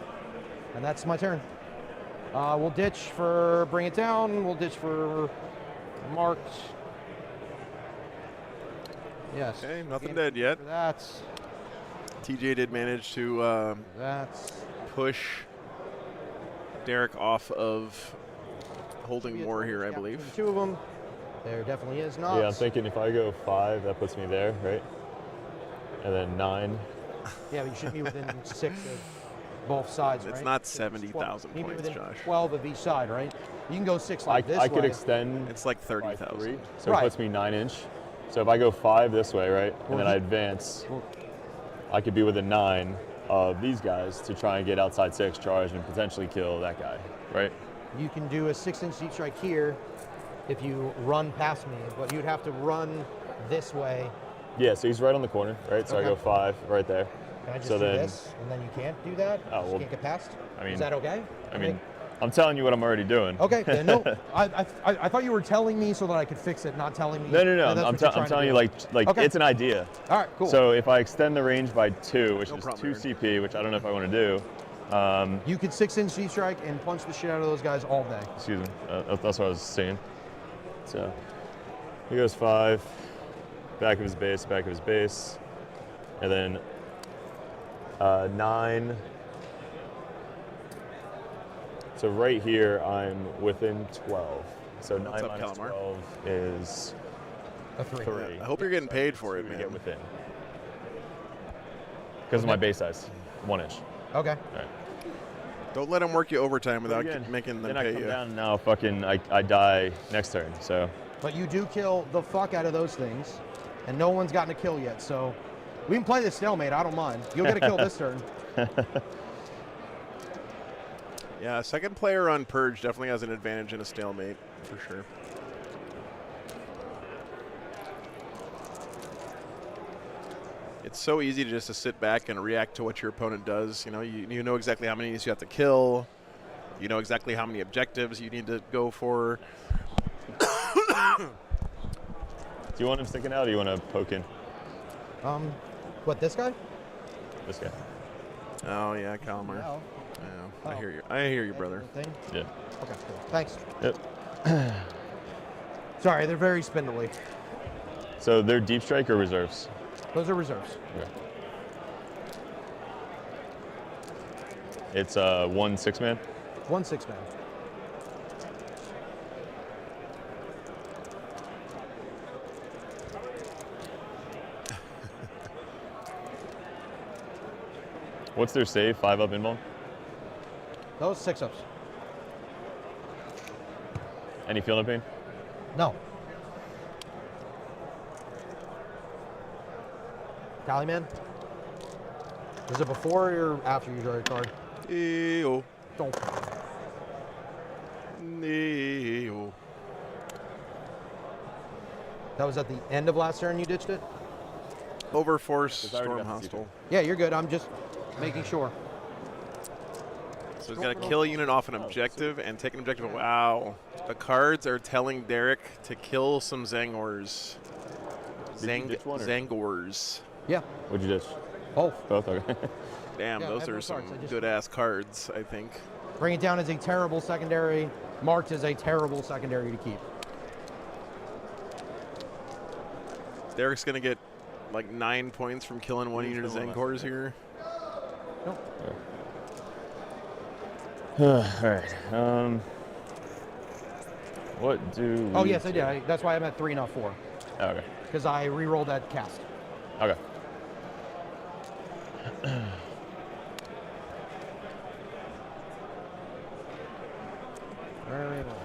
and that's my turn. We'll ditch for bring it down. We'll ditch for marked. Yes. Okay, nothing Again, dead yet. for that. TJ did manage to That's push Derek off of holding more here, I believe. Two of them. There definitely is not. Yeah, I'm thinking if I go 5, that puts me there, right? And then 9. Yeah, but you should be within 6 of both sides, right? It's not So it's 70,000 12. You need to be points, within Josh. 12 of each side, right? You can go 6 like this I way. could extend It's like by 3, 30,000. so Right. it puts me 9 inch. So if I go 5 this way, right, Well, and then he- I advance, Well, I could be within 9 of these guys to try and get outside 6, charge, and potentially kill that guy, right? you can do a 6-inch deep strike here if you run past me, but you'd have to run this way. Yeah, so he's right on the corner, right? So Okay. I go 5 right there. Can I just So do then- this, and then you can't do that? Oh, Just well, can't get past? I mean- is that okay? I mean, I'm telling you what I'm already doing. Okay, then no. I thought you were telling me so that I could fix it, not telling me. No. that that's I'm what you're trying to telling you, do. like Okay. it's an idea. All right, cool. So if I extend the range by 2, which No is problem, 2 Aaron. CP, which I don't know if I want to do. you could 6-inch deep strike and punch the shit out of those guys all day. Excuse me. That's what I was saying. So he goes 5, back of his base, and then 9. So right here, I'm within 12. So 9 What's up, minus Calamar? 12 is A 3. 3. I hope you're getting paid for it, to man. get within. Because of my base size, 1 inch. Okay. All right. Don't let them work you overtime without Again, making them then I pay come you. down and now fucking I die next turn. So But you do kill the fuck out of those things, and no one's gotten a kill yet. So we can play this stalemate. I don't mind. You'll get a kill this turn. Yeah, second player on Purge definitely has an advantage in a stalemate, for sure. It's so easy to just to sit back and react to what your opponent does. You know, you know exactly how many you have to kill. You know exactly how many objectives you need to go for. do you want him sticking out or do you want to poke in What, this guy? this guy? Oh yeah, Calamar. No. Yeah, I Oh. hear you. I hear you, brother. Thing? Yeah. Okay, cool. Thanks. Yep. Sorry, they're very spindly. So they're deep strike or reserves? Those are reserves. Okay. It's 1 6-man. 1 6-man. What's their save? 5 up invuln? Those 6-ups. Any feeling pain? No. Tallyman? Is it before or after you draw your card? Ew. Don't. Ew. That was at the end of last turn you ditched it? Overforce, Because I already Storm got the Hostile. Yeah, you're good. I'm just making sure. So he's got to kill a unit off an objective and take an objective. Wow. The cards are telling Derek to kill some Zangors. Did you ditch one or- Zangors. Yeah. What'd you ditch? Both. Both? Okay. Damn, Yeah, I those have are no some cards, I just- good-ass cards, I think. Bring it down as a terrible secondary. Marked as a terrible secondary to keep. Derek's going to get like 9 points from killing one unit of Zangors here. All right. What do? Oh, we yes, I do? did. That's why I'm at 3, not 4. Oh, okay. Because I re-rolled that cast. Okay. Very well.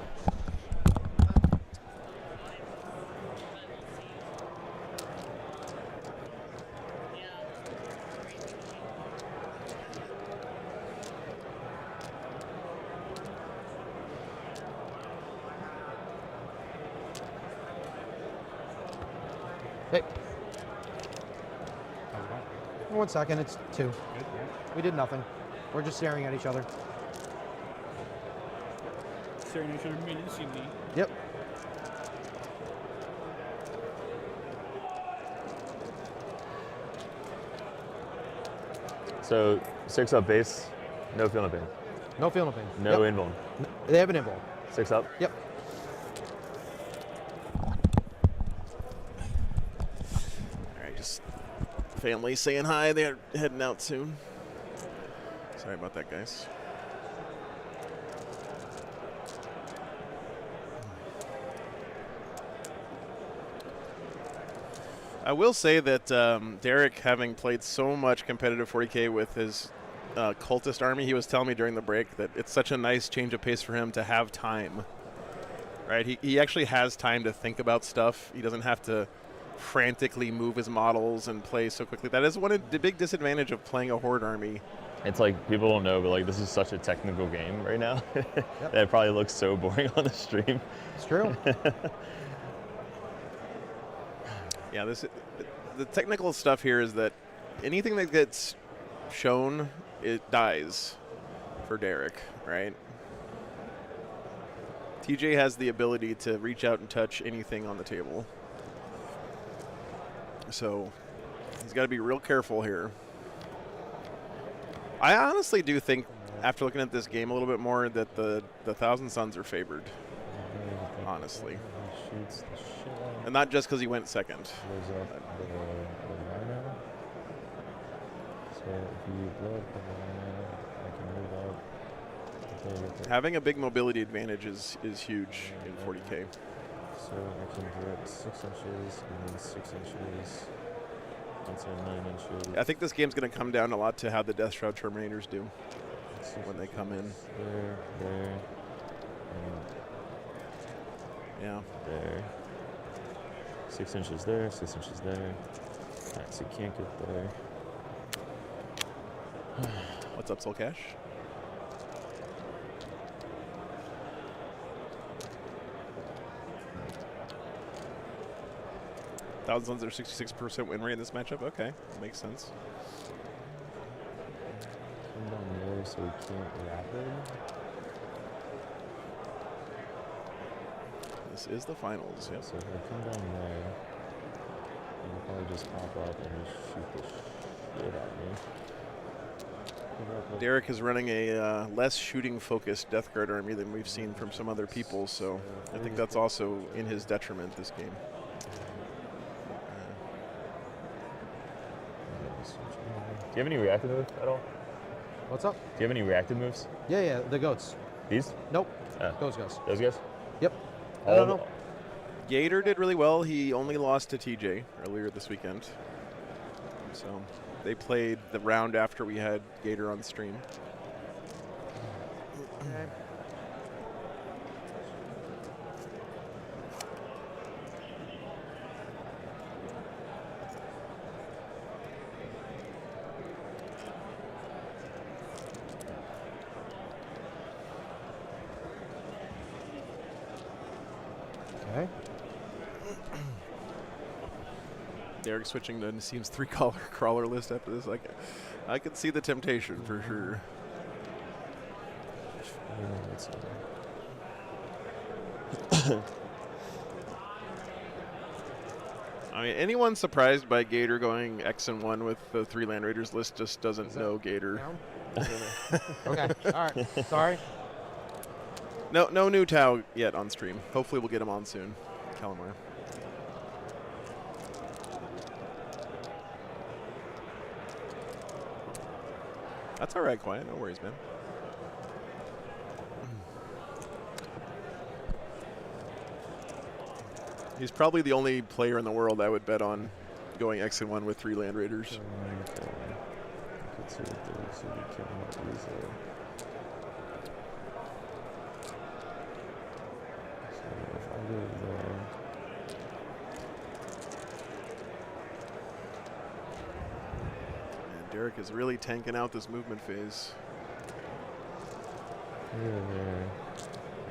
Hey. 1 second, it's 2. We did nothing. We're just staring at each other. Staring at each other menacingly. Yep. So 6 up base, no feeling pain. No feeling pain. No Yep. invuln. They have an invul. 6 up. Yep. Just family saying hi. They're heading out soon. Sorry about that, guys. I will say that Derek, having played so much competitive 40K with his cultist army, he was telling me during the break that it's such a nice change of pace for him to have time. Right? He actually has time to think about stuff. He doesn't have to frantically move his models and play so quickly. That is one of the big disadvantage of playing a horde army. It's like people don't know, but like this is such a technical game right now that it probably looks so boring on the stream. It's true. Yeah, the technical stuff here is that anything that gets shown, it dies for Derek, right? TJ has the ability to reach out and touch anything on the table. So he's got to be real careful here. I honestly do think, after looking at this game a little bit more, that the Thousand Suns are favored. Honestly. Shoots the shit out. And not just because he went second. Blows up the rhino. So if you blow up the rhino, I can move up. Having a big mobility advantage is huge in 40K. So I can direct 6 inches and then 6 inches. Once 9 inches. I think this game's going to come down a lot to how the Death Shroud Terminators do when they come in. There, and yeah. there. 6 inches there, 6 inches there. Alright, so you can't get there. What's up, Soul Cash? Thousand Suns are 66% win rate in this matchup. Okay, makes sense. Come down there so we can't rapid. This is the finals. Yep. So if I come down there, you can probably just pop up and just shoot the shit at me. Derek is running a less shooting-focused Death Guard army than we've seen from some other people, so I think that's also in his detriment this game. Do you have any reactive moves at all? What's up? Do you have any reactive moves? Yeah, the goats. These? Nope. Those guys. Those guys? Yep. I don't know. Gator did really well. He only lost to TJ earlier this weekend. So they played the round after we had Gator on stream. Okay. Okay. Derek switching to Nassim's 3-color crawler list after this. I could see the temptation for sure. I mean, anyone surprised by Gator going X and 1 with the 3 Land Raiders list just doesn't know Gator. Okay. All right. Sorry. No new Tau yet on stream. Hopefully we'll get him on soon. Calamar. That's all right, Quiet. No worries, man. He's probably the only player in the world I would bet on going X and 1 with 3 Land Raiders. And Derek is really tanking out this movement phase. I go there.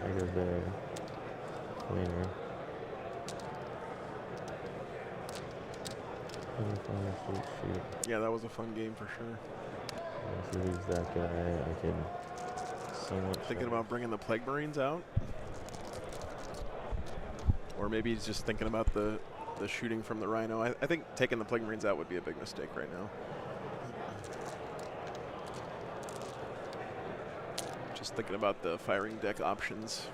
I go there. Cleaner. Yeah, that was a fun game for sure. If he leaves that guy, I can somewhat. Thinking about bringing the Plague Marines out? Or maybe he's just thinking about the shooting from the Rhino. I think taking the Plague Marines out would be a big mistake right now. Just thinking about the firing deck options.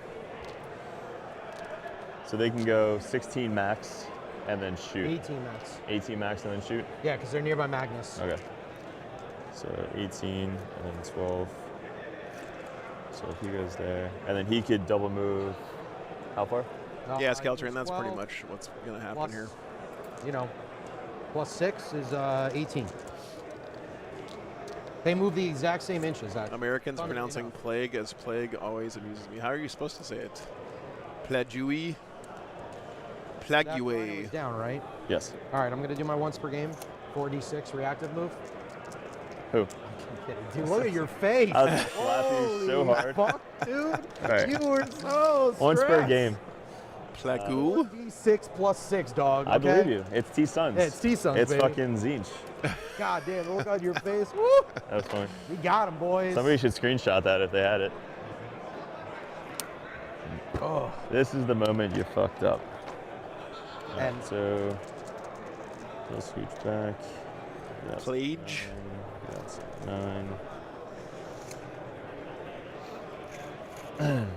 So they can go 16 max and then shoot. 18 max. 18 max and then shoot? Yeah, because they're nearby Magnus. Okay. So 18 and then 12. So if he goes there, and then he could double move. How far? Yeah, Skeltrain, that's 12 pretty much what's going to happen plus, here. You know, plus 6 is 18. They move the exact same inches. Americans pronouncing plague as plague always amuses me. How are you supposed to say it? Plague. Plague. Down, right? Yes. All right, I'm going to do my once per game 4d6 reactive move. Who? I'm kidding. Dude, look at your face. I was laughing so hard. Fuck, dude. All right. You were so Once per stressed. game. Plague. D6 plus 6, dog. I okay? believe you. It's T-Suns. Yeah, it's T-Suns, It's baby. fucking Zinch. God damn, the look on your face. Woo! That was funny. We got him, boys. Somebody should screenshot that if they had it. Oh. This is the moment you fucked up. And So, we'll scooch back. That's Plague. 9. That's 9.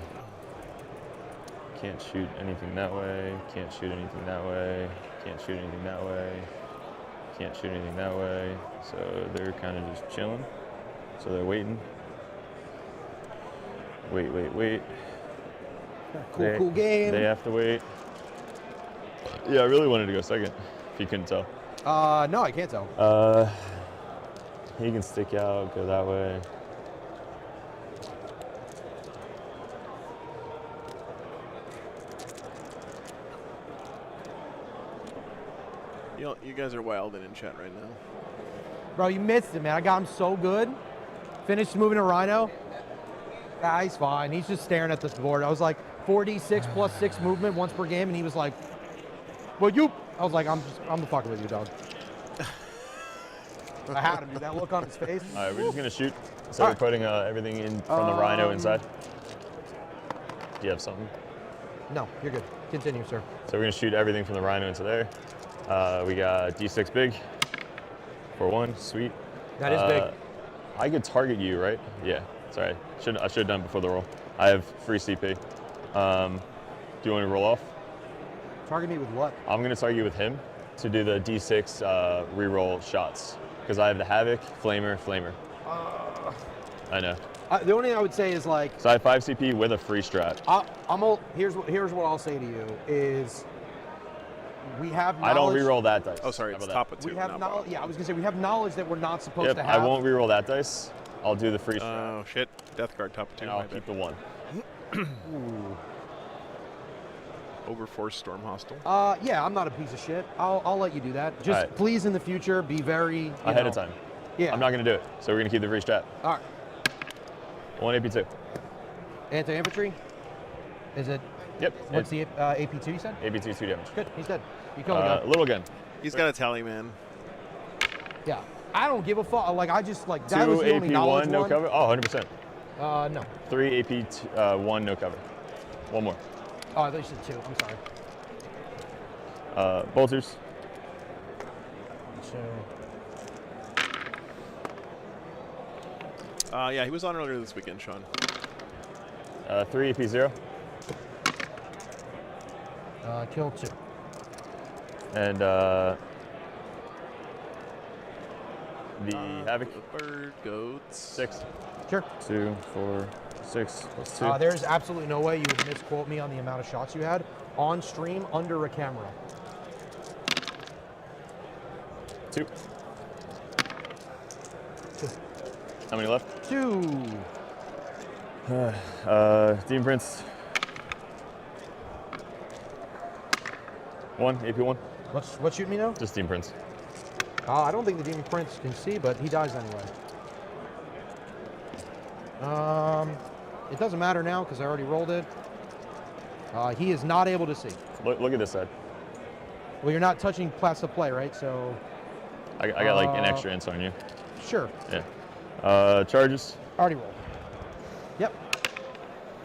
Can't shoot anything that way. Can't shoot anything that way. Can't shoot anything that way. Can't shoot anything that way. So they're kind of just chilling. So they're waiting. Wait. cool game. They have to wait. Yeah, I really wanted to go second, if you couldn't tell. No, I can't tell. He can stick out, go that way. You guys are wilding in chat right now. Bro, you missed it, man. I got him so good. Finished moving a Rhino. Ah, he's fine. He's just staring at this board. I was like, 4d6 plus 6 movement once per game, and he was like, well, you. I was like, I'm fucking with you, dog. I had him, dude. That look on his face. All right, we're just gonna shoot. So All we're right. putting everything in from the Rhino inside. Do you have something? No, you're good. Continue, sir. So we're gonna shoot everything from the Rhino into there. We got D6 big for 1, sweet. That is big. I could target you, right? Yeah, sorry. I should have done before the roll. I have free CP. Do you want to roll off? Target me with what? I'm gonna target you with him to do the D6 reroll shots. Because I have the Havoc, Flamer. I know. The only thing I would say is like, So I have 5 CP with a free strat. here's what I'll say to you is, we have knowledge. I don't reroll that dice. Oh, sorry, How it's about top of We 2. have not knowledge. bottom. Yeah, I was gonna say we have knowledge that we're not supposed Yep, to I have. won't reroll that dice. I'll do the free strat. Oh, shit. Death Guard top of 2. And I'll my keep bad. the 1. Ooh. Overforce Storm Hostile. Yeah, I'm not a piece of shit. I'll let you do that. Just All right. please in the future be very Ahead of time. Yeah. I'm not going to do it. So we're going to keep the free strat. All right. 1 AP2. Anti-infantry. Is it? Yep. What's the AP2 you said? AP2, 2 damage. Good. He's dead. You killed the guy. Little gun. He's got a tally, man. Yeah. I don't give a fuck. Like I just like 2 that was the only knowledge AP1, no one. cover. Oh, 100%. No. 3 AP1, no cover. 1 more. Oh, I thought you said 2. I'm sorry. Bolters. So. Yeah, he was on earlier this weekend, Sean. 3 AP0. Kill 2. And the Havoc. The bird, goats. 6. Sure. 2, 4, 6 plus 2. There's absolutely no way you would misquote me on the amount of shots you had on stream under a camera. 2. 2. How many left? 2. Demon Prince. 1, AP1. What's shooting me now? Just Demon Prince. I don't think the Demon Prince can see, but he dies anyway. It doesn't matter now because I already rolled it. He is not able to see. Look at this side. Well, you're not touching class of play, right? So, I got like an extra inch on you. sure. Yeah. Charges. Already rolled. Yep.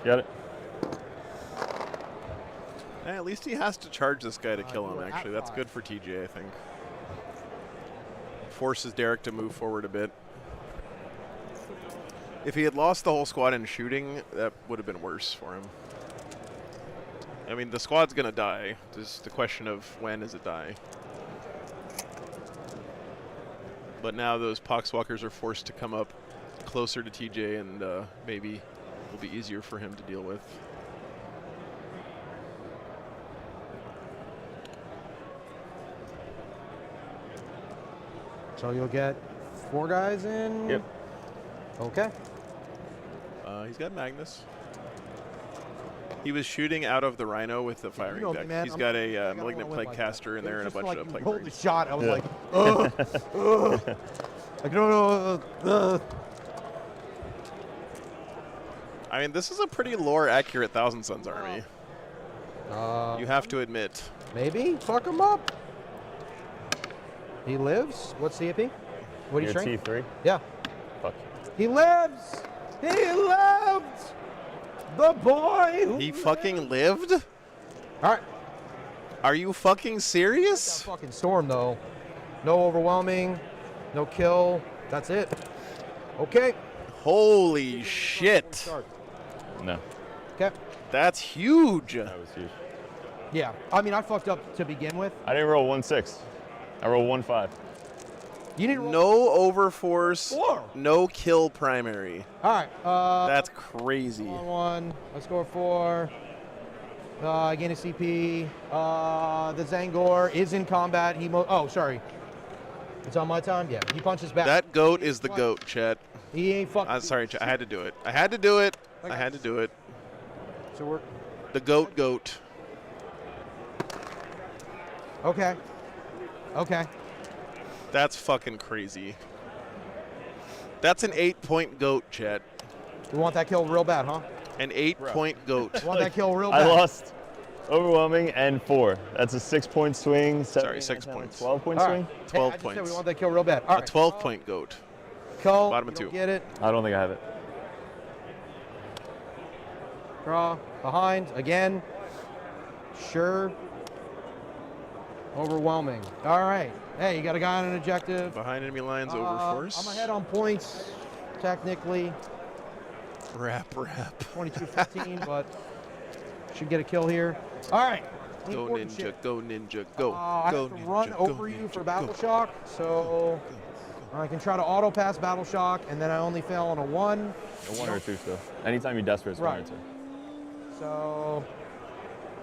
Got it. At least he has to charge this guy to kill you him, were at actually. That's 5. good for TJ, I think. Forces Derek to move forward a bit. If he had lost the whole squad in shooting, that would have been worse for him. I mean, the squad's gonna die. Just the question of when does it die. But now those Poxwalkers are forced to come up closer to TJ, and maybe will be easier for him to deal with. So you'll get 4 guys in? Yep. Okay. He's got Magnus. He was shooting out of the Rhino with the firing know me, deck. man. He's I'm got not- a I Malignant wanna Plague win like Caster that. in there It and a was bunch just of like Plague you rolled the Marines. shot. I was Yeah. like, I don't know. I mean, this is a pretty lore-accurate Thousand Suns army. You have to admit. Maybe fuck him up. He lives. What's CP? What do you Your shrink? T3? Yeah. Fuck. He lives. He lived. The boy. Who He fucking lived? All right. Are you fucking serious? Fucking storm though. No overwhelming. No kill. That's it. Okay. Holy shit. No. Okay. That's huge. That was huge. Yeah. I mean, I fucked up to begin with. I didn't roll 1-6. I rolled 1-5. You didn't roll. No overforce, 4. no kill primary. All right. That's crazy. 1. Let's go 4. Gain a CP. The Zangor is in combat. Oh, sorry. It's on my time? Yeah. He punches back. That goat is the goat, Chet. He ain't fucking. I'm sorry, Chet. I had to do it. I had to do it. Okay. I had to do it. So we're. The goat. Okay. Okay. That's fucking crazy. That's an 8-point goat, Chet. We want that kill real bad, huh? An 8-point goat. We want that kill real I bad. lost overwhelming and 4. That's a 6-point swing. Sorry, 6 points. 12-point All swing? right. 12 I just said points. we want that kill real bad. All A right. 12-point goat. Kill. Bottom of You don't 2. Get it. I don't think I have it. Draw. Behind. Again. Sure. Overwhelming. All right. Hey, you got a guy on an objective. Behind enemy lines, overforce. I'm ahead on points, technically. Rap. 22-15, but should get a kill here. All right. Go Important ninja, shit. go ninja, go. I go have to ninja, run go over you ninja, for go. Battle Shock, so I can try to auto pass Battle Shock, and then I only fail on a 1. A 1 or a 2 still. Anytime you desperate, it's 1 or Right. 2. So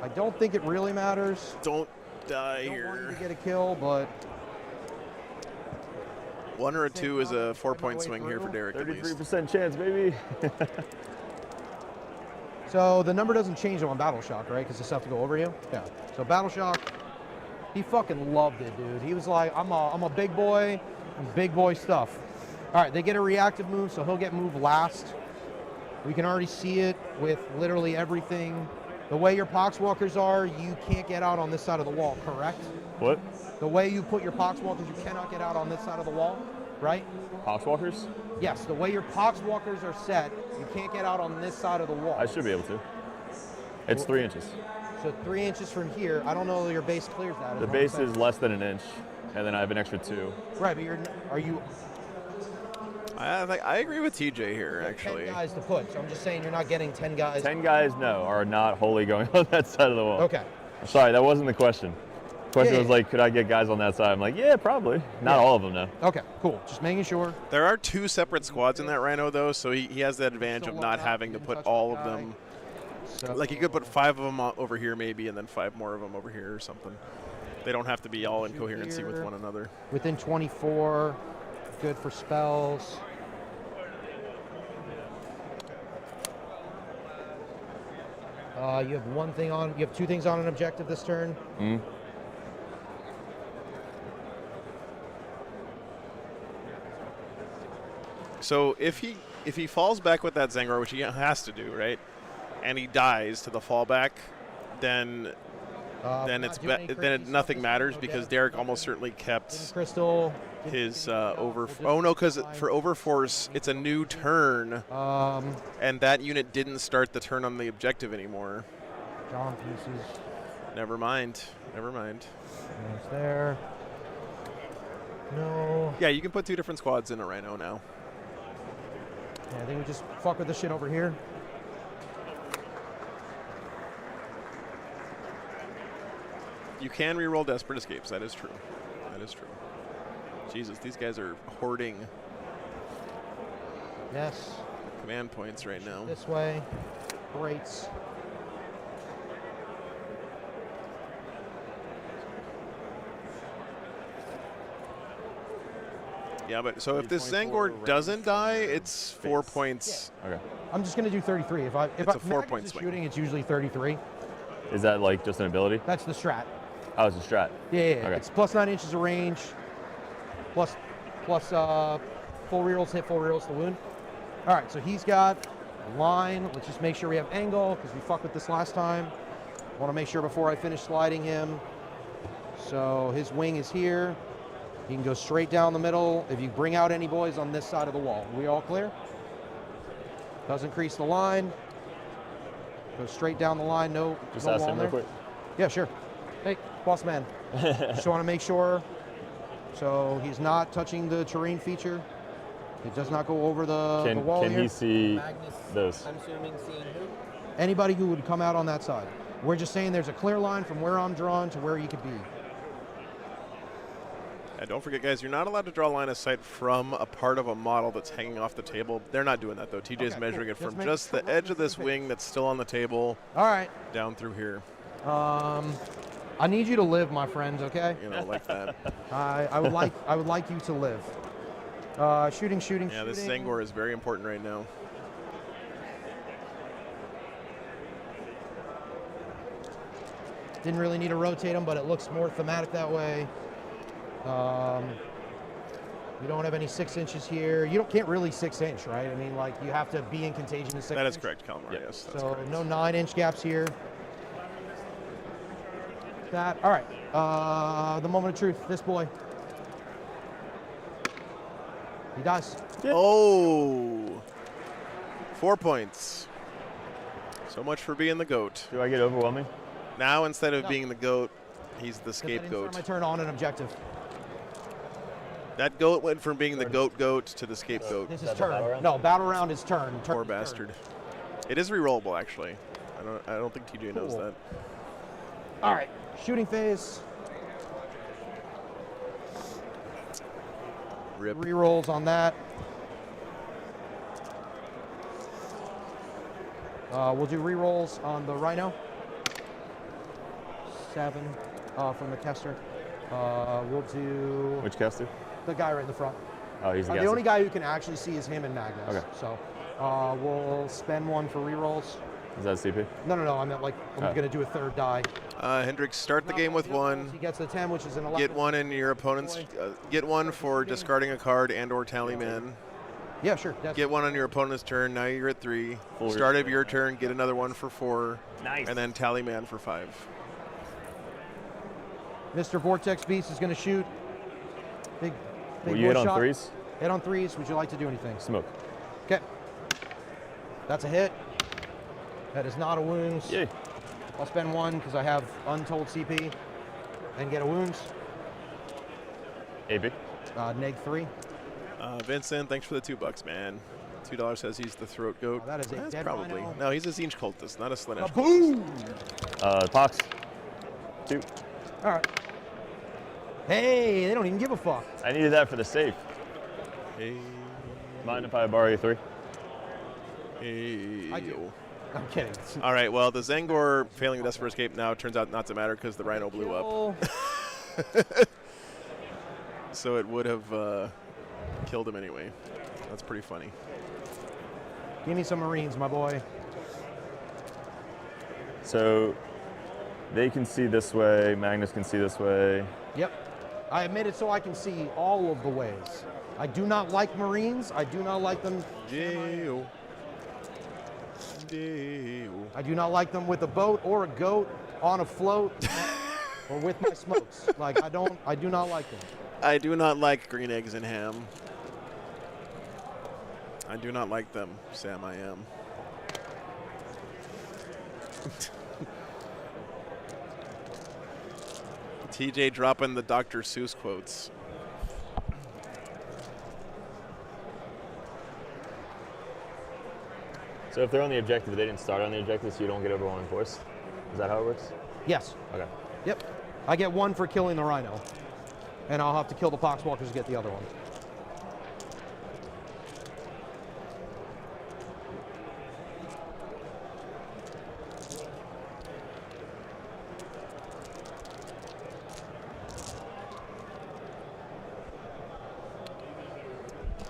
I don't think it really matters. Don't die I don't want you to here. get a kill, but 1 or a 2 is a Find my 4-point way swing here for through. Derek at least. 33% chance, baby. so the number doesn't change on Battle Shock, right? Because it's stuff to go over you. Yeah. So Battle Shock, he fucking loved it, dude. He was like, I'm a big boy, big boy stuff. All right, they get a reactive move, so he'll get moved last. We can already see it with literally everything. The way your Poxwalkers are, you can't get out on this side of the wall, correct? What? The way you put your Poxwalkers, you cannot get out on this side of the wall, right? Poxwalkers? Yes, the way your Poxwalkers are set, you can't get out on this side of the wall. I should be able to. It's 3 inches. So 3 inches from here, I don't know your base clears that. The base is less than an inch, and then I have an extra 2. Right, but are you I agree with TJ here, 10 actually. guys to put? So I'm just saying you're not getting 10 guys. 10 guys, no, are not wholly going on that side of the wall. Okay. Sorry, that wasn't the question. The question Yeah, was yeah. like, could I get guys on that side? I'm like, yeah, probably. Not all of them, no. Okay, cool. Just making sure. There are 2 separate squads in that Rhino, though, so he has the advantage Still of love not that. having You to didn't put touch all the of guy. them. So, Like, you could put 5 of them over here, maybe, and then 5 more of them over here or something. They don't have to be all in Shoot coherency with here. one another. within 24, good for spells. You have one thing on. You have 2 things on an objective this turn. Mm. So if he falls back with that Zangor, which he has to do, right, and he dies to the fallback, then nothing matters because Derek almost certainly kept Crystal. his over. Oh no, because for Overforce it's a new turn, and that unit didn't start the turn on the objective anymore. John pieces. Never mind. It's there. No. Yeah, you can put 2 different squads in a Rhino now. Yeah, I think we just fuck with this shit over here. You can re-roll Desperate Escapes. That is true. That is true. Jesus, these guys are hoarding Yes. command points right now. This way. Great. Yeah, but so if this Zangor doesn't die, it's 4 points. Okay. I'm just going to do 33. If It's a Magnus 4-point is swing. shooting, it's usually 33. Is that like just an ability? That's the strat. Oh, it's a strat. Yeah. Okay. It's plus 9 inches of range, plus full rerolls hit, full rerolls to wound. All right, so he's got a line. Let's just make sure we have angle because we fucked with this last time. Want to make sure before I finish sliding him. So his wing is here. He can go straight down the middle. If you bring out any boys on this side of the wall, we all clear? Does increase the line. Go straight down the line. No, Just no ask wall him there. real quick. Yeah, sure. Hey, boss man. Just want to make sure. So he's not touching the terrain feature. It does not go over the wall Can here. he see Magnus, those? I'm assuming seeing who? Anybody who would come out on that side. We're just saying there's a clear line from where I'm drawn to where he could be. And don't forget, guys, you're not allowed to draw a line of sight from a part of a model that's hanging off the table. They're not doing that, though. TJ's Okay, measuring cool. it from Just make just sure the we're edge of on the this same wing that's still on the table All right. down through here. I need you to live, my friends. Okay. You know, like that. I would like you to live. Shooting. Yeah, this Zangor is very important right now. Didn't really need to rotate him, but it looks more thematic that way. You don't have any 6 inches here. You can't really 6 inch, right? I mean, like you have to be in contagion to 6 That is inch. correct, Calamar. Yep. Yes, that's So correct. no 9-inch gaps here. That all right. The moment of truth. This boy. He dies. Oh, 4 points. So much for being the goat. Do I get overwhelming? Now, instead of No. being the goat, he's the 'Cause I didn't start scapegoat. my turn on an objective. That goat went from being the goat to the scapegoat. This Is is that the battle turn. round? No, battle round is turn. Poor Turn. bastard. It is rerollable, actually. I don't think TJ knows Cool. that. All right. Shooting phase. Rip. Rerolls on that. We'll do rerolls on the Rhino. 7 from the Kester. We'll do Which caster? the guy right in the front. Oh, he's the The caster. only guy who can actually see is him and Magnus. Okay. So we'll spend 1 for rerolls. Is that CP? No. I meant like I'm Oh. going to do a third die. Hendricks, start the game with 1. He gets a 10, which is an 11. Get 1 in your opponent's. Get 1 for discarding a card and/or tally man. Yeah, sure. That's Get 1 on your opponent's turn. Now you're at 3. Full Start of your turn. Get another 1 for 4. Nice. And then tally man for 5. Mr. Vortex Beast is going to shoot. Big Will you boy hit on shot. 3s? Hit on 3s. Would you like to do anything? Smoke. Okay. That's a hit. That is not a wound. Yay. I'll spend 1 because I have untold CP and get a wound. AB. Neg 3. Vincent, thanks for the $2, man. $2 says he's the throat goat. Oh, that is a That's dead probably. rhino. No, he's a Zinch cultist, not a Slanesh. Boom! Pox. 2. All right. Hey, they don't even give a fuck. I needed that for the safe. Hey, Mind if I borrow you 3? hey, I do. yo. I'm kidding. All right, well, the Zangor failing the Desperate Escape now turns out not to matter because the Rhino blew up. So it would have killed him anyway. That's pretty funny. Give me some Marines, my boy. So they can see this way. Magnus can see this way. Yep. I made it so I can see all of the ways. I do not like Marines. I do not like them. J-O. J-O. I do not like them with a boat or a goat on a float or with my smokes. Like I do not like them. I do not like green eggs and ham. I do not like them, Sam, I am. TJ dropping the Dr. Seuss quotes. So if they're on the objective, they didn't start on the objective, so you don't get overwhelming force. Is that how it works? Yes. Okay. Yep. I get 1 for killing the rhino. And I'll have to kill the poxwalkers to get the other one.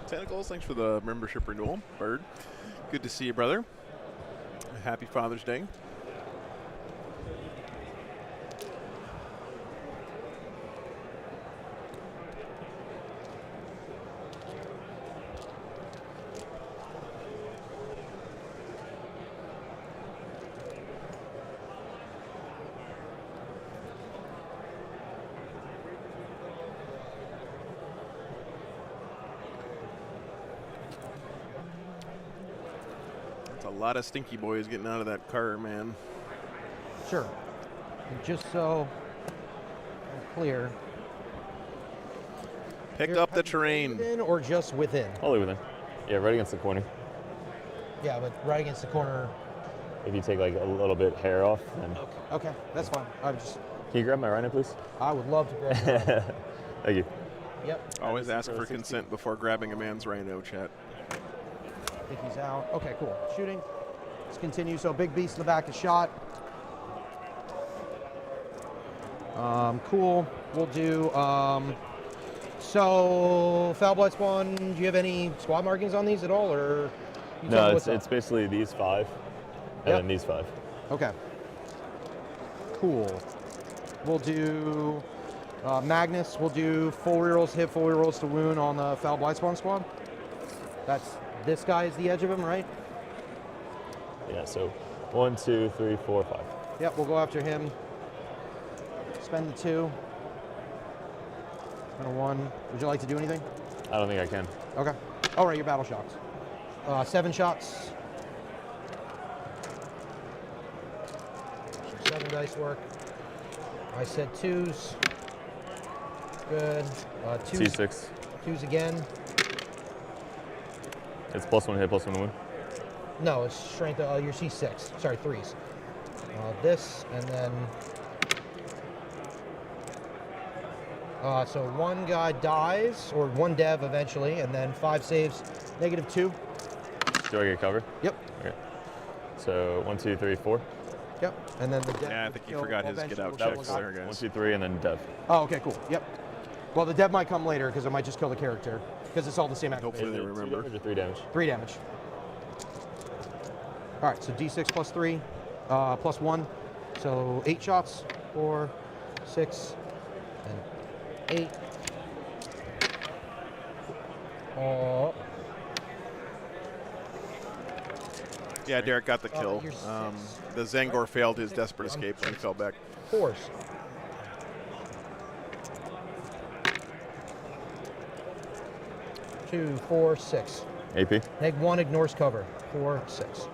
Tentacles, thanks for the membership renewal. Bird, good to see you, brother. Happy Father's Day. A lot of stinky boys getting out of that car, man. Sure. And just so I'm clear. Pick you're up the terrain. Within or just within? Totally within. Yeah, right against the corner. Yeah, but right against the corner. If you take like a little bit hair off, then. Okay, that's fine. I'm just. Can you grab my rhino, please? I would love to grab it. Thank you. Yep. Always ask for consent before grabbing a man's rhino, chat. I think he's out. Okay, cool. Shooting. Let's continue. So big beast in the back is shot. Cool. We'll do. So foul blight spawn. Do you have any squad markings on these at all, or? You tell me No, what's up? it's basically these 5, and Yep. then these 5. Okay. Cool. We'll do Magnus. We'll do full rerolls to hit, full rerolls to wound on the foul blight spawn squad. That's this guy is the edge of him, right? Yeah. So 1, 2, 3, 4, 5. Yep. We'll go after him. Spend the 2. Spend a 1. Would you like to do anything? I don't think I can. Okay. All right. Your battle shots. 7 shots. So 7 dice work. I said 2s. Good. 2s. C6. 2s again. It's +1 hit, +1 wound. No, it's strength. Your C6. Sorry, 3s. This and then. So 1 guy dies, or 1 dev eventually, and then 5 saves. -2. Do I get cover? Yep. Okay. So 1, 2, 3, 4. Yep. And then the dev. Yeah, I think he forgot his get out That check was there, guys. 1, 2, 3, and then dev. Oh, okay, cool. Yep. Well, the dev might come later because I might just kill the character because it's all the same activation. Hopefully they Is it remember. 2 damage or 3 damage? 3 damage. All right, so D6 plus 3, plus 1. So 8 shots. 4, 6, and 8. Oh. Yeah, Derek got the kill. you're 6. The Zangor failed his desperate escape when he fell back. 4s. 2, 4, 6. AP. Neg 1 ignores cover. 4, 6.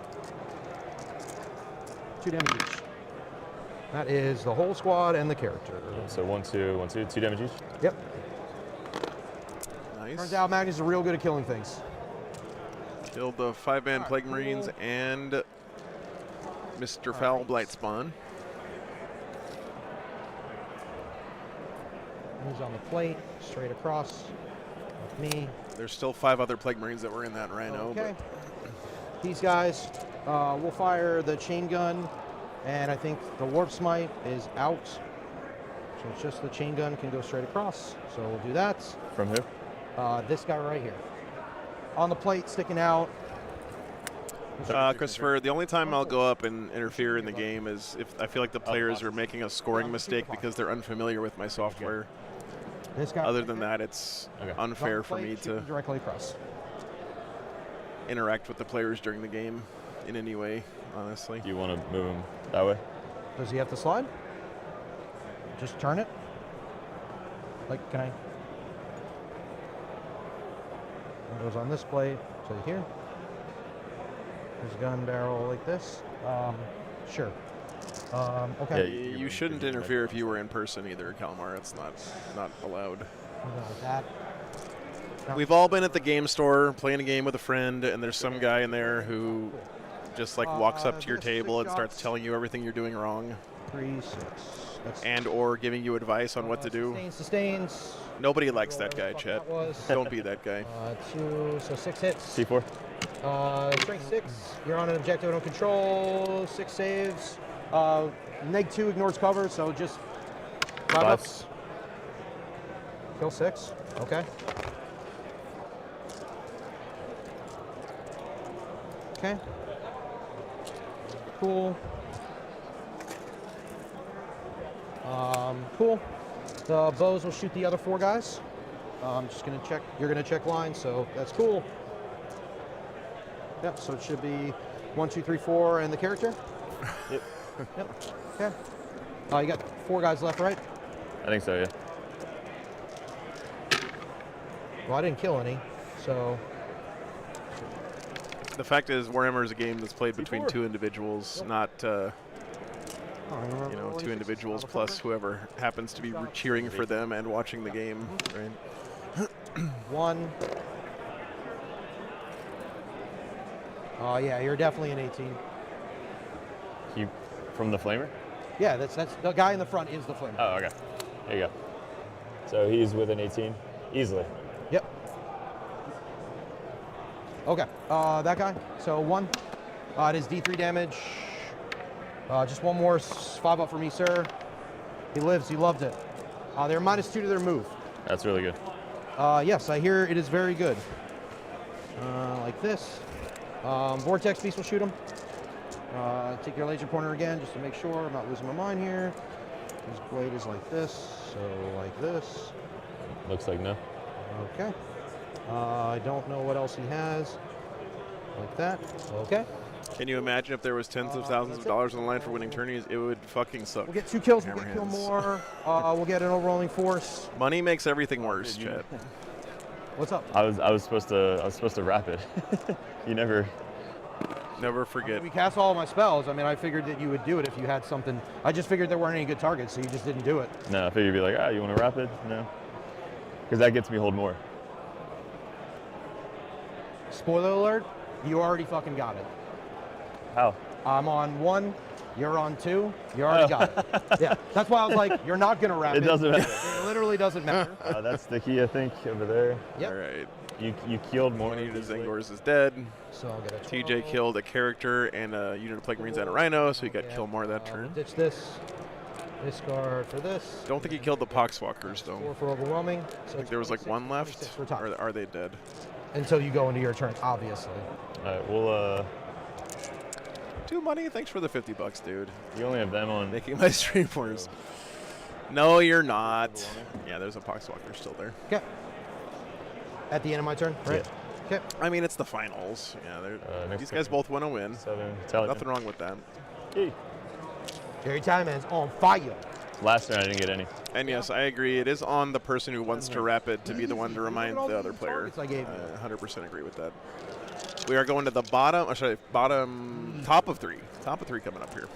2 damage each. That is the whole squad and the character. So 1, 2, 1, 2, 2 damage each. Yep. Nice. Turns out Magnus is real good at killing things. Killed the 5-man Plague Marines and Mr. Foul Blight Spawn. Who's on the plate? Straight across. With me. There's still 5 other Plague Marines that were in that rhino. Okay. These guys, we'll fire the chain gun, and I think the warp smite is out. So it's just the chain gun can go straight across. So we'll do that. From who? This guy right here. On the plate, sticking out. Christopher, the only time I'll go up and interfere in the game is if I feel like the players are making a scoring mistake because they're unfamiliar with my software. This guy. Other than that, it's Okay. unfair for me to directly across. interact with the players during the game in any way, honestly. Do you want to move him that way? Does he have to slide? Just turn it. Like, can I? It goes on this plate to here. His gun barrel like this. Sure. Okay. Yeah, You shouldn't interfere if you were in person either, Kalmar. It's not allowed. I'm done with that. No. We've all been at the game store playing a game with a friend, and there's some guy in there who just like walks up to your this table and six starts shots. telling you everything you're doing wrong. 3, 6. That's and or giving you advice on what to do. Sustains. Nobody likes that guy, Fuck Chet. that was. Don't be that guy. 2, so 6 hits. C4. Strength 6. You're on an objective under control. 6 saves. -2 ignores cover, so just 5 ups. Kill 6. Okay. Okay. Cool. Cool. The bows will shoot the other 4 guys. I'm just gonna check. You're gonna check line, so that's cool. Yep. So it should be 1, 2, 3, 4, and the character. Yep. Yep. Okay. You got 4 guys left, right? I think so, yeah. Well, I didn't kill any, so. The fact is, Warhammer is a game that's played between 2 individuals, not you know, 2 individuals plus whoever happens to be cheering for them and watching the game, right? 1. Oh yeah, you're definitely an 18. He from the flamer? Yeah, that's the guy in the front is the flame. Oh, okay. There you go. So he's with an 18 easily. Yep. Okay, that guy. So 1. It is D3 damage. Just 1 more 5 up for me, sir. He lives. He loved it. They're -2 to their move. That's really good. Yes, I hear it is very good. Like this. Vortex Beast will shoot him. Take your laser pointer again, just to make sure I'm not losing my mind here. His blade is like this, so like this. Looks like no. Okay. I don't know what else he has. Like that. Okay. Can you imagine if there was tens of thousands of dollars on the line for winning tourneys? It would fucking suck. We'll get 2 kills. We'll get kill Hammerhands. more. We'll get an overwhelming force. Money makes everything worse, Chet. What's up? I was supposed to wrap it. You never. Never forget. We cast all of my spells. I mean, I figured that you would do it if you had something. I just figured there weren't any good targets, so you just didn't do it. No, I figured you'd be like, you want to wrap it? No. Because that gets me hold more. Spoiler alert, you already fucking got it. How? I'm on 1, you're on 2, you already got it. Yeah, that's why I was like, you're not gonna wrap it. It doesn't matter. It literally doesn't matter. That's the key, I think, over there. Yep. All right. You killed more. 1 unit of Zangors is dead. So I'll get a 12. TJ killed a character and a unit of Plague Marines and a Rhino, so he got Yeah, kill more that we'll turn. ditch this. Discard for this. Don't think he killed the Poxwalkers, though. 4 for overwhelming. So I think there was like 1 left. for top. Or are they dead? Until you go into your turn, obviously. All right, we'll 2 money? Thanks for the $50, dude. you only have them on. Making my stream worse. No, you're not. Yeah, there's a Poxwalker still there. Okay. At the end of my turn, right? Yeah. Okay. I mean, it's the finals. Yeah, next these guys turn. both want to win. 7. Tally. Nothing wrong with that. Hey. Jerry Tyman's on fire. Last turn I didn't get any. And yes, I agree. It is on the person who wants to wrap it to be the one to remind the other player. I gave you. 100% agree with that. We are going to the bottom. Or sorry, top of 3. Top of 3 coming up here.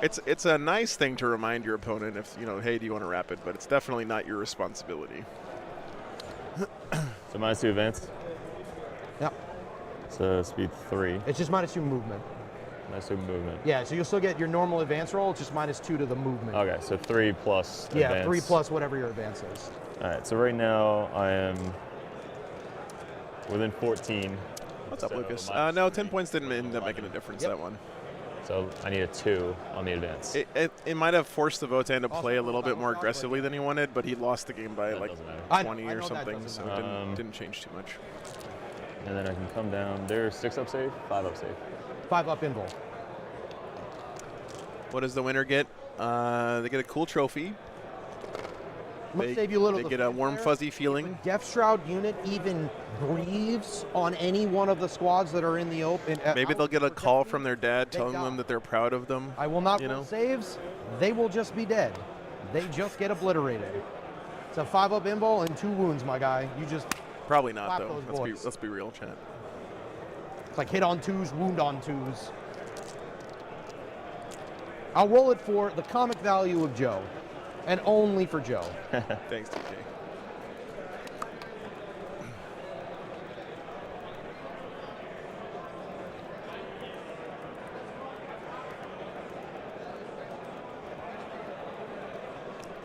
It's a nice thing to remind your opponent if, you know, hey, do you want to wrap it? But it's definitely not your responsibility. So -2 advance. Yep. So speed 3. It's just -2 movement. -2 movement. Yeah, so you'll still get your normal advance roll, it's just -2 to the movement. Okay, so 3 plus Yeah, advance. 3 plus whatever your advance is. All right, so right now I am within 14. What's up, So Lucas? minus No, 3. 10 points didn't end up making a difference, Yep. that one. So I need a 2 on the advance. It might have forced the Votann to play a little bit more aggressively than he wanted, but he lost the game by That like doesn't matter. 20 I or know that something, doesn't so it matter. didn't change too much. And then I can come down. There's 6 up save, 5 up save. 5 up invul. What does the winner get? They get a cool trophy. I'm gonna save you a little. They the get a warm, fanfare. fuzzy If feeling. a Death Shroud unit even breathes on any one of the squads that are in the open. Maybe they'll get a call from their dad They telling die. them that they're proud of them. I will not you roll know? saves. They will just be dead. They just get obliterated. It's a 5 up invul and 2 wounds, my guy. You just, Probably not, Slap though. those boys. Let's be real, chat. it's like hit on 2s, wound on 2s. I'll roll it for the comic value of Joe. And only for Joe. Thanks, TJ.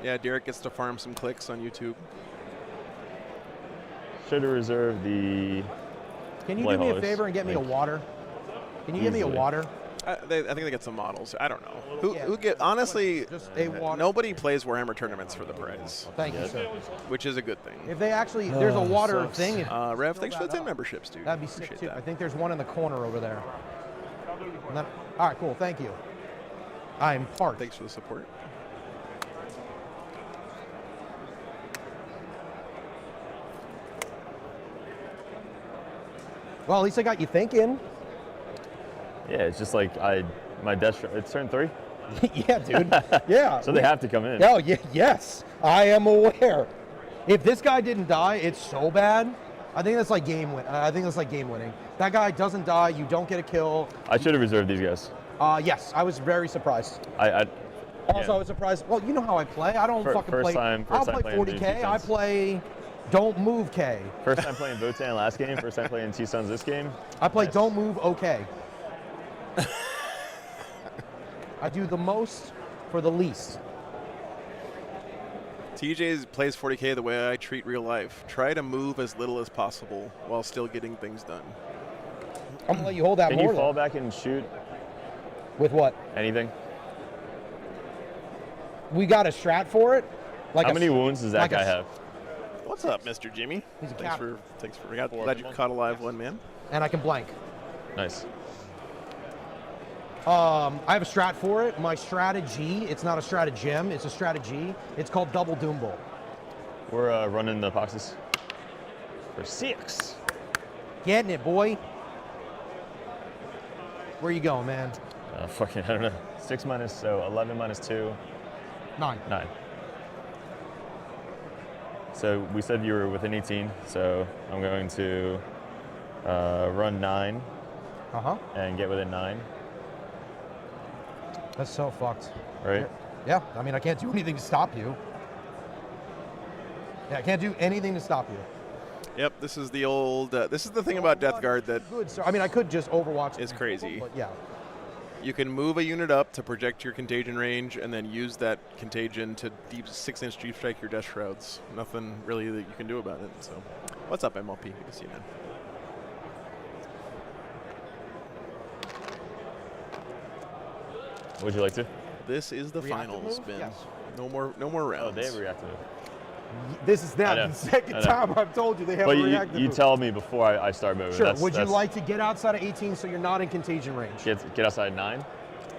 Yeah, Derek gets to farm some clicks on YouTube. Should have reserved the. Can you Play do me a haulers. favor and get me a Like, water? Can you get me a easily. water? I think they get some models. I don't know. Yeah. Who get honestly? Just a water. Nobody plays Warhammer tournaments for the prize, Thank you, Yeah. sir. which is a good thing. If they actually, there's a water sucks. thing. Rev, thanks for the 10 memberships, dude. That'd be sick Appreciate too. that. I think there's one in the corner over there. And then- all right, cool. Thank you. I'm parked. Thanks for the support. Well, at least I got you thinking. Yeah, it's just like my death. It's turn 3, Yeah, dude. Yeah. so they have to come in. Oh, yeah, yes. I am aware. If this guy didn't die, it's so bad. I think that's like game win. I think that's like game winning. That guy doesn't die. You don't get a kill. I should have reserved these guys. Yes, I was very surprised. I Also, I was surprised. Well, you know how I play. I don't fucking first play. time I'll playing play 40K. I defense. play Don't Move K. First time playing Votann last game. First time playing T-Suns this game. I play Nice. Don't Move OK. I do the most for the least. TJ plays 40K the way I treat real life. Try to move as little as possible while still getting things done. I'm gonna let you hold that Can more. you fall though. back and shoot With what? anything? We got a strat for it. Like How a- many wounds does that like a guy s- have? What's up, Mr. Jimmy? He's a Thanks captain. glad you caught a live one, man. And I can blank. Nice. I have a strat for it. My strategy, it's not a stratagem, it's a strategy. It's called Double Doom Bolt. We're running the boxes for 6. Getting it, boy. Where you going, man? Fucking, I don't know. 6 minus, so 11 minus 2, 9. 9. So we said you were within 18, so I'm going to run 9 Uh-huh. and get within 9, That's so fucked. right? Yeah, I mean, I can't do anything to stop you. Yeah, I can't do anything to stop you. Yep, this is the old. This is the thing about Death Guard that Good, so I mean, I could just Overwatch. is crazy. But yeah. You can move a unit up to project your contagion range and then use that contagion to 6-inch deep strike your Death Shrouds. Nothing really that you can do about it. So, what's up, MLP? Good to see you, man. Would you like to? This is the Reactive finals, move? Ben. Yes. No more rounds. Oh, they have reactive. This is now I know, the second I know. time I've told you they have But a reactive you move. tell me before I start moving. Sure. That's- Would you that's- like to get outside of 18 so you're not in contagion range? Get outside 9?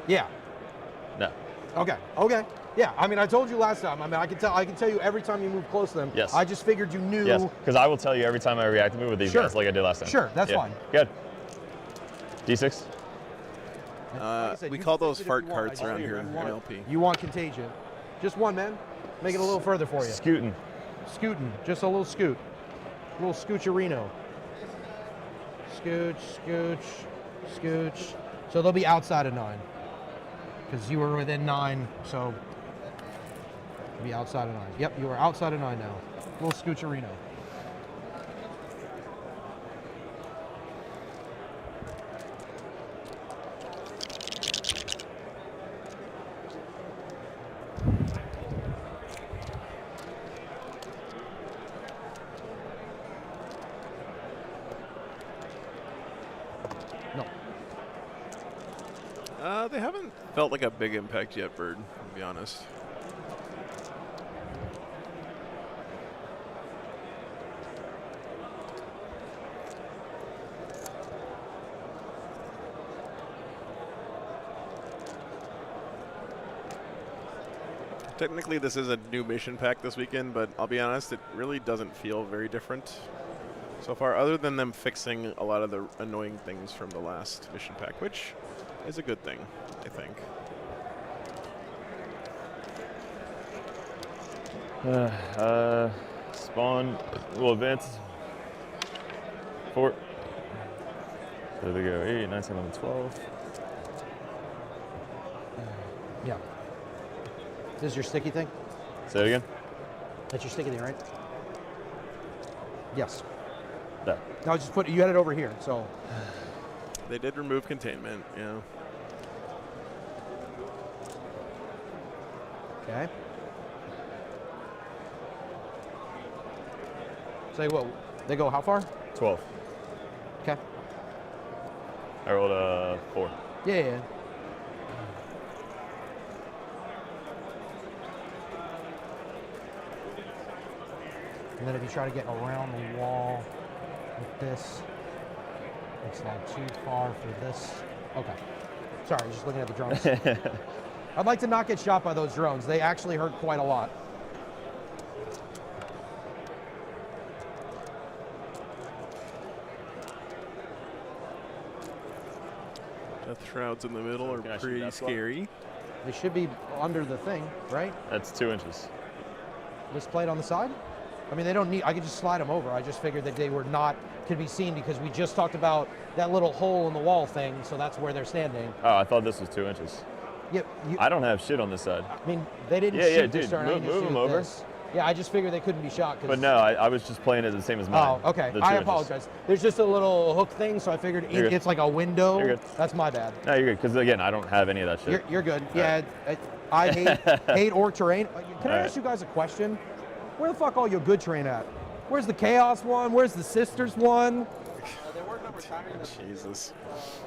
Yeah. No. Okay. Okay. Yeah. I mean, I told you last time. I mean, I can tell you every time you move close to them. Yes. I just figured you knew. Yes, because I will tell you every time I react move with these Sure. guys like I did last time. Sure, that's Yeah. fine. Good. D6? Like I said, We you call can those fix it if fart you want. I cards just around figured here, you want- MLP. You want contagion. Just one, man. Make it a little further for you. Scooting. Scooting. Just a little scoot. A little scoocherino. Scooch, scooch, scooch. So they'll be outside of 9. Because you were within 9, so they'll be outside of 9. Yep, you are outside of 9 now. A little scoocherino. No. They haven't felt like a big impact yet, Bird, to be honest. Technically, this is a new mission pack this weekend, but I'll be honest, it really doesn't feel very different so far, other than them fixing a lot of the annoying things from the last mission pack, which is a good thing, I think. Spawn. We'll advance. 4. There they go. 8, 9, 10, 11, 12. Yeah. This is your sticky thing? Say it again. That's your sticky thing, right? Yes. There. No, just put you had it over here, so They did remove containment, yeah. okay. So what? They go how far? 12. Okay. I rolled a 4. Yeah, yeah. And then if you try to get around the wall with this, it's not too far for this. Okay. Sorry, just looking at the drones. I'd like to not get shot by those drones. They actually hurt quite a lot. Death shrouds in the middle are Can I shoot pretty that spot? scary. They should be under the thing, right? That's 2 inches. This plate on the side? I mean, they don't need, I could just slide them over. I just figured that they were not, could be seen because we just talked about that little hole in the wall thing, so that's where they're standing. Oh, I thought this was 2 inches. Yep. I don't have shit on this side. I mean, they didn't Yeah, shoot yeah, this dude, turn. I move just them shoot over. this. Yeah, I just figured they couldn't be shot. But no, I was just playing it the same as mine. Oh, okay. the 2 I inches. apologize. There's just a little hook thing, so I figured You're good. it's like a window. You're good. That's my bad. No, you're good. Because again, I don't have any of that shit. You're good. All Yeah, I hate orc terrain. Can I All ask right. you guys a question? Where the fuck all your good terrain at? Where's the Chaos one? Where's the Sisters one? They work over timing. Jesus.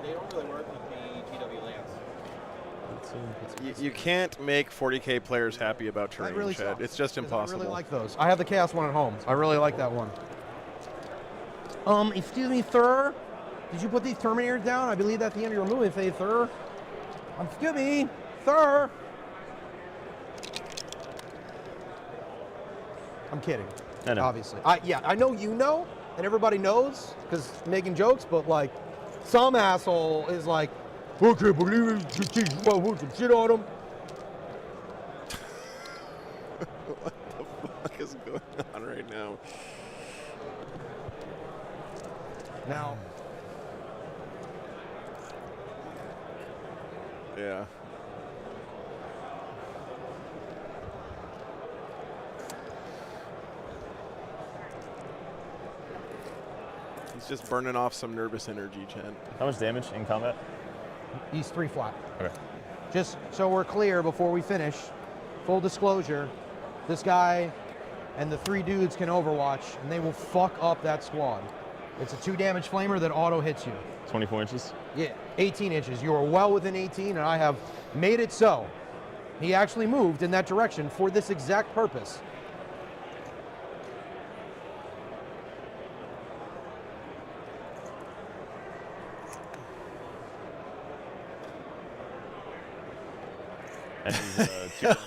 They don't really work with the GW lands. You can't make 40K players happy about terrain, That really Chad. sucks, It's just 'cause impossible. I really like those. I have the Chaos one at home. I really like that one. Excuse me, sir. Did you put these Terminators down? I believe that's the end of your movie phase, sir. Excuse me, sir. I'm kidding. I know. Obviously. I know you know, and everybody knows, because making jokes, but like, some asshole is like, I can't believe it, you put some shit on him. What the fuck is going on right now? Now, Yeah. He's just burning off some nervous energy, Chad. How much damage in combat? he's 3 flat. Okay. Just so we're clear before we finish, full disclosure, this guy and the 3 dudes can overwatch, and they will fuck up that squad. It's a 2 damage flamer that auto hits you. 24 inches? Yeah, 18 inches. You are well within 18, and I have made it so. He actually moved in that direction for this exact purpose. And he's 2 damage.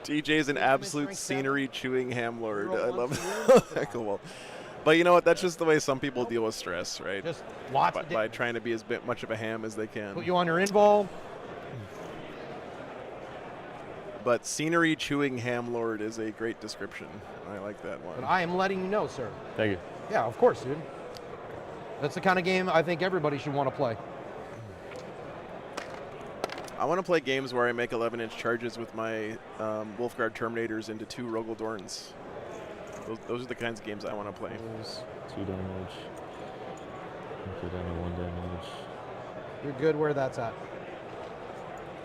TJ's an absolute strength seven. scenery chewing ham lord. Roll I one love through. that. Cool. But you know what? That's just the way some people deal with stress, right? Just lots of By trying to be as much of a ham as they can. put you on your invol. But scenery chewing ham lord is a great description. I like that one. But I am letting you know, sir. Thank you. Yeah, of course, dude. That's the kind of game I think everybody should want to play. I want to play games where I make 11-inch charges with my Wolfguard Terminators into 2 Rogaldorns. Those are the kinds of games I want to play. Those 2 damage. Go down to 1 damage. You're good where that's at.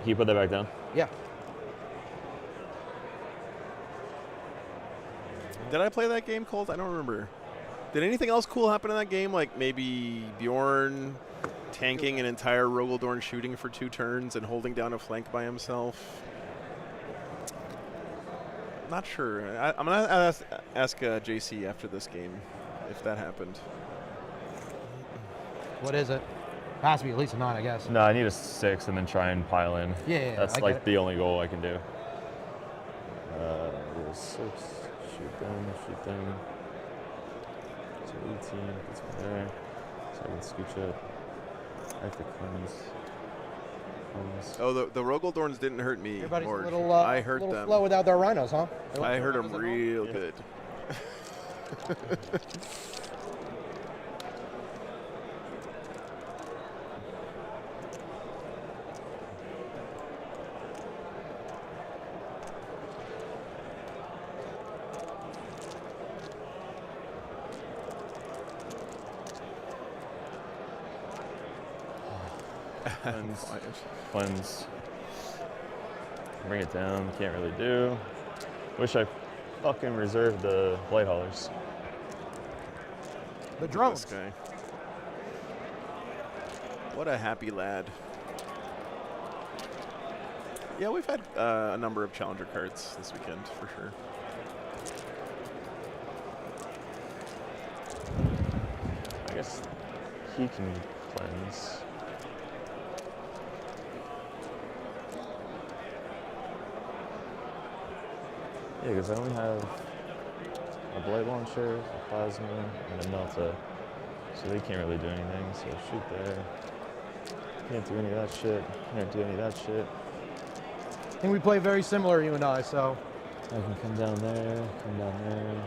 Can you put that back down? Yeah. Did I play that game, Colt? I don't remember. Did anything else cool happen in that game? Like maybe Bjorn tanking an entire Rogaldorn shooting for 2 turns and holding down a flank by himself? Not sure. I'm going to ask JC after this game if that happened. What is it? Has to be at least a 9, I guess. No, I need a 6 and then try and pile in. Yeah, That's I get like it. the only goal I can do. Roll 6. Shoot them. So 18. Puts me there. So I can scooch up. I have to cleanse. Oh, the Rogaldorns didn't hurt me, Everybody's Lord. a little, I hurt little them. slow without their rhinos, huh? I hurt them real Yeah. good. Cleanse. Bring it down. Can't really do. Wish I fucking reserved the Blight Haulers. The drones. This guy. What a happy lad. Yeah, we've had a number of challenger cards this weekend for sure. I guess he can cleanse. Yeah, because I only have a blade launcher, a plasma, and a melta. So they can't really do anything. So shoot there. Can't do any of that shit. Can't do any of that shit. I think we play very similar, you and I, so. I can come down there, come down there.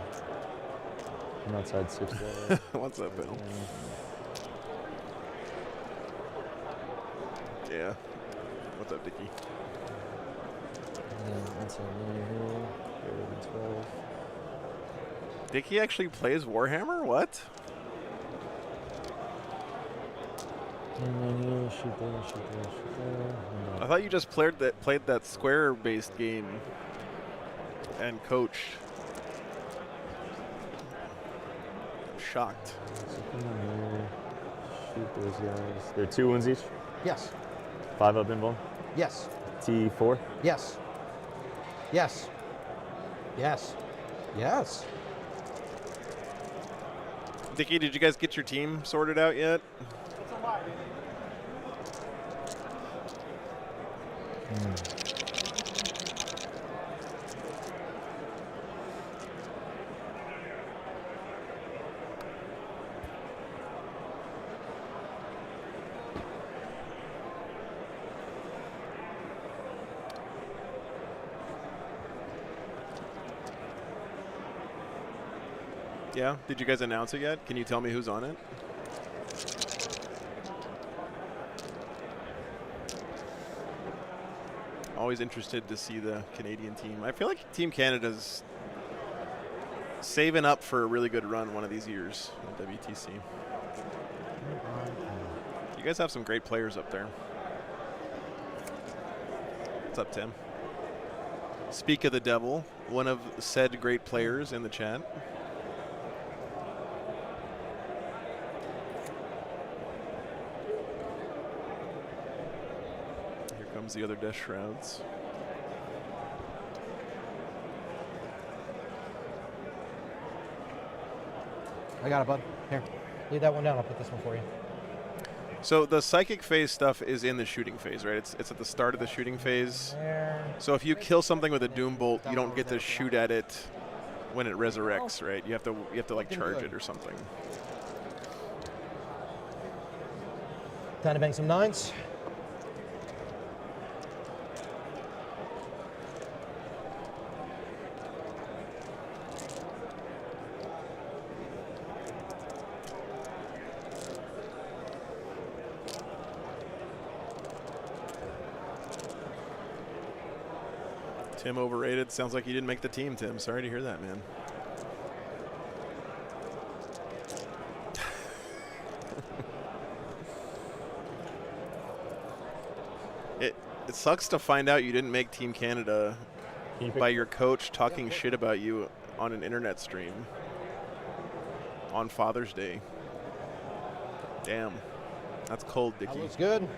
Come outside 6 there. What's up, Bill? Yeah. What's up, Dickie? Yeah, inside 9 here. Greater than 12. Dickie actually plays Warhammer? What? And then here, shoot there, shoot there, shoot there. I thought you just played that square-based game and coached. I'm shocked. So come on here. Shoot those guys. They're 2 wounds each? Yes. 5 up invuln? Yes. T4? Yes. Yes. Yes. Yes. Dickie, did you guys get your team sorted out yet? Yeah? Did you guys announce it yet? Can you tell me who's on it? Always interested to see the Canadian team. I feel like Team Canada's saving up for a really good run one of these years in WTC. You guys have some great players up there. What's up, Tim? Speak of the devil, one of said great players in the chat. Here comes the other Death Shrouds. I got it, bud. Here. Leave that one down. I'll put this one for you. So the psychic phase stuff is in the shooting phase, right? It's at the start of the shooting phase. There. So if you kill something with a doom bolt, you don't get to shoot at it when it resurrects, right? You have to like charge it or something. Time to bang some 9s. Tim overrated. Sounds like you didn't make the team, Tim. Sorry to hear that, man. It sucks to find out you didn't make Team Canada by your coach talking shit about you on an internet stream on Father's Day. Damn. That's cold, Dickie. That looks good.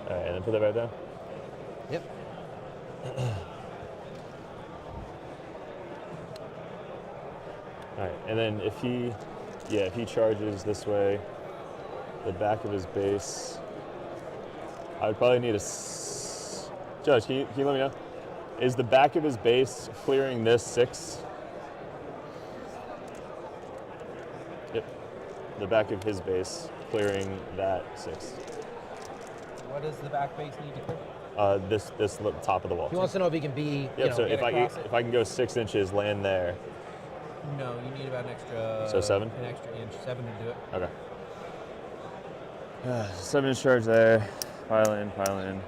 All right, and then put that back down. Yep. All right, and then if he charges this way, the back of his base, I would probably need a Judge, can you let me know? Is the back of his base clearing this 6? Yep. The back of his base clearing that 6. What does the back base need to clear? This top of the wall. He wants to know if he can be. Yep. So get across it. if I can go 6 inches, land there. No, you need about an extra. So 7? An extra inch, 7 to do it. Okay. 7-inch charge there. Pile in, pile in.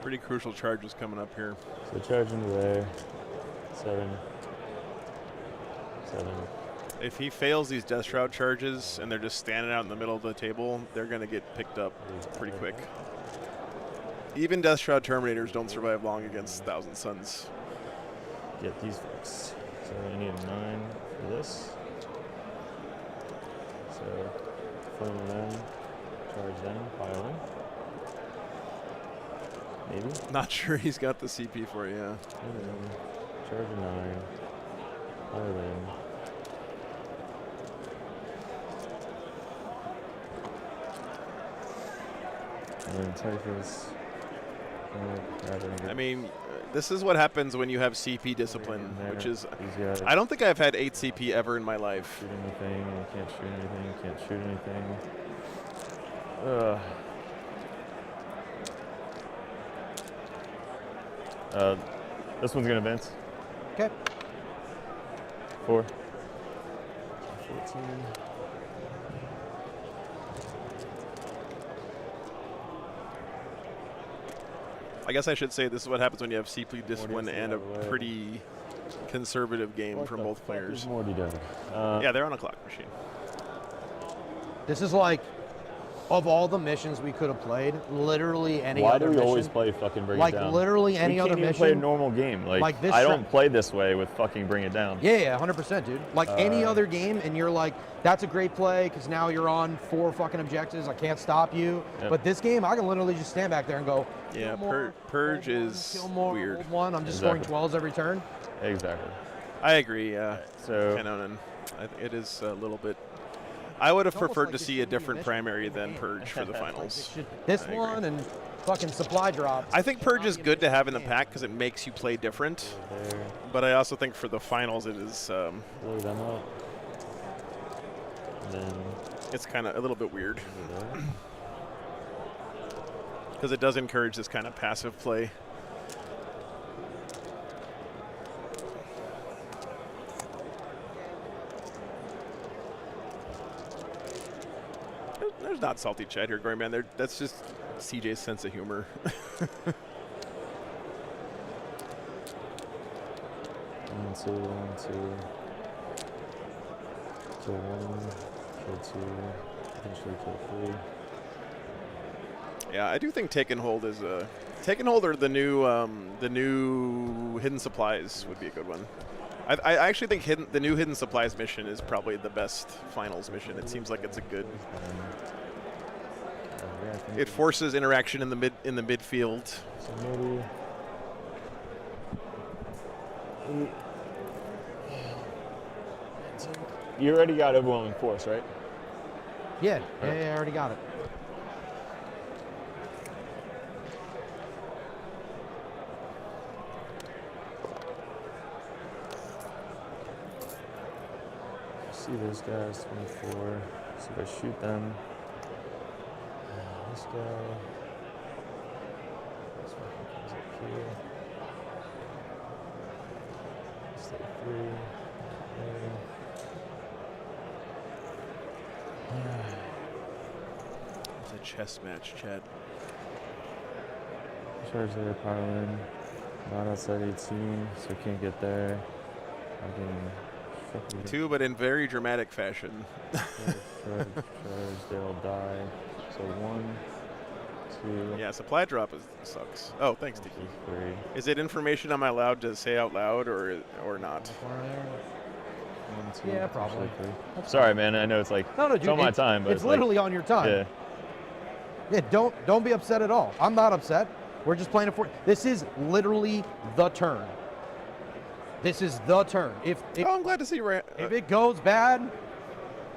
Pretty crucial charges coming up here. So charge into there. 7. 7. If he fails these Death Shroud charges and they're just standing out in the middle of the table, they're going to get picked up pretty quick. Even Death Shroud Terminators don't survive long against Thousand Suns. Get these fixed. So I need a 9 for this. So flame them, charge them, pile in. Maybe. Not sure he's got the CP for you. Yeah. Charge a 9, pile in. And then Typhus. I mean, this is what happens when you have CP discipline, which is, guys I don't think I've had 8 CP ever in my life. shoot anything, you can't shoot anything, you can't shoot anything. Ugh. This one's gonna Vince. Okay. 4. 14. I guess I should say this is what happens when you have CP discipline Morty's and a out of the way. pretty conservative game What from the both fuck players. is Morty doing? Yeah, they're on a clock machine. This is like, of all the missions we could have played, literally any Why other do we mission. always play fucking Bring like It Down? literally any we other can't even mission. play a normal game. Like Like this I tra- don't play this way with fucking Bring It Down. Yeah, 100%, dude. Like any other game, and you're like, that's a great play because now you're on 4 fucking objectives. I can't stop you. Yep. But this game, I can literally just stand back there and go. Yeah, kill more, Purge hold one, is kill more, weird. hold one. I'm just Exactly. scoring 12s every turn. Exactly. I agree, yeah. So Canonin. It is a little bit. I would have It's almost preferred like to this see a should be a different mission primary for the than game. Purge for the This finals. should- This I agree. one and fucking supply drop. I think Purge is good to have in the pack because it makes you play different. there, But I also think for the finals, it is blow them up. And then it's kind of a little bit weird over there. because it does encourage this kind of passive play. There's not salty chat here, Gory Man. That's just CJ's sense of humor. 1, 2, 1, 2. Kill 1, kill 2, eventually kill 3. Yeah, I do think Take and Hold is a Take and Hold or the new Hidden Supplies would be a good one. I actually think the new Hidden Supplies mission is probably the best finals mission. It seems like it's a good. Yeah, I think It forces interaction in the midfield. so maybe. You already got overwhelming force, right? Yeah, I already got it. See those guys, 24. So if I shoot them, this guy, this fucking comes up here. Stay 3. It's a chess match, Chad. Charge there, pile in. Not outside 18, so can't get there. I can fucking 2, but in very dramatic fashion. charge, they all die. So 1, 2, Yeah, supply drop sucks. Oh, thanks, Tiki. 3. Is it information I'm allowed to say out loud or not? 1, 2, Yeah, probably. potentially 3. Sorry, man. I know it's like No, dude, it's on my time, but it's like, literally on your time. yeah. Yeah, don't be upset at all. I'm not upset. We're just playing it for. This is literally the turn. This is the turn. If Oh, I'm glad to see if it goes bad,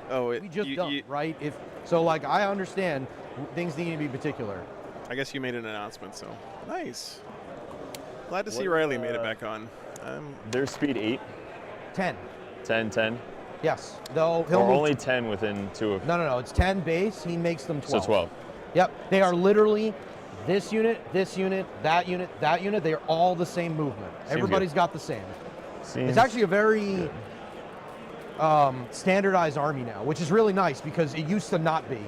we just don't, right? If so, like I understand things need to be particular. I guess you made an announcement, so nice. Glad to see What, Riley made it back on. Their speed 8, 10. 10, 10. Yes. Though he'll Or move. only 10 within 2 of. No. It's 10 base. He makes them 12. So 12. Yep. They are literally this unit, that unit, that unit. They are all the same movement. Everybody's got the same. It's actually a very standardized army now, which is really nice because it used to not be.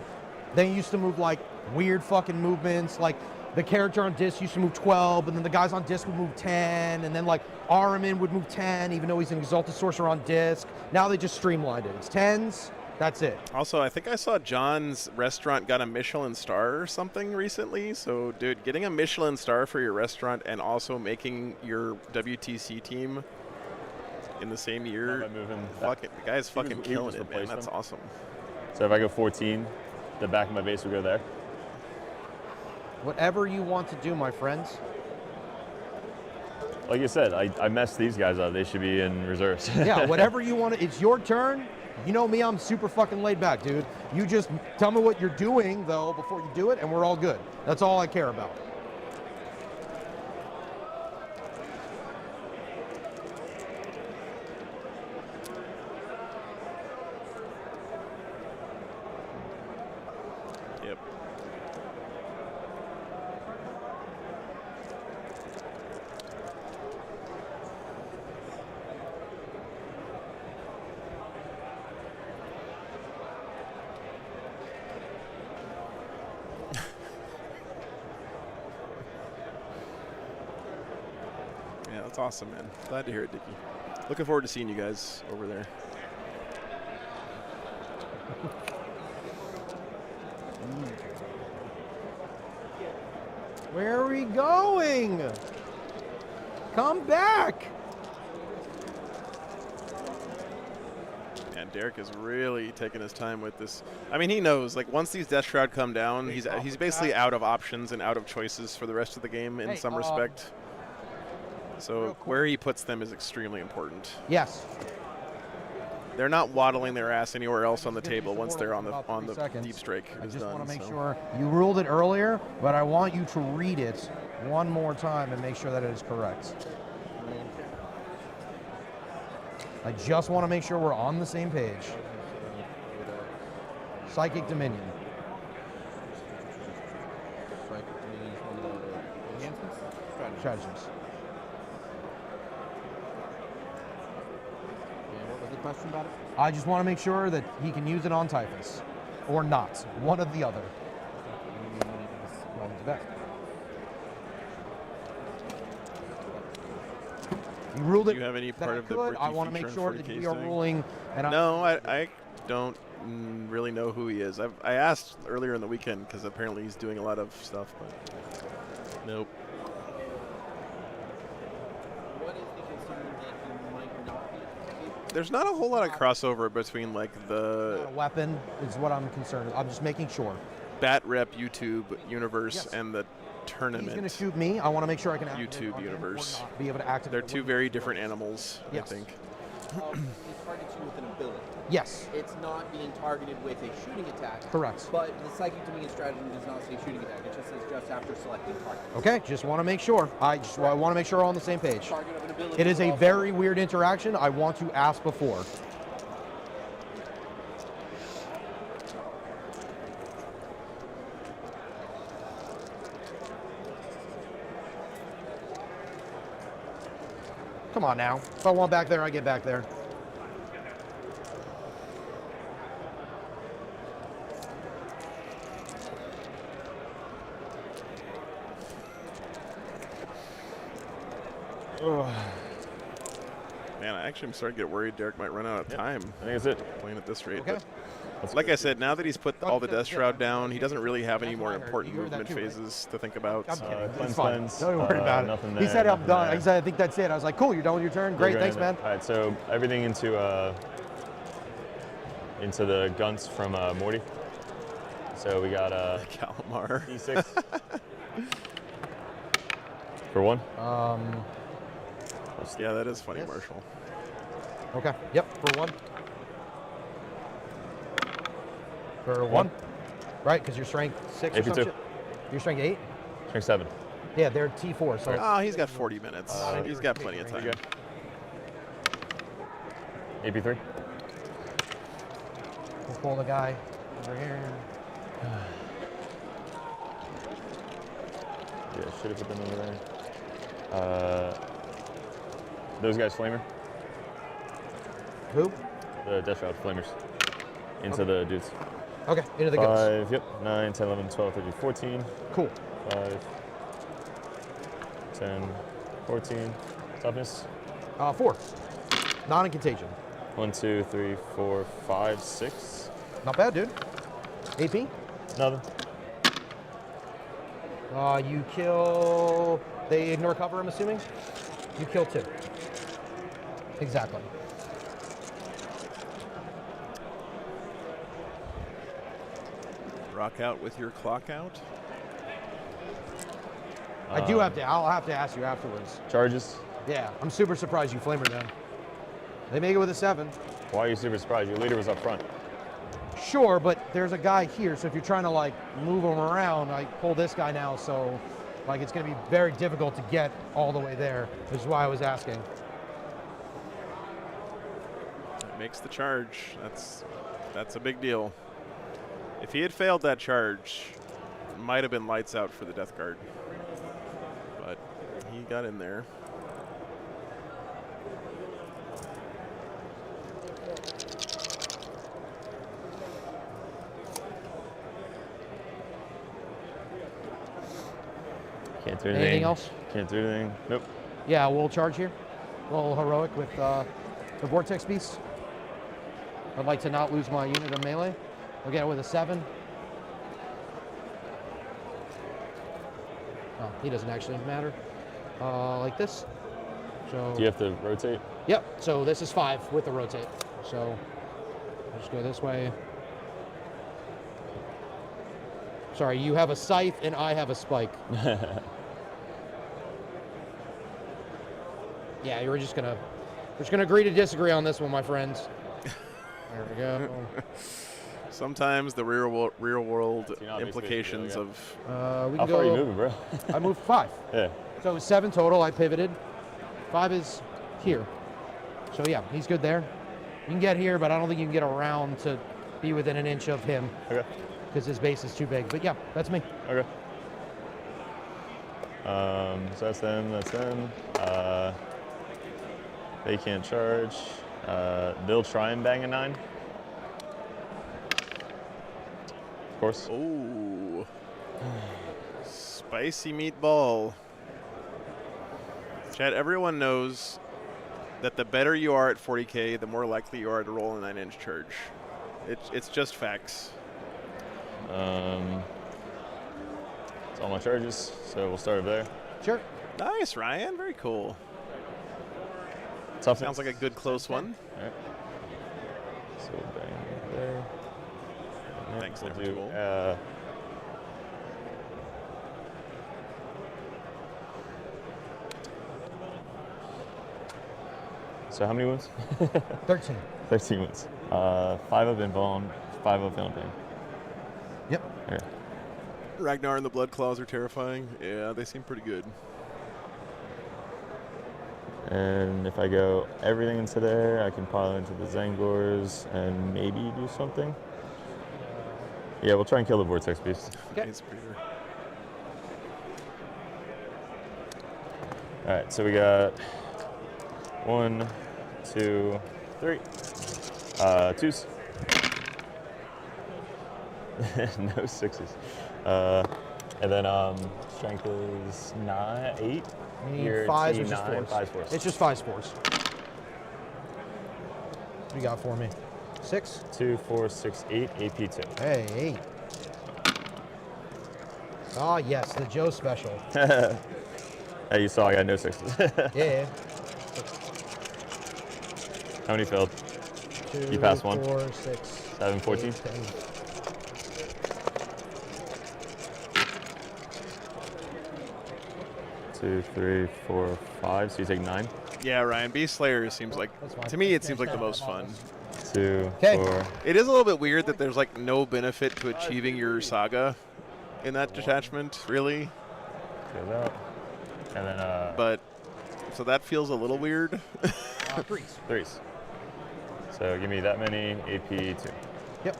They used to move like weird fucking movements. Like the character on disc used to move 12, and then the guys on disc would move 10, and then like Ahriman would move 10, even though he's an Exalted Sorcerer on disc. Now they just streamlined it. It's 10s. That's it. Also, I think I saw John's restaurant got a Michelin star or something recently. So, dude, getting a Michelin star for your restaurant and also making your WTC team in the same year, By moving fucking, the guy's we fucking just killing it, man. replaced That's them. awesome. So if I go 14, the back of my base will go there. Whatever you want to do, my friends. Like you said, I messed these guys up. They should be in reserves. Yeah, whatever you want to, it's your turn. You know me, I'm super fucking laid back, dude. You just tell me what you're doing, though, before you do it, and we're all good. That's all I care about. Yep. Yeah, that's awesome, man. Glad to hear it, Dickie. Looking forward to seeing you guys over there. Where are we going? Come back. And Derek is really taking his time with this. I mean, he knows, like, once these Death Shroud come down, he's basically out of options and out of choices for the rest of the game in some respect. So where he puts them is extremely important. Yes. They're not waddling their ass anywhere else on the table once they're on the deep strike. I is just done, want to make so. sure you ruled it earlier, but I want you to read it one more time and make sure that it is correct. I just want to make sure we're on the same page. Psychic Dominion. Stratagems. What was the question about it? I just want to make sure that he can use it on Typhus. Or not. One or the other. Welcome to that. You ruled it. Do you have any that part I of the could. Bricky I want to make feature sure in that 40K we are thing? ruling. And No, I don't really know who he is. I asked earlier in the weekend because apparently he's doing a lot of stuff, but nope. What is the concern that you might not be? There's not a whole lot of crossover between like the a weapon is what I'm concerned. I'm just making sure. Bat Rep YouTube universe Yes. and the He's tournament going to shoot me. I want to make sure I can activate YouTube on him or universe. not be able to activate. They're it two with very him. different animals, Yes. I think. It targets you with an ability. Yes, It's not being targeted with a shooting attack. correct. But the Psychic Dominion strategy does not say shooting attack. It just says just after selecting target. Okay, just want to make sure. I want to make sure we're on the same page. Target of an ability. It is but a also- very weird interaction. I want to ask before. Come on now. If I want back there, I get back there. Man, I actually am starting to get worried Derek might run out of time I think that's it. playing at this rate. Okay. But like I said, now that he's put all the Death Shroud down, he doesn't really have any That's more what I heard. important You heard that movement too, right? phases to think about. I'm so- kidding. It's Cleanse, fine. cleanse. Don't worry about it. Nothing He there, said I'm nothing done. there. He said I think that's it. I was like, cool, you're done with your turn. Great, You're thanks, going man. All right, so everything into the guns from Morty. So we got Calamar. D6 for one. Yeah, that is funny, Yes. Marshall. Okay. Yep. For one. For one. Right, because you're strength 6 or some AP2. shit. You're strength 8? Strength 7. Yeah, they're T4. So Oh, he's got 40 minutes. He's got plenty of There time. you go. AP3. we'll pull the guy over here. Yeah, should have put them over there. Those guys flamer. Who? The Death Shroud flamers. Into the dudes. Okay, into the guns. 5, yep. 9, 10, 11, 12, 13, 14. Cool. 5, 10, 14. Toughness. 4. Non and contagion. 1, 2, 3, 4, 5, 6. Not bad, dude. AP? Nothing. You kill. They ignore cover, I'm assuming? You kill 2. Exactly. Rock out with your clock out. I do have to. I'll have to ask you afterwards. Charges. Yeah, I'm super surprised you flamer down. They make it with a 7. Why are you super surprised? Your leader was up front. Sure, but there's a guy here, so if you're trying to like move him around, I pull this guy now, so like it's going to be very difficult to get all the way there, which is why I was asking. Makes the charge. That's a big deal. If he had failed that charge, it might have been lights out for the Death Guard. But he got in there. Can't do anything. Anything else? Can't do anything. Nope. Yeah, we'll charge here. A little heroic with the Vortex Beast. I'd like to not lose my unit of melee. I'll get it with a 7. Oh, he doesn't actually matter. Like this. So. Do you have to rotate? Yep. So this is 5 with the rotate. So I'll just go this way. Sorry, you have a scythe and I have a spike. Yeah, we're just gonna agree to disagree on this one, my friends. There we go. Sometimes the real world That's not implications basically, of We How can far are you go. moving, bro? I moved 5. Yeah. So it was 7 total. I pivoted. 5 is here. So yeah, he's good there. You can get here, but I don't think you can get around to be within an inch of him Okay. because his base is too big. But yeah, that's me. Okay. So that's them. That's them. They can't charge. They'll try and bang a 9. Of course. oh, spicy meatball. Chad, everyone knows that the better you are at 40K, the more likely you are to roll a 9-inch charge. It's just facts. It's all my charges, so we'll start over there. Sure. Nice, Ryan. Very cool. Toughness. Sounds like a good close one. All right. So bang there. And Thanks, we'll Never do, Tool. So how many wounds? 13. 13 wounds. 5 of Invuln, 5 of Villain Pain. Yep. Okay. Ragnar and the Blood Claws are terrifying. Yeah, they seem pretty good. And if I go everything into there, I can pile into the Zangors and maybe do something. Yeah, we'll try and kill the Vortex Beast. Okay. Nice, Peter. All right, so we got 1, 2, 3. 2s. No 6s. And then strength is 9, 8. We need Your 5s, T9, which is 4s. 5s, 4s. It's just 5s, 4s. What you got for me? 6? 2, 4, 6, 8, AP 2. Hey, 8. Ah, yes, the Joe special. Hey, you saw I got no 6s. Yeah. How many failed? 2, You passed 1. 4, 6, 7, 14. 8, 10. 2, 3, 4, 5. So you take 9. Yeah, Ryan. Beast Slayer seems like, That's fine. to me, it seems like the most fun. 2, Okay. 4. It is a little bit weird that there's like no benefit to achieving your saga in that detachment, really. Goes out. And then But so that feels a little weird. 3s. 3s. So give me that many AP 2. Yep.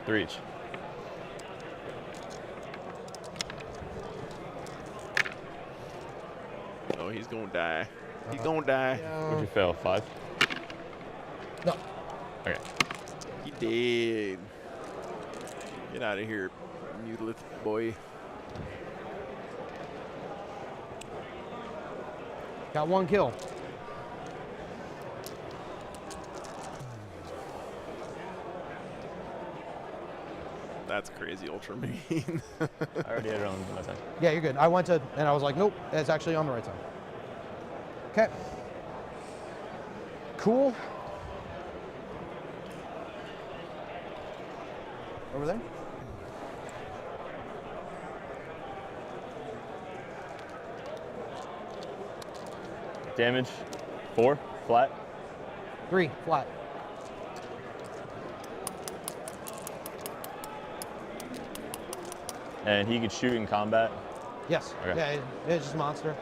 3 each. Oh, he's gonna die. He's gonna die. What'd you fail? 5? No. Okay. He did. Get out of here, mutilith boy. Got 1 kill. That's crazy, Ultra Mean. I already had it on my time. Yeah, you're good. I went to, and I was like, nope, it's actually on the right side. Okay. Cool. Over there. Damage, 4, flat. 3, flat. And he could shoot in combat. Yes. Okay. Yeah, it's just a monster.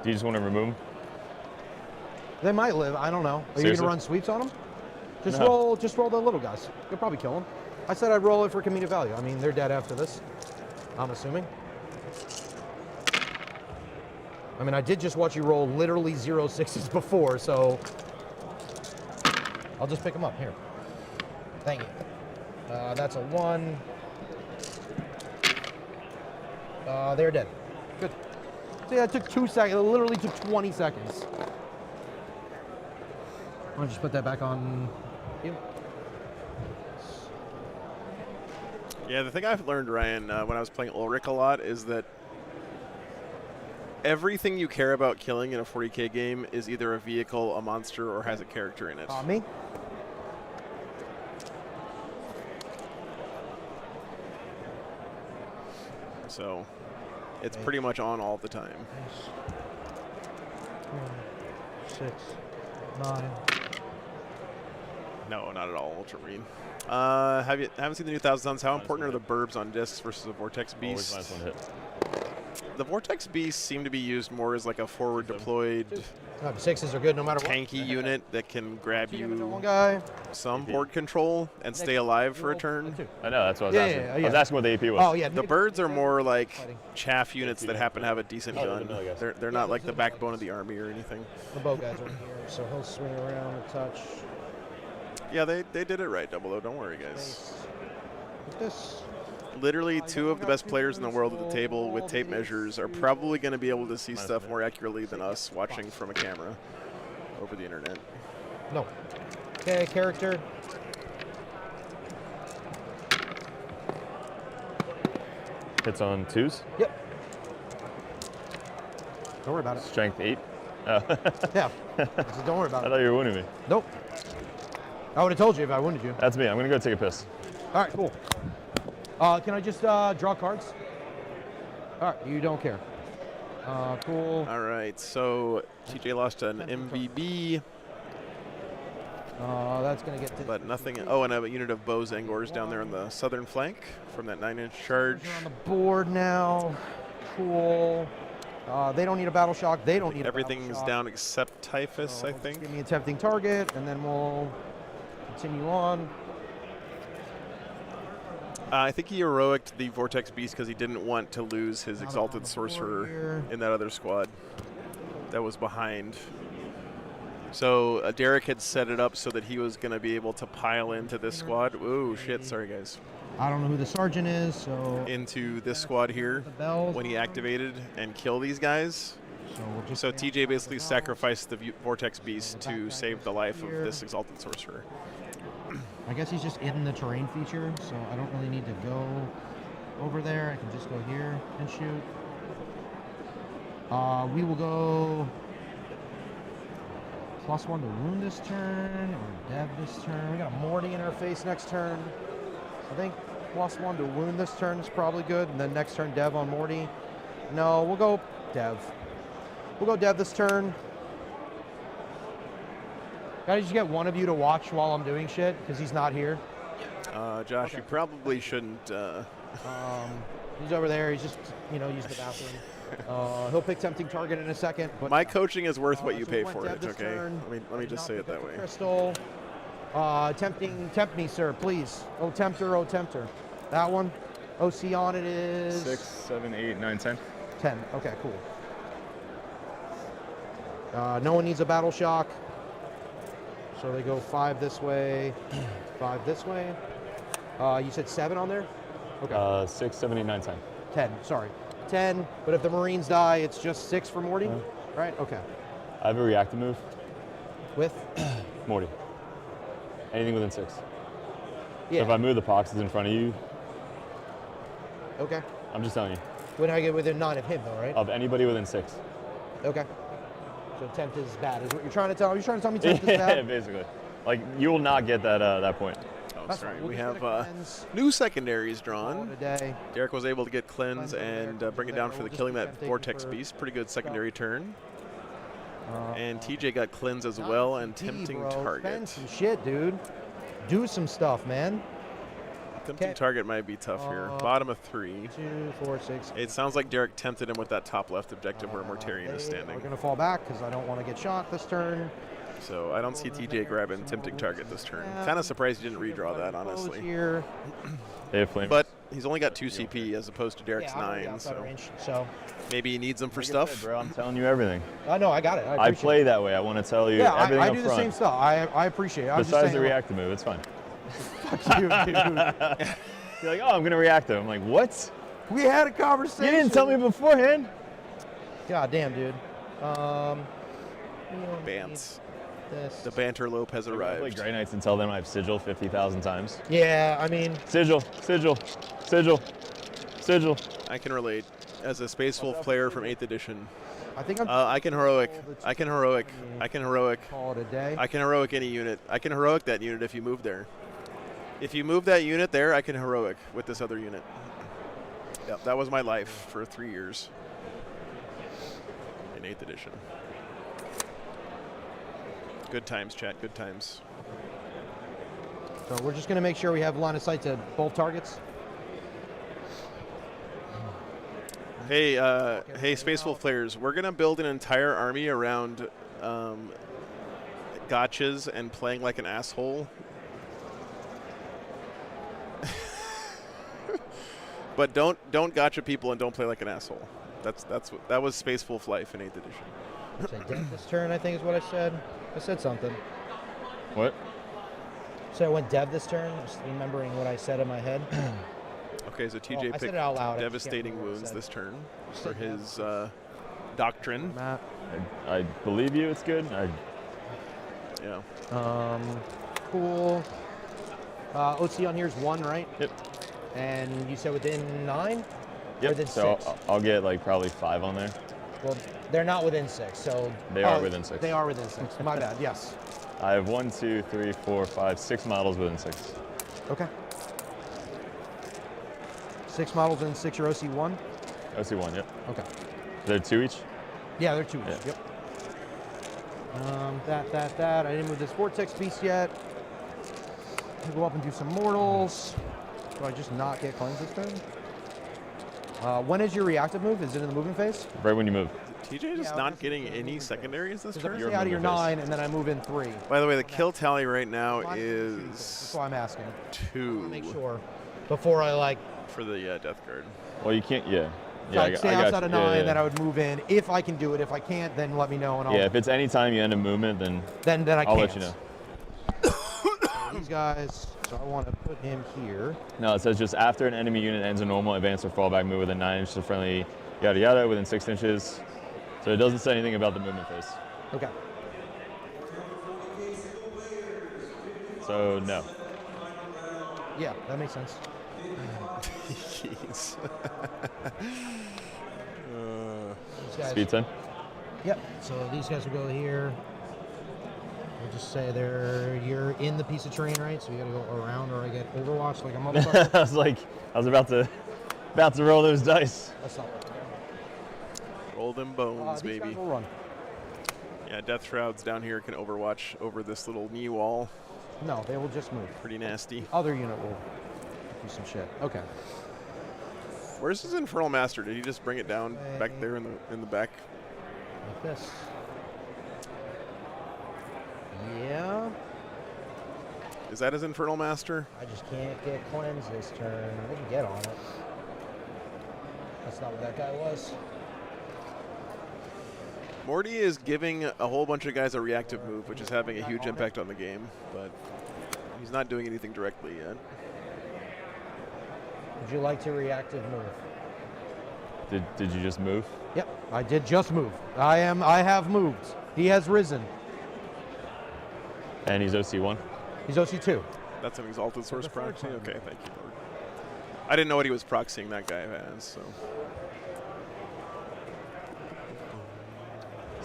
Do you just want to remove him? They might live. I don't know. Are you Seriously? gonna run sweeps on them? Just No. roll the little guys. You'll probably kill them. I said I'd roll it for comedic value. I mean, they're dead after this. I'm assuming. I mean, I did just watch you roll literally 0 6s before, so I'll just pick them up here. Thank you. That's a 1. They're dead. Good. See, that took 2 seconds. It literally took 20 seconds. Why don't you just put that back on you? Yeah, the thing I've learned, Ryan, when I was playing Ulrich a lot is that everything you care about killing in a 40k game is either a vehicle, a monster, or has a character in it. Me? So it's pretty much on all the time. 6, 9. No, not at all, Ultramarine. Haven't seen the new Thousand Suns. How important are the burbs on discs versus the Vortex Always Beast? minus 1 hit. The Vortex Beasts seem to be used more as like a forward deployed 6s are good no matter what. tanky unit that can grab One you guy. some board control and stay alive for a turn. I know, that's what I was Yeah, asking. yeah, I was yeah. asking what the AP was. Oh yeah. The birds are more like Fighting. chaff units that happen to have a decent Oh, gun. no, I guess. They're not like the backbone of the army or anything. The bow guys are here, so he'll swing around and touch. Yeah, they did it right, Double O. Don't worry, guys. Base. With this. Literally, two of the best players in the world at the table with tape measures are probably going to be able to see stuff more accurately than us watching from a camera over the internet. No. Okay, character. Hits on 2s. Yep. Don't worry about it. Strength 8. Oh. Yeah. Just don't worry about I it. thought you were wounding me. Nope. I would have told you if I wounded you. That's me. I'm going to go take a piss. All right, cool. Can I just draw cards? All right, you don't care. Cool. All right, so TJ lost an MVB, That's going to get to but nothing. Oh, and a unit of Bows Angors down there on the southern flank from that 9-inch charge. They're on the board now. Cool. They don't need a battle shock. They don't need Everything's a battle shock. down except Typhus, So I just think. Give me a tempting target, and then we'll continue on. I think he heroiced the Vortex Beast because he didn't want to lose his Not Exalted on the board Sorcerer here. in that other squad that was behind. So Derek had set it up so that he was going to be able to pile into this squad. Ooh, shit, sorry guys. I don't know who the sergeant is, so Into this squad here the bells. when he activated and kill these guys. So we'll just So stay TJ outside basically the bells. sacrificed the Vortex Beast to save the life of this Exalted Sorcerer. I guess he's just in the terrain feature, so I don't really need to go over there. I can just go here and shoot. We will go +1 to wound this turn, or dev this turn. We got a Morty in our face next turn. I think +1 to wound this turn is probably good, and then next turn dev on Morty. No, we'll go dev. We'll go dev this turn. Can I just get one of you to watch while I'm doing shit? Because he's not here. Josh, you probably shouldn't. He's over there. He's just, use the bathroom. He'll pick tempting target in a second. But My coaching is worth what you so pay we went for dev it, this okay? turn. Let me just say it that way. Crystal. Tempt me, sir, please. Oh, tempter. That one. OC on it is 6, 7, 8, 9, 10. 10. Okay, cool. No one needs a battle shock. So they go 5 this way, 5 this way. You said 7 on there? Okay. 6, 7, 8, 9, 10. 10, sorry. 10, but if the Marines die, it's just 6 for Morty? Right, okay. I have a reactive move. With? Morty. Anything within 6. Yeah. So if I move the boxes in front of you, Okay. I'm just telling you. When I get within 9 of him, though, right? Of anybody within 6. Okay. So 10th is bad, is what you're trying to tell me? You're trying to tell me 10th is bad? Yeah, basically. Like, you will not get that point. Oh, That's sorry. fine. We'll We just have get a cleanse. new secondaries Call it drawn. a day. Derek was able to get cleanse Cleanse over and there, bring it there. down for We'll the just killing be that tempting vortex for beast. Pretty good secondary turn. And Uh, TJ got cleanse as well and tempting bro. Spend target. some shit, dude. Do some stuff, man. Tempting Okay. target might be tough here. Bottom of 3. 2, 4, 6. It sounds like Derek tempted him with that top left objective where Mortarian is We're standing. going to fall back because I don't want to get shot this turn. So I don't see TJ grabbing tempting target this turn. Kind of surprised he didn't redraw that, honestly. Here. They have flame. But he's only got 2 CP as opposed to Derek's Yeah, I'm already 9, outside so range, so maybe he needs them for Like I stuff. said, bro, I'm telling you everything. I know, I got it. I I appreciate play it. that way. I want to tell you Yeah, everything I up do front. the same stuff. I appreciate it. I'm just Besides saying, the like, reactive move, it's fine. fuck you, dude. You're like, oh, I'm going to react to him. I'm like, what? We had a conversation. You didn't tell me beforehand. God damn, dude. Bants. This. The banter lope has I play arrived. Grey Knights and tell them I've sigil 50,000 times. Yeah, I mean, Sigil, sigil, sigil, sigil. I can relate. As a Space Wolf player from 8th edition, I think I'm I can heroic. I can heroic. I can heroic. call it a day. I can heroic any unit. I can heroic that unit if you move there. If you move that unit there, I can heroic with this other unit. Yep, that was my life for 3 years in 8th edition. Good times, chat. Good times. So we're just going to make sure we have line of sight to both targets. Hey, hey, Space Wolf players, we're gonna build an entire army around gotchas and playing like an asshole. But don't gotcha people and don't play like an asshole. That was Space Wolf life in 8th edition. Say death this turn, I think is what I said. I said something. What? So I went dev this turn, just remembering what I said in my head. Okay, so TJ I said picked it out loud, I just can't devastating remember what I wounds said. this turn for his doctrine. Matt. I believe you. It's good. Yeah. Cool. OC on here is 1, right? Yep. And you said within 9? Yep. Within So 6? I'll get like probably 5 on there. Well, they're not within 6, so... They are within 6. They are within 6. My bad, yes. I have 1, 2, 3, 4, 5, 6 models within 6. Okay. 6 models in 6 or OC1? OC1, yep. Okay. They're 2 each? Yeah, they're 2 each. Yeah. Yep. That. I didn't move this Vortex Beast yet. Go up and do some Mortals. Do I just not get cleanse this turn? When is your reactive move? Is it in the moving phase? Right when you move. TJ just Yeah, not this is getting the any moving phase. secondaries this Because I'm turn? out of your moving phase. 9, and then I move in 3. By the way, the kill tally right now That's is why I'm asking. 2 Make sure before I like for the Death Guard. Well, you can't, yeah. so Yeah, I'd stay I got outside you. of 9, Yeah, then yeah. I would move in if I can do it. If I can't, then let me know and I'll Yeah, if it's any time you end a movement, then then I I'll can't. let you know. These guys, so I want to put him here. No, it says just after an enemy unit ends a normal advance or fallback move within 9 inches of friendly, yada yada, within 6 inches. So it doesn't say anything about the movement phase. Okay. So no. Yeah, that makes sense. Jeez. These guys, Speed 10. Yep. So these guys will go here. We'll just say you're in the piece of terrain, right? So you gotta go around, or I get Overwatch like a motherfucker. I was about to roll those dice. That's not what Roll them bones, these baby. guys will run. Yeah, Death Shrouds down here can overwatch over this little knee wall. No, they will just move. Pretty nasty. Other unit will do some shit. Okay. Where's his Infernal Master? Did he just bring it down back there in the back? Like this. Yeah. Is that his Infernal Master? I just can't get cleanse this turn. I can get on it. That's not what that guy was. Morty is giving a whole bunch of guys a reactive move, which is having a huge impact on the game, but he's not doing anything directly yet. Would you like to reactive move? Did you just move? Yep, I did just move. I have moved. He has risen. And he's OC1? He's OC2. That's an exalted source proxy? Okay, thank you, Lord. I didn't know what he was proxying that guy as, so.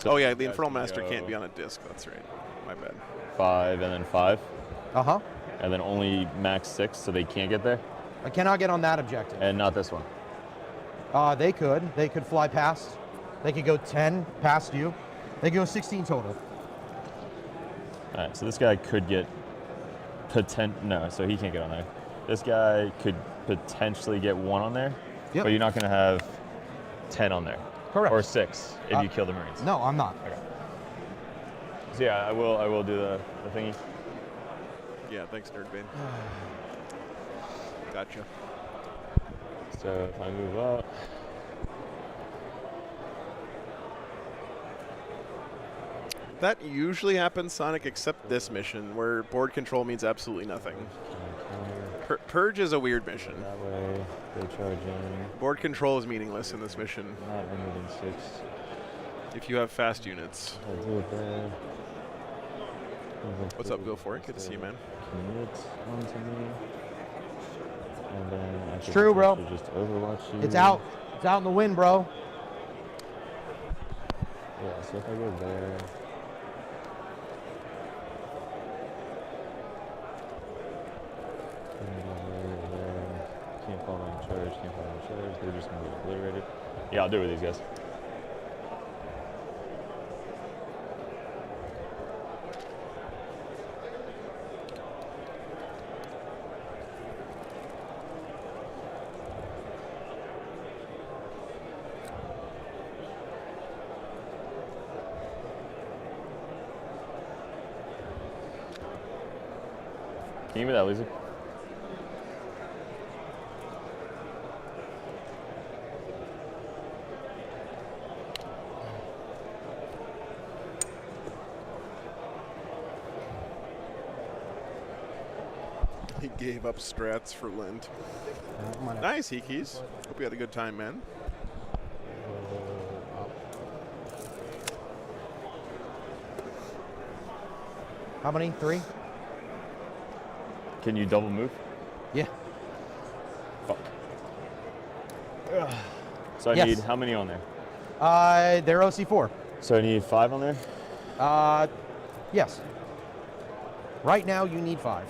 Oh yeah, the Infernal Master can't be on a disc, that's right. My bad. 5 and then 5? Uh-huh. And then only max 6, so they can't get there? I cannot get on that objective. And not this one? They could. They could fly past. They could go 10 past you. They could go 16 total. All right, so this guy could get no, so he can't get on there. This guy could potentially get 1 on there, Yep. but you're not going to have 10 on there. Correct. Or 6 if you kill the Marines. No, I'm not. Okay. So yeah, I will do the thingy. Yeah, thanks, Nerdbane. Gotcha. So if I move up, That usually happens, Sonic, except this mission, where board control means absolutely nothing. Purge is a weird mission. That way, they charge in. Board control is meaningless in this mission Not removing 6. if you have fast units. I'll do it there. What's up, go for it. Good to see you, man. Commit onto me. And then I could true, bro. potentially just overwatch you. It's out. It's out in the wind, bro. Yeah, so if I go there. Can't fall on charge, can't fall on charge. They're just gonna be obliterated. yeah, I'll do it with these guys. Can you give me that laser? He gave up strats for Lent. Nice, Hikis. Hope you had a good time, man. How many? 3? Can you double move? Yeah. Fuck. So I Yes. need how many on there? They're OC4. So I need 5 on there? Yes. Right now, you need 5.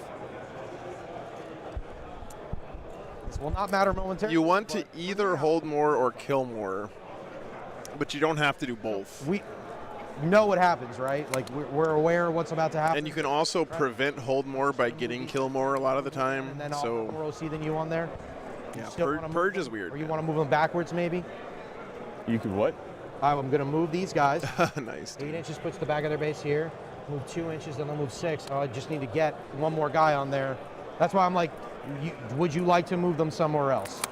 This will not matter momentarily. You want to either hold more or kill more, but you don't have to do both. We know what happens, right? Like, we're aware of what's about to happen. And you can also prevent hold more by getting kill more a lot of the time. And then I'll So put more OC than you on there. You yeah, still wanna move Purge them? is weird. Or you man. want to move them backwards, maybe? You could what? I'm going to move these guys. Nice. 8 inches puts the back of their base here. Move 2 inches, then they'll move 6. I just need to get one more guy on there. That's why I'm like, would you like to move them somewhere else?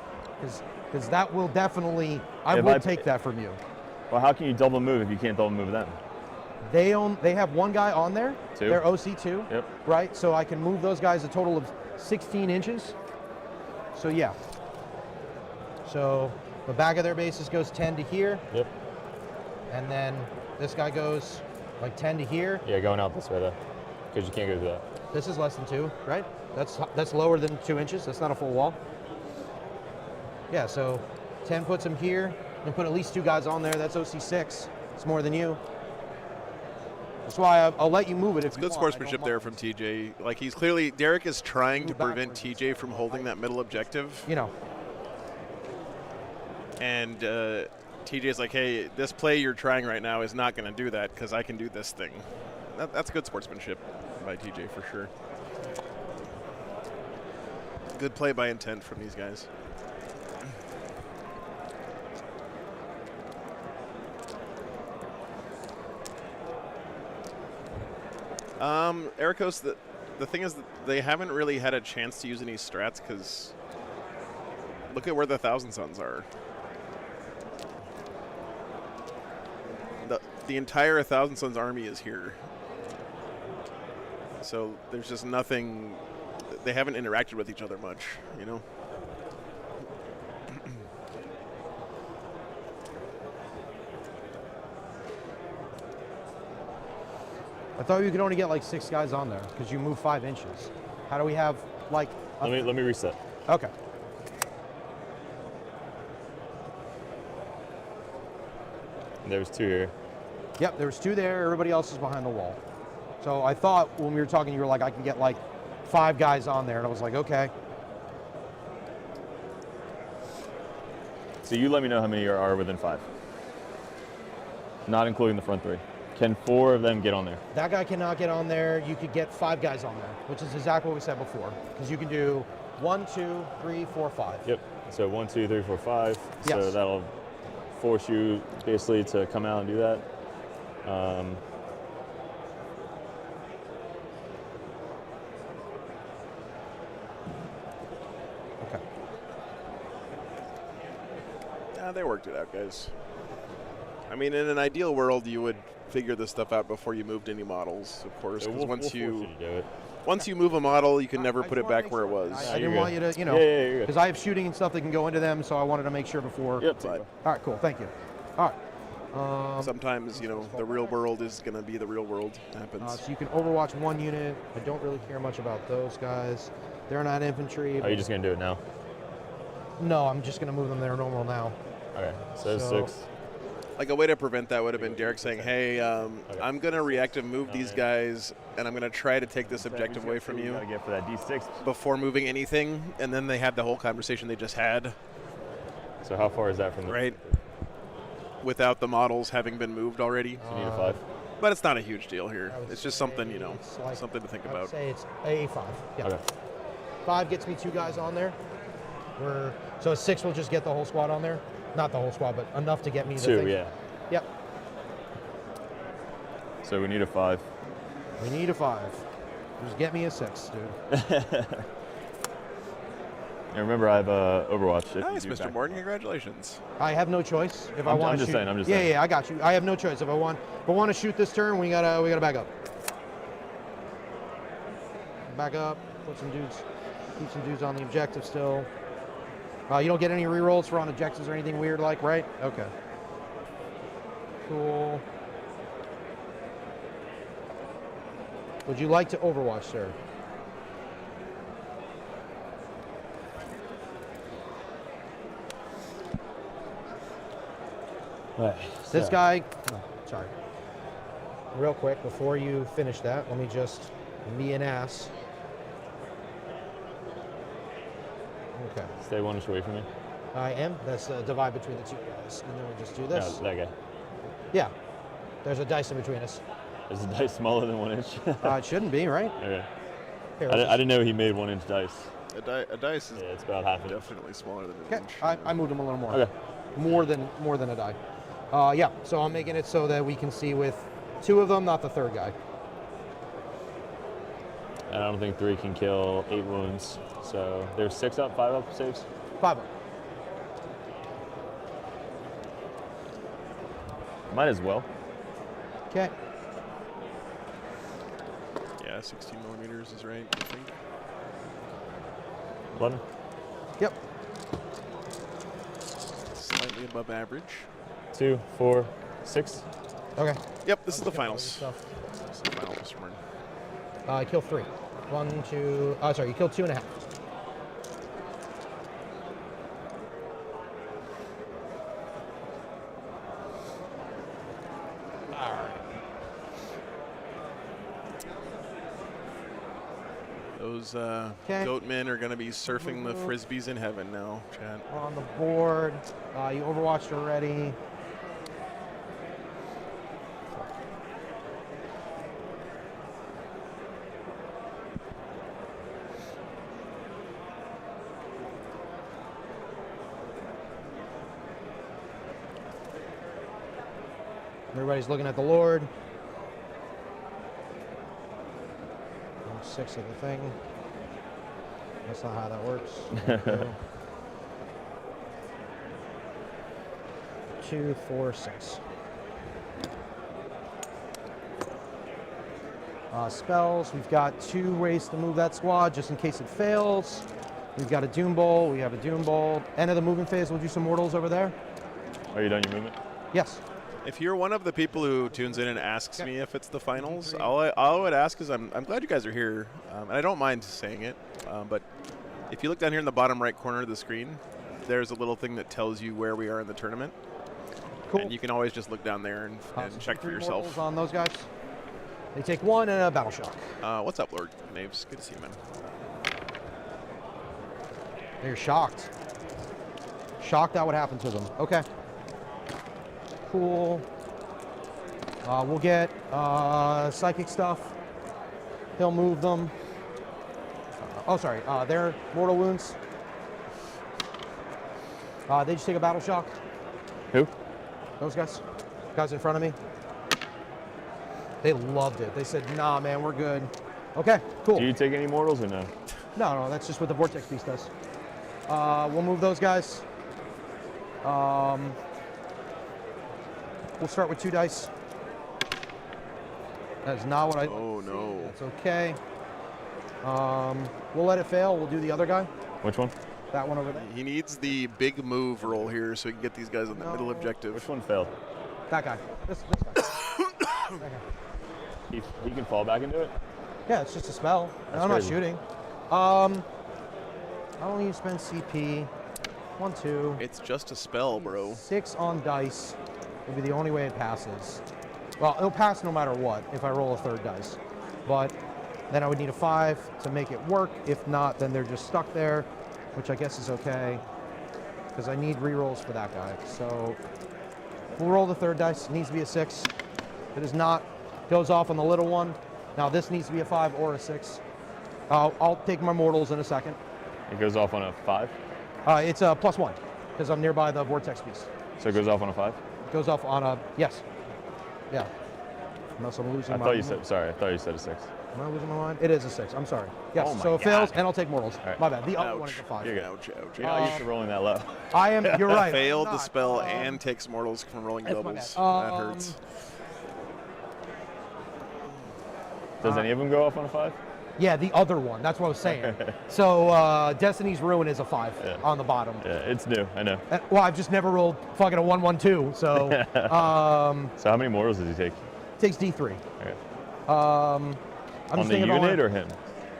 Because that will definitely, I would take that from you. Well, how can you double move if you can't double move them? They have one guy on there. 2. They're OC2. Yep. Right? So I can move those guys a total of 16 inches. So yeah. So the back of their bases goes 10 to here. Yep. And then this guy goes like 10 to here. Yeah, going out this way though, because you can't go through that. This is less than 2, right? That's lower than 2 inches. That's not a full wall. Yeah, so 10 puts him here. And put at least 2 guys on there. That's OC6. It's more than you. That's why I'll let you move it if you Good want. sportsmanship there from TJ. Like he's clearly, Derek is trying to prevent TJ from holding that middle objective. You know. And TJ's like, hey, this play you're trying right now is not going to do that because I can do this thing. That's good sportsmanship by TJ for sure. Good play by intent from these guys. Ericos, the thing is that they haven't really had a chance to use any strats because look at where the Thousand Suns are. the entire 1,000 Suns army is here. So there's just nothing. They haven't interacted with each other much, you know. I thought you could only get like 6 guys on there because you move 5 inches. How do we have like? Let me reset. Okay. There's 2 here. Yep, there was 2 there. Everybody else is behind the wall. So I thought when we were talking, you were like, I can get like 5 guys on there, and I was like, okay. So you let me know how many are within 5. Not including the front 3. Can 4 of them get on there? That guy cannot get on there. You could get 5 guys on there, which is exactly what we said before. Because you can do 1, 2, 3, 4, 5. Yep. So 1, 2, 3, 4, 5. Yes. So that'll force you basically to come out and do that. Okay. They worked it out, guys. I mean, in an ideal world, you would figure this stuff out before you moved any models, of course. So Because we'll force you to do it. once you move a model, you can never put it back where it was. I you're didn't good. want you to, you know, Yeah, you're good. because I have shooting and stuff that can go into them, so I wanted to make sure before. Yep. But All right, cool. Thank you. All right. sometimes, you know, the real world is going to be the real world. It happens. So you can overwatch 1 unit. I don't really care much about those guys. They're not infantry. Are you just gonna do it now? No, I'm just going to move them there normal now. Okay. So, So- 6. Like a way to prevent that would have been Derek saying, hey, I'm going to reactive move these guys, and I'm going to try to take this objective away from you Gotta get for that D6. before moving anything. And then they had the whole conversation they just had, So how far is that from the? right? Without the models having been moved already. You need a 5. But it's not a huge deal here. I would It's just say something, you know, it's like- something to think I would about. say it's a 5. Yeah. Okay. 5 gets me 2 guys on there. So a 6 will just get the whole squad on there. Not the whole squad, but enough to get me the 2. thing. Yeah. Yep. So we need a 5. We need a 5. Just get me a 6, dude. And remember, I have Overwatch. if you Nice, do Mr. back- Morton. Congratulations. I have no choice if I I'm want to just shoot. saying, I'm just yeah, saying. yeah, I got you. I have no choice if I want to shoot this turn. We gotta back up. Back up. Put some dudes. Keep some dudes on the objective still. You don't get any rerolls for on objectives or anything weird like, right? Okay. Cool. Would you like to Overwatch, sir? This guy, oh, sorry. Real quick, before you finish that, let me just be an ass. Okay. Stay 1 inch away from me. I am. That's a divide between the 2 guys. And then we just do this. No, that guy. Yeah. There's a dice in between us. Is the dice smaller than 1 inch? It shouldn't be, right? Okay. Here, I didn't know he made 1 inch dice. A dice is Yeah, it's about half an inch. definitely smaller than an Okay, inch. I moved him a little more. Okay. More than a die. Yeah, so I'm making it so that we can see with 2 of them, not the 3rd guy. And I don't think 3 can kill 8 wounds. So there's 6 up, 5 up saves. 5 up. Might as well. Okay. Yeah, 16 millimeters is right, I think. 11. Yep. Slightly above average. 2, 4, 6. Okay. Yep, this is the Look at all finals. this stuff. This is the final, Mr. Morton. You kill 3. 1, 2. Sorry, you killed 2.5. Those Okay. goat men are going to be surfing the frisbees in heaven now, Chad. On the board. You overwatched already. Everybody's looking at the Lord. 6 of the thing. That's not how that works. Okay. 2, 4, 6. Spells, we've got 2 ways to move that squad just in case it fails. We've got a Doom Bolt, we have a Doom Bolt. End of the movement phase, we'll do some mortals over there. Are you done your movement? Yes. If you're one of the people who tunes in and asks me if it's the finals, all I would ask is I'm glad you guys are here, and I don't mind saying it, but if you look down here in the bottom right corner of the screen, there's a little thing that tells you where we are in the tournament. Cool. And you can always just look down there and check for yourself. Mortals on those guys. They take 1 and a Battle Shock. What's up, Lord Knaves? Good to see you, man. They're shocked. Shocked that would happen to them. Okay. Cool. We'll get psychic stuff. He'll move them. They're mortal wounds. They just take a battle shock. Who? Those guys. Guys in front of me. They loved it. They said, nah, man, we're good. Okay, cool. Do you take any mortals or no? No, that's just what the Vortex Beast does. We'll move those guys. We'll start with 2 dice. That is not what I... Oh, no. That's okay. We'll let it fail. We'll do the other guy. Which one? That one over there. He needs the big move roll here so he can get these guys on the middle objective. Which one failed? That guy. This guy. That guy. He can fall back into it? Yeah, it's just a spell. That's I'm not crazy. shooting. I don't need to spend CP. 1, 2. It's just a spell, bro. 6 on dice will be the only way it passes. Well, it'll pass no matter what if I roll a 3rd dice. But then I would need a 5 to make it work. If not, then they're just stuck there, which I guess is okay because I need rerolls for that guy. So we'll roll the 3rd dice. It needs to be a 6. If it is not, goes off on the little one. Now this needs to be a 5 or a 6. I'll take my mortals in a second. It goes off on a 5? It's a +1 because I'm nearby the Vortex Beast. So it goes off on a 5? It goes off on a, yes. Yeah. Unless I'm losing I my thought you said, sorry, I thought you said a 6. Am I losing my mind? It is a 6. I'm sorry. Yes. Oh my so it fails, God. and I'll take mortals. Right. My bad. The other Ouch. one is a 5. You're good. Ouch, ouch, You're not used to rolling that low. I am. You're right. Failed I'm the not. spell and takes mortals from rolling That's my doubles. bad. That hurts. Does any of them go off on a 5? Yeah, the other one. That's what I was saying. So Destiny's Ruin is a 5 on the bottom. Yeah, it's new, I know. Well, I've just never rolled fucking a 1, 1, 2. So So how many mortals does he take? takes D3. Okay. I'm On just the thinking if I unit wanna- or him?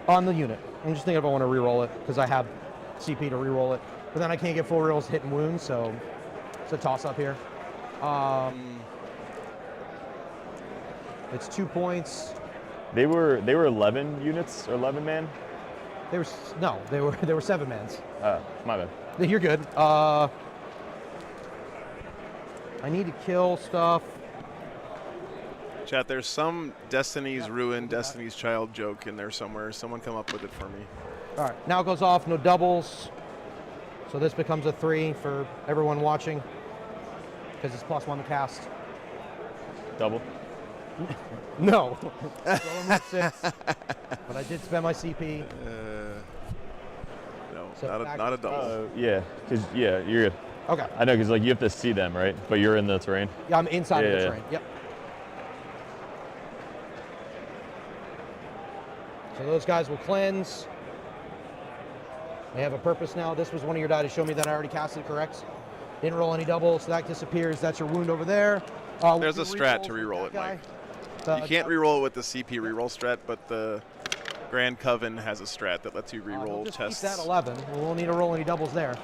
On the unit. I'm just thinking if I want to re-roll it because I have CP to re-roll it, but then I can't get full rolls hit and wounds, so it's a toss-up here. It's 2 points. They were 11 units or 11 man? They were 7 mans. My bad. You're good. I need to kill stuff. Chat, there's some Destiny's Ruin, Destiny's Child joke in there somewhere. Someone come up with it for me. All right, now it goes off, no doubles. So this becomes a 3 for everyone watching because it's +1 to cast. Double? No. Rolling with 6, but I did spend my CP. No, So not a double. Yeah, you're good. Okay. I know, because like you have to see them, right? But you're in the terrain. Yeah, I'm inside of the Yeah. terrain. Yep. So those guys will cleanse. They have a purpose now. This was one of your die to show me that I already casted, correct? Didn't roll any doubles, so that disappears. That's your wound over there. There's two a strat rerolls to with reroll that it, guy. Mike. You can't reroll it with the CP reroll strat, but the Grand Coven has a strat that lets you We'll reroll just tests. keep that 11. We won't need to roll any doubles there.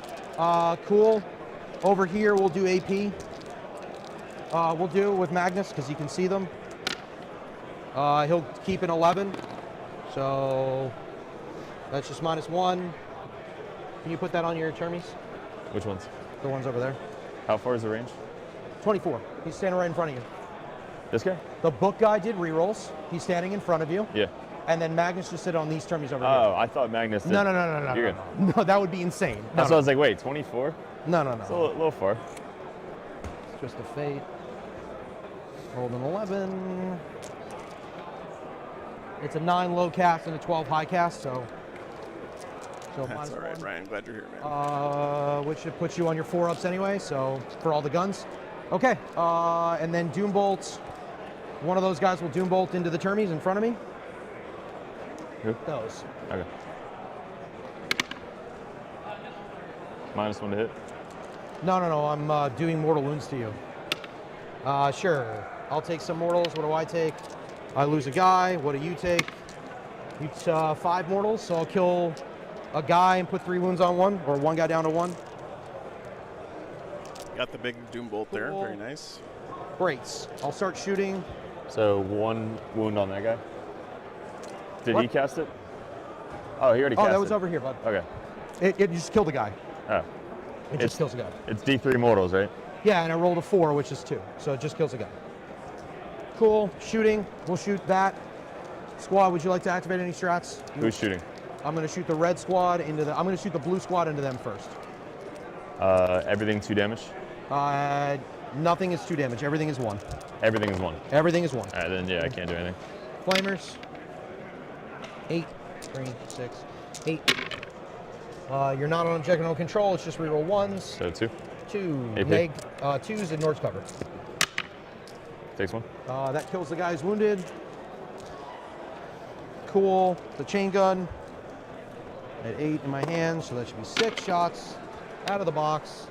Cool. Over here, we'll do AP. We'll do it with Magnus because you can see them. He'll keep an 11. So that's just -1. Can you put that on your termies? Which ones? The ones over there. How far is the range? 24. He's standing right in front of you. This guy? The book guy did rerolls. He's standing in front of you. Yeah. And then Magnus just sit on these termies over Oh, I thought Magnus did. here. No. You're No, good. no, that would be insane. No, That's why I was like, wait, 24? no. It's a little far. It's just a fate. Rolled an 11. It's a 9 low cast and a 12 high cast, so That's all right, -1. Ryan. Glad you're here, man. Which should put you on your 4-ups anyway, so for all the guns. Okay, and then Doom Bolt. One of those guys will Doom Bolt into the termies in front of me. Who? Those. Okay. -1 to hit. No, I'm doing mortal wounds to you. Sure. I'll take some mortals. What do I take? I lose a guy. What do you take? You 5 mortals, so I'll kill a guy and put 3 wounds on one, or one guy down to 1. Got the big Doom Bolt there. Cool. Very nice. Great. I'll start shooting. So 1 wound on that guy. Did he What? cast it? Oh, he already cast it. Oh, that was over here, bud. Okay. It just killed the guy. Oh. It just kills the guy. It's D3 mortals, right? Yeah, and I rolled a 4, which is 2, so it just kills the guy. Cool. Shooting. We'll shoot that. Squad, would you like to activate any strats? Who's shooting? I'm going to shoot the red squad into the. I'm going to shoot the blue squad into them first. Everything 2 damage? Nothing is 2 damage. Everything is 1. Everything is 1. Everything is 1. All right, then yeah, I can't do anything. Flamers. 8, 3, 6, 8. You're not on objective no control. It's just reroll 1s. So 2. 2. AP. Neg. 2s ignores cover. Takes 1. That kills the guy who's wounded. Cool. The chain gun. At 8 in my hand, so that should be 6 shots out of the box.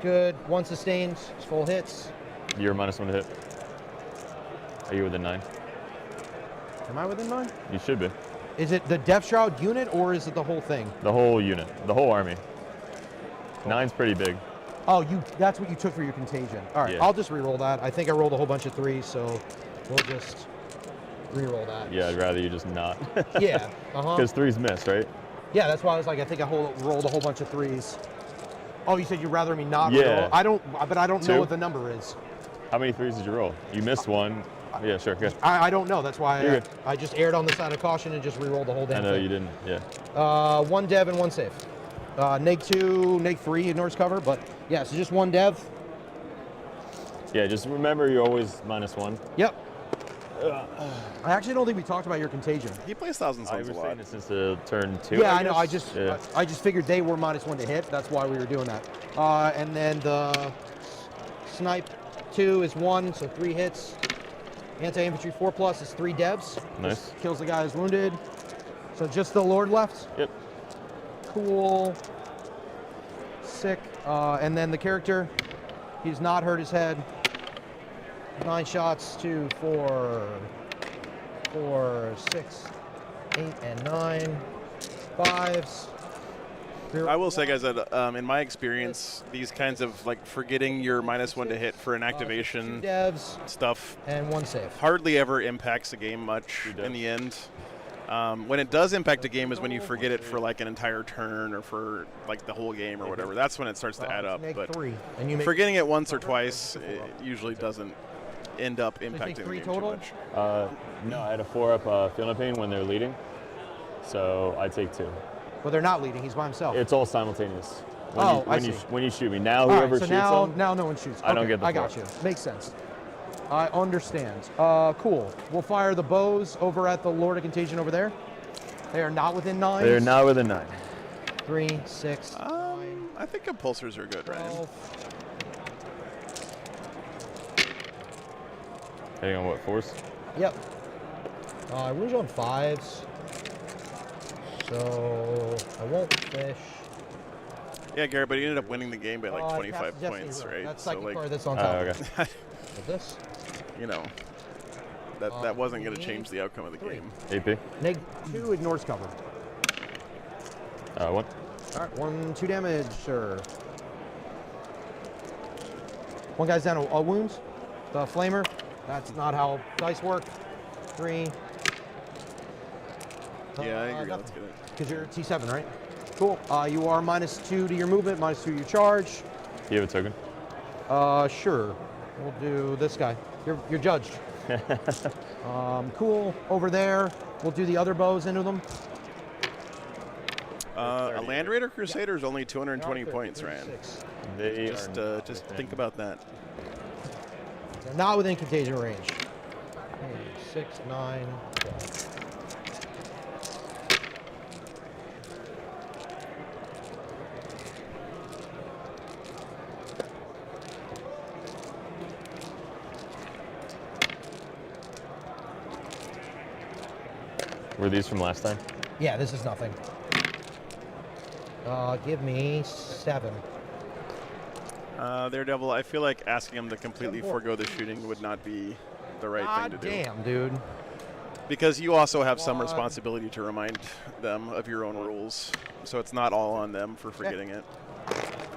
Good. 1 sustained. Full hits. You're -1 to hit. Are you within 9? Am I within 9? You should be. Is it the Death Shroud unit or is it the whole thing? The whole unit, the whole army. 9's pretty big. Oh, that's what you took for your contagion. All right, Yeah. I'll just re-roll that. I think I rolled a whole bunch of 3s, so we'll just re-roll that. Yeah, I'd rather you just not. Yeah, uh-huh. Because 3's missed, right? Yeah, that's why I was like, I think I rolled a whole bunch of 3s. Oh, you said you'd rather me not Yeah. re-roll? But I don't know 2? what the number is. How many 3s did you roll? You missed 1. Yeah, sure, good. I don't know. That's why You're good. I just erred on the side of caution and just re-rolled the whole damn I know thing. you didn't, yeah. 1 dev and 1 save. Neg 2, Neg 3 ignores cover, but yeah, so just 1 dev. Yeah, just remember you're always -1. Yep. I actually don't think we talked about your contagion. He plays Thousand I Suns was a saying lot. it since the turn 2. Yeah, I know. I guess. just figured they were -1 to hit. That's why we were doing that. And then the snipe 2 is 1, so 3 hits. Anti-infantry 4+ is 3 devs. Nice. Just kills the guy who's wounded. So just the Lord left. Yep. Cool. Sick. And then the character, he's not hurt his head. 9 shots, 2, 4, 6, 8, and 9. 5s. I will say, guys, that in my experience, these kinds of like forgetting your -1 to hit for an activation 2 devs stuff and 1 save. hardly ever impacts the game much in the end. When it does impact a game is when you forget it for like an entire turn or for like the whole game or whatever. That's when it starts to add up. Make But 3, and you make forgetting it once or twice it usually doesn't end up impacting the 3 game total? too much. No, I had a 4-up Feeling Pain when they're leading. So I take 2. But they're not leading. He's by himself. It's all simultaneous. When Oh, you, I when you see. when you shoot me. Now All right, whoever so shoots now, them, now no one shoots. I don't Okay, get the I got four. you. Makes sense. I understand. Cool. We'll fire the bows over at the Lord of Contagion over there. They are not within 9. they're not within 9. 3, 6, I think compulsors are good, Ryan. 12. Hang on, what, 4s? Yep. Rouge on 5s. So I won't fish. Yeah, Garrett, but he ended up winning the game by like That's 25 Destiny points, Road. right? That's So psychic like, card that's on top. okay. With this. you know, that wasn't going to change the outcome of the 3. game. AP? Neg 2 ignores cover. 1. All right, 1, 2 damage, sure. One guy's down to wounds. The flamer. That's not how dice work. 3. Yeah, I agree. Let's get it. Because you're T7, right? Cool. You are -2 to your movement, -2 to your charge. Do you have a token? Sure. We'll do this guy. You're judged. Cool. Over there, we'll do the other bows into them. A Land Raider Crusader is only 220 points, Ryan. 6. They Just are just within. think about that. They're not within contagion range. 6, 9, 12. Were these from last time? Yeah, this is nothing. Give me 7. Daredevil, I feel like asking him to completely forego the shooting would not be the right thing to do. Damn, dude. Because you also have some responsibility to remind them of your own rules. So it's not all on them for forgetting it.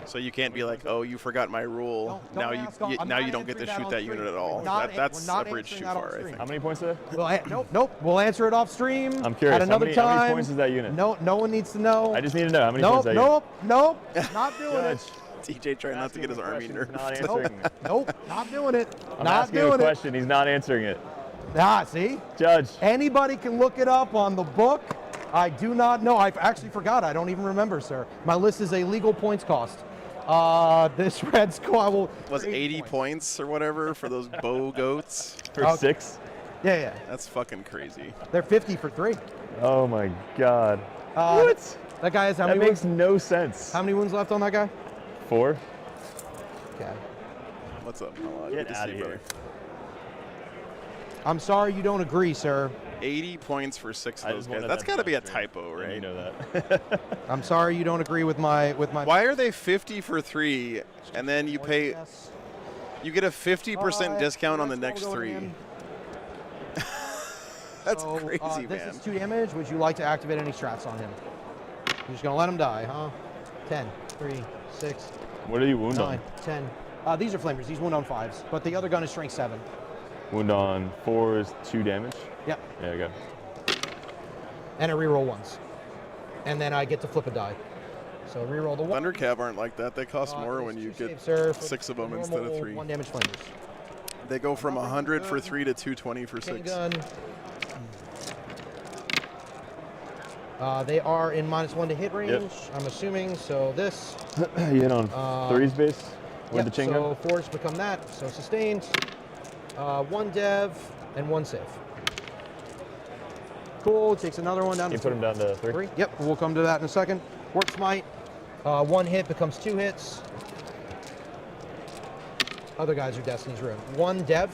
So you can't be like, oh, you forgot my rule. Now you don't get to shoot that unit at all. That's a bridge too far, I think. How many points are there? Nope. We'll answer it off stream. I'm curious. At another time. How many points is that unit? No one needs to know. I just need to know how many points is that unit. Nope. Not doing it. TJ trying not to get his army nerfed. Not answering it. Nope. Not doing it. I'm not asking doing a question. He's not answering it. See? Judge. Anybody can look it up on the book. I do not know. I actually forgot. I don't even remember, sir. My list is a legal points cost. This red squad was 80 points or whatever for those bow goats. For 6? Yeah. That's fucking crazy. They're 50 for 3. Oh my God. What? That guy has how many wounds? That makes no sense. How many wounds left on that guy? 4. Okay. What's up? Get out of here. I'm sorry you don't agree, sir. 80 points for 6 of those guys. That's got to be a typo, right? You know that. I'm sorry you don't agree with my. Why are they 50 for 3, and then you pay? You get a 50% discount on the next 3. That's crazy, man. This is 2 damage. Would you like to activate any strats on him? You're just gonna let him die, huh? 10, 3, 6. What are you wound 9, 10. These are flamers. These wound on 5s, but the other gun is strength 7. Wound on 4 is 2 damage? Yep. There we go. And I reroll once. And then I get to flip a die. So reroll the 1. Thundercav aren't like that. They cost more when you get 6 of them instead of 3. 1 damage flamers. They go from 100 for 3 to 220 for 6. Gun. They are in -1 to hit range, Yep. I'm assuming. So this. You hit on 3's base with the chain gun? So 4s become that. So sustained. 1 dev and 1 save. Cool. Takes another one down You to put him down to 3? Yep. We'll come to that in a second. Work smite. 1 hit becomes 2 hits. Other guys are Destiny's Ruin. 1 dev.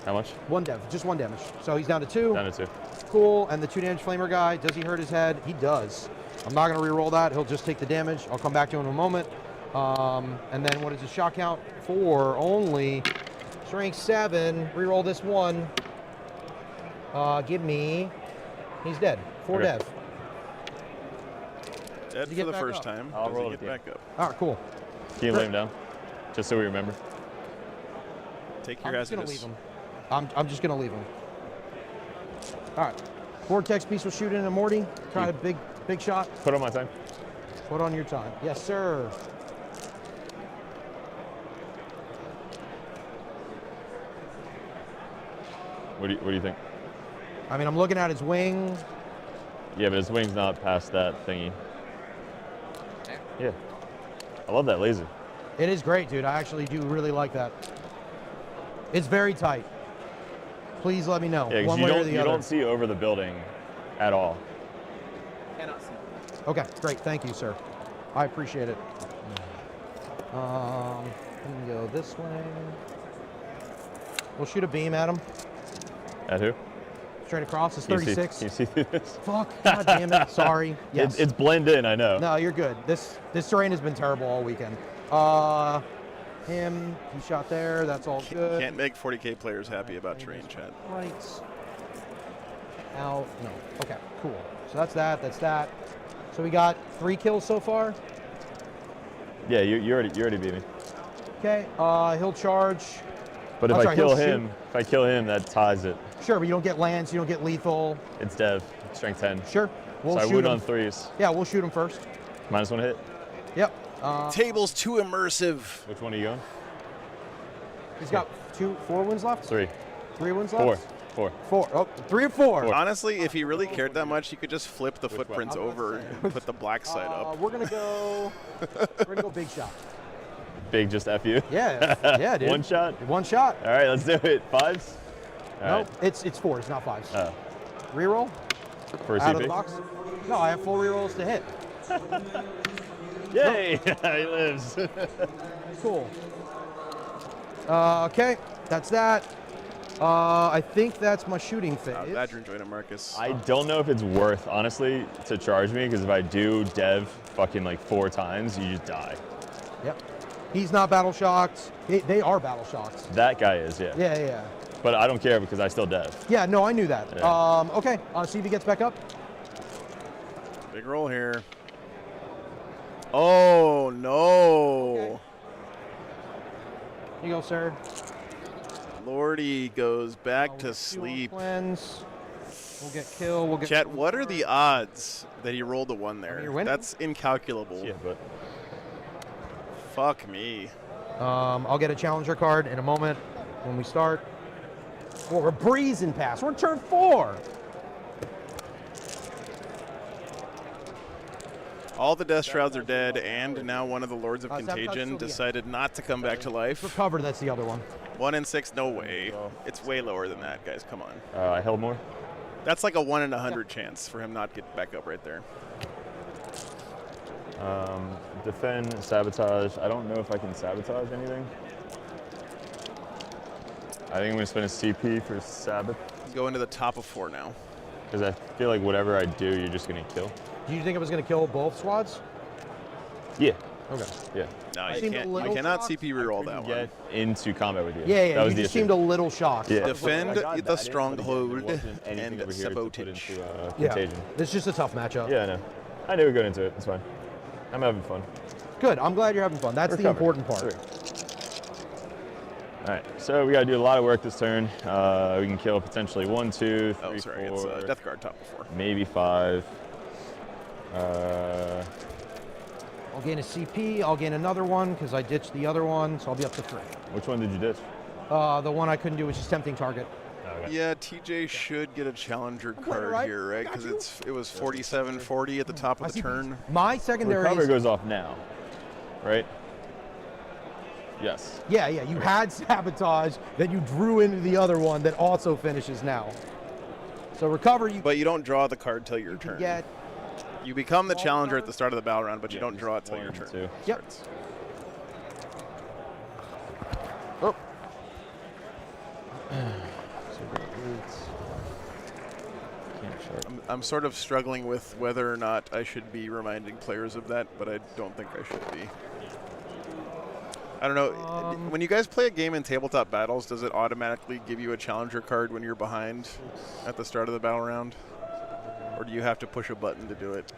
How much? 1 dev. Just 1 damage. So he's down to 2. Down to 2. Cool. And the 2 damage flamer guy, does he hurt his head? He does. I'm not going to re-roll that. He'll just take the damage. I'll come back to him in a moment. And then what is his shot count? 4 only. Strength 7. Re-roll this 1. Give me. He's dead. 4 Okay. dev. Dead for the first time. I'll Does roll he it get back up? All right, cool. Can you lay him down? Just so we remember. Take your I'm just gonna hazardous. leave him. I'm just gonna leave him. All right. Vortex piece will shoot into Morty. Try a big shot. Put on my time. Put on your time. Yes, sir. What do you think? I mean, I'm looking at his wing. Yeah, but his wing's not past that thingy. Yeah. I love that laser. It is great, dude. I actually do really like that. It's very tight. Please let me know. Yeah, one because way or the you other. don't see over the building at all. Cannot see. Okay, great. Thank you, sir. I appreciate it. We can go this way. We'll shoot a beam at him. At who? Straight across. It's Can you see- 36. Can you see through this? Fuck. God damn it. Sorry. Yes. It's blend in, I know. No, you're good. This terrain has been terrible all weekend. Him, he shot there. That's all good. Can't make 40K players happy about terrain, chat. Right. Out. No. Okay. Cool. So that's that. That's that. So we got 3 kills so far. Yeah, you already beat me. Okay. He'll charge. But if Oh, I sorry, kill he'll him, that ties it. Sure, but you don't get lance. You don't get lethal. It's dev, strength 10. Sure. We'll so I shoot wound him. on 3s. Yeah, we'll shoot him first. -1 hit. Yep. Table's too immersive. Which one are you going? He's got 4 wounds left. 3. 3 wounds left. 4. 4. Oh, 3 or 4. Honestly, if he really cared that much, he could just flip the footprints over and put the black side up. We're gonna go. Big shot. Big, just F you. Yeah. Yeah, dude. 1 shot? 1 shot. All right, let's do it. 5s? All No, right. it's 4s, not 5s. Oh, Reroll for a out of the CP? box. No, I have 4 rerolls to hit. Yay! He lives. Cool. Okay, that's that. I think that's my shooting phase. Glad you're enjoying it, Marcus. I don't know if it's worth, honestly, to charge me, because if I do dev fucking like 4 times, you just die. Yep. He's not battle shocked. They are battle shocked. That guy is, yeah. Yeah. But I don't care because I still dev. Yeah, no, I knew that. Yeah. Okay, see if he gets back up. Big roll here. Oh, no. Okay. Here you go, sir. Lordy goes back We'll to get 2 on sleep. Cleanse. We'll get kill. We'll get. Chet, what are the odds that he rolled a 1 there? you're winning. That's incalculable. Yeah, but Fuck me. I'll get a challenger card in a moment when we start. Well, we're breezing past. We're in turn 4. All the Death Shrouds are dead, and now one of the Lords of Sabotage Contagion still the decided not to come back to life. Recover, that's the other one. 1 in 6, no way. It's way lower than that, guys. Come on. I held more. That's like a 1 in 100 chance for him not to get back up right there. Defend, sabotage. I don't know if I can sabotage anything. I think I'm gonna spend a CP for sabot, Go into the top of 4 now. because I feel like whatever I do, you're just gonna kill. Do you think it was going to kill both squads? Yeah. Okay. Yeah. No, I you seemed a can't. You little cannot shocked. CP reroll that Get one. into combat with you. Yeah, That was you the just issue. seemed a little shocked. Yeah. Defend I got the that in, but stronghold again, there wasn't anything and over here to put sabotage. into, Yeah, contagion. it's just a tough matchup. Yeah, I know. I knew we were going into it. It's fine. I'm having fun. Good, I'm glad you're having fun. That's the Recover. important part. Sweet. All right, so we got to do a lot of work this turn. We can kill potentially 1, 2, 3, Oh, sorry. 4, It's Death Guard top of 4. maybe 5. I'll gain a CP, I'll gain another one because I ditched the other one, so I'll be up to 3. Which one did you ditch? The one I couldn't do was just tempting target. Okay. Yeah, TJ should get a challenger winning, card right? here, right? Got Because you. it was 47-40 at the top My of the CPs. turn. My secondary Recover is, goes off now, right? Yes. yeah, you had sabotage that you drew into the other one that also finishes now. So recover, you But you don't draw the card till your can turn. get. You become the challenger at the start of the battle round, but you don't draw it till 1 your and turn. 2. Yep. starts. Oh, I'm sort of struggling with whether or not I should be reminding players of that, but I don't think I should be. I don't know. When you guys play a game in tabletop battles, does it automatically give you a challenger card when you're behind at the start of the battle round? Or do you have to push a button to do it?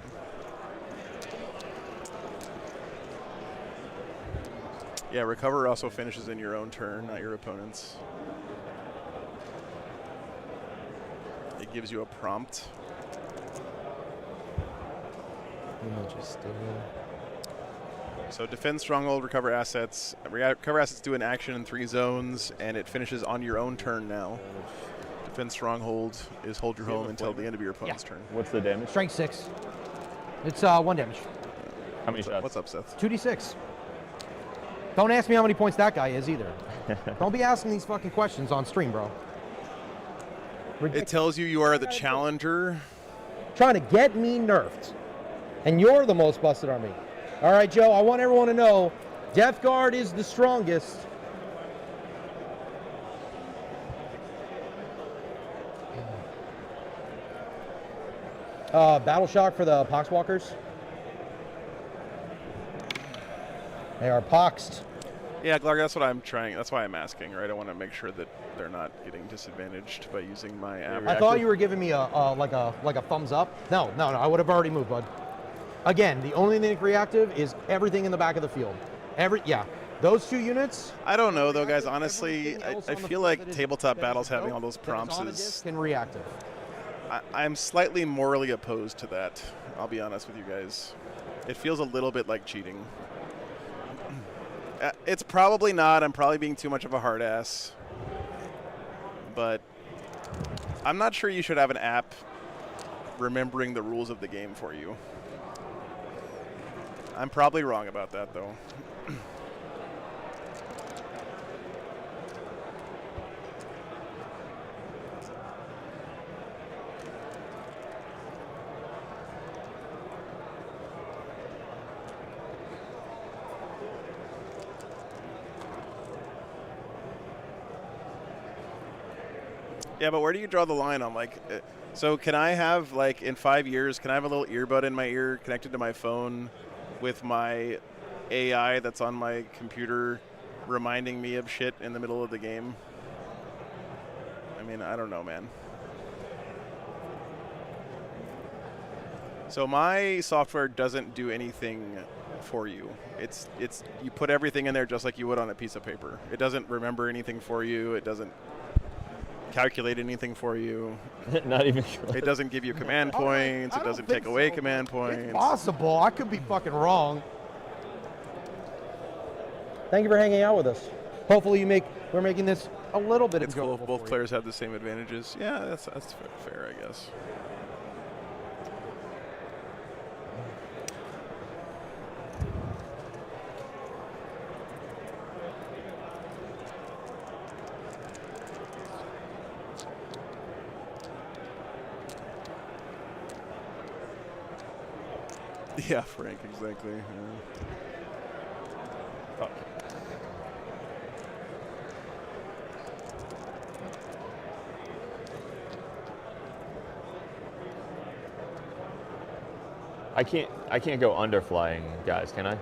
Yeah, recover also finishes in your own turn, not your opponent's. It gives you a prompt. So defend stronghold, recover assets. Recover assets do an action in 3 zones, and it finishes on your own turn now. Defend stronghold is hold your home until the end of your opponent's turn. What's the damage? strength 6. It's 1 damage. How many shots? What's up, Seth? 2d6. Don't ask me how many points that guy is either. Don't be asking these fucking questions on stream, bro. It tells you are the challenger. Trying to get me nerfed. And you're the most busted on me. All right, Joe, I want everyone to know Death Guard is the strongest. Battle Shock for the Poxwalkers. They are poxed. Yeah, Glarg, that's what I'm trying. That's why I'm asking, right? I want to make sure that they're not getting disadvantaged by using my app. I thought you were giving me a like a thumbs up. No, I would have already moved, bud. Again, the only thing reactive is everything in the back of the field. Those 2 units. I don't know, though, guys. Honestly, Everything else I on the feel field like that is- tabletop that is battles having dope, all those that prompts on a is. disc and reactive. I'm slightly morally opposed to that. I'll be honest with you guys. It feels a little bit like cheating. It's probably not. I'm probably being too much of a hard ass. But I'm not sure you should have an app remembering the rules of the game for you. I'm probably wrong about that, though. Yeah, but where do you draw the line on like? So can I have like in 5 years? Can I have a little earbud in my ear connected to my phone, with my AI that's on my computer, reminding me of shit in the middle of the game? I mean, I don't know, man. So my software doesn't do anything for you. It's you put everything in there just like you would on a piece of paper. It doesn't remember anything for you. It doesn't calculate anything for you. Not even sure. It doesn't give you command points. It doesn't take away command points. It's possible. I could be fucking wrong. Thank you for hanging out with us. Hopefully we're making this a little bit It's cool if enjoyable both for players have the same advantages. Yeah, that's fair, I guess. Yeah, Frank, exactly. Yeah. Fuck. I can't go under flying guys, can I?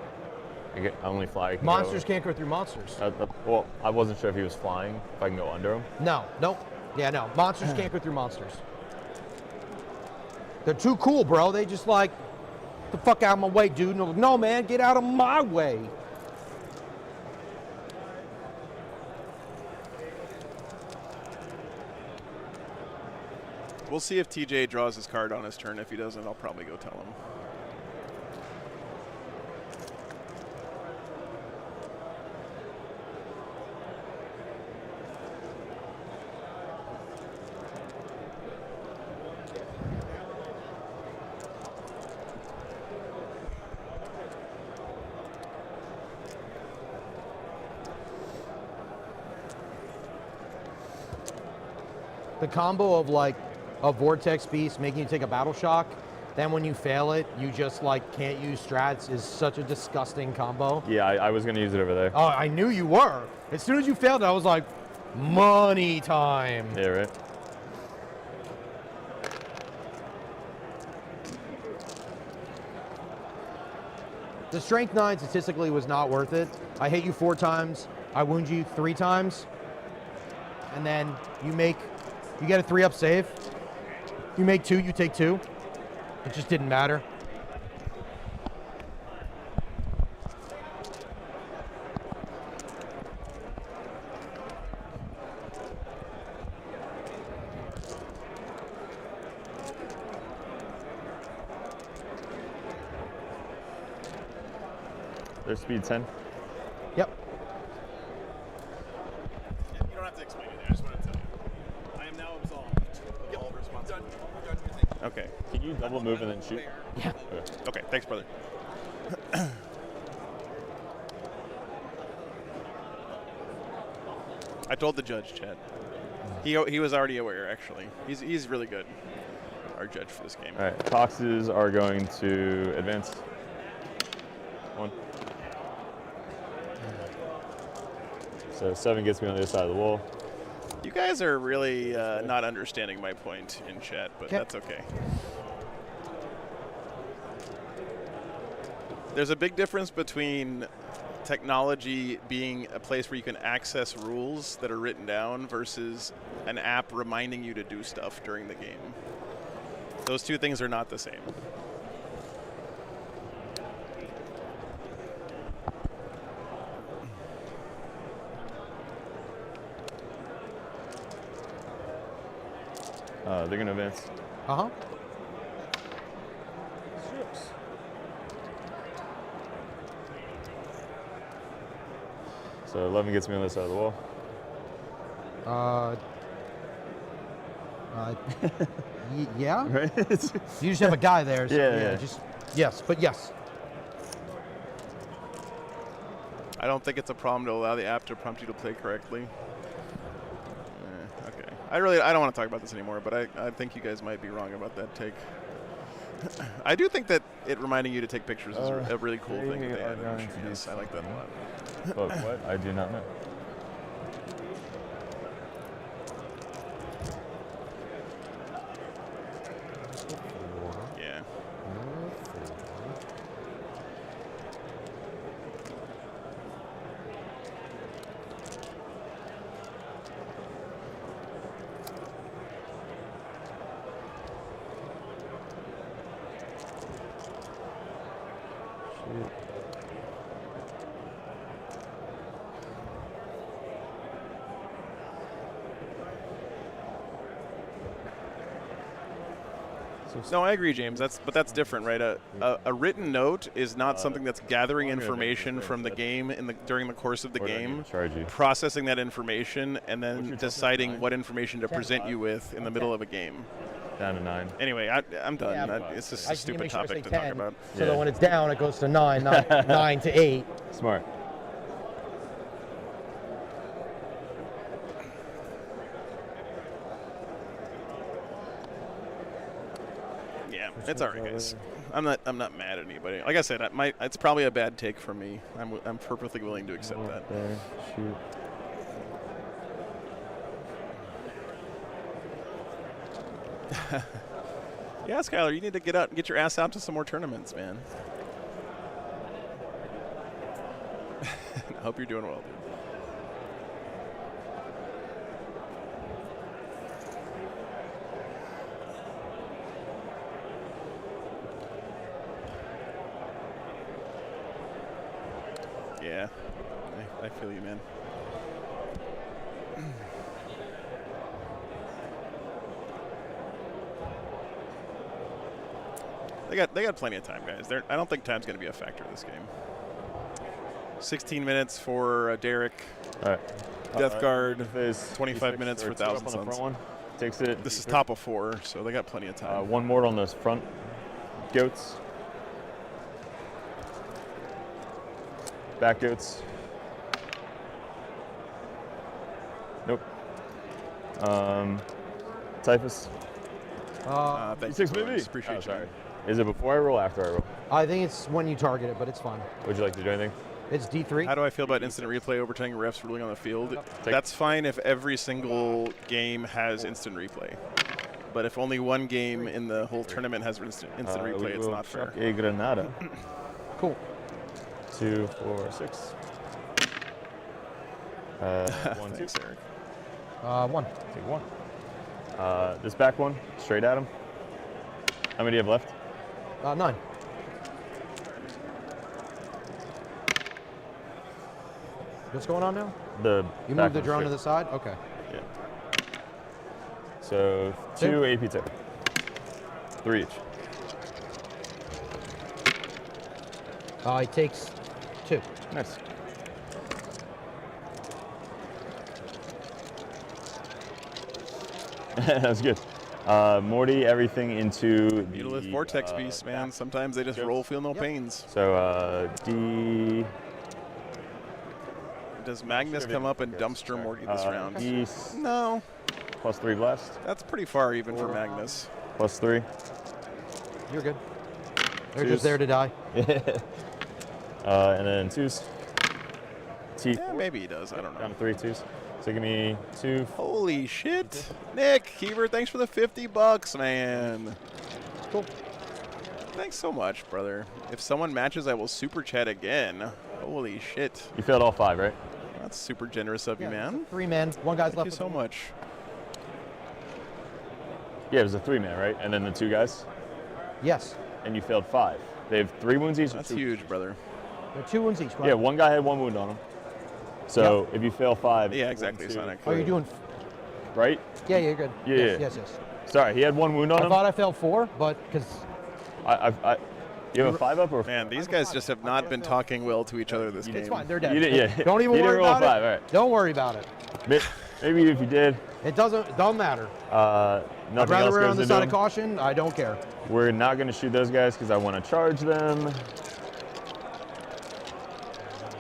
I only fly. Monsters can't go through monsters. Well, I wasn't sure if he was flying, if I can go under him. No, nope. Yeah, no. Monsters can't go through monsters. They're too cool, bro. They just like, the fuck out of my way, dude. No, no, man, get out of my way. We'll see if TJ draws his card on his turn. If he doesn't, I'll probably go tell him. The combo of like a Vortex Beast making you take a Battle Shock, then when you fail it, you just like can't use strats is such a disgusting combo. Yeah, I was gonna use it over there. Oh, I knew you were. As soon as you failed it, I was like, money time. Yeah, right. The Strength 9 statistically was not worth it. I hit you 4 times, I wound you 3 times, and then you get a 3-up save. You make 2, you take 2. It just didn't matter. There's speed 10. Yep. You don't have to explain it. I just want to tell you. I am now absolved of all responsibility. Okay. Can you double move and then shoot? Yeah. Okay. Thanks, brother. I told the judge, Chad. He was already aware, actually. He's really good, our judge for this game. All right, Coxes are going to advance. 1. So 7 gets me on the other side of the wall. You guys are really not understanding my point in chat, but that's okay. There's a big difference between technology being a place where you can access rules that are written down versus an app reminding you to do stuff during the game. Those two things are not the same. They're going to advance. Uh-huh. So 11 gets me on the other side of the wall. Yeah. Right? You just have a guy there. So Yeah. Yes, but yes. I don't think it's a problem to allow the app to prompt you to play correctly. Okay. I don't want to talk about this anymore, but I think you guys might be wrong about that take. I do think that it reminding you to take pictures is a really cool thing that they added. Yes, I like that a lot. Oh, what? I do not know. shoot. No, I agree, James. That's different, right? A written note is not something that's gathering I'm gonna make information this from the instead. game during the course of the Or do I need game, to charge you? processing that information, and What's then your deciding toughness, what information to present 5? you with in the middle of a game. Down to 9. Anyway, I'm done. Yeah, It's just I a just need to stupid make sure I topic say to talk 10, about. so Yeah. that when it's down, it goes to 9, not 9 to 8. Smart. Yeah, it's all right, guys. I'm not mad at anybody. Like I said, it's probably a bad take from me. I'm perfectly willing to accept that. There, shoot. Yeah, Skylar, you need to get out and get your ass out to some more tournaments, man. I hope you're doing well, dude. Yeah, I feel you, man. They got plenty of time, guys. I don't think time's going to be a factor in this game. 16 minutes for Derek. All right. Death Guard. Phase 25 D6 minutes or for 2 up 1,000 on the Suns. front one. Takes it. This is top of 4, so they got plenty of time. One more on those front goats. Back goats. Nope. Typhus. Thank D6 you, maybe. Lawrence. Appreciate Oh, you. sorry. Is it before I roll or after I roll? I think it's when you target it, but it's fine. Would you like to do anything? It's D3. How do I feel about instant replay overturning refs ruling on the field? That's fine if every single game has instant replay. But if only one game in the whole tournament has instant replay, We it's will not fair. chuck a Granada. Cool. 2, 4, 6. 1, 2. Thanks, Eric. 1. Take 1. This back one, straight at him. How many do you have left? 9. What's going on now? The You back moved the one's drone to straight. the side? Okay. Yeah. So 2 AP tip. 3 each. He takes 2. Nice. That was good. Morty, everything into the Mutalith Vortex Beast, man. back. Sometimes they just roll, feel no pains. So D. Does Magnus come up and dumpster Morty this round? D No, plus 3 blast. that's pretty far even for Magnus. Plus 3. You're good. They're Twos. just there to die. And then 2s. T. Yeah, maybe he does. I don't Down know. to 3 2s. So give me 2. Holy shit. Nick, Keever, thanks for the $50, man. Cool. Thanks so much, brother. If someone matches, I will super chat again. Holy shit. You failed all 5, right? That's super generous of you, man. 3 men. One guy's Thank left. you with so the- much. Yeah, it was a 3-man, right? And then the 2 guys. Yes. And you failed 5. They have 3 wounds each. or That's 2? huge, brother. They're 2 wounds each, right? Yeah, one guy had 1 wound on him. So if you fail 5. Yeah, exactly, 1, 2, Sonic. Oh, you're doing. Right? Yeah, you're good. Yeah, Yes, yeah. yes, yes. Sorry, he had 1 wound on I him. thought I failed 4, but because You have a 5 up or? Man, these guys just have not been talking well to each other this game. it's fine. They're dead. You did, yeah. Don't even You didn't worry roll a about 5, it. all right. Don't worry about it. Maybe if you did. It doesn't matter. I'd Nothing rather else err on goes the into side of them. caution. I don't care. We're not going to shoot those guys because I want to charge them.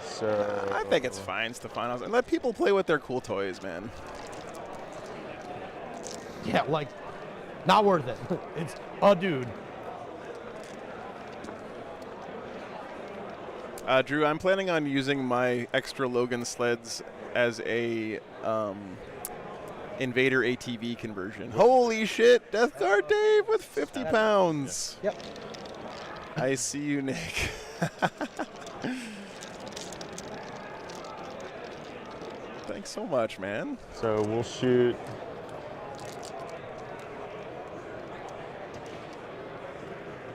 So I think it's fine, Stefanos. And let people play with their cool toys, man. Yeah, like, not worth it. It's a dude. Drew, I'm planning on using my extra Logan sleds as a Invader ATV conversion. Holy shit, Death Guard Dave with 50 pounds. Yep. I see you, Nick. Thanks so much, man. So we'll shoot.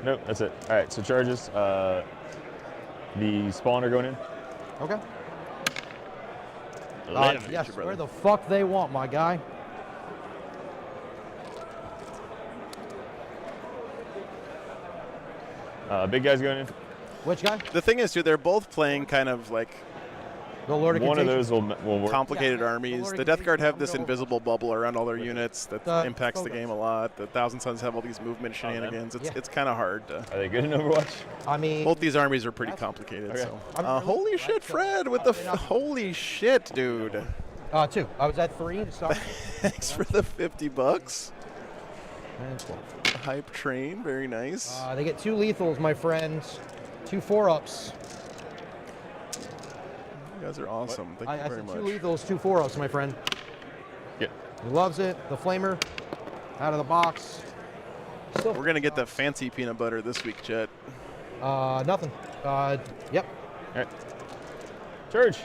Nope, that's it. All right, so charges. The spawner going in. Okay. Later, Yes, brother. where the fuck they want, my guy. Big guy's going in. Which guy? The thing is, too, they're both playing kind of like The Lord of One of Contagion. those will work. complicated Yeah, armies. Lord The of Death Guard Contagion, have this I'm gonna invisible bubble around all their units that impacts the focus. game a lot. The Thousand Suns have all these movement man. shenanigans. Yeah. It's kind of hard to. Are they good in Overwatch? I mean, Both these armies are pretty complicated. Okay. So, I'm really- holy shit, Fred, with the holy shit, dude! 2. I was at 3 to start. Thanks for the $50. And 12. Hype train, very nice. They get 2 lethals, my friends. 2 4-ups. You guys are awesome. Thank I you very said 2 much. lethals, 2 4-ups, my friend. Yeah. He loves it. The flamer, out of the box. Still, We're gonna get the fancy peanut butter this week, Chet. nothing. Yep. All right. Church.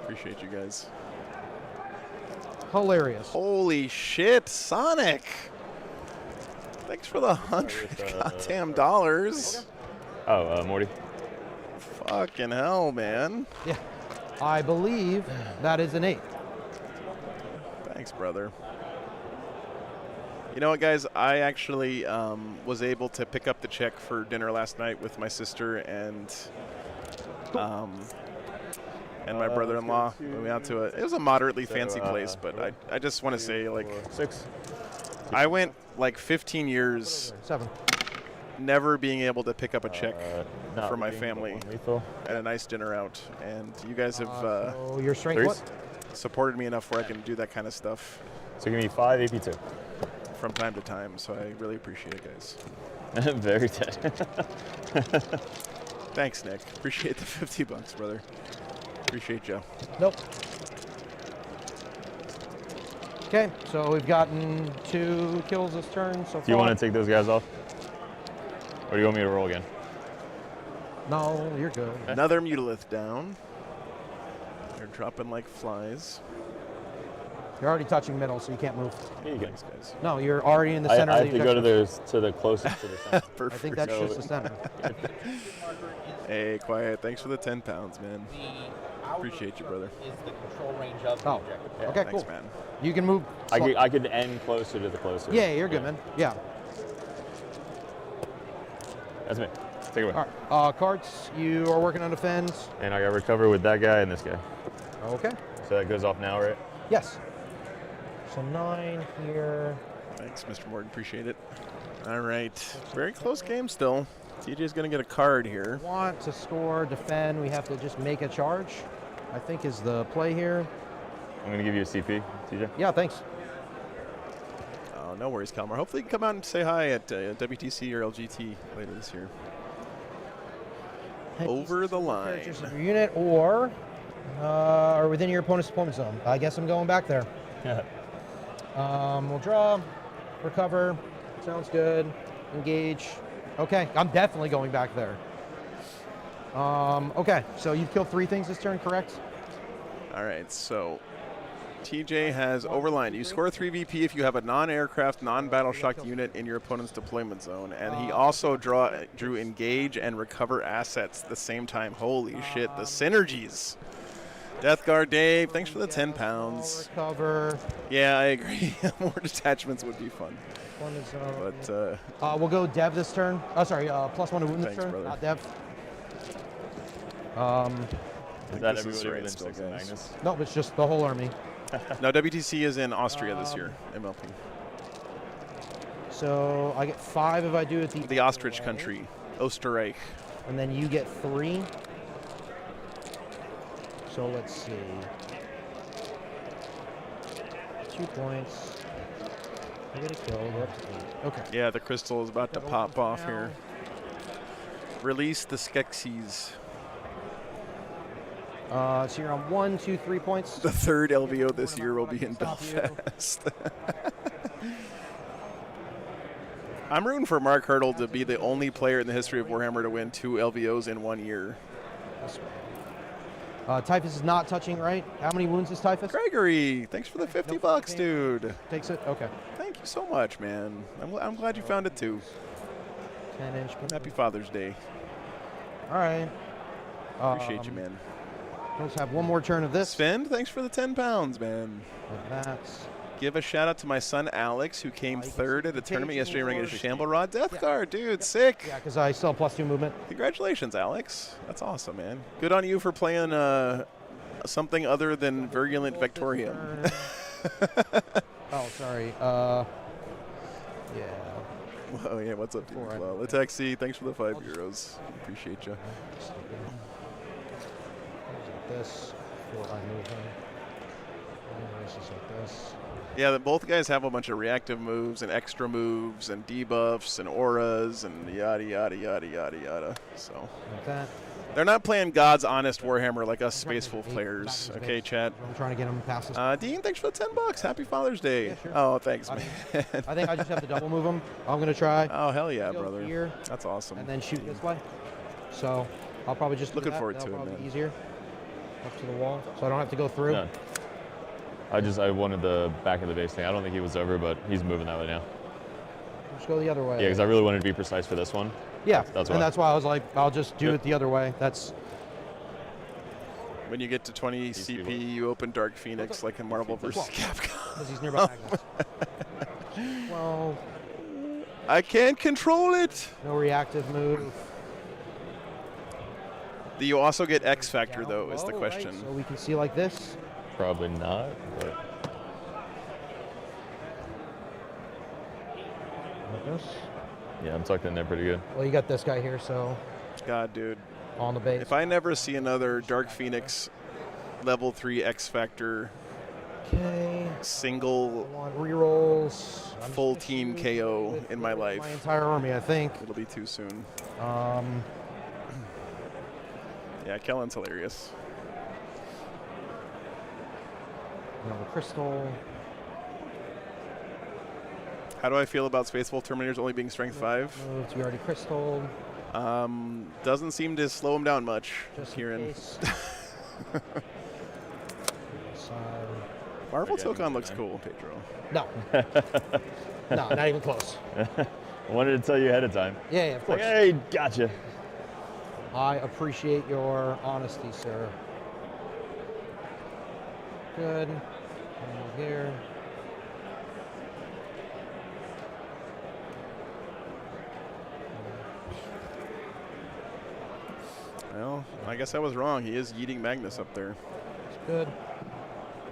Appreciate you guys. Hilarious. Holy shit, Sonic! Thanks for the 100 goddamn dollars. Oh, Morty. Fucking hell, man. Yeah. I believe that is an 8. Thanks, brother. You know what, guys? I actually was able to pick up the check for dinner last night with my sister and my brother-in-law. We went out to it was a moderately fancy place, but I just want to say, like, 6. I went like 15 years 7. never being able to pick up a check Not for my lethal, family one lethal. at a nice dinner out, and you guys have So your strength Threes? what? supported me enough where I can do that kind of stuff So give me 5 AP2. from time to time, so I really appreciate it, guys. Very dead. Thanks, Nick. Appreciate the $50, brother. Appreciate you. Nope. Okay, so we've gotten 2 kills this turn so far. Do you want to take those guys off? Or do you want me to roll again? No, you're good. Another Mutalith down. They're dropping like flies. You're already touching middle, so you can't move. Here you go. Thanks, guys. No, you're already in the I center have of the to go to objective. the closest to the center. I think that's No. just the center. Hey, quiet. Thanks for the 10 pounds, man. The outer Appreciate you, brother. is the control range of the Oh. objective. Yeah, Okay, Thanks, cool. man. You can move. I could end closer to the closer. Yeah, you're good, man. Yeah. That's me. Take it away. All right. Cards, you are working on defense. And I got recover with that guy and this guy. Okay. So that goes off now, right? Yes. So 9 here. Thanks, Mr. Morgan. Appreciate it. All right. Very close game still. TJ's going to get a card here. Want to score, defend. We have to just make a charge, I think is the play here. I'm going to give you a CP, TJ. Yeah, thanks. Oh, no worries, Kalmar. Hopefully you can come out and say hi at WTC or LGT later this year. Over the line. Characters of your unit or within your opponent's deployment zone. I guess I'm going back there. We'll draw, recover. Sounds good. Engage. Okay, I'm definitely going back there. Okay, so you've killed 3 things this turn, correct? All right, so TJ has overlined. You score 3 VP if you have a non-aircraft, non-battle shock unit in your opponent's deployment zone. And he also drew engage and recover assets at the same time. Holy shit, the synergies. Death Guard Dave, thanks for the 10 pounds. Recover. Yeah, I agree. More detachments would be fun. Deployment zone. But We'll go Dev this turn. Oh, sorry, +1 to wound this Thanks, turn, brother. not Dev. Is that this is everybody right within still, 6 of guys. Magnus? No, it's just the whole army. no, WTC is in Austria this year, MLP. So I get 5 if I do it The ostrich country, Österreich. And then you get 3. So let's see. 2 points. I get a kill. We're up to 8. Okay. Yeah, the crystal is about to That pop opens off now. here. Release the Skeksis. So you're on 1, 2, 3 points. The 3rd LVO this year will be in Stop you. Belfast. I'm rooting for Mark Hurdle to be the only player in the history of Warhammer to win 2 LVOs in 1 year. Typhus is not touching, right? How many wounds is Typhus? Gregory, thanks for the 50 bucks, dude. Takes it? Okay. Thank you so much, man. I'm glad you found it too. 10-inch. Happy Father's Day. All right. Appreciate you, man. Let's have one more turn of this. Sven, thanks for the 10 pounds, man. Like that. Give a shout out to my son Alex, who came third at a tournament yesterday running a Lord. Shamble Rod Death Guard. Dude, sick. Yeah, because I still have +2 movement. Congratulations, Alex. That's awesome, man. Good on you for playing something other than Virulent Victorium. Oh, sorry. Yeah. Oh, yeah, what's up, dude? Before I- Well, Latexi, thanks for the €5. Appreciate you. This before I move him. And this is like this. Yeah, both guys have a bunch of reactive moves and extra moves and debuffs and auras and yada, yada, yada, yada, yada. So Like that. they're not playing God's Honest Warhammer like us Space Wolf players. Okay, chat. I'm trying to get him past this. Dean, thanks for the 10 bucks. Happy Father's Day. Yeah, sure. Oh, thanks, I man. I think I just have to double move him. I'm going to try. Oh, hell yeah, Go brother. here. That's awesome. And then shoot this way. So I'll probably just do Looking that. forward That'll to it, probably man. be easier. Up to the wall, so I don't have to go through. No. I wanted the back of the base thing. I don't think he was over, but he's moving that way now. Just go the other way. Yeah, because I really wanted to be precise for this one. Yeah, That's why. and that's why I was like, I'll just do Yep. it the other way. That's When you get to 20 CP, you open Dark Phoenix like in Marvel vs. Capcom. because he's nearby Magnus. Well, I can't control it. no reactive move. Do you also get X Factor, Down though, is the low, question. Right? So we can see like this. Probably not, but Like this. yeah, I'm tucked in there pretty good. Well, you got this guy here, so God, dude. on the base. If I never see another Dark Phoenix level 3 X Factor Okay. single I want rerolls. I'm just full gonna team shoot KO with in my life, My entire army, I think. it'll be too soon. Um, Yeah, Kellen's hilarious. another crystal. How do I feel about Space Wolf Terminators only being strength 5? Moves. We already crystalled. Doesn't seem to slow him down much, Just in Kieran. case. Side. Marvel Okay, I Tokon can looks do cool, Pedro. No. No, not even close. I wanted to tell you ahead of time. Yeah, yeah, of Like, course. hey, gotcha. I appreciate your honesty, sir. Good. Move here. Well, I guess I was wrong. He is yeeting Magnus up there. It's good.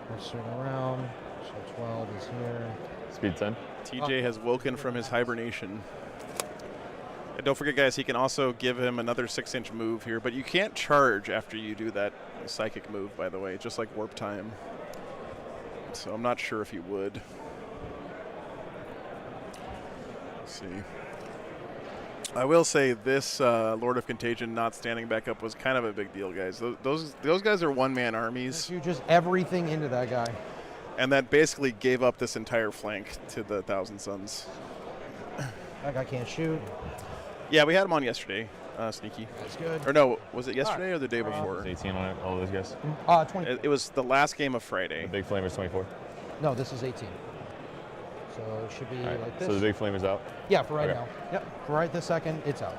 We'll swing around. So 12 is here. Speed 10. TJ has woken from his hibernation. And don't forget, guys, he can also give him another 6-inch move here, but you can't charge after you do that psychic move, by the way, just like warp time. So I'm not sure if he would. Let's see. I will say this Lord of Contagion not standing back up was kind of a big deal, guys. Those guys are one-man armies, You just everything into that guy. and that basically gave up this entire flank to the Thousand Suns. That guy can't shoot. Yeah, we had him on yesterday, Sneaky. That's good. Or no, was it yesterday or the day before? 18 on it, all those guys. 20. It was the last game of Friday. The big flamer's 24. No, this is 18. So it should be All right, like this. so the big flamer's out. Yeah, for right Okay. now. Yep, for right this second, it's out.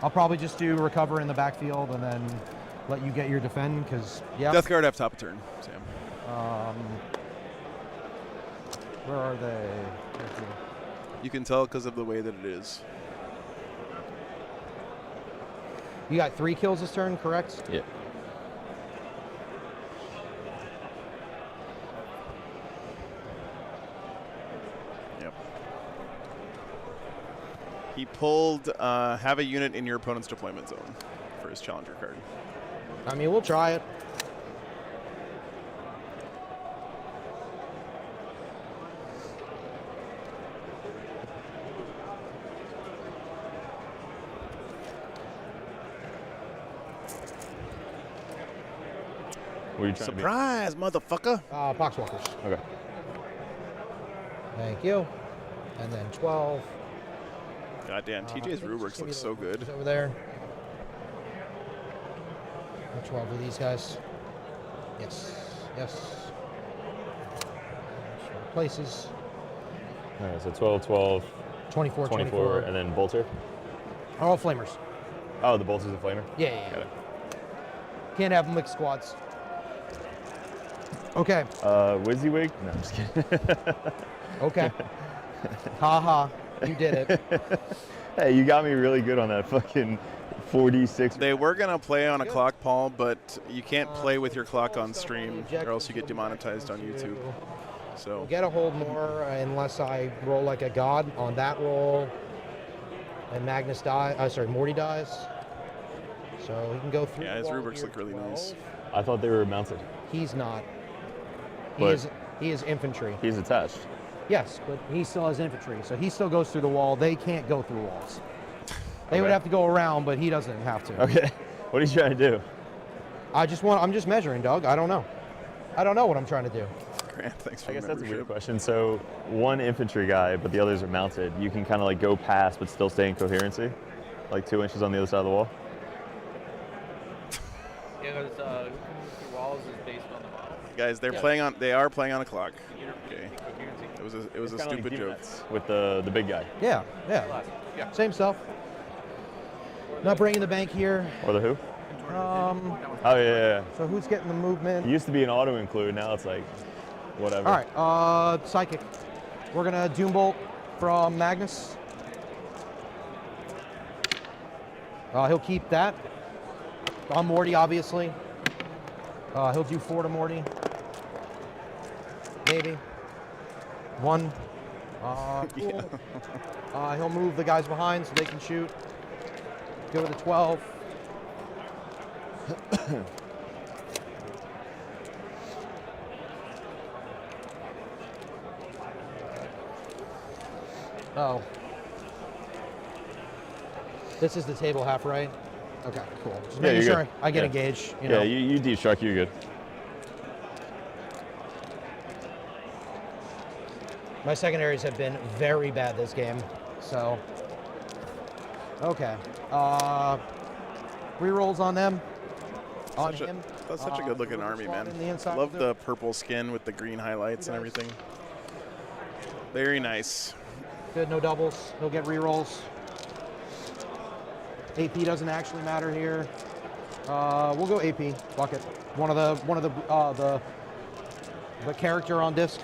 I'll probably just do recover in the backfield and then let you get your defend because, yeah. Death Guard have top of turn, Sam. Where are they? You can tell because of the way that it is. You got 3 kills this turn, correct? Yeah. Yep. He pulled have a unit in your opponent's deployment zone for his challenger card. I mean, we'll try it. What are you trying Surprise, motherfucker! Boxwalkers. to be? Okay. Thank you. And then 12. Goddamn, TJ's Rubrics looks so good. Over there. And 12 of these guys. Yes. Places. All right, so 12, 12, 24, 24, and then bolter. Are all flamers. Oh, the bolter's a flamer? Yeah. Got it. Can't have mixed squads. Okay. WYSIWYG? No, I'm just kidding. Okay. Haha. You did it. Hey, you got me really good on that fucking 46. They were gonna play on a clock, Paul, but you can't play with your clock on stream, or else you get demonetized on YouTube. So Get a hold more unless I roll like a god on that roll. And Magnus dies. Morty dies. So he can go through. yeah, the his wall rubrics here look really 12. nice. I thought they were mounted. He's not. But- He is infantry. He's attached. Yes, but he still has infantry, so he still goes through the wall. They can't go through walls. They would Okay. have to go around, but he doesn't have to. Okay. What are you trying to do? I'm just measuring, Doug. I don't know. I don't know what I'm trying to do. Grant, thanks for I guess the that's a weird membership. question. So one infantry guy, but the others are mounted. You can kind of like go past, but still stay in coherency, like 2 inches on the other side of the wall. Yeah, because who can move through walls is based on the model. Guys, they are playing on a clock. Okay. It was a Kinda like stupid joke. D-Nets with the big guy. Yeah. Yeah. Same stuff. Not breaking the bank here. Or the who? Um, Oh yeah. so who's getting the movement? It used to be an auto include. Now it's like whatever. All right, Psychic. We're gonna Doombolt from Magnus. He'll keep that. On Morty, obviously. He'll do 4 to Morty. Maybe. 1. Cool. He'll move the guys behind so they can shoot. Go to 12. Oh. This is the table half, right? Okay, cool. Just Yeah, making you're sure good. I get Yeah. a gauge. You know. Yeah, you destruct, you're good. My secondaries have been very bad this game, so. Okay. Rerolls on them. On Such a- him. That's such a good looking the army, squad man. in the inside Love of the purple skin with the green highlights and guys. everything. Very nice. Good, no doubles. He'll get rerolls. AP doesn't actually matter here. We'll go AP. Fuck it. One of the character on disc.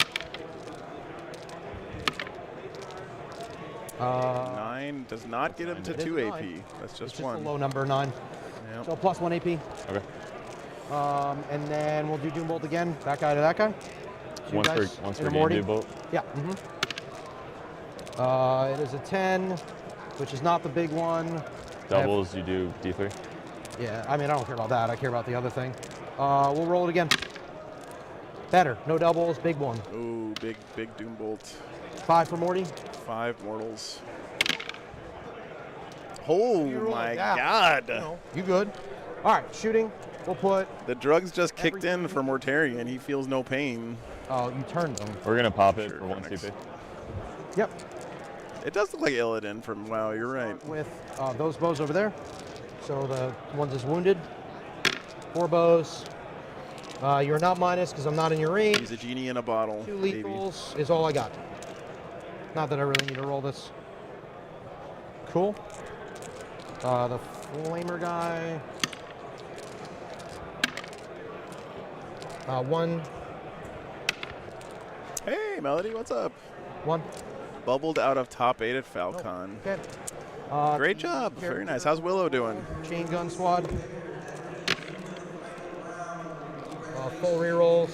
9 does not get him to It is 2 a AP. 9. That's It's just just a one. low number, 9. Yep. So plus 1 AP. Okay. And then we'll do Doombolt again. That guy to that guy. Two Once guys per and a game, Morty. do bolt. Yeah. It is a 10, which is not the big one. Doubles, you do D3. Yeah, I mean, I don't care about that. I care about the other thing. We'll roll it again. Better. No doubles. Big one. Ooh, big Doombolt. 5 for Morty. 5 mortals. Oh You roll my it down. god. No, you good. All right, shooting. We'll put. The drugs just kicked in for Mortarian. He feels no pain. Oh, you turned them. We're gonna pop it Sure, for 1 Phoenix. CP. Yep. It does look like Illidan from WoW, you're right. With those bows over there. So the ones is wounded. 4 bows. You're not minus because I'm not in your range. He's a genie in a bottle. 2 baby. lethals is all I got. Not that I really need to roll this. Cool. The flamer guy. 1. Hey, Melody, what's up? 1. Bubbled out of top 8 at Falcon. Okay. Great job. Very nice. How's Willow doing? Chain gun squad. Full rerolls.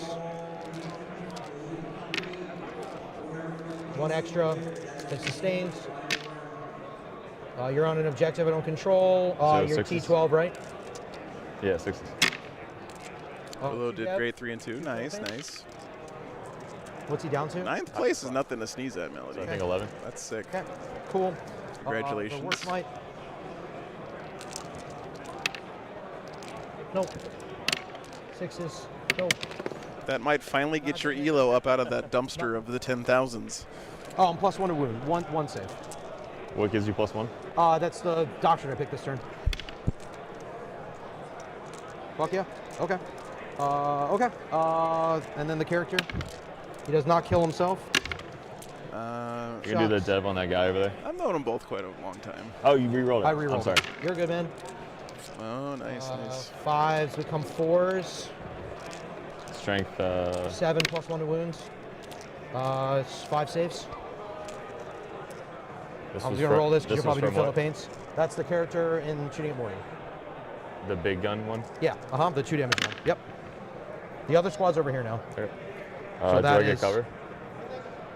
1 extra. It sustains. You're on an objective I don't control. So You're sixes. T12, right? Yeah, 6s. Willow did Yep. great 3 and 2. Nice, nice. What's he down to? 9th place is nothing to sneeze at, Melody. So I think 11. That's sick. Okay, cool. Congratulations. The worst might. Nope. 6s. Nope. That might finally get your elo up out of that dumpster of the 10,000s. Oh, I'm plus 1 to wound. One save. What gives you +1? That's the doctrine I picked this turn. Fuck yeah. Okay. Okay. And then the character. He does not kill himself. You can do the dev on that guy over there. I've known them both quite a long time. Oh, you re-rolled it. I rerolled I'm sorry. it. You're good, man. Oh, nice, nice. 5s become 4s. Strength. 7 plus 1 to wounds. It's 5 saves. This I'm was going to roll this because this you're was probably doing from what? Philippines. That's the character in Shooting at Morty. The big gun one. Yeah, the 2 damage one. Yep. The other squad's over here now. Okay. So do that I get is- cover?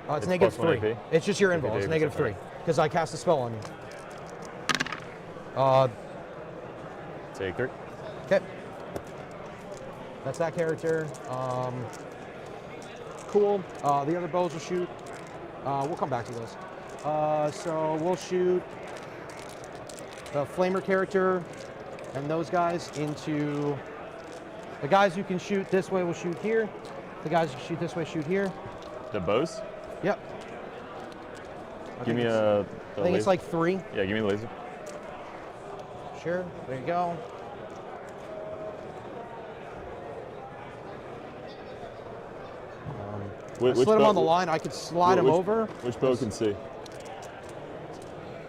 It's It's negative plus 1 3. AP? It's just your AP invul. It's Davis, negative okay. 3 because I cast a spell on you. Take 3. Okay. That's that character. Cool. The other bows will shoot. We'll come back to those. So we'll shoot the flamer character and those guys into the guys who can shoot this way will shoot here. The guys who shoot this way shoot here. The bows? Yep. Give me I a. think it's like 3. Yeah, give me the laser. Sure. There you go. I slid him on the line. I could slide him over. Which bow can see?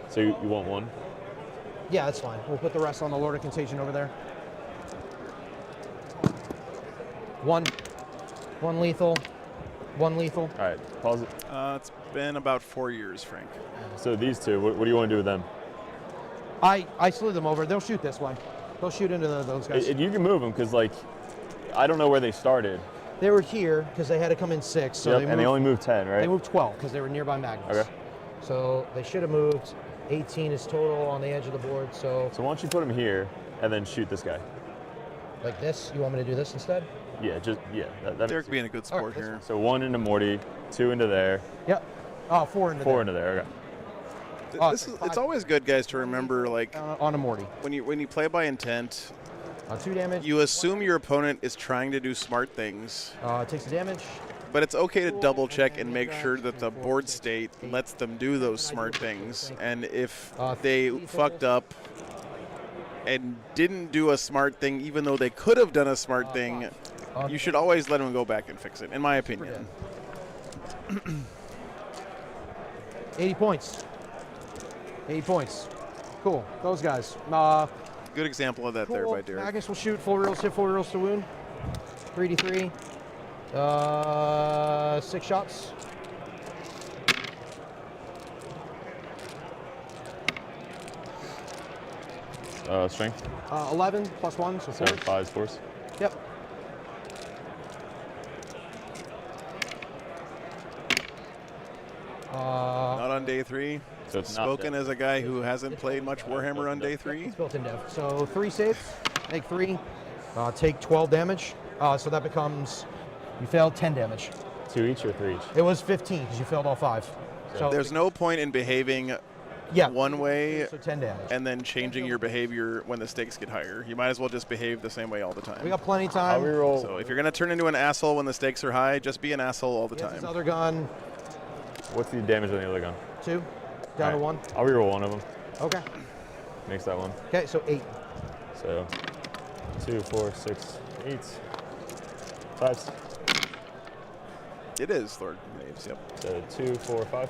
So you want one? Yeah, that's fine. We'll put the rest on the Lord of Contagion over there. One lethal. One lethal. All right, pause it. It's been about 4 years, Frank. So these two, what do you want to do with them? I slid them over. They'll shoot this way. They'll shoot into those guys. You can move them because, like, I don't know where they started. They were here because they had to come in 6. So Yep, they and they only moved 10, right? They moved 12 because they were nearby magnets. Okay. So they should have moved. 18 is total on the edge of the board. So So why don't you put them here and then shoot this guy? like this. You want me to do this instead? Yeah, that Derek being a good sport Alright, here. So 1 into Morty, 2 into there, Yep. Oh, 4 into 4 there. into there. Okay. It's always good, guys, to remember, like, On a Morty. when you play by intent, 2 damage. you assume your opponent is trying to do smart things, It takes the damage. but it's okay to double check and make sure that the board state lets them do those smart things. And if they fucked up and didn't do a smart thing, even though they could have done a smart thing, you should always let them go back and fix it, in my opinion. 80 points. 80 points. Cool. Those guys. Good example of that there by Derek. Magnus will shoot 4 reels, hit 4 reels to wound. 3d3. 6 shots. Strength. 11 plus 1, so 4. 5 force. Yep. Not on day 3. So it's not Spoken dead. as a guy who hasn't played much Warhammer on day 3. It's built in dev. So 3 saves, make 3, take 12 damage. So that becomes, you failed 10 damage. 2 each or 3 each? It was 15 because you failed all 5. So There's no point in behaving one way so 10 damage. and then changing your behavior when the stakes get higher. You might as well just behave the same way all the time. We got plenty of I'll time. reroll. So if you're going to turn into an asshole when the stakes are high, just be an asshole all the He has his time. other gun, What's the damage on the other gun? 2, down to All 1. right, I'll reroll one of them. Okay. Makes that one. Okay, so 8. So 2, 4, 6, 8, 5. It is Lord Knaves, yep. So 2, 4, 5.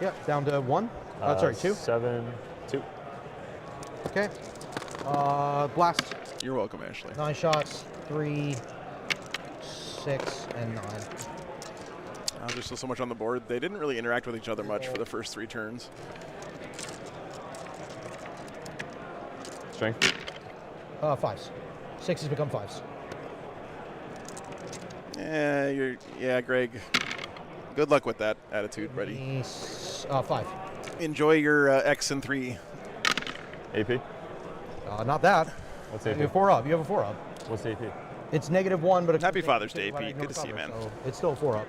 Yep, down to 1. Sorry, 2. 7, 2. Okay. Blast. You're welcome, Ashley. 9 shots, 3, 6, and 9. There's still so much on the board. They didn't really interact with each other much for the first 3 turns. Strength. 5s. 6s become 5s. Yeah, Greg. Good luck with that attitude, buddy. 5. Enjoy your X and 3. AP. Not that. What's You AP? have 4 up. You have a 4 up. What's AP? It's -1, but it's Happy Father's Day, Pete. Good to see you, man. So it's still 4 up.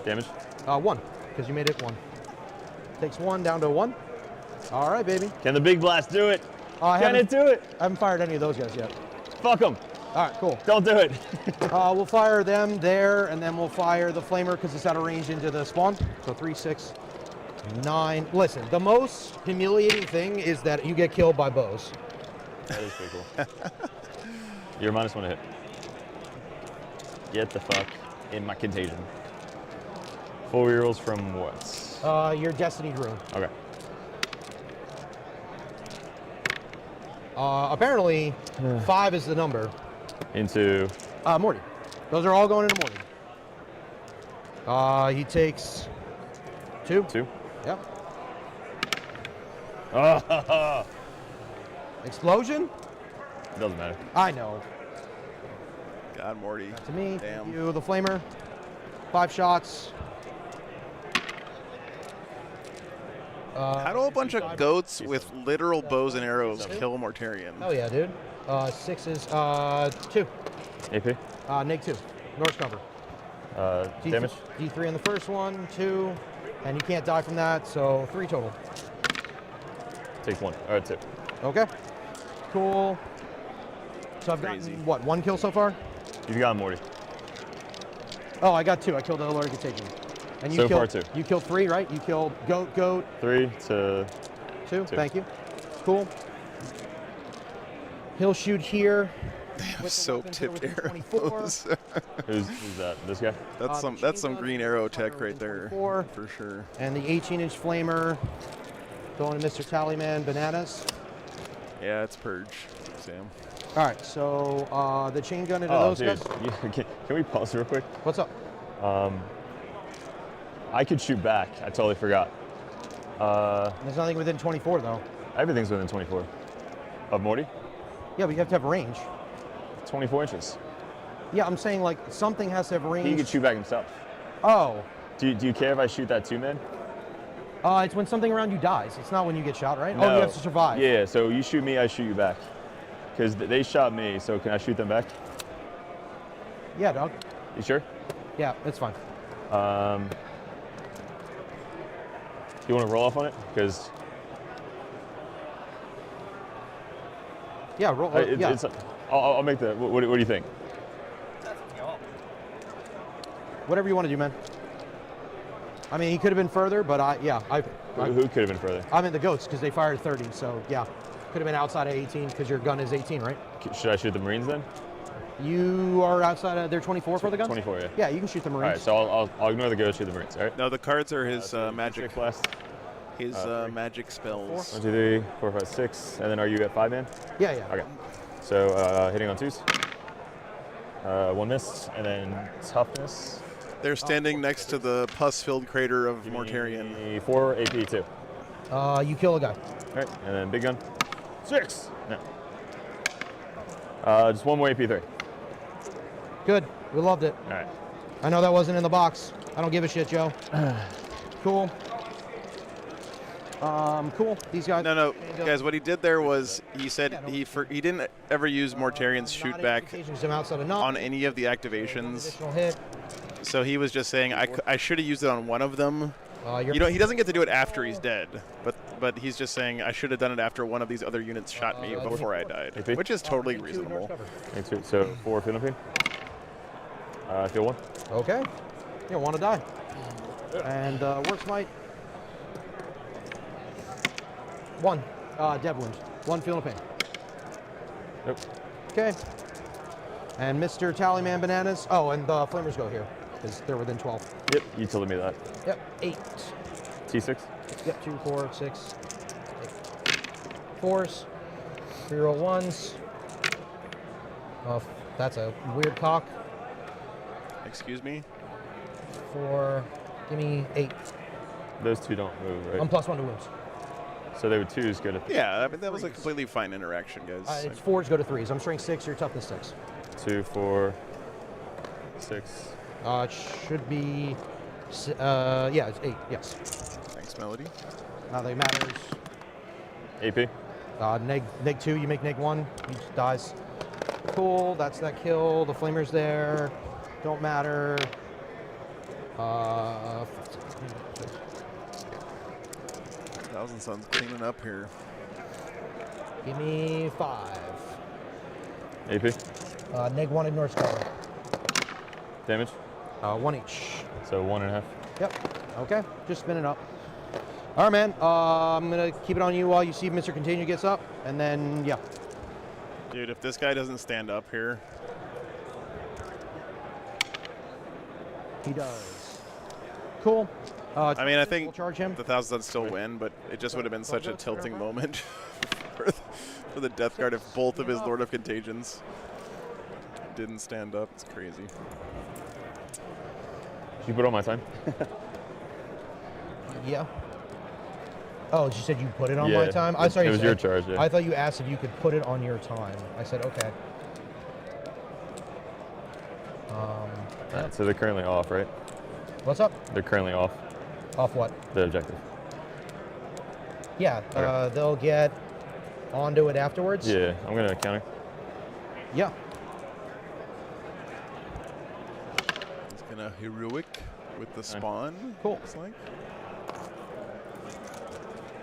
Damage. 1, because you made it 1. Takes 1 down to 1. All right, baby. Can the big blast do it? I Can it do it? haven't fired any of those guys yet. Fuck them. All right, cool. Don't do it. We'll fire them there, and then we'll fire the flamer because it's out of range into the spawn. So 3, 6, 9. Listen, the most humiliating thing is that you get killed by bows. That is pretty cool. You're -1 to hit. Get the fuck in my contagion. Full rerolls from what? Your Destiny's Ruin. Okay. Apparently, 5 is the number. Into Morty. Those are all going into Morty. He takes 2. 2. Yep. Oh, Explosion? it doesn't matter. I know. God, Morty. To me, Damn. you, the Flamer. 5 shots. How do a bunch of goats with literal bows and arrows kill Mortarion? Oh yeah, dude. 6 is 2. AP. Neg 2. North cover. Damage. D3 on the first one, 2, and you can't die from that, so 3 total. Takes 1. All right, 2. Okay. Cool. So I've Crazy. gotten, what, 1 kill so far? You've got Morty. Oh, I got 2. I killed the Lord Contagion. And you So killed, far, 2. You killed 3, right? You killed Goat, 3 to 2. 2. Thank you. Cool. He'll shoot here. Damn, soap tipped within 24. arrows. who's that? This guy? That's some green arrow tech right there, 24. for sure. And the 18-inch flamer going to Mr. Tallyman Bananas. Yeah, it's Purge, Sam. All right, so the chain gun into Oh, those dude. guys. Can we pause real quick? What's up? I could shoot back. I totally forgot. There's nothing within 24 though. Everything's within 24. Of Morty? Yeah, but you have to have range. 24 inches. Yeah, I'm saying like something has to have range. He could shoot back himself. Oh, Do you care if I shoot that 2-man? it's when something around you dies. It's not when you get shot, right? No. Oh, you have to survive. Yeah, so you shoot me, I shoot you back. Because they shot me, so can I shoot them back? Yeah, dog. You sure? Yeah, it's fine. You want to roll off on it? Because Yeah, roll. Yeah. I'll make the. What do you think? Whatever you want to do, man. I mean, he could have been further, but Who could have been further? I'm in the goats because they fired 30, so yeah. Could have been outside of 18 because your gun is 18, right? Should I shoot the Marines then? You are outside of, they're 24 for the guns? 24, yeah. Yeah, you can shoot the All Marines. right, so I'll ignore the ghost, shoot the Marines, all right? No, the cards are his magic. Blast. His magic spells. 1, 2, 3, 4, 5, 6. And then are you at 5-man? Yeah, yeah. Okay. So hitting on 2s. 1 miss, and then toughness. They're standing next to the pus-filled crater of Mortarion. 4 AP 2. You kill a guy. All right, and then big gun. 6. No. Just 1 more AP 3. Good. We loved it. All right. I know that wasn't in the box. I don't give a shit, Joe. Cool. Cool. These guys. No, guys. What he did there was he said he didn't ever use Mortarion's shoot back on any of the activations. Additional hit. So he was just saying I should have used it on one of them. You know, he doesn't get to do it after he's dead, but he's just saying I should have done it after one of these other units shot me before I died, AP? which is totally reasonable. So 4 feeling pain. Feel 1. Okay. You don't want to die. And work smite. 1. Dev wound. 1 feeling pain. Nope. Okay. And Mr. Tallyman Bananas. Oh, and the flamers go here because they're within 12. Yep, you told me that. Yep. 8. T6. Yep. 2, 4, 6. 8. 4s. 3-roll 1s. Oh, that's a weird cock. Excuse me? 4. Give me 8. Those 2 don't move, right? I'm +1 to wounds. So they would 2s go to 3. Yeah, I mean, that was a completely fine interaction, guys. It's 4s go to 3s. I'm strength 6. You're toughness 6. 2, 4, 6. It should be. Yeah, it's 8. Yes. Thanks, Melody. Nothing matters. AP. Neg 2. You make neg 1. He just dies. Cool. That's that kill. The flamer's there. Don't matter. Thousand Sun's cleaning up here. Give me 5. AP. Neg 1 ignores cover. Damage. 1 each. So 1.5. Yep. Okay. Just spin it up. All right, man. I'm gonna keep it on you while you see Mr. Contagion gets up, and then yeah. Dude, if this guy doesn't stand up here. He does. Cool. I mean, I We'll think charge him. the 1,000 suns still win, but it just would have been such a tilting moment for the Death Guard if both of his Lord of Contagions didn't stand up. It's crazy. Did you put on my time? Yeah. Oh, she said you put it on Yeah, my time? I sorry. it was your charge, yeah. I thought you asked if you could put it on your time. I said, okay. Alright, so they're currently off, right? What's up? They're currently off Off what? the objective. Yeah, Okay. they'll get onto it afterwards. Yeah, I'm gonna counter. Yeah. He's gonna heroic with the spawn. Cool. Looks like.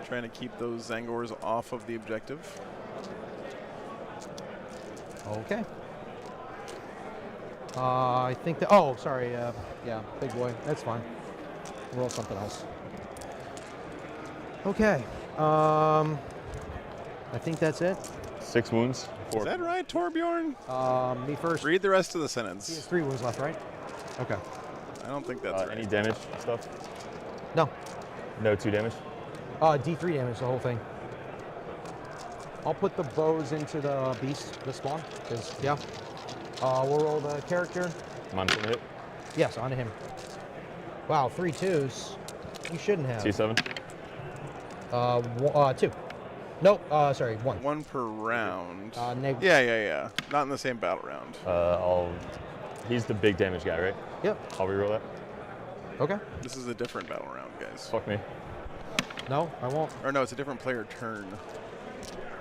Trying to keep those Zangors off of the objective. Okay. I think that. Oh, sorry. Yeah, big boy. That's fine. Roll something else. Okay. I think that's it. 6 wounds. 4. Is that right, Torbjorn? Me first. Read the rest of the He has sentence. 3 wounds left, right? Okay. I don't think that's right. Any damage stuff? No. No 2 damage. D3 damage, the whole thing. I'll put the bows into the beast, the spawn, because, yeah. We'll roll the character. Mine's gonna hit. Yes, onto him. Wow, 3 2s. You shouldn't have. T7. 2. Nope, sorry, 1. 1 per round. Yeah. Not in the same battle round. He's the big damage guy, right? Yep. I'll reroll that. Okay. This is a different battle round, guys. Fuck me. No, I won't. Or no, it's a different player turn,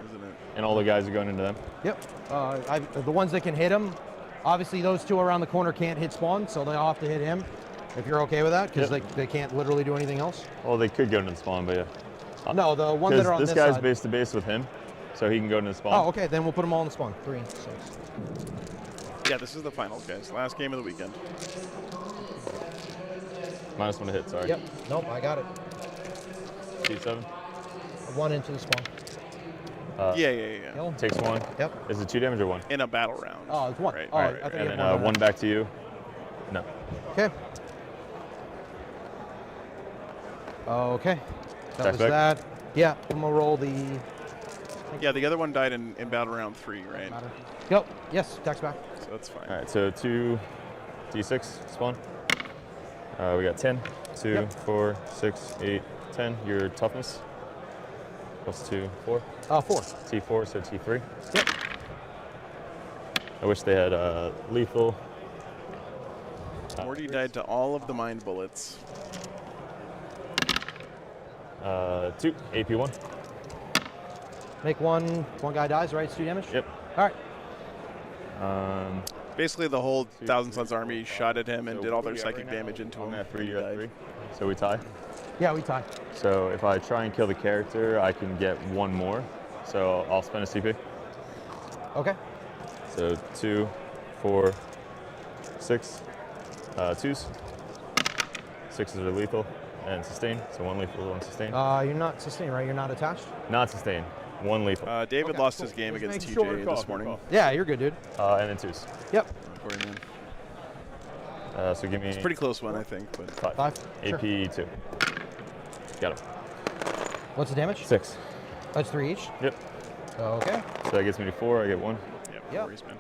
isn't it? And all the guys are going into them. Yep. The ones that can hit him, obviously those 2 around the corner can't hit spawn, so they'll have to hit him. If you're okay with that, because they can't literally do anything else. Well, they could go into the spawn, but yeah. No, the ones that are on this this guy's side. base to base with him, so he can go into the spawn. Oh, okay. Then we'll put them all in the spawn. 3, 6. Yeah, this is the final, guys. Last game of the weekend. -1 to hit, sorry. Yep. Nope, I got it. T7. 1 into the spawn. Yeah. Kill. Takes 1. Yep. Is it 2 damage or 1? In a battle round. Oh, it's 1. Right. Oh, Right. I thought you And had then 1 back to you. No. Okay. Okay. That Back was back. that. Yeah, I'm gonna roll the. Yeah, the other one died in battle round 3, right? Matter. Yep. Yes. Tax back. So that's fine. All right, so 2 D6 spawn. We got 10, 2, Yep. 4, 6, 8, 10. Your toughness. Plus 2, 4. 4. T4, so T3. Yep. I wish they had lethal. Morty died to all of the mind bullets. 2, AP1. Make one guy dies, right? It's 2 damage? Yep. All right. Basically, the whole Thousand Suns army shot at him and So did all what their we got psychic right now? damage into I'm him. at 3, He you're at died. 3. So we tie. Yeah, we tie. So if I try and kill the character, I can get 1 more. So I'll spend a CP. Okay. So 2, 4, 6, 2s. 6s are lethal and sustain. So 1 lethal, 1 sustain. You're not sustained, right? You're not attached? Not sustain. 1 lethal. David Okay, lost cool. his game Just against making TJ sure. this morning. Yeah, you're good, dude. And then 2s. Yep. Corey, man. So give me Pretty close one, I think. But 5. 5. Sure. AP 2. Got him. What's the damage? 6. That's 3 each. Yep. Okay. So that gets me to 4. I get 1. yeah, Yep. Corey's, man.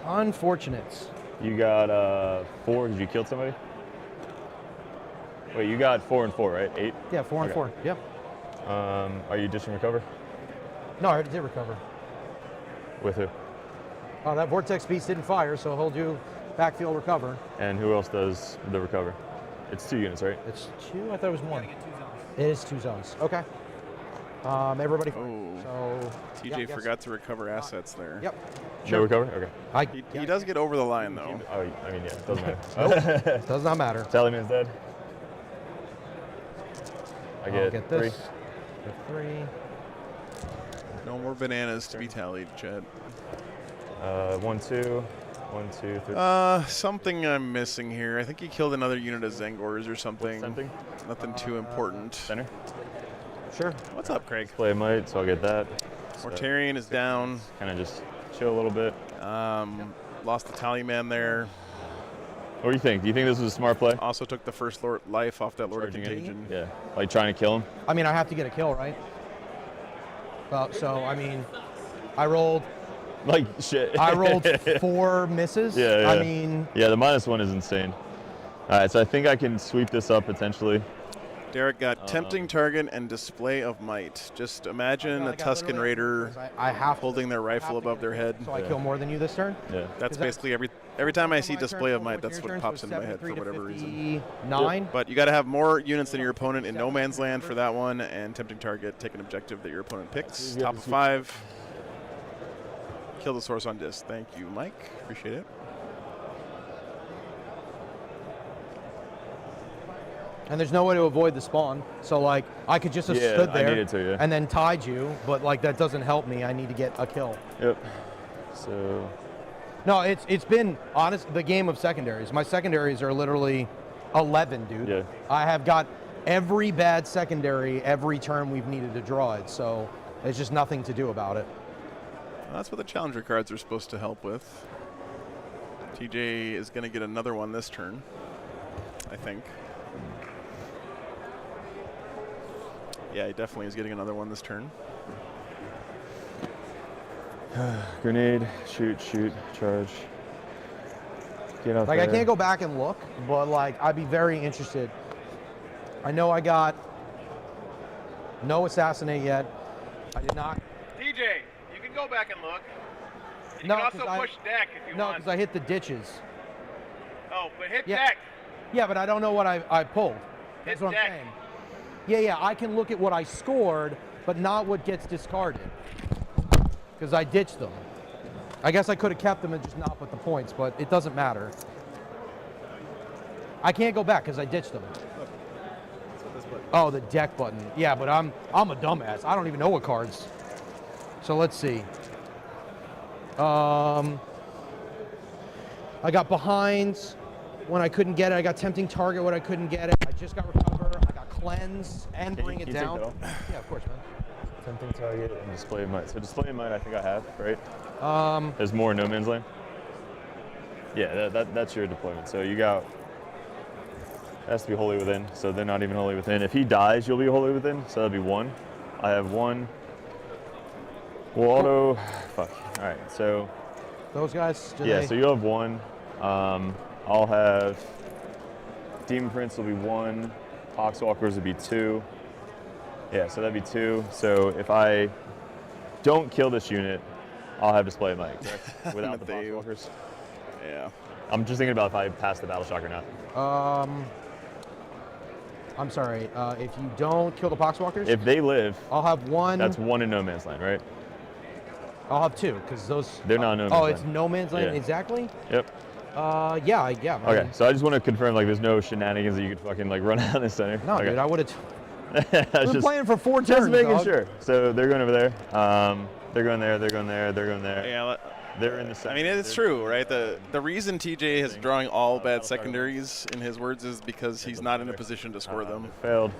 Unfortunate. You got 4 because you killed somebody? Wait, you got 4 and 4, right? 8? Yeah, 4 and Okay. 4. Yep. Are you dishing recover? No, I did recover. With who? Oh, that vortex beast didn't fire, so he'll do backfield recover. And who else does the recover? It's 2 units, right? It's 2. I thought it was 1. It is 2 zones. Okay. Everybody. Oh. So. TJ yeah, yes. forgot to recover assets there. Yep. No recover? Okay. He does get over the line, though. Oh, I mean, yeah, it doesn't matter. Does not matter. Tallyman's dead. I I'll get, get 3. this. Get 3. No more bananas to be tallied, Chad. 1, 2. 1, 2, 3. Something I'm missing here. I think he killed another unit of Zangors or something. Something? Nothing too important. Center. Sure. What's up, Craig? Play a might, so I'll get that. Mortarian is down. Kind of just chill a little bit. Lost the Tallyman there. What do you think? Do you think this was a smart play? Also took the first life off that Lord of Charging in? Contagion. Yeah, like trying to kill him. I mean, I have to get a kill, right? So I mean, I rolled Like shit. I rolled 4 misses. Yeah, I yeah. mean, Yeah, the -1 is insane. All right, so I think I can sweep this up potentially. Derek got tempting target and display of might. Just imagine a Tusken Raider I have holding their rifle above their head. So I kill more than you this turn. Yeah. That's 'Cause basically every time I see my display turn, of might, total that's for your what turns pops was into my head for 73 to whatever reason. 59. But you got to have more units than your opponent in no man's land for that one, and tempting target, take an objective that your opponent picks. Top of 5. Kill the source on disc. Thank you, Mike. Appreciate it. And there's no way to avoid the spawn. So like I could just have Yeah, stood I there needed to, yeah. and then tied you, but like that doesn't help me. I need to get a kill. Yep. So No, it's been honest the game of secondaries. My secondaries are literally 11, dude. Yeah. I have got every bad secondary every turn we've needed to draw it. So there's just nothing to do about it. That's what the challenger cards are supposed to help with. TJ is going to get another one this turn, I think. Yeah, he definitely is getting another one this turn. grenade, shoot, charge. Get out Like there. I can't go back and look, but like I'd be very interested. I know I got no assassinate yet. I did not. TJ, you can go back and look. You No, can 'cause also I- push deck if you No, want. because I hit the ditches. Oh, but hit Yeah. deck. Yeah, but I don't know what I pulled. That's Hit what deck. I'm saying. Yeah, I can look at what I scored, but not what gets discarded. Because I ditched them. I guess I could have kept them and just not put the points, but it doesn't matter. I can't go back because I ditched them. Oh, the deck button. Yeah, but I'm a dumbass. I don't even know what cards. So let's see. I got behinds when I couldn't get it. I got tempting target when I couldn't get it. I just got recover. I got cleanse and bring it Can you take down. that off? Yeah, of course, man. Tempting target and display of might. So display of might, I think I have, right? There's more no man's land. Yeah, that's your deployment. So you got. Has to be wholly within. So they're not even wholly within. If he dies, you'll be wholly within. So that'd be 1. I have 1. We'll auto. Fuck. All right. So. Those guys. do Yeah. they- So you have 1. I'll have. Demon Prince will be 1. Poxwalkers would be 2. Yeah, so that'd be 2. So if I don't kill this unit, I'll have display of might, correct? Without the They- Poxwalkers. Yeah. I'm just thinking about if I pass the battle shock or not. I'm sorry. If you don't kill the poxwalkers, If they live, I'll have 1. that's 1 in no man's land, right? I'll have 2 because those. They're not no man's Oh, land. it's no man's land Yeah. exactly. Yep. Yeah. Okay, so I just want to confirm, like, there's no shenanigans that you could fucking like run out in the center. No, okay. dude, I would have. I've I've been playing for 4 turns. Just making dog. sure. So they're going over there. They're going there. They're going there. They're going there. Yeah. They're in the center. I mean, it's true, right? The reason TJ is drawing all bad secondaries, in his words, is because he's not in a position to score them. Failed.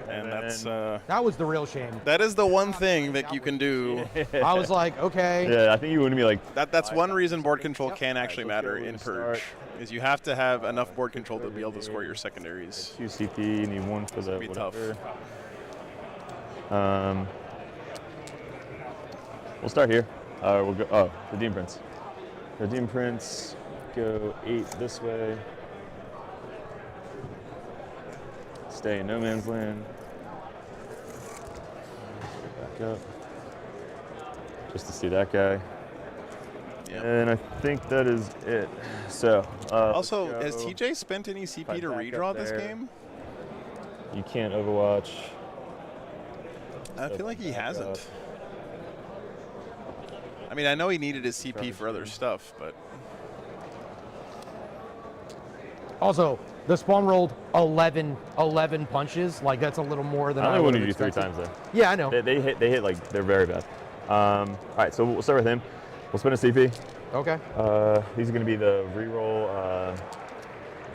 And then- that's That was the real shame. that is the one thing that you can do. I was like, okay. Yeah, I think you wouldn't be like. That's one reason board control can actually let's matter go in with the start. Purge, is you have to have enough board control to be able to score your secondaries. 2 CP, you need 1 for the be tough. whatever. We'll start here. We'll go. Oh, the Demon Prince. The Demon Prince go 8 this way. Stay in no man's land. Back up. Just to see that guy. Yep. And I think that is it. So. Also, let's has go. TJ spent any CP to back up redraw this there. game? You can't Overwatch. I feel like he Back hasn't. up. I mean, I know he needed his CP for other stuff, but Also, the spawn rolled 11 punches. Like that's a little more than I I only would wanted have to do 3 expected. times though. Yeah, I know. They hit like they're very bad. All right, so we'll start with him. We'll spin a CP. Okay. These are going to be the reroll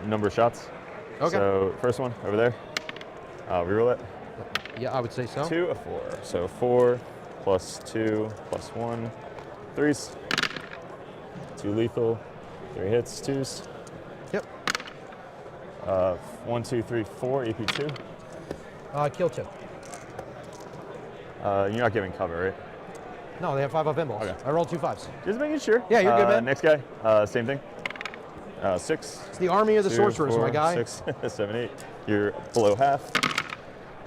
number of shots. Okay. So first one over there. Reroll it. Yeah, I would say so. 2 of 4. So 4 plus 2 plus 1. 3s. 2 lethal. 3 hits. 2s. Yep. 1, 2, 3, 4, AP2. Kill 2. You're not giving cover, right? No, they have 5 up inballs. Okay. I rolled 2 5s. Just making sure. Yeah, you're good, man. Next guy, same thing. 6. It's the army of the 2, sorcerers, 4, my guy. 6, 7, 8. You're below half.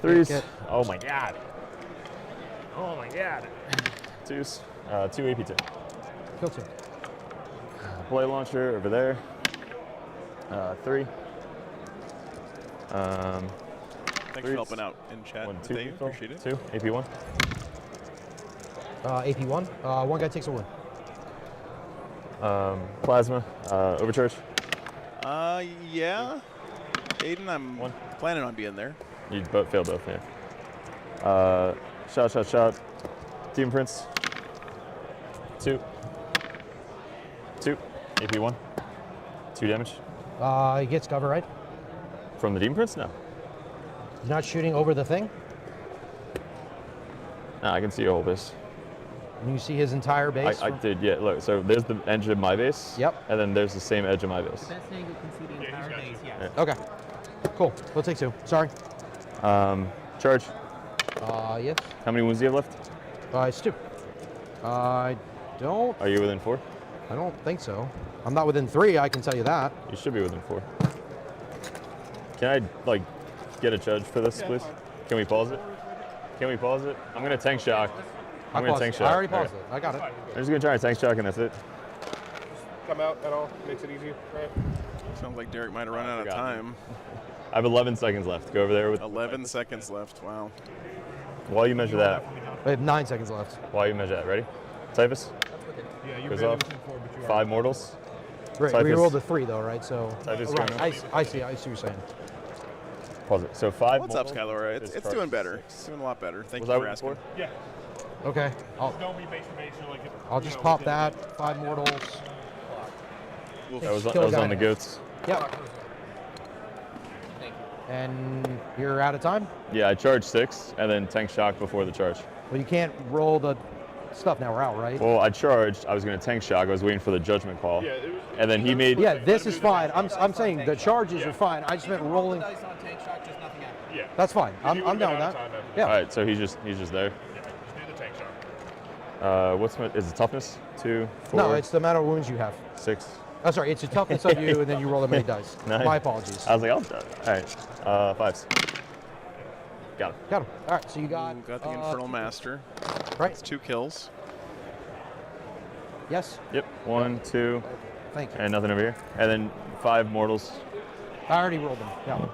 3s. Get- Oh my god. Oh my god. 2s. 2 AP2. Kill 2. Blade launcher over there. 3. Thanks for helping out in chat. 1, 2. Dave, appreciate it. 2. AP1. AP1. One guy takes a win. Plasma. Overcharge. Yeah. Aiden, I'm planning on being there. You failed both, yeah. Shot. Team Prince. 2. 2. AP1. 2 damage. He gets cover, right? From the Demon Prince? No. He's not shooting over the thing. No, I can see your whole base. And you see his entire base. I did, yeah. Look, so there's the edge of my base. Yep. And then there's the same edge of my base. Best angle can see the entire base, yes. Okay. Cool. We'll take 2. Sorry. Charge. Yes. How many wounds do you have left? It's 2. I don't. Are you within 4? I don't think so. I'm not within 3. I can tell you that. You should be within 4. Can I, like, get a judge for this, please? Can we pause it? Can we pause it? I'm going to tank shock. I'm going to tank shock. I already paused it. I got it. I'm just going to try and tank shock, and that's it. Come out at all, makes it easier, right? Sounds like Derek might have run out of time. I have 11 seconds left. Go over there with 11 seconds left. Wow. While you measure that. I have 9 seconds left. While you measure that. Ready? Typhus. Yeah, you're Goes barely off. within 4, but you are. 5 mortals. Right. Typhus. We rolled a 3 though, right? So. Typhus Right. going off. I see what you're saying. Pause it. So 5 What's up, mortals Skylora? is It's charge doing better. 6. It's doing a lot better. Thank Was you I for within asking. 4? Yeah. Okay. Don't be base to base. Like I'll just pop that. 5 mortals. That was Kill a guy. on the goats. Yep. And you're out of time? Yeah, I charged 6 and then tank shock before the charge. Well, you can't roll the stuff now. We're out, right? Well, I charged. I was going to tank shock. I was waiting for the judgment call. Yeah, it was, And then he made. Yeah, this is fine. I'm saying the charges are fine. I just meant rolling. Dice on tank shot, just nothing happened. yeah. That's fine. I'm You would've down been with out of that. time after Yeah. All right, so he's just there. Yeah, just do the tank shot. What's my? Is it toughness? 2, 4, No, it's the amount of wounds you have. 6. Oh, sorry, it's the toughness of you, and then you roll that many dice. 9. My apologies. I was like, I'll do it. All right, 5s. Got it. Got him. All right, so you got. Ooh, got the Infernal Master. Right. It's 2 kills. Yes. Yep. 1, 2, Thank you. and nothing over here. And then 5 mortals. I already rolled them. Yeah.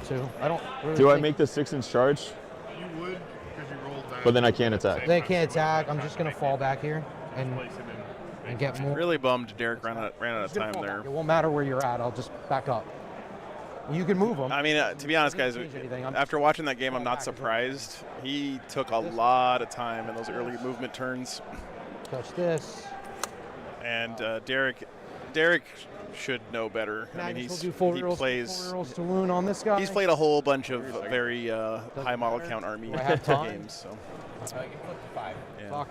2. I don't. Really Do I think- make the 6-inch charge? You would, because you rolled that. But then I can't attack. They can't attack. I'm just gonna fall back here and get more. Really bummed Derek ran out of Just gonna time fall there. back. It won't matter where you're at. I'll just back up. You can move them. I mean, to be honest, guys, Doesn't change anything. I'm after watching that game, I'm not back as well. surprised. He took a lot of time in those early movement turns, Touch this. and Derek should know better. I mean, Magnus will he do full rerolls to wound on this guy. He's played a whole bunch of very high model count army Do I have time? games. So I can flip to 5. yeah. Fuck.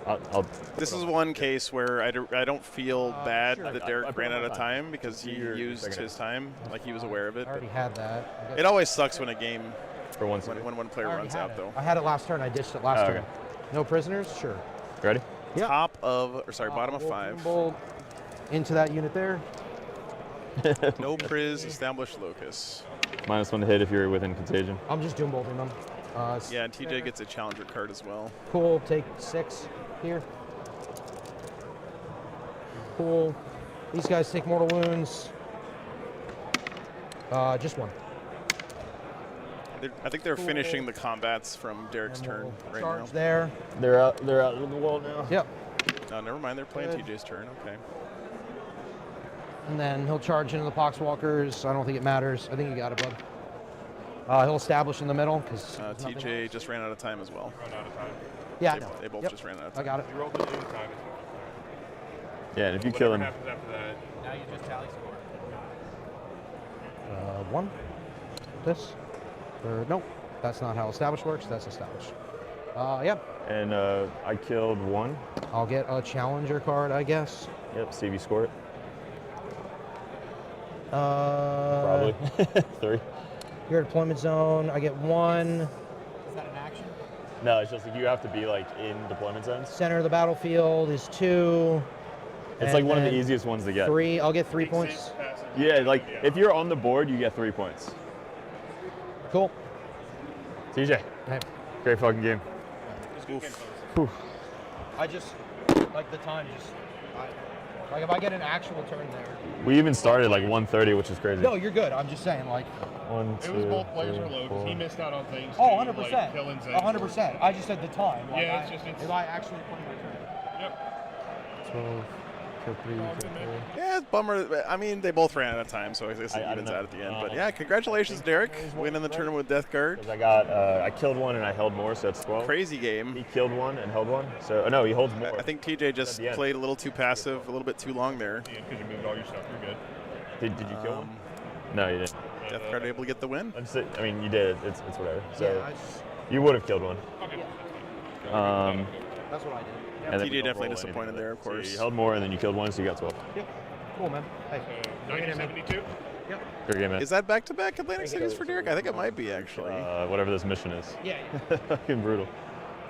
I'll This is one case where I don't feel bad sure. that I Derek put ran it on out of time. time because he You're used second. his time, like he was aware of it. I already had that. It always sucks when a game for 1 second. when one player I already runs had out it. though. I had it last turn. I ditched it last Oh, turn. okay. No prisoners? Sure. Ready? Yeah. Top of, or sorry, bottom of Roll 5. Bolt into that unit there. No priz, established locus. -1 to hit if you're within contagion. I'm just doom bolting them. Yeah, and TJ gets a challenger card as well. Cool. Take 6 here. Cool. These guys take mortal wounds. Just 1. I think they're finishing the combats from Derek's And turn we'll right charge now. there. They're out of the wall now. Yep. Oh, never mind, they're playing Good. TJ's turn. Okay. And then he'll charge into the Poxwalkers. I don't think it matters. I think you got it, bud. He'll establish in the middle because TJ just ran out of time as well. Run out of time. Yeah, I They, know. they both Yep. just ran out of I time. got it. You rolled it in time. Yeah, and if you kill Whatever him, happens after that, Now you just tally score. 1. This. Or nope. That's not how establish works. That's establish. Yep. and I killed 1. I'll get a challenger card, I guess. Yep, see if you score it. Probably. 3. You're at deployment zone. I get 1. Is that an action? No, it's just like you have to be like in deployment zones. Center of the battlefield is 2. It's like and one of the then easiest ones to get. 3. I'll get 3 points. Yeah, like if you're on the board, you get 3 points. Cool. TJ, Hey. great fucking game. Whew. I just like the time. Like if I get an actual turn there. We even started like 1:30, which is crazy. No, you're good. I'm just saying, like. 1, It 2, was both players 3, were low because 4. he missed out on things. Oh, too, 100%. Like killing things. 100%. I just said the time. Like, Yeah, it's just if I actually play my turn. Yep. 12, kill 3, kill 4. Yeah, it's a bummer. I mean, they both ran out of time, so I guess it I evens don't know. out at the end. But yeah, congratulations, Derek, winning the tournament with Death Guard. 'Cause I killed 1 and I held more, so it's 12. Crazy game. He killed 1 and held 1. So no, he holds more. I think TJ just At the end. played a little too passive, a little bit too long there. Yeah, because you moved all your stuff. You're good. Did you kill 1? No, you didn't. Death Guard able to get the win. I mean, you did. It's whatever. So Yeah, I just, you would have killed 1. Okay. that's what I did. And then TJ we don't definitely roll disappointed anything. there, of So course. you held more, and then you killed 1, so you got 12. Yep. Cool, man. Hey. 90-72. Yep. Great game, man. Is that back-to-back Atlantic Cities for Derek? I think it might be, actually. Whatever this mission is. Yeah. Fucking brutal.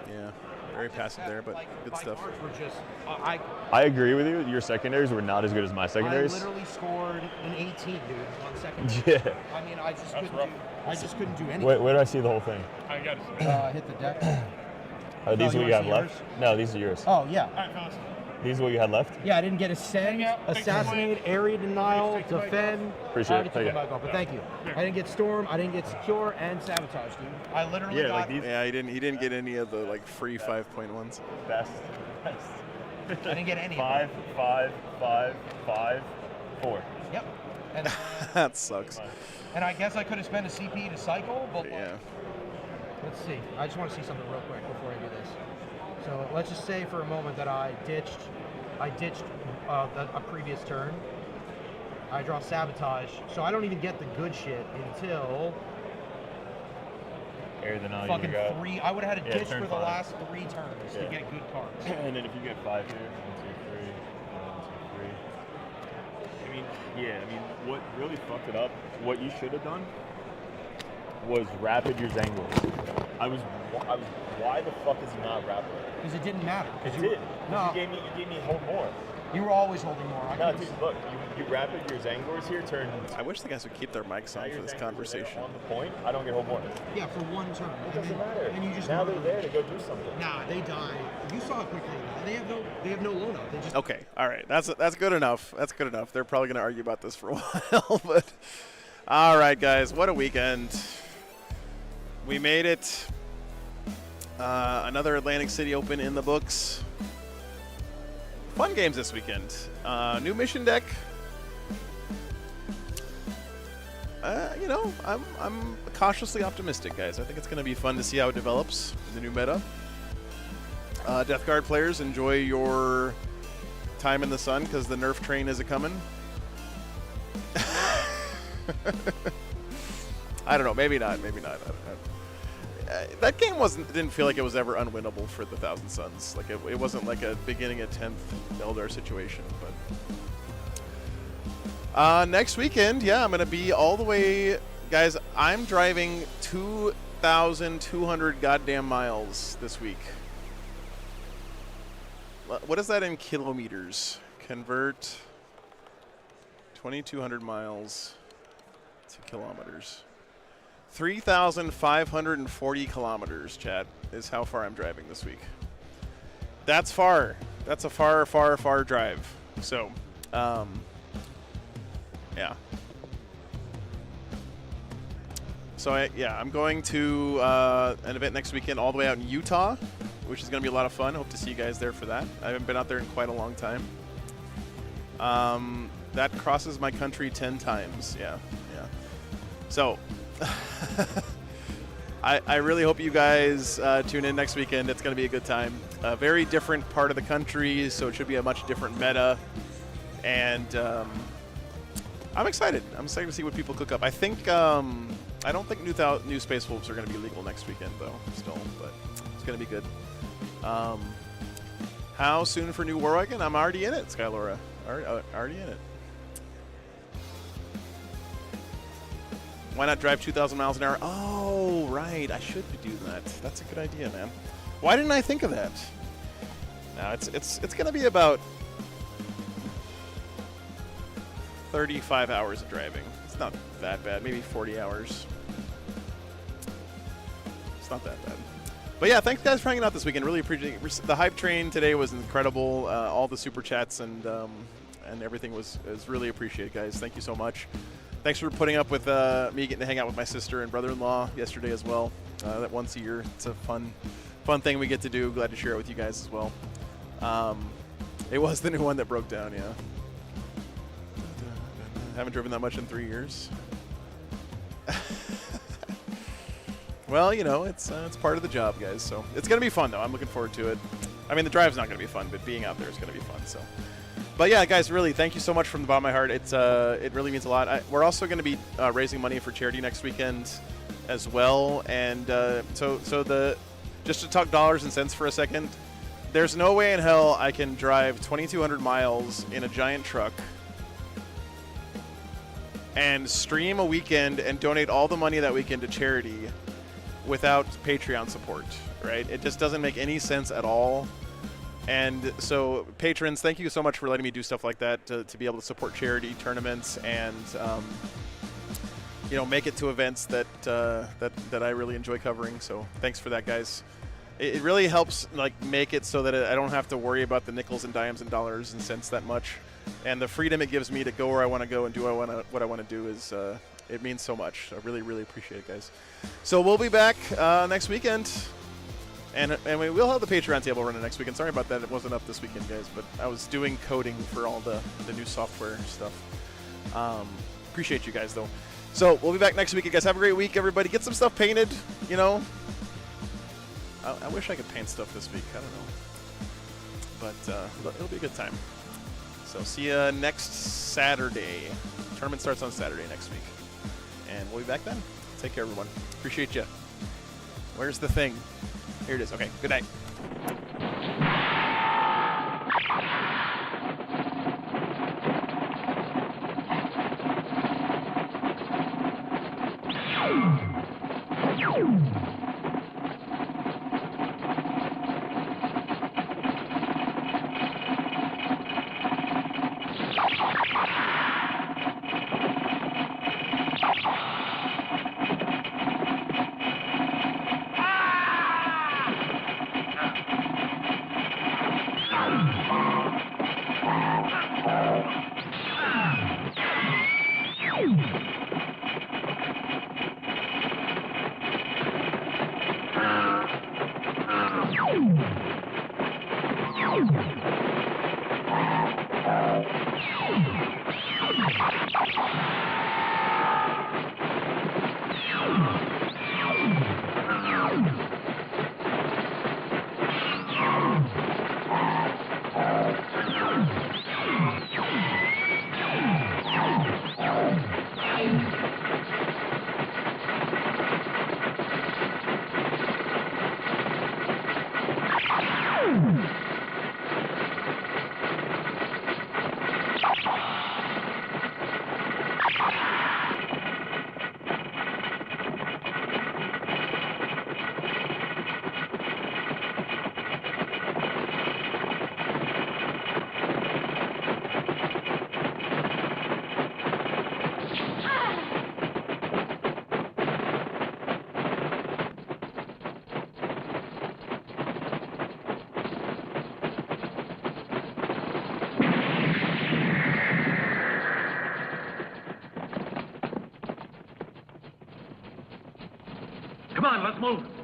Yeah, very passive there, but good my stuff. cards were just. I I agree with you. Your secondaries were not as good as my secondaries. literally scored an 18, dude, on second. Yeah. I mean, I just couldn't rough. do. I just couldn't do anything. Where do I see the whole thing? I got it. Hit the deck. Are these you what you wanna have see left? No, these are yours. Oh yeah. All right, fellas. These are what you had left? Yeah, I didn't get ascend, Hang out, take assassinate, area denial, Take the mic defend. Appreciate I it. already took Take the it. mic off, but thank you. I didn't get storm, I didn't get secure, and sabotage, dude. I literally Yeah, got. like these Yeah, he didn't get any of the like free 5.1s. best. I didn't get any. 5, 5, 5, 5, 4. Yep. And, That sucks. and I guess I could have spent a CP to cycle, but like, Yeah. let's see. I just want to see something real quick before I do this. So let's just say for a moment that I ditched a previous turn. I draw sabotage, so I don't even get the good shit until Area denial, fucking you got. 3. I would have had a Yeah, ditch turn for the 5. last 3 turns to Yeah. get good cards. And then if you get 5 here, 1, 2, 3, 1, 2, 3. I mean, yeah, I mean, what really fucked it up, what you should have done was rapid your Zangles. I was, why the fuck is he not rapid? Because it didn't matter. It you, did. No, You gave me hold more. you were always holding more. I No, could've- dude, look, you rapid your Zangors here, turn. I wish the guys would keep their mics now on your for this Zangors are there conversation. on the point. I don't get hold more. Yeah, for 1 turn. It doesn't matter. And you just now they're murder there them. to go do something. Nah, they die. You saw how quickly they die. They have no loan up. They just Okay, all right, that's good enough. That's good enough. They're probably going to argue about this for a while, but all right, guys, what a weekend. We made it. Another Atlantic City Open in the books. Fun games this weekend. New mission deck. You know, I'm cautiously optimistic, guys. I think it's going to be fun to see how it develops in the new meta. Death Guard players, enjoy your time in the sun because the nerf train is a-coming. I don't know. Maybe not. Maybe not. That game didn't feel like it was ever unwinnable for the Thousand Suns. Like it wasn't like a beginning at 10th Eldar situation. But next weekend, yeah, I'm gonna be all the way, guys. I'm driving 2,200 goddamn miles this week. What is that in kilometers? Convert 2,200 miles to kilometers. 3,540 kilometers, chat, is how far I'm driving this week. That's far. That's a far, far, far drive. So, yeah. So, I'm going to an event next weekend all the way out in Utah, which is going to be a lot of fun. Hope to see you guys there for that. I haven't been out there in quite a long time. That crosses my country 10 times. Yeah. So, I really hope you guys tune in next weekend. It's going to be a good time. A very different part of the country, so it should be a much different meta. And I'm excited. I'm excited to see what people cook up. I think I don't think new Space Wolves are going to be legal next weekend, though, still. But it's going to be good. How soon for New War Wagon? I'm already in it, Skylora. Already in it. Why not drive 2,000 miles an hour? Oh, right. I should be doing that. That's a good idea, man. Why didn't I think of that? Now it's going to be about 35 hours of driving. It's not that bad. Maybe 40 hours. It's not that bad. But yeah, thanks guys for hanging out this weekend. Really appreciate it. The hype train today was incredible. All the super chats and everything was really appreciated, guys. Thank you so much. Thanks for putting up with me getting to hang out with my sister and brother-in-law yesterday as well. That once a year, it's a fun thing we get to do. Glad to share it with you guys as well. It was the new one that broke down, yeah. Haven't driven that much in 3 years. Well, you know, it's part of the job, guys. So it's gonna be fun, though. I'm looking forward to it. I mean, the drive's not gonna be fun, but being out there is gonna be fun. So, but yeah, guys, really, thank you so much from the bottom of my heart. It really means a lot. We're also gonna be raising money for charity next weekend, as well. And just to talk dollars and cents for a second, there's no way in hell I can drive 2,200 miles in a giant truck and stream a weekend and donate all the money that weekend to charity without Patreon support, right? It just doesn't make any sense at all. And so patrons, thank you so much for letting me do stuff like that to be able to support charity tournaments and you know, make it to events that I really enjoy covering. So thanks for that, guys. It really helps like make it so that I don't have to worry about the nickels and dimes and dollars and cents that much. And the freedom it gives me to go where I want to go and do what I want to do is it means so much. I really, really appreciate it, guys. So we'll be back next weekend. And we will have the Patreon table running next weekend. Sorry about that. It wasn't up this weekend, guys. But I was doing coding for all the new software stuff. Appreciate you guys, though. So we'll be back next week. You guys have a great week, everybody. Get some stuff painted, you know. I wish I could paint stuff this week. I don't know. But it'll be a good time. So see you next Saturday. Tournament starts on Saturday next week. And we'll be back then. Take care, everyone. Appreciate you. Where's the thing? Here it is. Okay, good night. Come on, let's move.